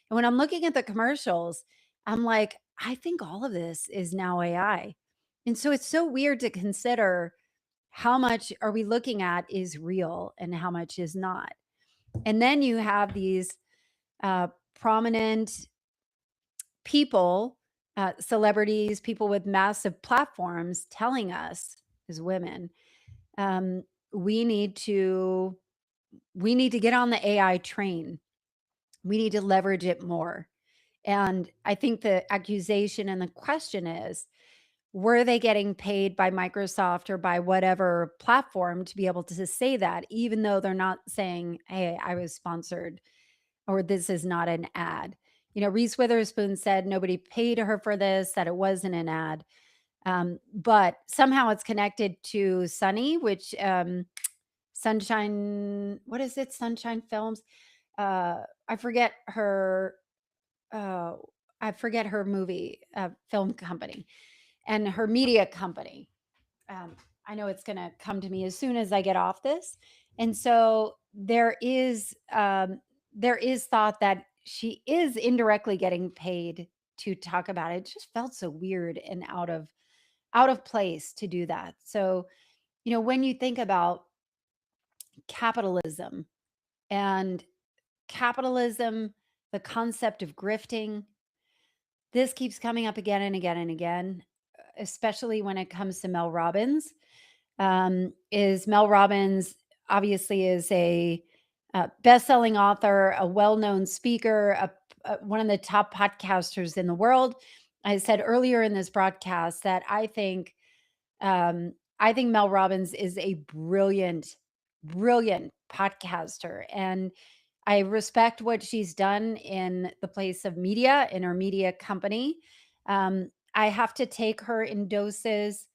And when I'm looking at the commercials, I'm like, I think all of this is now AI. And so it's so weird to consider how much are we looking at is real and how much is not. And then you have these prominent people, celebrities, people with massive platforms, telling us as women, um, we need to get on the AI train. We need to leverage it more. And I think the accusation and the question is, were they getting paid by Microsoft or by whatever platform to be able to say that, even though they're not saying, hey, I was sponsored, or this is not an ad. Reese Witherspoon said nobody paid her for this, that it wasn't an ad. But somehow it's connected to Sunny, which Sunshine, what is it? Sunshine Films. I forget her. I forget her movie film company and her media company. I know it's going to come to me as soon as I get off this. And so there is thought that she is indirectly getting paid to talk about it. It just felt so weird and out of place to do that. So, when you think about capitalism and the concept of grifting, this keeps coming up again and again and again, especially when it comes to Mel Robbins. Is Mel Robbins obviously is a best-selling author, a well-known speaker, one of the top podcasters in the world. I said earlier in this broadcast that I think Mel Robbins is a brilliant, brilliant podcaster, and I respect what she's done in the place of media, in her media company. I have to take her in doses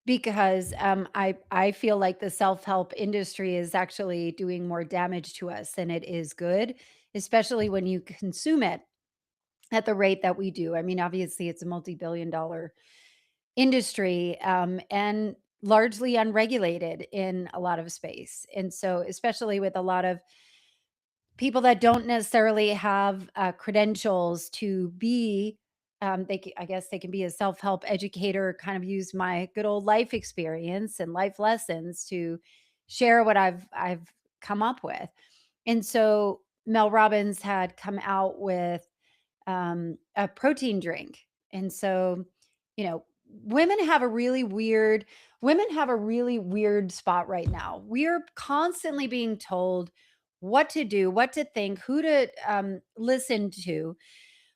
because I feel like the self-help industry is actually doing more damage to us than it is good, especially when you consume it at the rate that we do. I mean, obviously, it's a multi-billion-dollar industry and largely unregulated in a lot of space. And so, especially with a lot of people that don't necessarily have credentials to be, I guess they can be a self-help educator, kind of use my good old life experience and life lessons to share what I've come up with. And so Mel Robbins had come out with a protein drink. And so, women have a really weird spot right now. We are constantly being told what to do, what to think, who to listen to,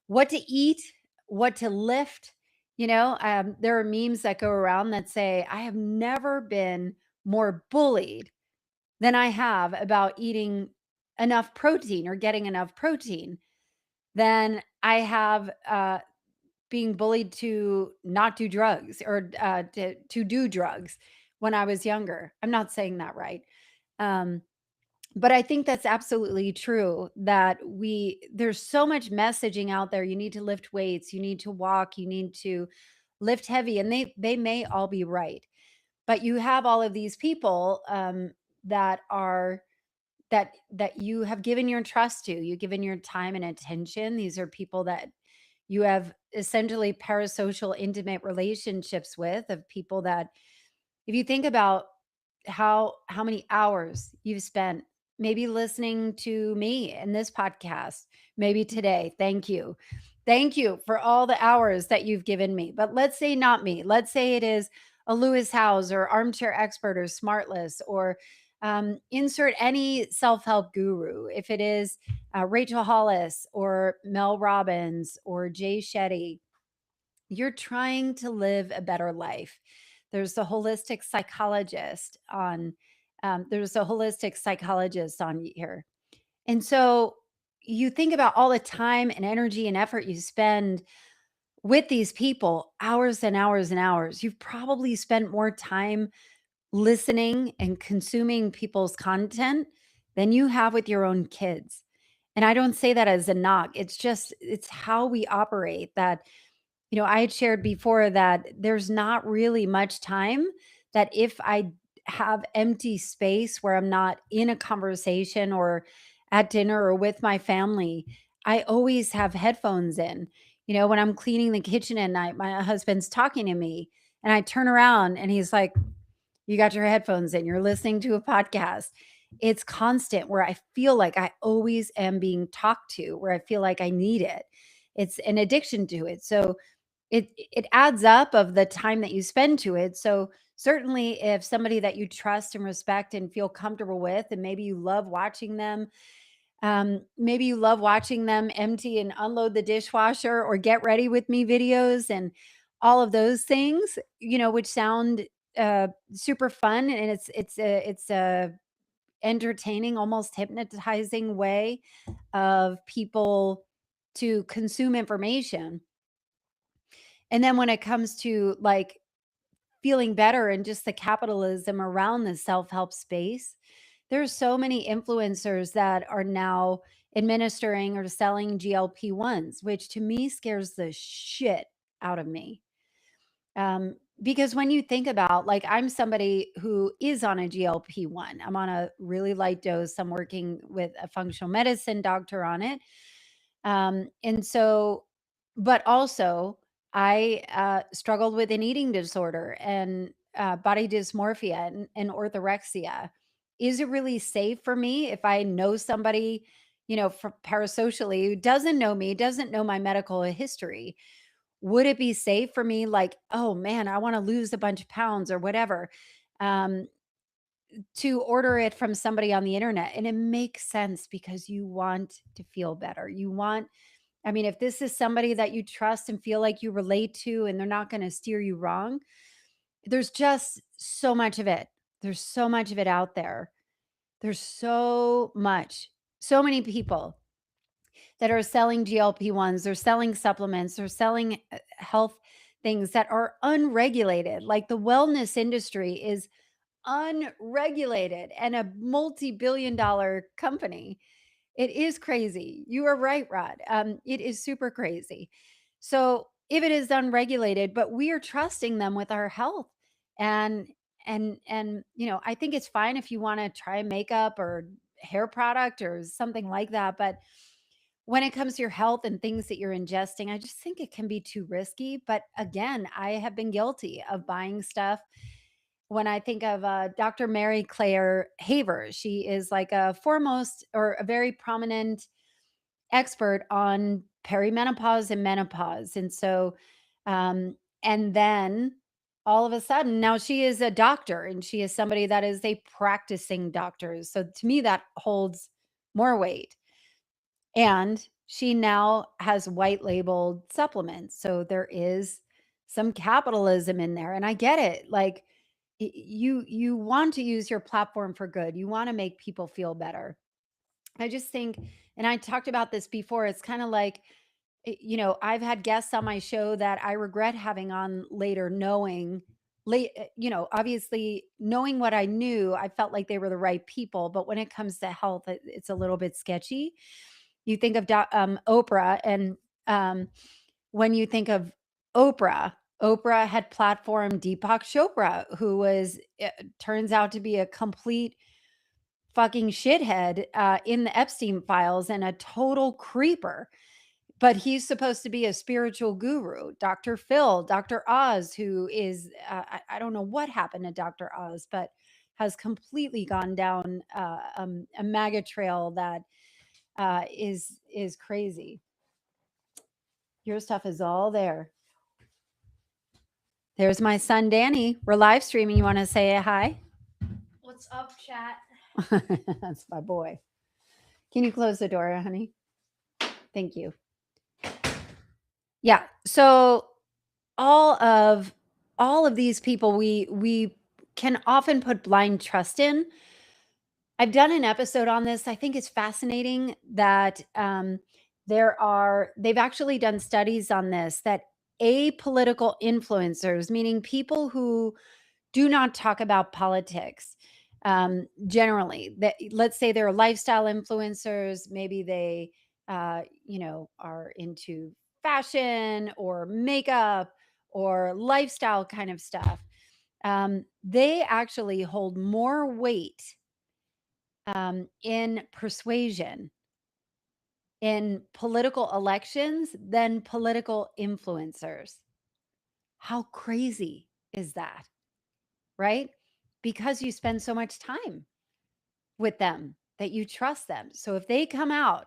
what to eat, what to lift. There are memes that go around that say, I have never been more bullied than I have about eating enough protein or getting enough protein than I have being bullied to not do drugs or to do drugs when I was younger. I'm not saying that right. But I think that's absolutely true that there's so much messaging out there. You need to lift weights, you need to walk, you need to lift heavy, and they may all be right. But you have all of these people that are that you have given your trust to, you've given your time and attention. These are people that you have essentially parasocial intimate relationships with, of people that, if you think about how many hours you've spent maybe listening to me in this podcast, maybe today. Thank you for all the hours that you've given me. But let's say not me, let's say it is a Lewis Howes or Armchair Expert or Smartless, or insert any self-help guru. If it is Rachel Hollis or Mel Robbins or Jay Shetty, you're trying to live a better life. There's the holistic psychologist on here. And so you think about all the time and energy and effort you spend with these people, hours and hours and hours. You've probably spent more time listening and consuming people's content than you have with your own kids. And I don't say that as a knock. It's how we operate. That, I had shared before that there's not really much time that if I have empty space where I'm not in a conversation or at dinner or with my family, I always have headphones in. When I'm cleaning the kitchen at night, my husband's talking to me and I turn around and he's like, you got your headphones in, you're listening to a podcast. It's constant, where I feel like I always am being talked to, where I feel like I need it. It's an addiction to it. So it adds up of the time that you spend to it. So certainly if somebody that you trust and respect and feel comfortable with, and maybe you love watching them Maybe you love watching them empty and unload the dishwasher or get ready with me videos and all of those things, which sound super fun, and it's a entertaining, almost hypnotizing way of people to consume information. And then when it comes to like feeling better and just the capitalism around the self-help space, there's so many influencers that are now administering or selling GLP-1s, which to me scares the shit out of me. Because when you think about, like, I'm somebody who is on a GLP-1, I'm on a really light dose. I'm working with a functional medicine doctor on it. And so, but also, I struggled with an eating disorder and body dysmorphia and orthorexia. Is it really safe for me if I know somebody, parasocially who doesn't know me, doesn't know my medical history? Would it be safe for me, like, oh man, I want to lose a bunch of pounds or whatever, um, to order it from somebody on the internet? And it makes sense because you want to feel better. I mean, if this is somebody that you trust and feel like you relate to and they're not going to steer you wrong, there's just so much of it. There's so much of it out there. There's so many people that are selling GLP-1s, they're selling supplements, they're selling health things that are unregulated. Like the wellness industry is unregulated and a multi-billion dollar company. It is crazy. You are right, Rod. It is super crazy. So if it is unregulated, but we are trusting them with our health, and I think it's fine if you want to try makeup or hair product or something like that, but when it comes to your health and things that you're ingesting, I just think it can be too risky. But again, I have been guilty of buying stuff. When I think of Dr. Mary Claire Haver, she is like a foremost or a very prominent expert on perimenopause and menopause. And so, and then all of a sudden, now she is a doctor and she is somebody that is a practicing doctor. So to me, that holds more weight. And she now has white labeled supplements. So there is some capitalism in there. And I get it. Like you want to use your platform for good. You want to make people feel better. I just think, and I talked about this before, it's kind of like, I've had guests on my show that I regret having on later, obviously knowing what I knew, I felt like they were the right people. But when it comes to health, it's a little bit sketchy. You think of Oprah, and when you think of Oprah, Oprah had platformed Deepak Chopra, who turns out to be a complete fucking shithead in the Epstein files and a total creeper. But he's supposed to be a spiritual guru. Dr. Phil, Dr. Oz, who is, I don't know what happened to Dr. Oz, but has completely gone down a MAGA trail that is crazy. Your stuff is all there. There's my son, Danny. We're live streaming. You want to say hi? What's up, chat? That's my boy. Can you close the door, honey? Thank you. Yeah. So all of these people we can often put blind trust in. I've done an episode on this. I think it's fascinating that they've actually done studies on this, that apolitical influencers, meaning people who do not talk about politics, generally, that, let's say they're lifestyle influencers, maybe they are into fashion or makeup or lifestyle kind of stuff. They actually hold more weight in persuasion in political elections than political influencers. How crazy is that? Right? Because you spend so much time with them that you trust them. So if they come out,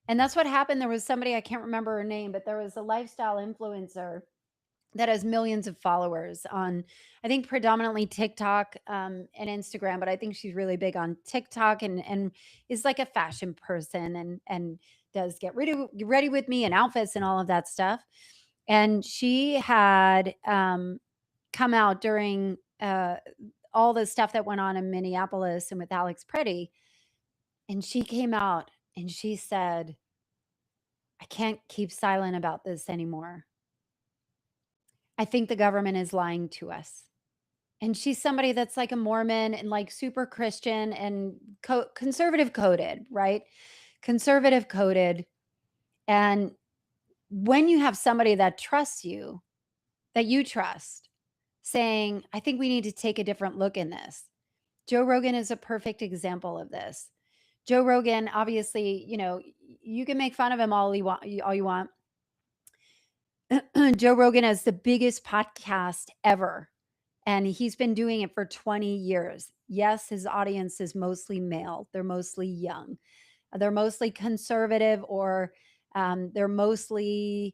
and that's what happened. There was somebody, I can't remember her name, but there was a lifestyle influencer that has millions of followers on, I think, predominantly TikTok and Instagram, but I think she's really big on TikTok and is like a fashion person and does get ready with me and outfits and all of that stuff. And she had come out during all the stuff that went on in Minneapolis and with Alex Pretty. And she came out and she said, I can't keep silent about this anymore. I think the government is lying to us. And she's somebody that's like a Mormon and like super Christian and conservative coded, right? Conservative coded. And when you have somebody that trusts you, that you trust, saying, I think we need to take a different look in this. Joe Rogan is a perfect example of this. Joe Rogan, obviously, you know, you can make fun of him all you want. Joe Rogan has the biggest podcast ever, and he's been doing it for 20 years. Yes, his audience is mostly male. They're mostly young. They're mostly conservative, or they're mostly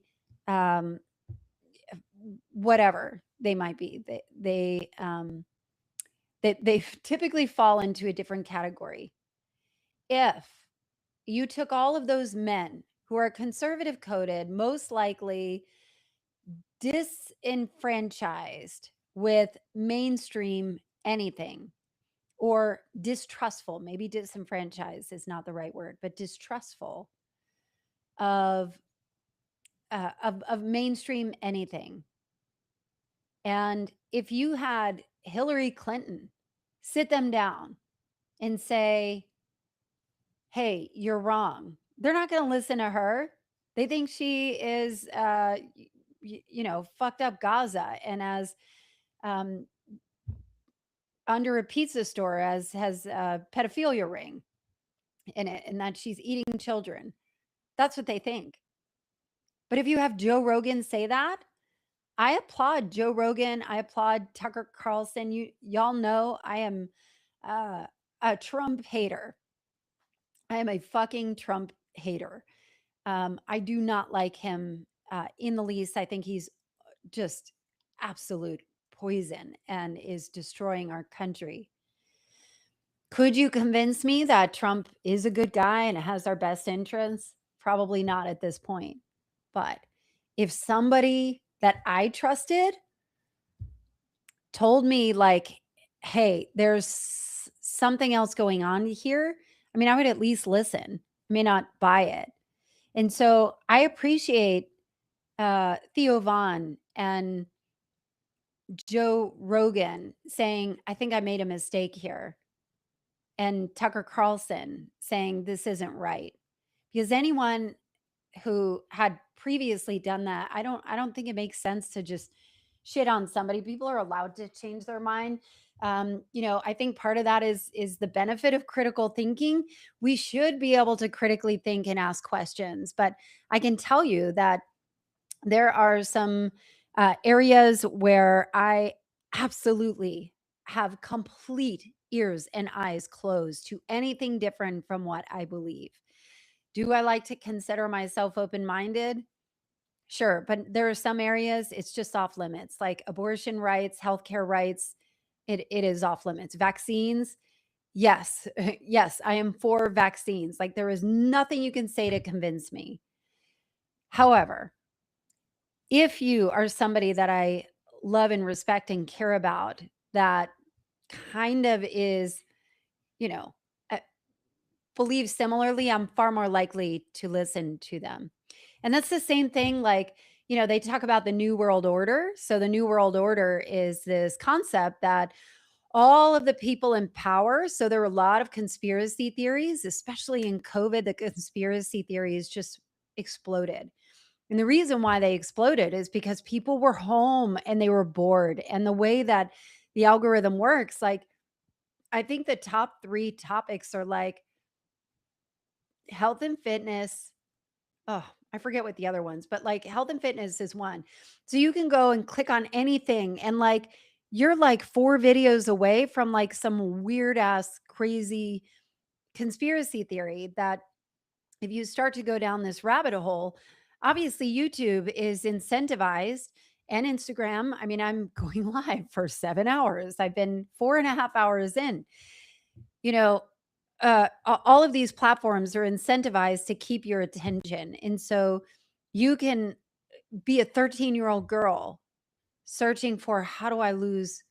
whatever they might be. They typically fall into a different category. If you took all of those men who are conservative coded, most likely disenfranchised with mainstream anything, or distrustful, maybe disenfranchised is not the right word, but distrustful of mainstream anything. And if you had Hillary Clinton sit them down and say, hey, you're wrong, they're not going to listen to her. They think she is, fucked up Gaza and as under a pizza store as has a pedophilia ring in it, and that she's eating children. That's what they think. But if you have Joe Rogan say that, I applaud Joe Rogan. I applaud Tucker Carlson. Y'all know I am a Trump hater. I am a fucking Trump hater. I do not like him in the least. I think he's just absolute poison and is destroying our country. Could you convince me that Trump is a good guy and has our best interests? Probably not at this point. But if somebody that I trusted told me, like, hey, there's something else going on here, I mean, I would at least listen. I may not buy it. And so I appreciate Theo Vaughn and Joe Rogan saying, I think I made a mistake here. And Tucker Carlson saying this isn't right. Because anyone who had previously done that, I don't think it makes sense to just shit on somebody. People are allowed to change their mind. I think part of that is the benefit of critical thinking. We should be able to critically think and ask questions. But I can tell you that there are some areas where I absolutely have complete ears and eyes closed to anything different from what I believe. Do I like to consider myself open-minded? Sure, but there are some areas it's just off limits, like abortion rights, healthcare rights. It is off limits. Vaccines, yes, yes, I am for vaccines. Like there is nothing you can say to convince me. However, if you are somebody that I love and respect and care about, that kind of is, believe similarly, I'm far more likely to listen to them. And that's the same thing, like, they talk about the New World Order. So the New World Order is this concept that all of the people in power, so there are a lot of conspiracy theories, especially in COVID, the conspiracy theories just exploded. And the reason why they exploded is because people were home and they were bored. And the way that the algorithm works, like, I think the top 3 topics are like health and fitness. Oh, I forget what the other ones, but like health and fitness is one. So you can go and click on anything and like you're like 4 videos away from like some weird ass crazy conspiracy theory that if you start to go down this rabbit hole, obviously YouTube is incentivized and Instagram. I mean, I'm going live for 7 hours. I've been 4.5 hours in. You know, all of these platforms are incentivized to keep your attention. And so you can be a 13-year-old girl searching for, how do I lose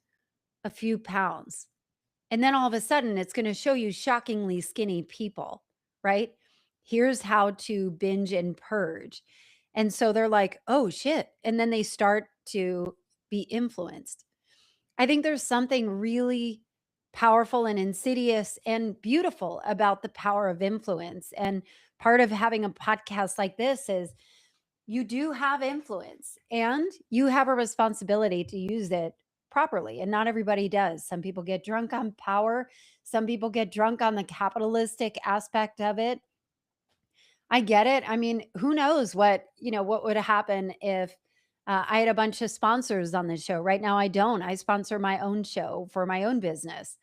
a few pounds? And then all of a sudden, it's going to show you shockingly skinny people, right? Here's how to binge and purge. And so they're like, oh shit. And then they start to be influenced. I think there's something really powerful and insidious and beautiful about the power of influence. And part of having a podcast like this is you do have influence and you have a responsibility to use it properly. And not everybody does. Some people get drunk on power, some people get drunk on the capitalistic aspect of it. I get it. I mean, who knows what would happen if I had a bunch of sponsors on the show. Right now, I don't. I sponsor my own show for my own business.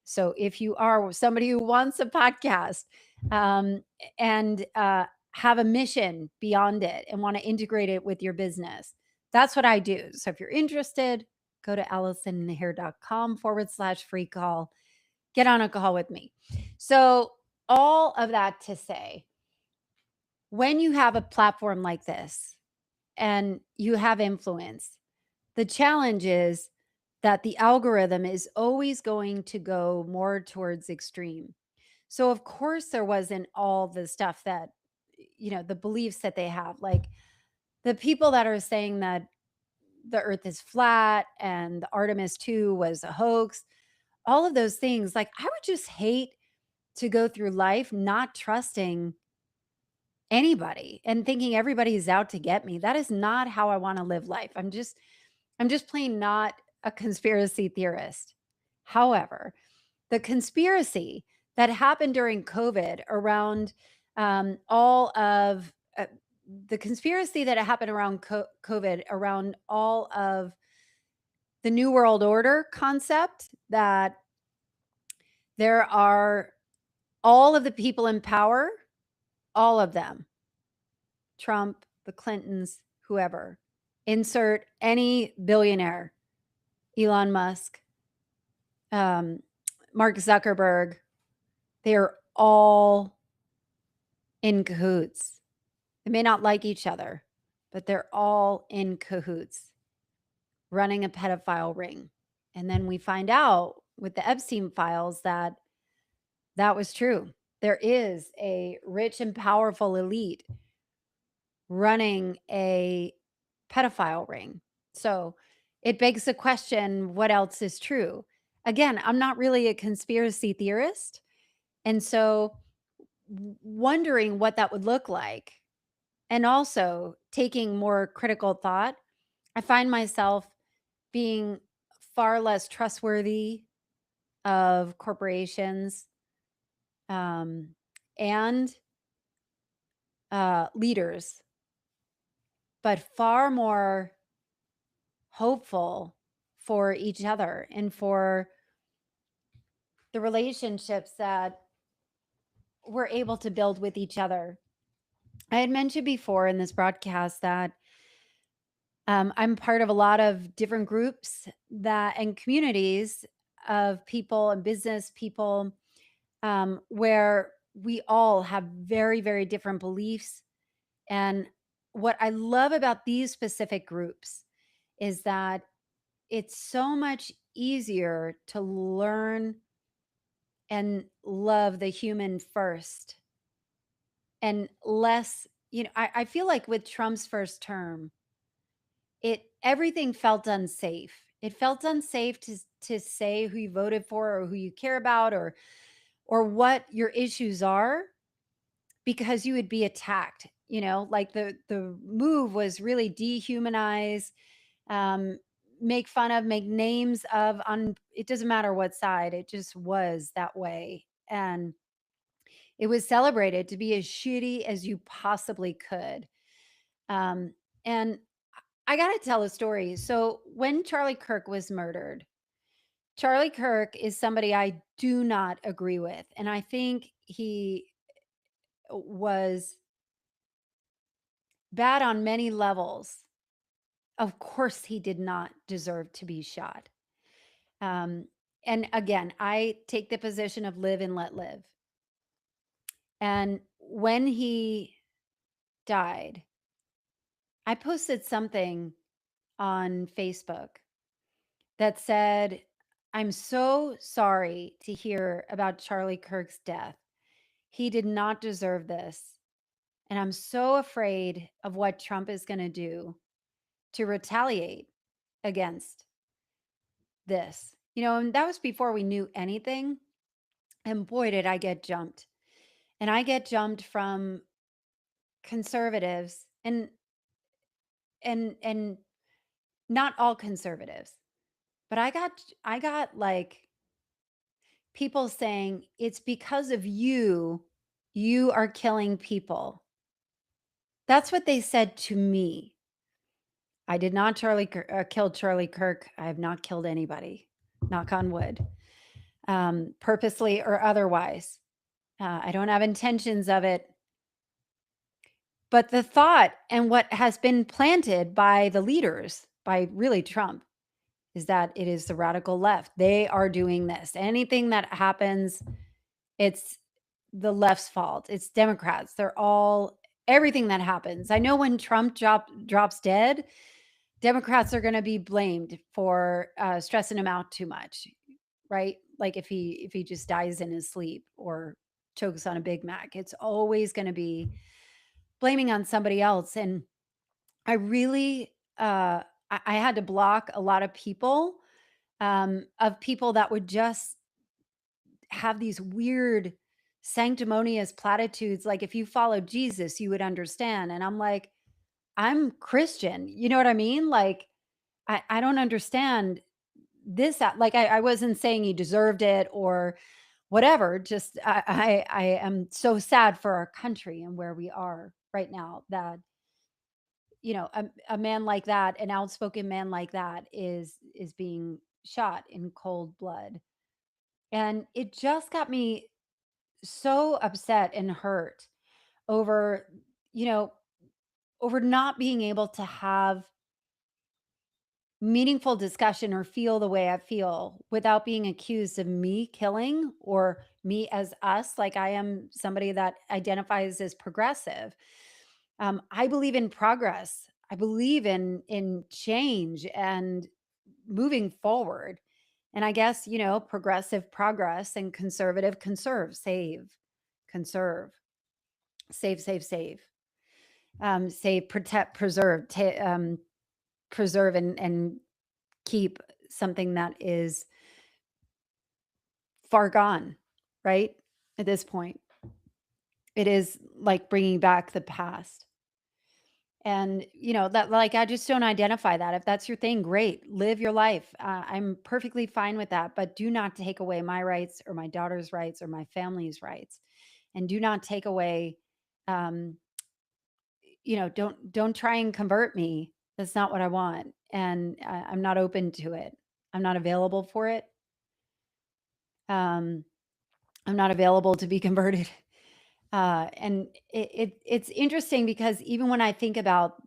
So if you are somebody who wants a podcast and have a mission beyond it and want to integrate it with your business, that's what I do. So if you're interested, go to AllisonHair.com/free call. Get on a call with me. So all of that to say, when you have a platform like this and you have influence, the challenge is that the algorithm is always going to go more towards extreme. So of course there wasn't all the stuff that, the beliefs that they have, like the people that are saying that the earth is flat and the Artemis 2 was a hoax, all of those things. Like, I would just hate to go through life not trusting anybody and thinking everybody's out to get me. That is not how I want to live life. I'm just plain not a conspiracy theorist. However, the conspiracy that happened during COVID around all of the conspiracy that happened around COVID around all of the New World Order concept, that there are all of the people in power, all of them, Trump, the Clintons, whoever, insert any billionaire, Elon Musk, Mark Zuckerberg, they're all in cahoots. They may not like each other, but they're all in cahoots running a pedophile ring. And then we find out with the Epstein files that that was true. There is a rich and powerful elite running a pedophile ring. So it begs the question, what else is true? Again, I'm not really a conspiracy theorist. And so wondering what that would look like and also taking more critical thought, I find myself being far less trustworthy of corporations and leaders, but far more hopeful for each other and for the relationships that we're able to build with each other. I had mentioned before in this broadcast that I'm part of a lot of different groups and communities of people and business people where we all have very, very different beliefs. And what I love about these specific groups is that it's so much easier to learn and love the human first and less, I feel like with Trump's first term, everything felt unsafe. It felt unsafe to say who you voted for or who you care about or what your issues are, because you would be attacked. Like the move was really dehumanize, make fun of, make names of, on it doesn't matter what side, it just was that way. And it was celebrated to be as shitty as you possibly could. And I got to tell a story. So when Charlie Kirk was murdered, Charlie Kirk is somebody I do not agree with. And I think he was bad on many levels. of course he did not deserve to be shot. And again, I take the position of live and let live. And when he died, I posted something on Facebook that said, I'm so sorry to hear about Charlie Kirk's death. He did not deserve this. And I'm so afraid of what Trump is going to do to retaliate against this. And that was before we knew anything. And boy, did I get jumped. And I get jumped from conservatives and not all conservatives. But I got like people saying it's because of you are killing people. That's what they said to me. I did not kill Charlie Kirk. I have not killed anybody, knock on wood, purposely or otherwise. I don't have intentions of it. But the thought and what has been planted by the leaders, by really Trump, is that it is the radical left. They are doing this. Anything that happens, it's the left's fault. It's Democrats. Everything that happens. I know when Trump drops dead, Democrats are going to be blamed for stressing him out too much, right? Like if he just dies in his sleep or chokes on a Big Mac, it's always going to be blaming on somebody else. And I really, I had to block a lot of people, of people that would just have these weird sanctimonious platitudes. Like if you followed Jesus, you would understand. And I'm like, I'm Christian. You know what I mean? Like, I don't understand this. Like I wasn't saying he deserved it or whatever. Just I am so sad for our country and where we are right now that a man like that, an outspoken man like that is being shot in cold blood. And it just got me so upset and hurt over, over not being able to have meaningful discussion or feel the way I feel without being accused of me killing or me as us. Like I am somebody that identifies as progressive. I believe in progress. I believe in change and moving forward. And I guess, progressive progress and conservative conserve, save, conserve, save, save, protect, preserve, preserve and keep something that is far gone, right? At this point, it is like bringing back the past. And, that like, I just don't identify that. If that's your thing, great, live your life. I'm perfectly fine with that, but do not take away my rights or my daughter's rights or my family's rights. And do not take away, don't try and convert me. That's not what I want. And I'm not open to it. I'm not available for it. I'm not available to be converted. And it's interesting because even when I think about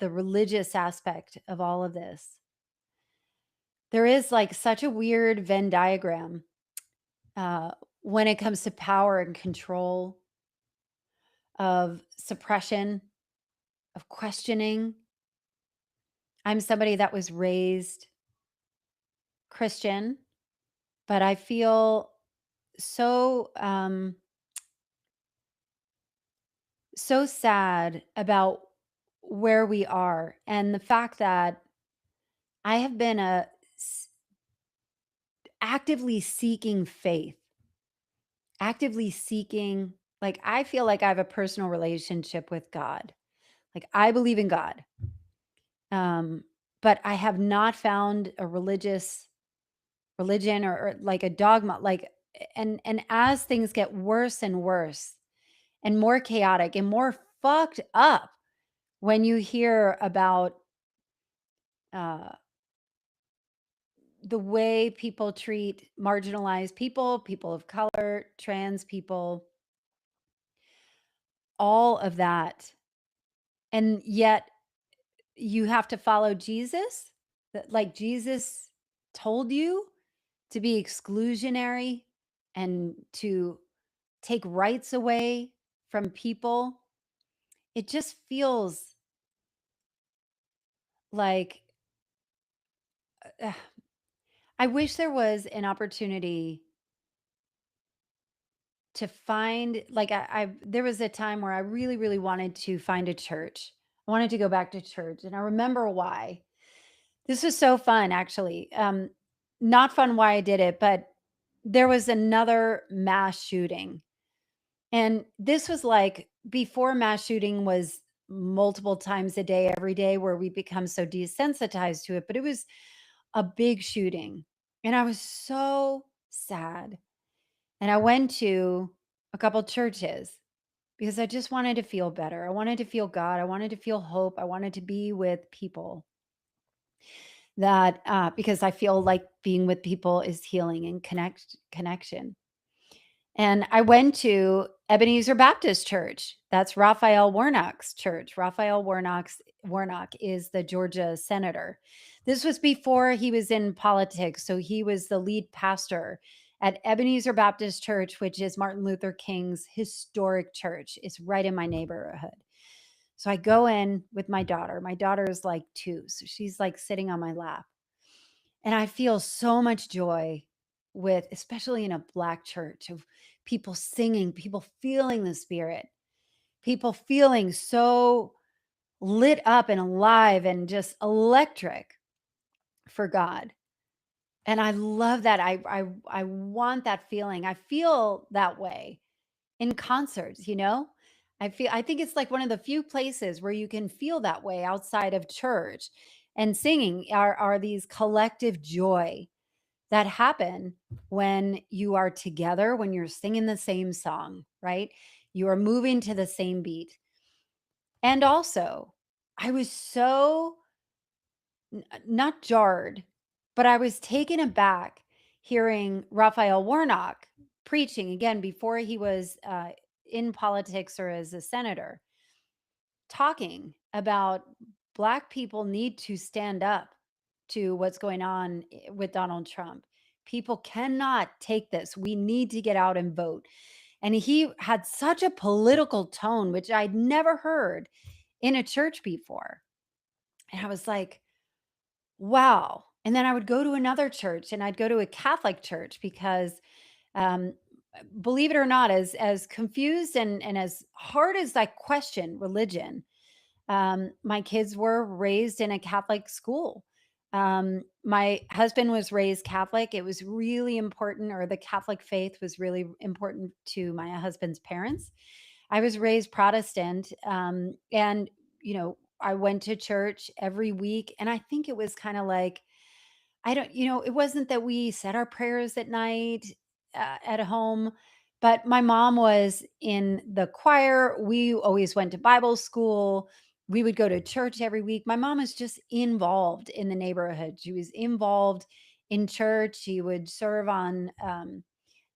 the religious aspect of all of this, there is like such a weird Venn diagram when it comes to power and control, of suppression, of questioning. I'm somebody that was raised Christian, but I feel so so sad about where we are and the fact that I have been actively seeking faith, actively seeking, like I feel like I have a personal relationship with God. Like I believe in God. But I have not found a religion or like a dogma, like and as things get worse and worse and more chaotic and more fucked up, when you hear about the way people treat marginalized people of color, trans people, all of that. And yet, you have to follow Jesus, that like Jesus told you to be exclusionary and to take rights away from people. It just feels like I wish there was an opportunity to find, like, there was a time where I really, really wanted to find a church. I wanted to go back to church, and I remember why. This was so fun, actually. Not fun why I did it, but there was another mass shooting. And this was like before mass shooting was multiple times a day, every day, where we become so desensitized to it. But it was a big shooting. And I was so sad. And I went to a couple churches because I just wanted to feel better. I wanted to feel God. I wanted to feel hope. I wanted to be with people that, because I feel like being with people is healing and connection. And I went to Ebenezer Baptist Church. That's Raphael Warnock's church. Raphael Warnock is the Georgia senator. This was before he was in politics. So he was the lead pastor at Ebenezer Baptist Church, which is Martin Luther King's historic church. It's right in my neighborhood. So I go in with my daughter. My daughter is like 2. So she's like sitting on my lap. And I feel so much joy with, especially in a Black church, of people singing, people feeling the Spirit, people feeling so lit up and alive and just electric for God. And I love that. I want that feeling. I feel that way in concerts, I think it's like one of the few places where you can feel that way outside of church. And singing are these collective joy that happen when you are together, when you're singing the same song, right? You are moving to the same beat. And also, I was so not jarred, but I was taken aback hearing Raphael Warnock preaching again before he was in politics or as a senator, talking about Black people need to stand up to what's going on with Donald Trump. People cannot take this. We need to get out and vote. And he had such a political tone, which I'd never heard in a church before. And I was like, wow. And then I would go to another church, and I'd go to a Catholic church because, believe it or not, as confused and as hard as I question religion, my kids were raised in a Catholic school. My husband was raised Catholic. It was really important, or the Catholic faith was really important to my husband's parents. I was raised Protestant. And, I went to church every week. And I think it was kind of like, it wasn't that we said our prayers at night at home, but my mom was in the choir. We always went to Bible school. We would go to church every week. My mom was just involved in the neighborhood. She was involved in church. She would serve on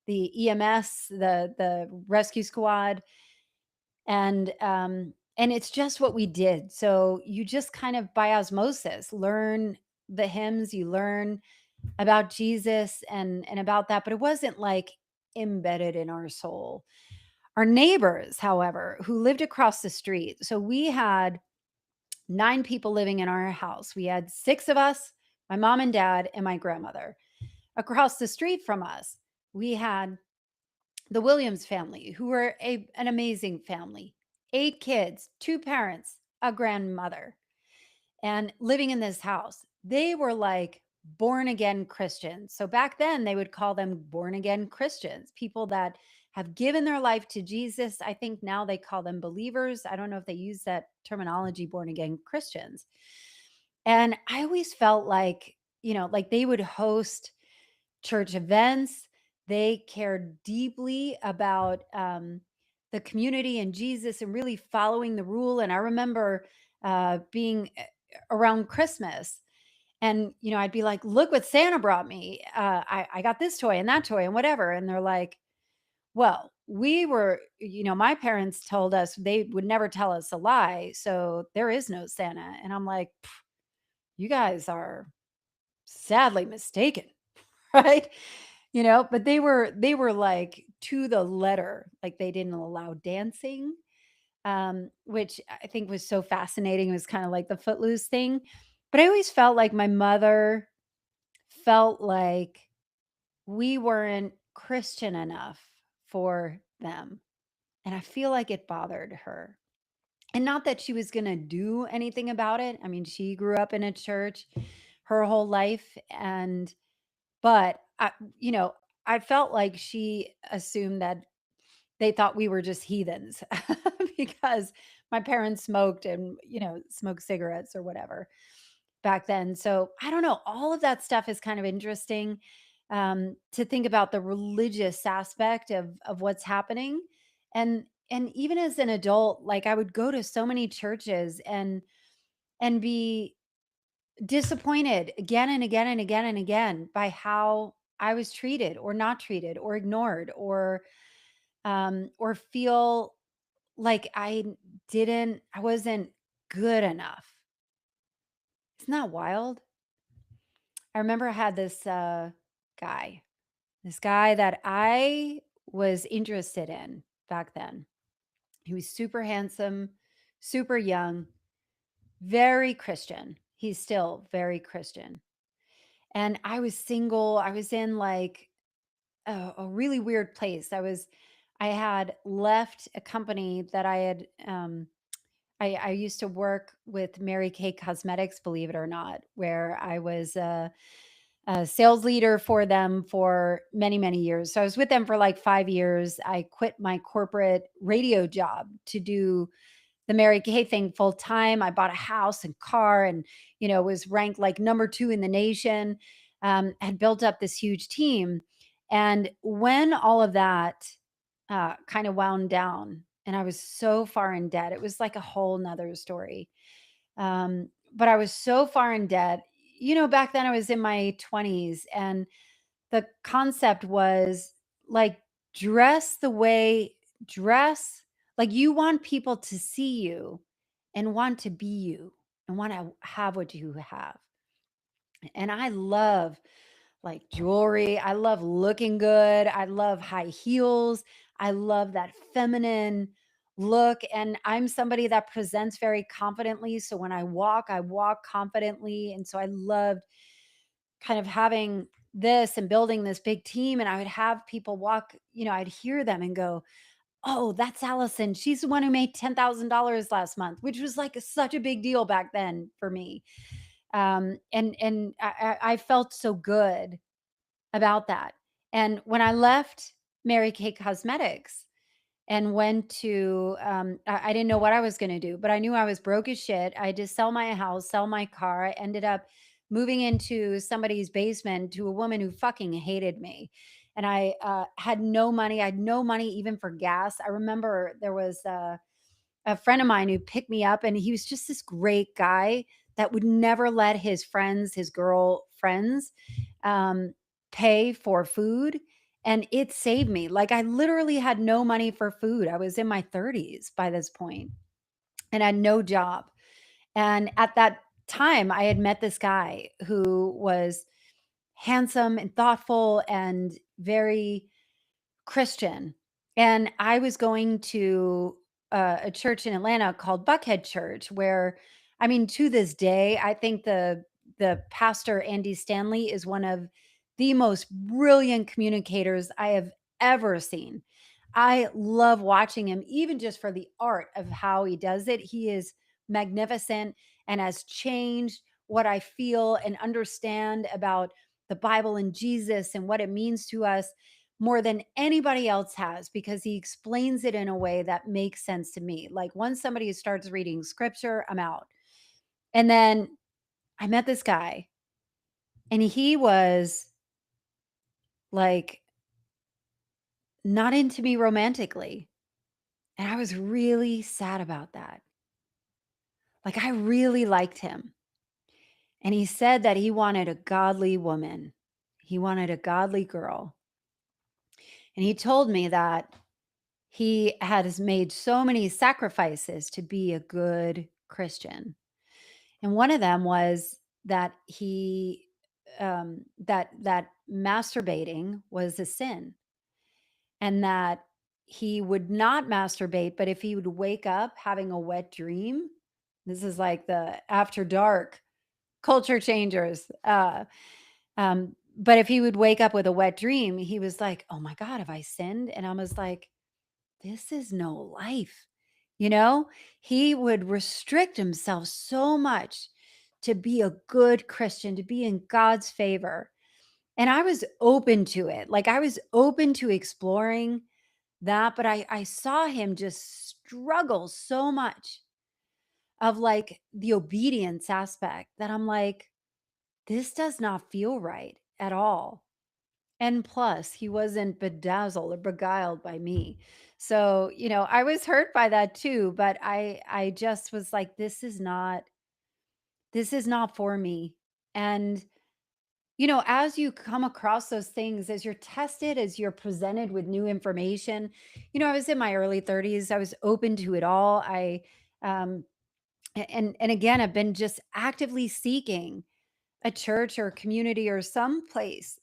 the EMS, the rescue squad. And it's just what we did. So you just kind of by osmosis learn the hymns, you learn about Jesus and about that, but it wasn't like embedded in our soul. Our neighbors, however, who lived across the street. So we had 9 people living in our house. We had 6 of us, my mom and dad, and my grandmother. Across the street from us, we had the Williams family, who were an amazing family. 8 kids, 2 parents, a grandmother, and living in this house. They were like born again Christians. So back then they would call them born again Christians, people that have given their life to Jesus. I think now they call them believers. I don't know if they use that terminology, born again Christians. And I always felt like, like they would host church events. They cared deeply about the community and Jesus and really following the rule. And I remember being around Christmas, and I'd be like, look what Santa brought me. I got this toy and that toy and whatever. And they're like, well, we were, my parents told us they would never tell us a lie. So there is no Santa. And I'm like, you guys are sadly mistaken. Right. But they were like to the letter, like they didn't allow dancing, which I think was so fascinating. It was kind of like the Footloose thing. But I always felt like my mother felt like we weren't Christian enough for them. And I feel like it bothered her. And not that she was going to do anything about it. I mean, she grew up in a church her whole life. But I felt like she assumed that they thought we were just heathens because my parents smoked and, smoked cigarettes or whatever back then. So I don't know. All of that stuff is kind of interesting, to think about the religious aspect of what's happening. And even as an adult, like I would go to so many churches and be disappointed again and again and again and again by how I was treated or not treated or ignored or feel like I wasn't good enough. Isn't that wild? I remember I had this guy that I was interested in back then. He was super handsome, super young, very Christian. He's still very Christian. And I was single. I was in like a really weird place. I had left a company that I had, I used to work with Mary Kay Cosmetics, believe it or not, where I was a sales leader for them for many, many years. So I was with them for like 5 years. I quit my corporate radio job to do the Mary Kay thing full time. I bought a house and car and, was ranked like number 2 in the nation, had built up this huge team. And when all of that kind of wound down and I was so far in debt, it was like a whole nother story. But I was so far in debt. Back then I was in my 20s and the concept was like dress like you want people to see you and want to be you and want to have what you have. And I love like jewelry. I love looking good. I love high heels. I love that feminine look. And I'm somebody that presents very confidently. So when I walk confidently. And so I loved kind of having this and building this big team. And I would have people walk, I'd hear them and go, oh, that's Allison. She's the one who made $10,000 last month, which was like such a big deal back then for me. And I felt so good about that. And when I left Mary Kay Cosmetics and went to, I didn't know what I was going to do, but I knew I was broke as shit. I had to sell my house, sell my car. I ended up moving into somebody's basement to a woman who fucking hated me. And I had no money. I had no money even for gas. I remember there was a friend of mine who picked me up and he was just this great guy that would never let his friends, his girl friends, pay for food. And it saved me. Like I literally had no money for food. I was in my 30s by this point and I had no job. And at that time, I had met this guy who was handsome and thoughtful and very Christian. And I was going to a church in Atlanta called Buckhead Church, where, I mean, to this day, I think the pastor, Andy Stanley, is one of the most brilliant communicators I have ever seen. I love watching him, even just for the art of how he does it. He is magnificent and has changed what I feel and understand about the Bible and Jesus and what it means to us more than anybody else has, because he explains it in a way that makes sense to me. Like once somebody starts reading scripture, I'm out. And then I met this guy and he was like not into me romantically. And I was really sad about that. Like I really liked him. And he said that he wanted a godly woman. He wanted a godly girl. And he told me that he has made so many sacrifices to be a good Christian. And one of them was that that masturbating was a sin, and that he would not masturbate, but if he would wake up having a wet dream, this is like the after dark culture changers. But if he would wake up with a wet dream, he was like, "Oh my God, have I sinned?" And I was like, "This is no life." You know, he would restrict himself so much to be a good Christian, to be in God's favor. And I was open to it. Like I was open to exploring that, but I saw him just struggle so much of like the obedience aspect that I'm like, this does not feel right at all. And plus, he wasn't bedazzled or beguiled by me. So, I was hurt by that too, but I just was like, this is not for me. And as you come across those things, as you're tested, as you're presented with new information, I was in my early 30s. I was open to it all. Um and again, I've been just actively seeking a church or a community or some place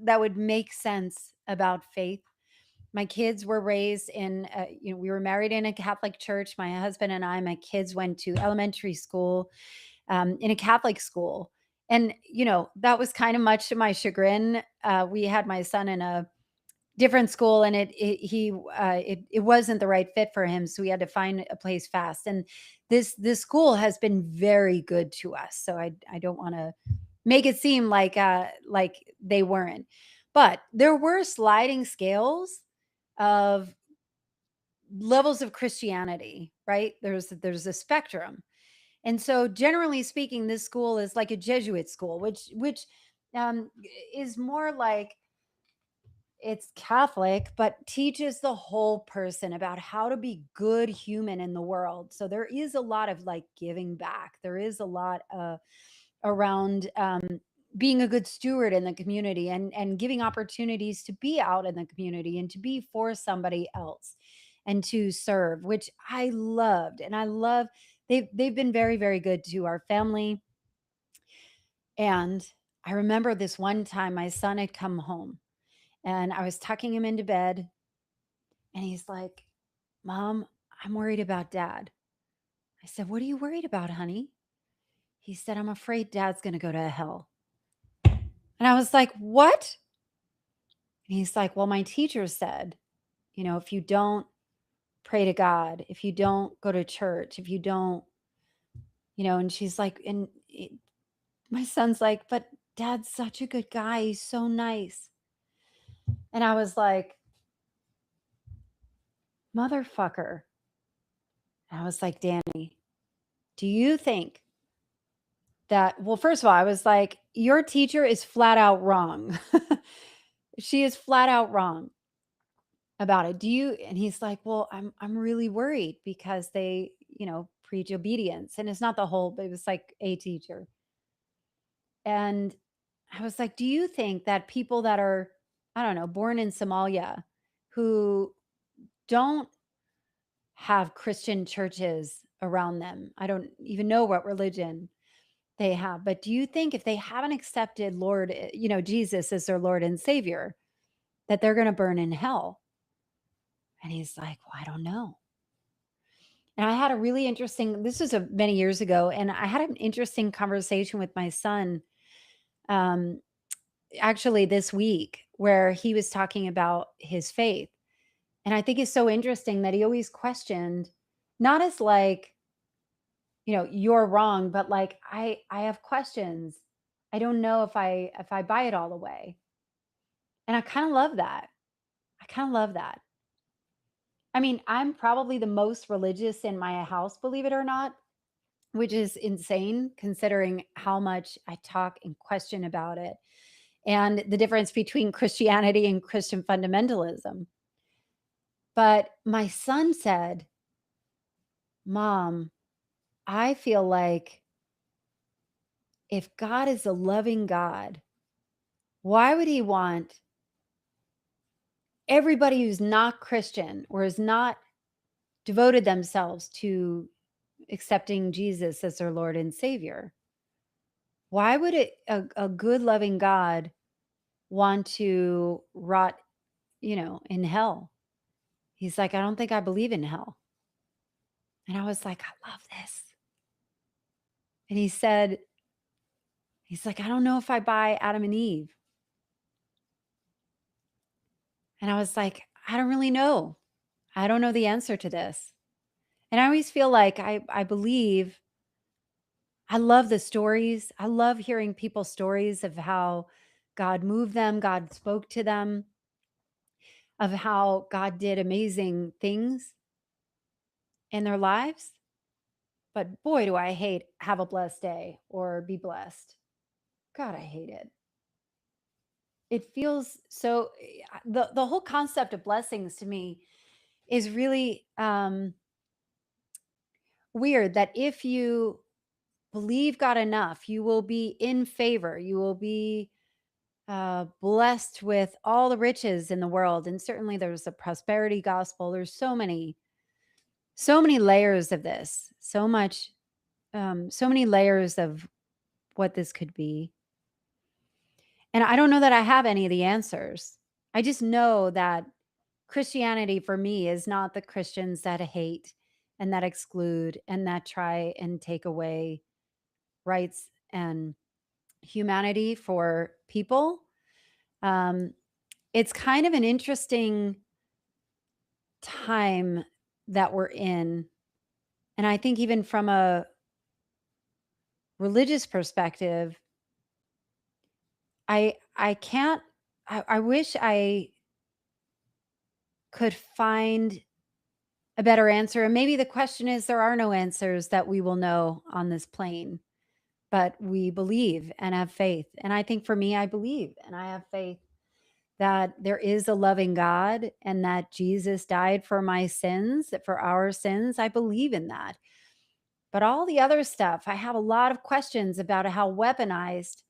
that would make sense about faith. My kids were raised in, we were married in a Catholic church. My husband and I, my kids went to elementary school in a Catholic school. And, that was kind of much to my chagrin. We had my son in a different school, and it wasn't the right fit for him. So we had to find a place fast. And this school has been very good to us. So I don't want to make it seem like they weren't. But there were sliding scales of levels of Christianity, right? There's a spectrum. And so generally speaking, this school is like a Jesuit school, which um, is more like it's Catholic, but teaches the whole person about how to be good human in the world. So there is a lot of like giving back. There is a lot around being a good steward in the community, and giving opportunities to be out in the community and to be for somebody else and to serve, which I loved. And I love, they've been very, very good to our family. And I remember this one time my son had come home and I was tucking him into bed, and he's like, "Mom, I'm worried about Dad." I said, "What are you worried about, honey?" He said, "I'm afraid Dad's going to go to hell." And I was like, "What?" And he's like, "Well, my teacher said, if you don't pray to God, if you don't go to church, if you don't, and she's like, my son's like, "But Dad's such a good guy. He's so nice." And I was like, "Motherfucker." And I was like, "Danny, do you think that," well, first of all, I was like, "Your teacher is flat out wrong." She is flat out wrong about it. And he's like, "Well, I'm really worried because they, preach obedience." And it's not the whole, but it was like a teacher. And I was like, "Do you think that people that are, I don't know, born in Somalia, who don't have Christian churches around them, I don't even know what religion they have, but do you think if they haven't accepted Jesus as their Lord and Savior, that they're going to burn in hell?" And he's like, "Well, I don't know." And I had a really interesting, this was many years ago, and I had an interesting conversation with my son um, actually this week, where he was talking about his faith. And I think it's so interesting that he always questioned, not as like, you're wrong, but like, I have questions. I don't know if I buy it all the way. And I kind of love that. I kind of love that. I mean, I'm probably the most religious in my house, believe it or not, which is insane considering how much I talk and question about it and the difference between Christianity and Christian fundamentalism. But my son said, "Mom, I feel like if God is a loving God, why would he want everybody who's not Christian or has not devoted themselves to accepting Jesus as their Lord and Savior, why would a good, loving God want to rot, in hell? He's like, I don't think I believe in hell. And I was like, I love this. And he's like, I don't know if I buy Adam and Eve. And I was like, I don't really know. I don't know the answer to this. And I always feel like I believe, I love the stories. I love hearing people's stories of how God moved them, God spoke to them, of how God did amazing things in their lives. But boy, do I hate have a blessed day or be blessed. God, I hate it. It feels so, the whole concept of blessings to me is really weird, that if you believe God enough, you will be in favor. You will be blessed with all the riches in the world. And certainly there's a prosperity gospel. There's so many layers of this, so many layers of what this could be. And I don't know that I have any of the answers. I just know that Christianity for me is not the Christians that hate and that exclude and that try and take away rights and humanity for people. It's kind of an interesting time that we're in. And I think even from a religious perspective, I wish I could find a better answer. And maybe the question is, there are no answers that we will know on this plane, but we believe and have faith. And I think for me, I believe and I have faith that there is a loving God and that Jesus died for my sins, for our sins. I believe in that. But all the other stuff, I have a lot of questions about how weaponized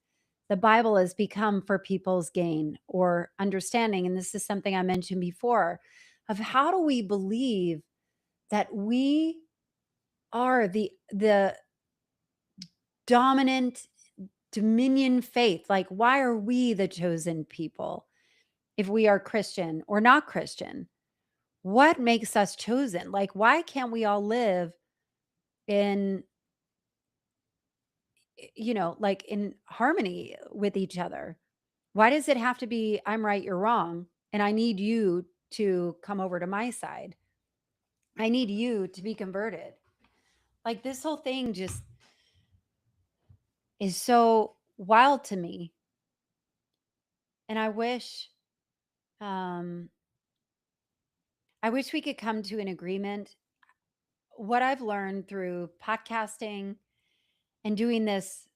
the Bible has become for people's gain or understanding. And this is something I mentioned before, of how do we believe that we are the dominant dominion faith? Like, why are we the chosen people if we are Christian or not Christian? What makes us chosen? Like, why can't we all live in, like in harmony with each other? Why does it have to be, I'm right, you're wrong, and I need you to come over to my side? I need you to be converted. Like, this whole thing just is so wild to me. And I wish we could come to an agreement. What I've learned through podcasting and doing this,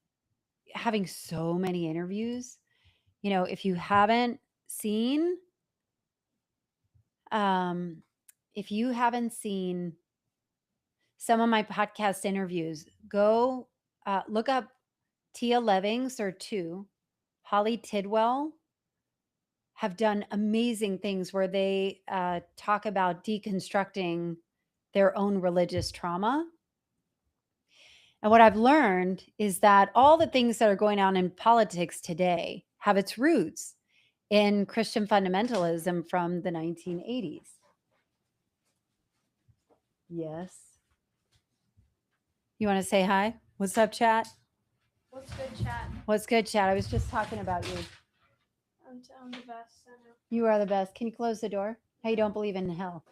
having so many interviews, if you haven't seen, some of my podcast interviews, go look up Tia Levings or Holly Tidwell have done amazing things where they talk about deconstructing their own religious trauma. And what I've learned is that all the things that are going on in politics today have its roots in Christian fundamentalism from the 1980s. Yes. You want to say hi? What's up, chat? What's good, chat? What's good, chat? I was just talking about you. I'm the best. I know. You are the best. Can you close the door? Hey, don't believe in hell.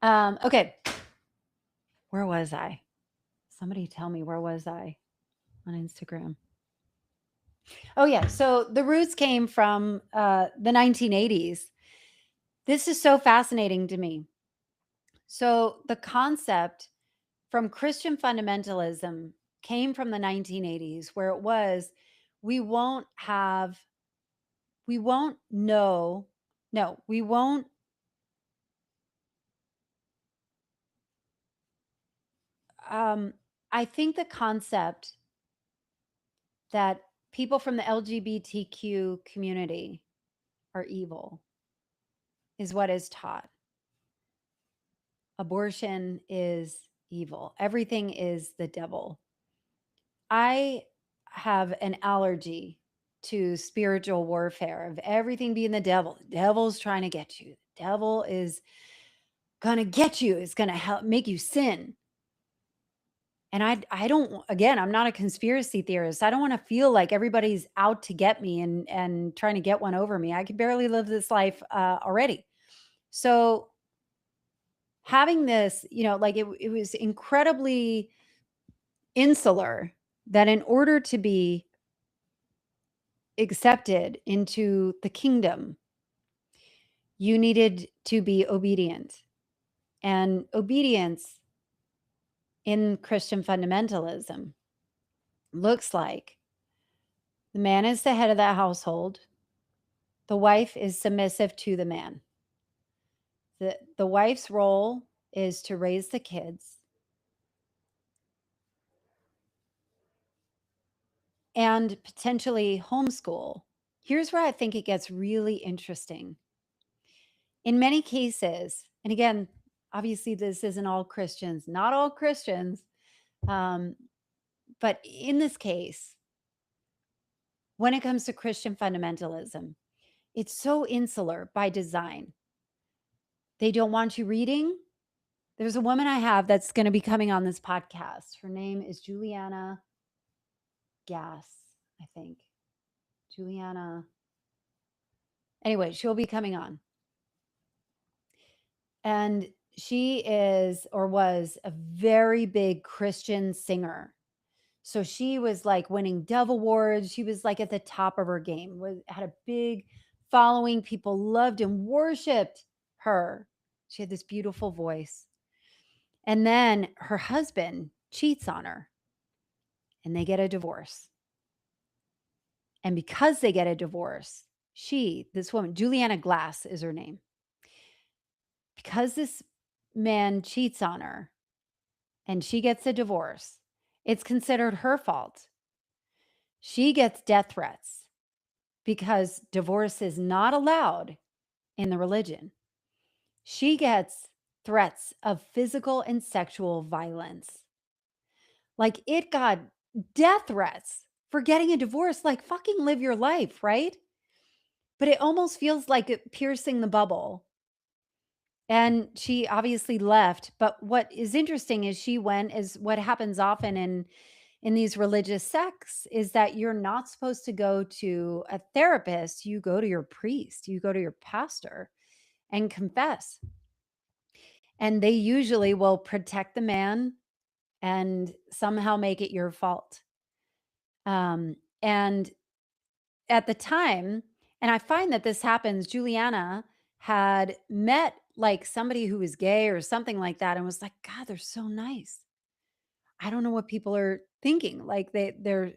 Okay. Where was I? Somebody tell me, where was I on Instagram? Oh, yeah. So the roots came from the 1980s. This is so fascinating to me. So the concept from Christian fundamentalism came from the 1980s, where it was, we won't know, no, we won't I think the concept that people from the LGBTQ community are evil, is what is taught. Abortion is evil. Everything is the devil. I have an allergy to spiritual warfare of everything being the devil. The devil's trying to get you. The devil is going to get you. It's going to help make you sin. And I don't, again, I'm not a conspiracy theorist. I don't want to feel like everybody's out to get me and trying to get one over me. I can barely live this life already. So having this, like it was incredibly insular that in order to be accepted into the kingdom, you needed to be obedient. And obedience in Christian fundamentalism looks like the man is the head of that household. The wife is submissive to the man. The wife's role is to raise the kids and potentially homeschool. Here's where I think it gets really interesting. In many cases, and again, obviously this isn't all Christians, not all Christians, but in this case, when it comes to Christian fundamentalism, it's so insular by design. They don't want you reading. There's a woman I have that's going to be coming on this podcast. Her name is Juliana Gass, I think. Juliana. Anyway, she'll be coming on. And she is or was a very big Christian singer. So she was like winning Dove Awards. She was like at the top of her game, had a big following. People loved and worshiped her. She had this beautiful voice. And then her husband cheats on her and they get a divorce. And because they get a divorce, this woman, Juliana Glass is her name. Because this man cheats on her and she gets a divorce, it's considered her fault. She gets death threats because divorce is not allowed in the religion. She gets threats of physical and sexual violence. Like it got death threats for getting a divorce, like fucking live your life, right? But it almost feels like it piercing the bubble. And she obviously left. But what is interesting is she went, is what happens often in these religious sects, is that you're not supposed to go to a therapist. You go to your priest, you go to your pastor and confess. And they usually will protect the man and somehow make it your fault. And at the time, and I find that this happens, Juliana had met like somebody who was gay or something like that and was like, God, they're so nice. I don't know what people are thinking. Like they're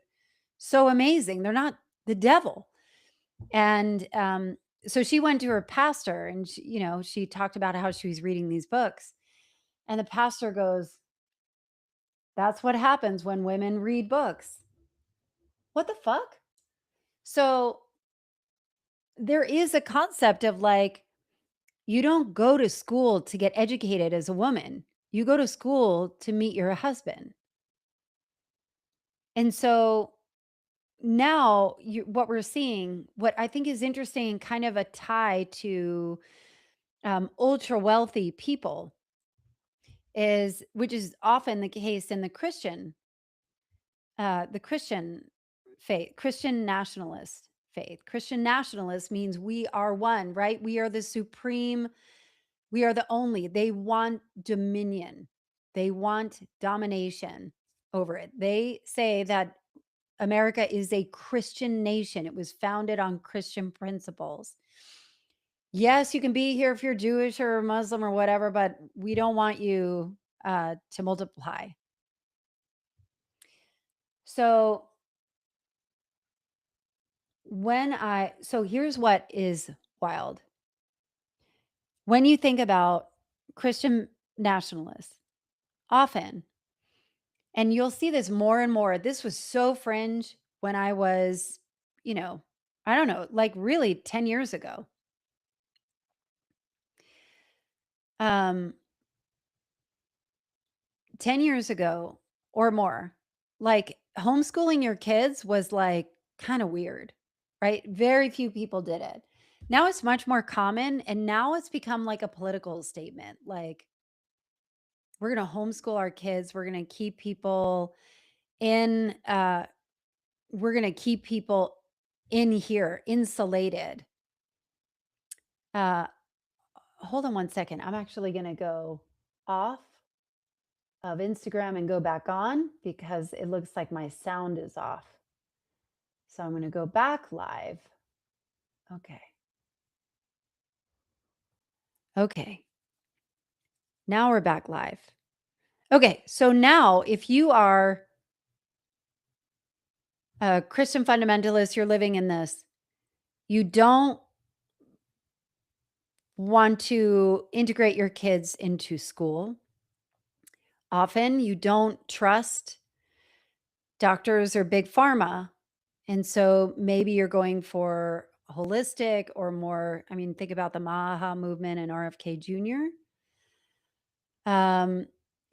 so amazing. They're not the devil. And so she went to her pastor and she talked about how she was reading these books. And the pastor goes, that's what happens when women read books. What the fuck? So there is a concept of like, you don't go to school to get educated as a woman. You go to school to meet your husband. And so now what we're seeing, what I think is interesting, kind of a tie to ultra wealthy people which is often the case in the Christian faith, Christian nationalist faith. Christian nationalist means we are one, right? We are the supreme, we are the only. They want dominion. They want domination over it. They say that America is a Christian nation. It was founded on Christian principles. Yes, you can be here if you're Jewish or Muslim or whatever, but we don't want you to multiply. So here's what is wild. When you think about Christian nationalists, often, and you'll see this more and more, this was so fringe when I was, I don't know, like really 10 years ago. 10 years ago or more, like homeschooling your kids was like kind of weird, right? Very few people did it. Now it's much more common, and now it's become like a political statement. Like, we're going to homeschool our kids. We're going to keep people in, we're going to keep people in here, insulated. Hold on one second. I'm actually going to go off of Instagram and go back on because it looks like my sound is off. So I'm going to go back live. Okay. Okay. Now we're back live. Okay. So now if you are a Christian fundamentalist, you're living in this, you don't want to integrate your kids into school. Often you don't trust doctors or big pharma. And so maybe you're going for holistic or more, I mean, think about the Maha movement and RFK Jr.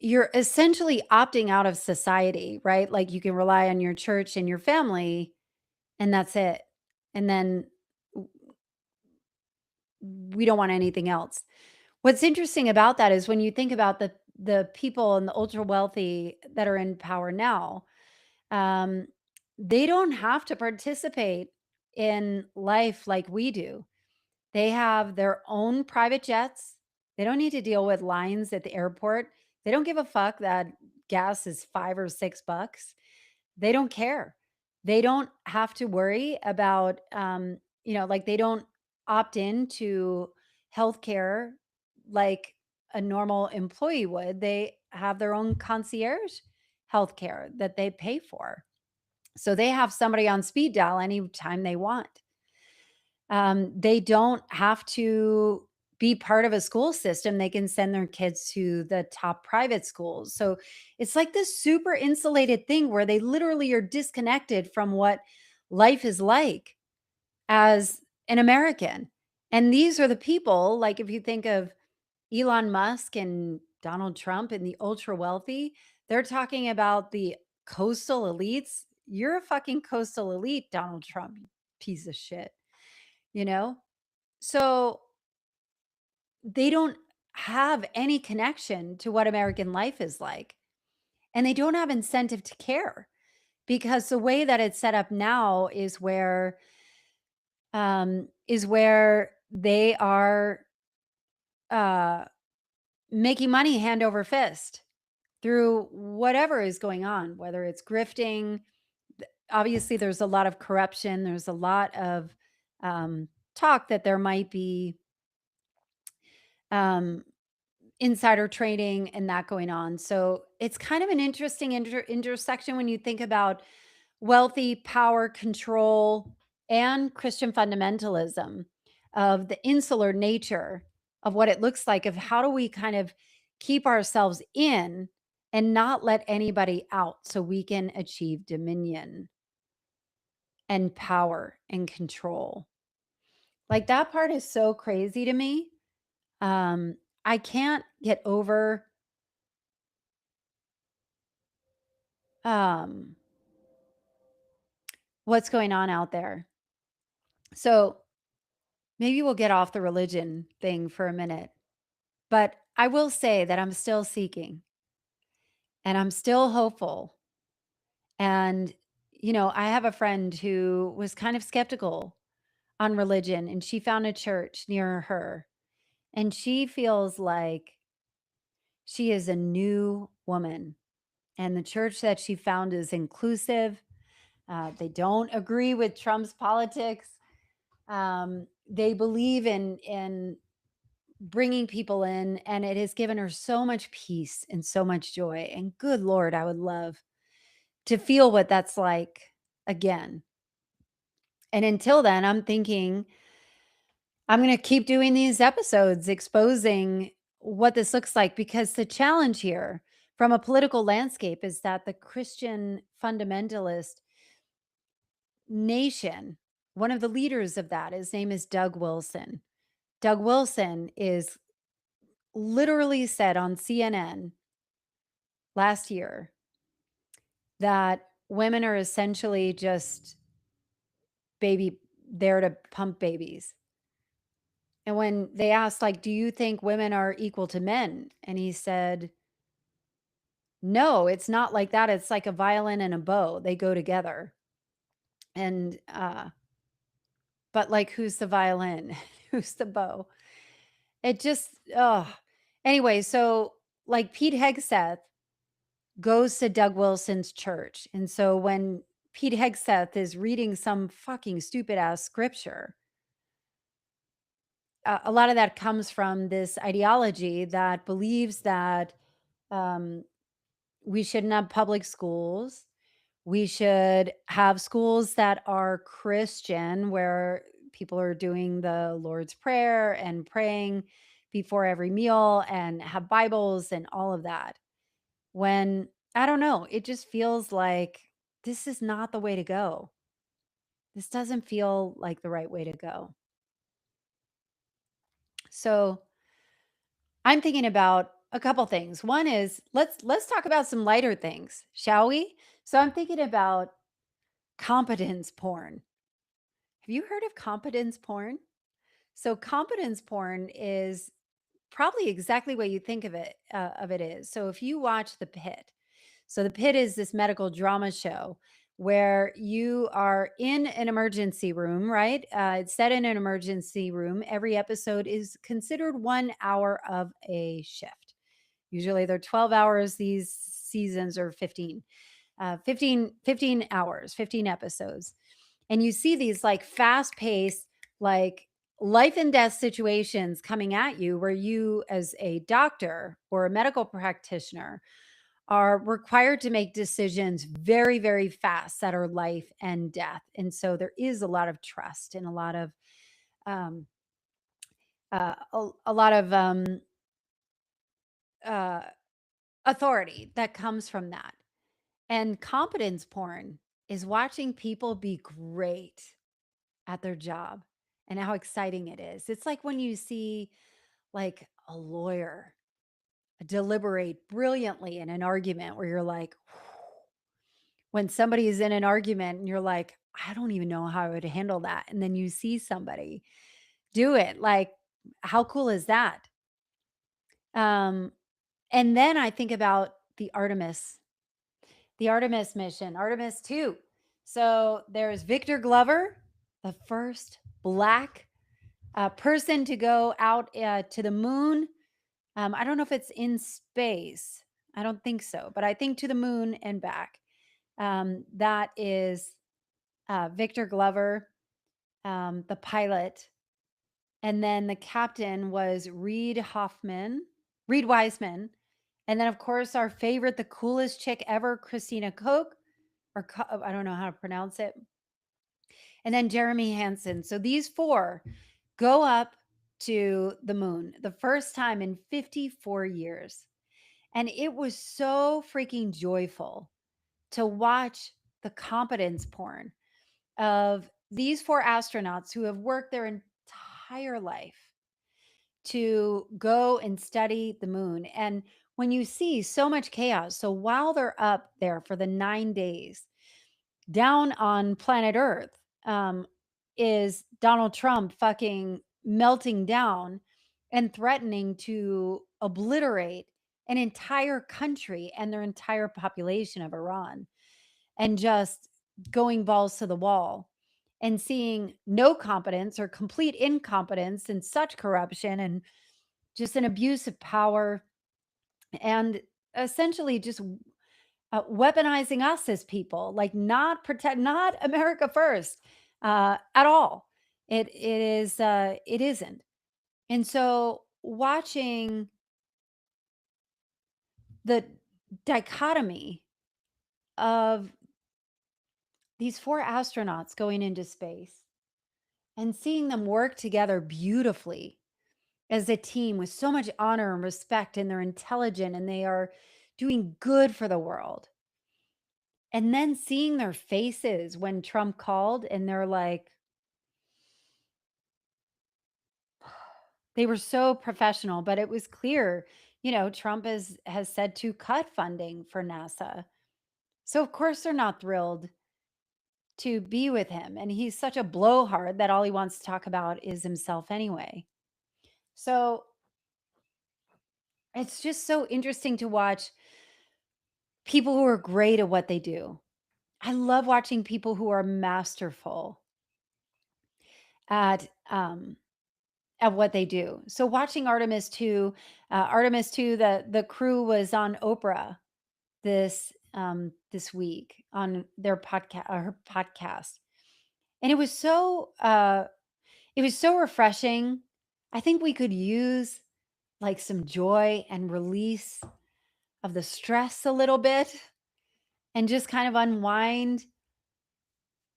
You're essentially opting out of society, right? Like you can rely on your church and your family, and that's it. And then we don't want anything else. What's interesting about that is when you think about the people and the ultra wealthy that are in power now, they don't have to participate in life like we do. They have their own private jets. They don't need to deal with lines at the airport. They don't give a fuck that gas is $5 or $6. They don't care. They don't have to worry about, like they don't opt into healthcare like a normal employee would. They have their own concierge healthcare that they pay for. So they have somebody on speed dial anytime they want. They don't have to be part of a school system. They can send their kids to the top private schools. So it's like this super insulated thing where they literally are disconnected from what life is like as an American. And these are the people, like if you think of Elon Musk and Donald Trump and the ultra wealthy, they're talking about the coastal elites. You're a fucking coastal elite, Donald Trump, you piece of shit. So they don't have any connection to what American life is like. And they don't have incentive to care because the way that it's set up now is where they are making money hand over fist through whatever is going on, whether it's grifting. Obviously, there's a lot of corruption. There's a lot of talk that there might be insider trading and that going on. So it's kind of an interesting intersection when you think about wealthy power control and Christian fundamentalism, of the insular nature of what it looks like, of how do we kind of keep ourselves in and not let anybody out so we can achieve dominion and power and control. Like that part is so crazy to me. I can't get over what's going on out there. So maybe we'll get off the religion thing for a minute. But I will say that I'm still seeking and I'm still hopeful. And, I have a friend who was kind of skeptical on religion, and she found a church near her. And she feels like she is a new woman. And the church that she found is inclusive. They don't agree with Trump's politics. They believe in bringing people in, and it has given her so much peace and so much joy. And good Lord, I would love to feel what that's like again. And until then, I'm thinking I'm going to keep doing these episodes exposing what this looks like, because the challenge here from a political landscape is that the Christian fundamentalist nation one of the leaders of that, his name is Doug Wilson. Doug Wilson is literally said on CNN last year that women are essentially just there to pump babies. And when they asked, like, do you think women are equal to men? And he said, no, it's not like that. It's like a violin and a bow. They go together. And, but like, who's the violin? Who's the bow? It just, oh, anyway. So like Pete Hegseth goes to Doug Wilson's church. And so when Pete Hegseth is reading some fucking stupid ass scripture, a lot of that comes from this ideology that believes that we shouldn't have public schools. We should have schools that are Christian, where people are doing the Lord's Prayer and praying before every meal and have Bibles and all of that. When I don't know, it just feels like this is not the way to go. This doesn't feel like the right way to go. So I'm thinking about a couple things. One is let's talk about some lighter things, shall we? So I'm thinking about competence porn. Have you heard of competence porn? So competence porn is probably exactly what you think of it is. So if you watch The Pit, so The Pit is this medical drama show where you are in an emergency room, right? It's set in an emergency room. Every episode is considered 1 hour of a shift. Usually they're 12 hours. These seasons are 15 hours, 15 episodes. And you see these like fast paced, like life and death situations coming at you where you, as a doctor or a medical practitioner, are required to make decisions very, very fast that are life and death. And so there is a lot of trust and a lot of, uh, authority that comes from that. And competence porn is watching people be great at their job and how exciting it is. It's like when you see like a lawyer deliberate brilliantly in an argument where you're like, when somebody is in an argument and you're like, I don't even know how I would handle that. And then you see somebody do it. Like, how cool is that? And then I think about the Artemis mission, Artemis 2. So there's Victor Glover, the first Black person to go out to the moon. I don't know if it's in space. I don't think so, but I think to the moon and back. That is Victor Glover, the pilot. And then the captain was Reed Wiseman. And then, of course, our favorite, the coolest chick ever, Christina Koch, I don't know how to pronounce it. And then Jeremy Hansen. So these four go up to the moon the first time in 54 years. And it was so freaking joyful to watch the competence porn of these four astronauts who have worked their entire life to go and study the moon. And when you see so much chaos, so while they're up there for the 9 days, down on planet Earth is Donald Trump fucking melting down and threatening to obliterate an entire country and their entire population of Iran, and just going balls to the wall and seeing no competence or complete incompetence and such corruption and just an abuse of power, and essentially just weaponizing us as people, like not America first at all. It isn't. And so watching the dichotomy of these four astronauts going into space and seeing them work together beautifully as a team with so much honor and respect, and they're intelligent and they are doing good for the world. And then seeing their faces when Trump called and they're like, They were so professional, but it was clear, Trump has said to cut funding for NASA. So of course they're not thrilled to be with him. And he's such a blowhard that all he wants to talk about is himself anyway. So it's just so interesting to watch people who are great at what they do. I love watching people who are masterful at what they do. So watching Artemis 2, the crew was on Oprah this week on their podcast, her podcast, and it was so refreshing. I think we could use like some joy and release of the stress a little bit and just kind of unwind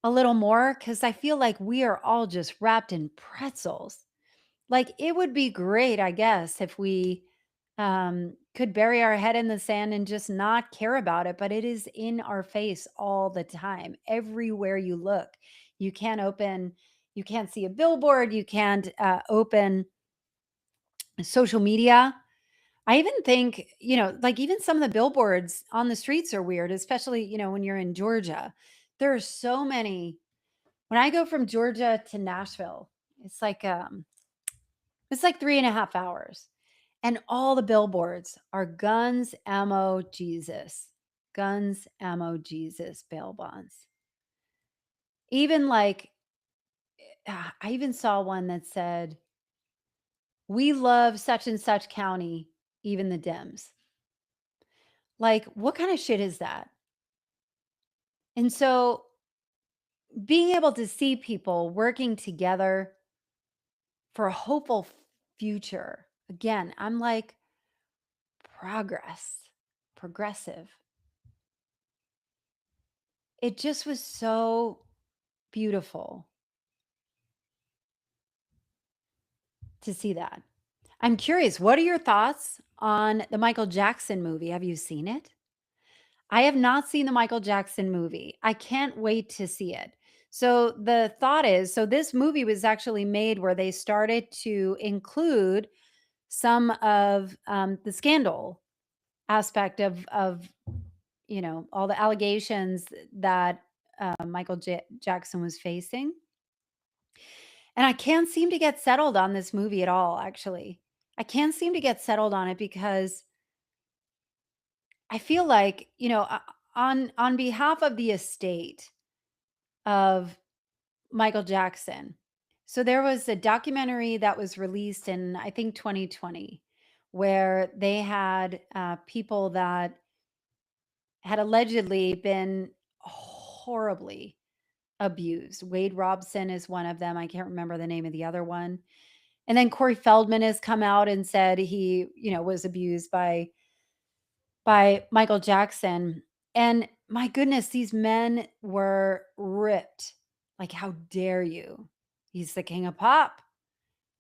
a little more, because I feel like we are all just wrapped in pretzels. Like it would be great, I guess, if we could bury our head in the sand and just not care about it, but it is in our face all the time. Everywhere you look, you can't see a billboard, you can't open social media. I even think, like even some of the billboards on the streets are weird, especially, when you're in Georgia. There are so many. When I go from Georgia to Nashville, it's like 3.5 hours. And all the billboards are guns, ammo, Jesus. Guns, ammo, Jesus, bail bonds. Even like, I even saw one that said, "We love such and such county, even the Dems." Like, what kind of shit is that? And so being able to see people working together for a hopeful future, again, I'm like, progressive. It just was so beautiful to see that. I'm curious, what are your thoughts on the Michael Jackson movie? Have you seen it? I have not seen the Michael Jackson movie. I can't wait to see it. So the thought is, so this movie was actually made where they started to include some of the scandal aspect of all the allegations that Michael Jackson was facing. And I can't seem to get settled on this movie at all, actually. I can't seem to get settled on it because I feel like, on behalf of the estate of Michael Jackson. So there was a documentary that was released in, I think, 2020, where they had people that had allegedly been horribly abused. Wade Robson is one of them. I can't remember the name of the other one. And then Corey Feldman has come out and said he, was abused by Michael Jackson. And my goodness, these men were ripped. Like, how dare you? He's the king of pop.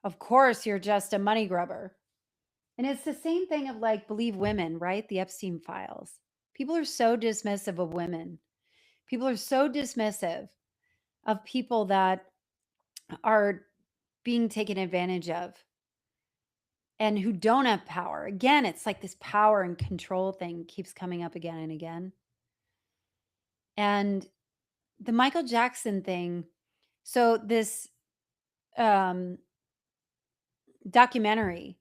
Of course, you're just a money grubber. And it's the same thing of like, believe women, right? The Epstein files. People are so dismissive of women. People are so dismissive of people that are being taken advantage of and who don't have power. Again, it's like this power and control thing keeps coming up again and again. And the Michael Jackson thing, so this documentary,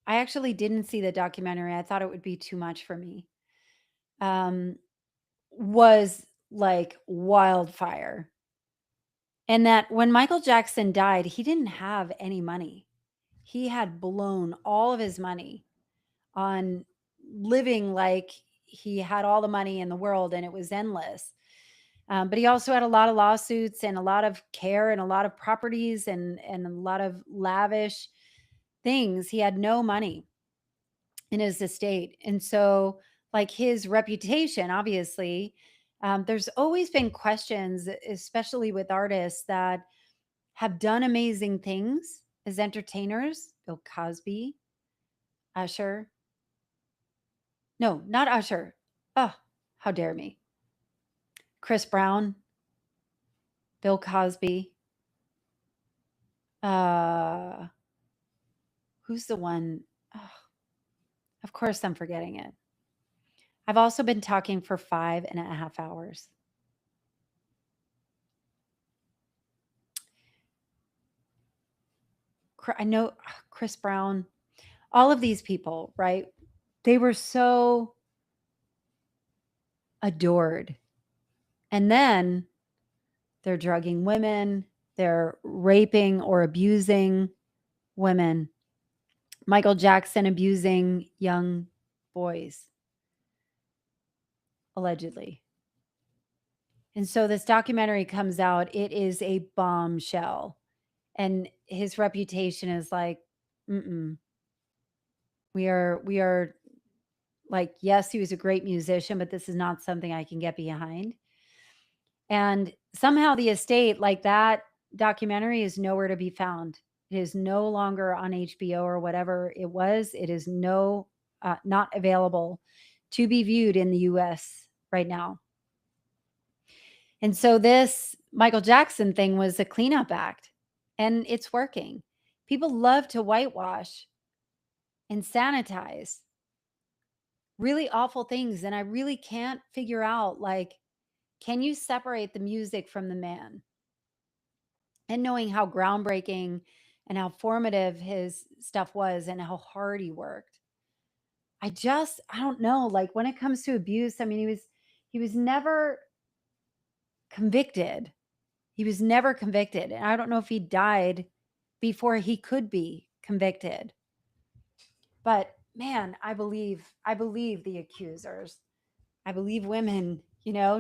I actually didn't see the documentary. I thought it would be too much for me. Was like wildfire. And that when Michael Jackson died, he didn't have any money. He had blown all of his money on living like he had all the money in the world and it was endless. But he also had a lot of lawsuits and a lot of care and a lot of properties and a lot of lavish things. He had no money in his estate. And so like his reputation, obviously, there's always been questions, especially with artists that have done amazing things as entertainers. Bill Cosby, Usher. No, not Usher. Oh, how dare me. Chris Brown, Bill Cosby. who's the one? Oh, of course, I'm forgetting it. I've also been talking for 5.5 hours. I know Chris Brown, all of these people, right? They were so adored. And then they're drugging women, they're raping or abusing women. Michael Jackson abusing young boys, allegedly. And so this documentary comes out. It is a bombshell. And his reputation is like, we are like, yes, he was a great musician, but this is not something I can get behind. And somehow the estate, like that documentary, is nowhere to be found. It is no longer on HBO or whatever it was. It is not available to be viewed in the US right now. And so this Michael Jackson thing was a cleanup act, and it's working. People love to whitewash and sanitize really awful things. And I really can't figure out, like, can you separate the music from the man? And knowing how groundbreaking and how formative his stuff was and how hard he worked. I don't know. Like, when it comes to abuse, I mean, he was never convicted. He was never convicted. And I don't know if he died before he could be convicted. But man, I believe the accusers. I believe women,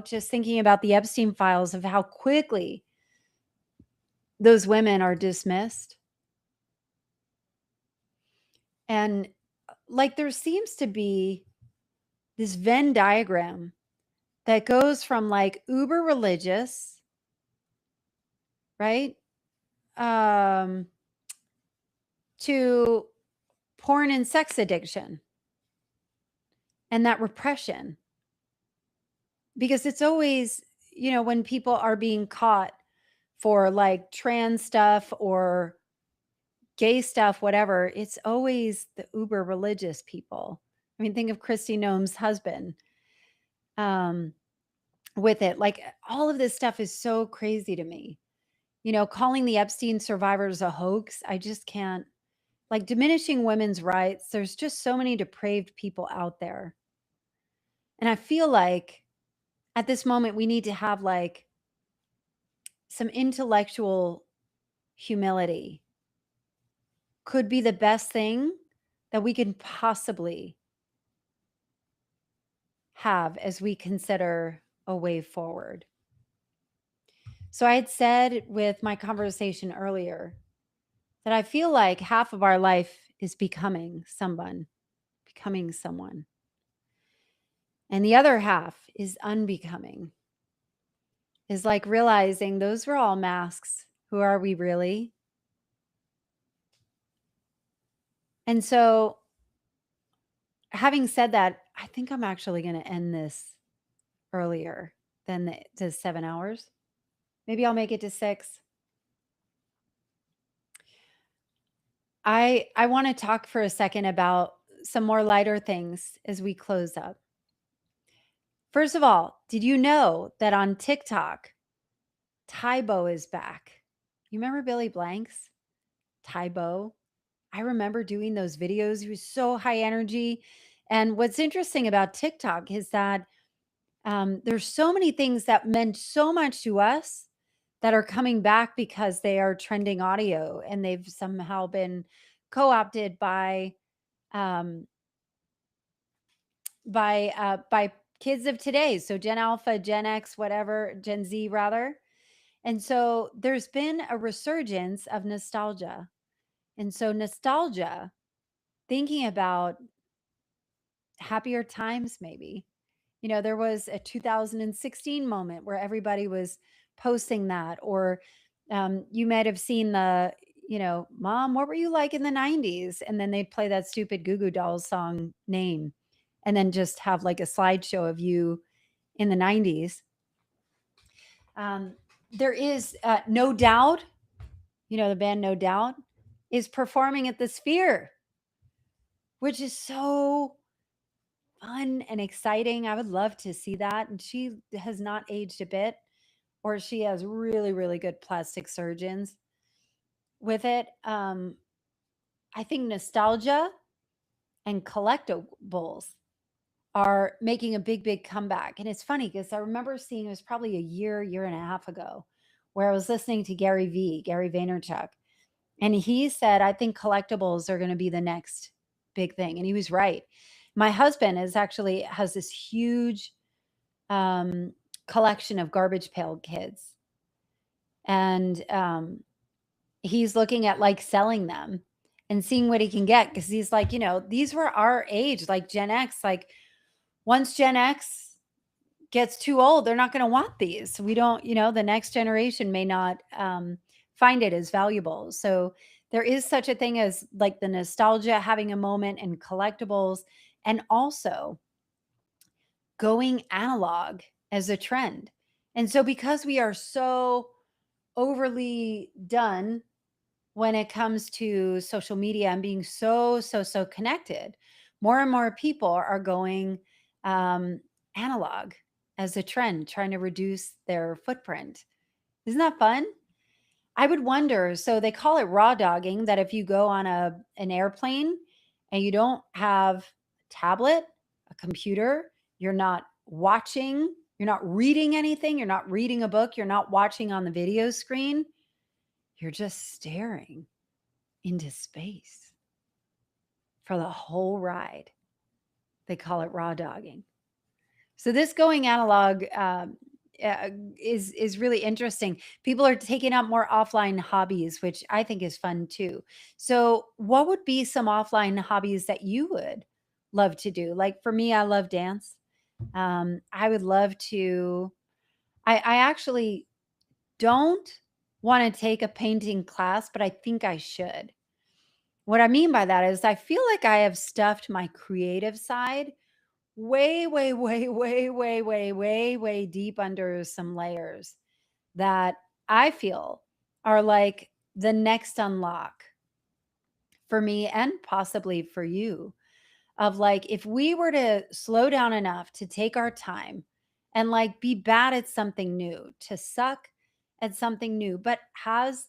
just thinking about the Epstein files of how quickly those women are dismissed. And like, there seems to be this Venn diagram that goes from like uber religious, right? To porn and sex addiction and that repression. Because it's always, when people are being caught for like trans stuff or gay stuff, whatever, it's always the uber religious people. I mean, think of Kristi Noem's husband with it. Like, all of this stuff is so crazy to me. Calling the Epstein survivors a hoax, I just can't. Like, diminishing women's rights, there's just so many depraved people out there. And I feel like at this moment, we need to have like some intellectual humility. Could be the best thing that we can possibly have as we consider a way forward. So I had said with my conversation earlier that I feel like half of our life is becoming someone. And the other half is unbecoming. Is like realizing those were all masks. Who are we really? And so, having said that, I think I'm actually going to end this earlier than the 7 hours. Maybe I'll make it to 6. I want to talk for a second about some more lighter things as we close up. First of all, did you know that on TikTok, Tybo is back? You remember Billy Blanks? Tybo? I remember doing those videos. He was so high energy. And what's interesting about TikTok is that there's so many things that meant so much to us that are coming back because they are trending audio, and they've somehow been co-opted by kids of today. So Gen Alpha, Gen X, whatever, Gen Z rather. And so there's been a resurgence of nostalgia. And so nostalgia, thinking about happier times, maybe. There was a 2016 moment where everybody was posting that, or you might have seen the, Mom, what were you like in the 90s? And then they'd play that stupid Goo Goo Dolls song Name, and then just have like a slideshow of you in the 90s. There is No Doubt, the band No Doubt is performing at the Sphere which is so fun and exciting. I would love to see that. And she has not aged a bit, or she has really, really good plastic surgeons with it. I think nostalgia and collectibles are making a big, big comeback. And it's funny because I remember seeing, it was probably a year and a half ago, where I was listening to Gary Vaynerchuk, and he said, I think collectibles are going to be the next big thing. And he was right. My husband has this huge collection of Garbage Pail Kids. And he's looking at like selling them and seeing what he can get. Cause he's like, these were our age, like Gen X. Like once Gen X gets too old, they're not going to want these. We don't, the next generation may not find it as valuable. So there is such a thing as like the nostalgia, having a moment, and collectibles, and also going analog as a trend. And so because we are so overly done when it comes to social media and being so connected, more and more people are going analog as a trend, trying to reduce their footprint. Isn't that fun? I would wonder, so they call it raw dogging, that if you go on an airplane and you don't have a tablet, a computer, you're not watching, you're not reading anything, you're not reading a book, you're not watching on the video screen, you're just staring into space for the whole ride. They call it raw dogging. So this going analog is really interesting. People are taking up more offline hobbies, which I think is fun too. So what would be some offline hobbies that you would love to do? Like for me, I love dance. I would love to. I actually don't want to take a painting class, but I think I should. What I mean by that is I feel like I have stuffed my creative side way, way, way, way, way, way, way, way deep under some layers that I feel are like the next unlock for me and possibly for you. Of like, if we were to slow down enough to take our time and like be bad at something new, to suck at something new, but has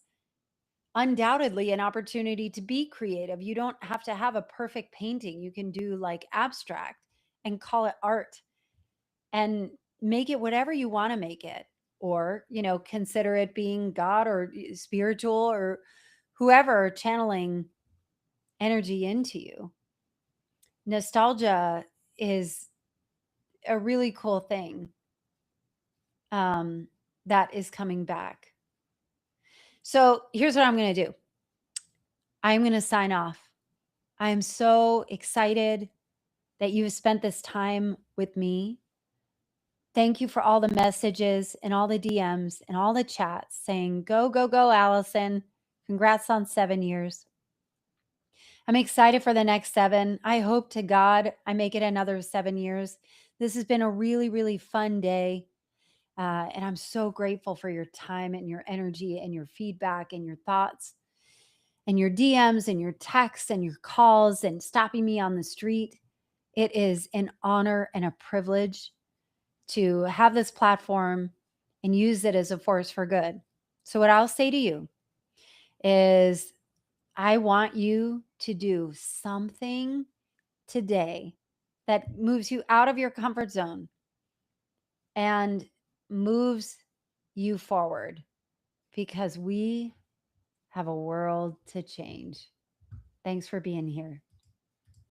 undoubtedly an opportunity to be creative. You don't have to have a perfect painting. You can do like abstract and call it art and make it whatever you want to make it, or consider it being God or spiritual or whoever channeling energy into you. Nostalgia is a really cool thing that is coming back. So here's what I'm going to do. I'm going to sign off. I am so excited that you've spent this time with me. Thank you for all the messages and all the DMs and all the chats saying, go, go, go, Allison. Congrats on 7 years. I'm excited for the next 7. I hope to God I make it another 7 years. This has been a really, really fun day. And I'm so grateful for your time and your energy and your feedback and your thoughts and your DMs and your texts and your calls and stopping me on the street. It is an honor and a privilege to have this platform and use it as a force for good. So what I'll say to you is I want you to do something today that moves you out of your comfort zone and moves you forward, because we have a world to change. Thanks for being here.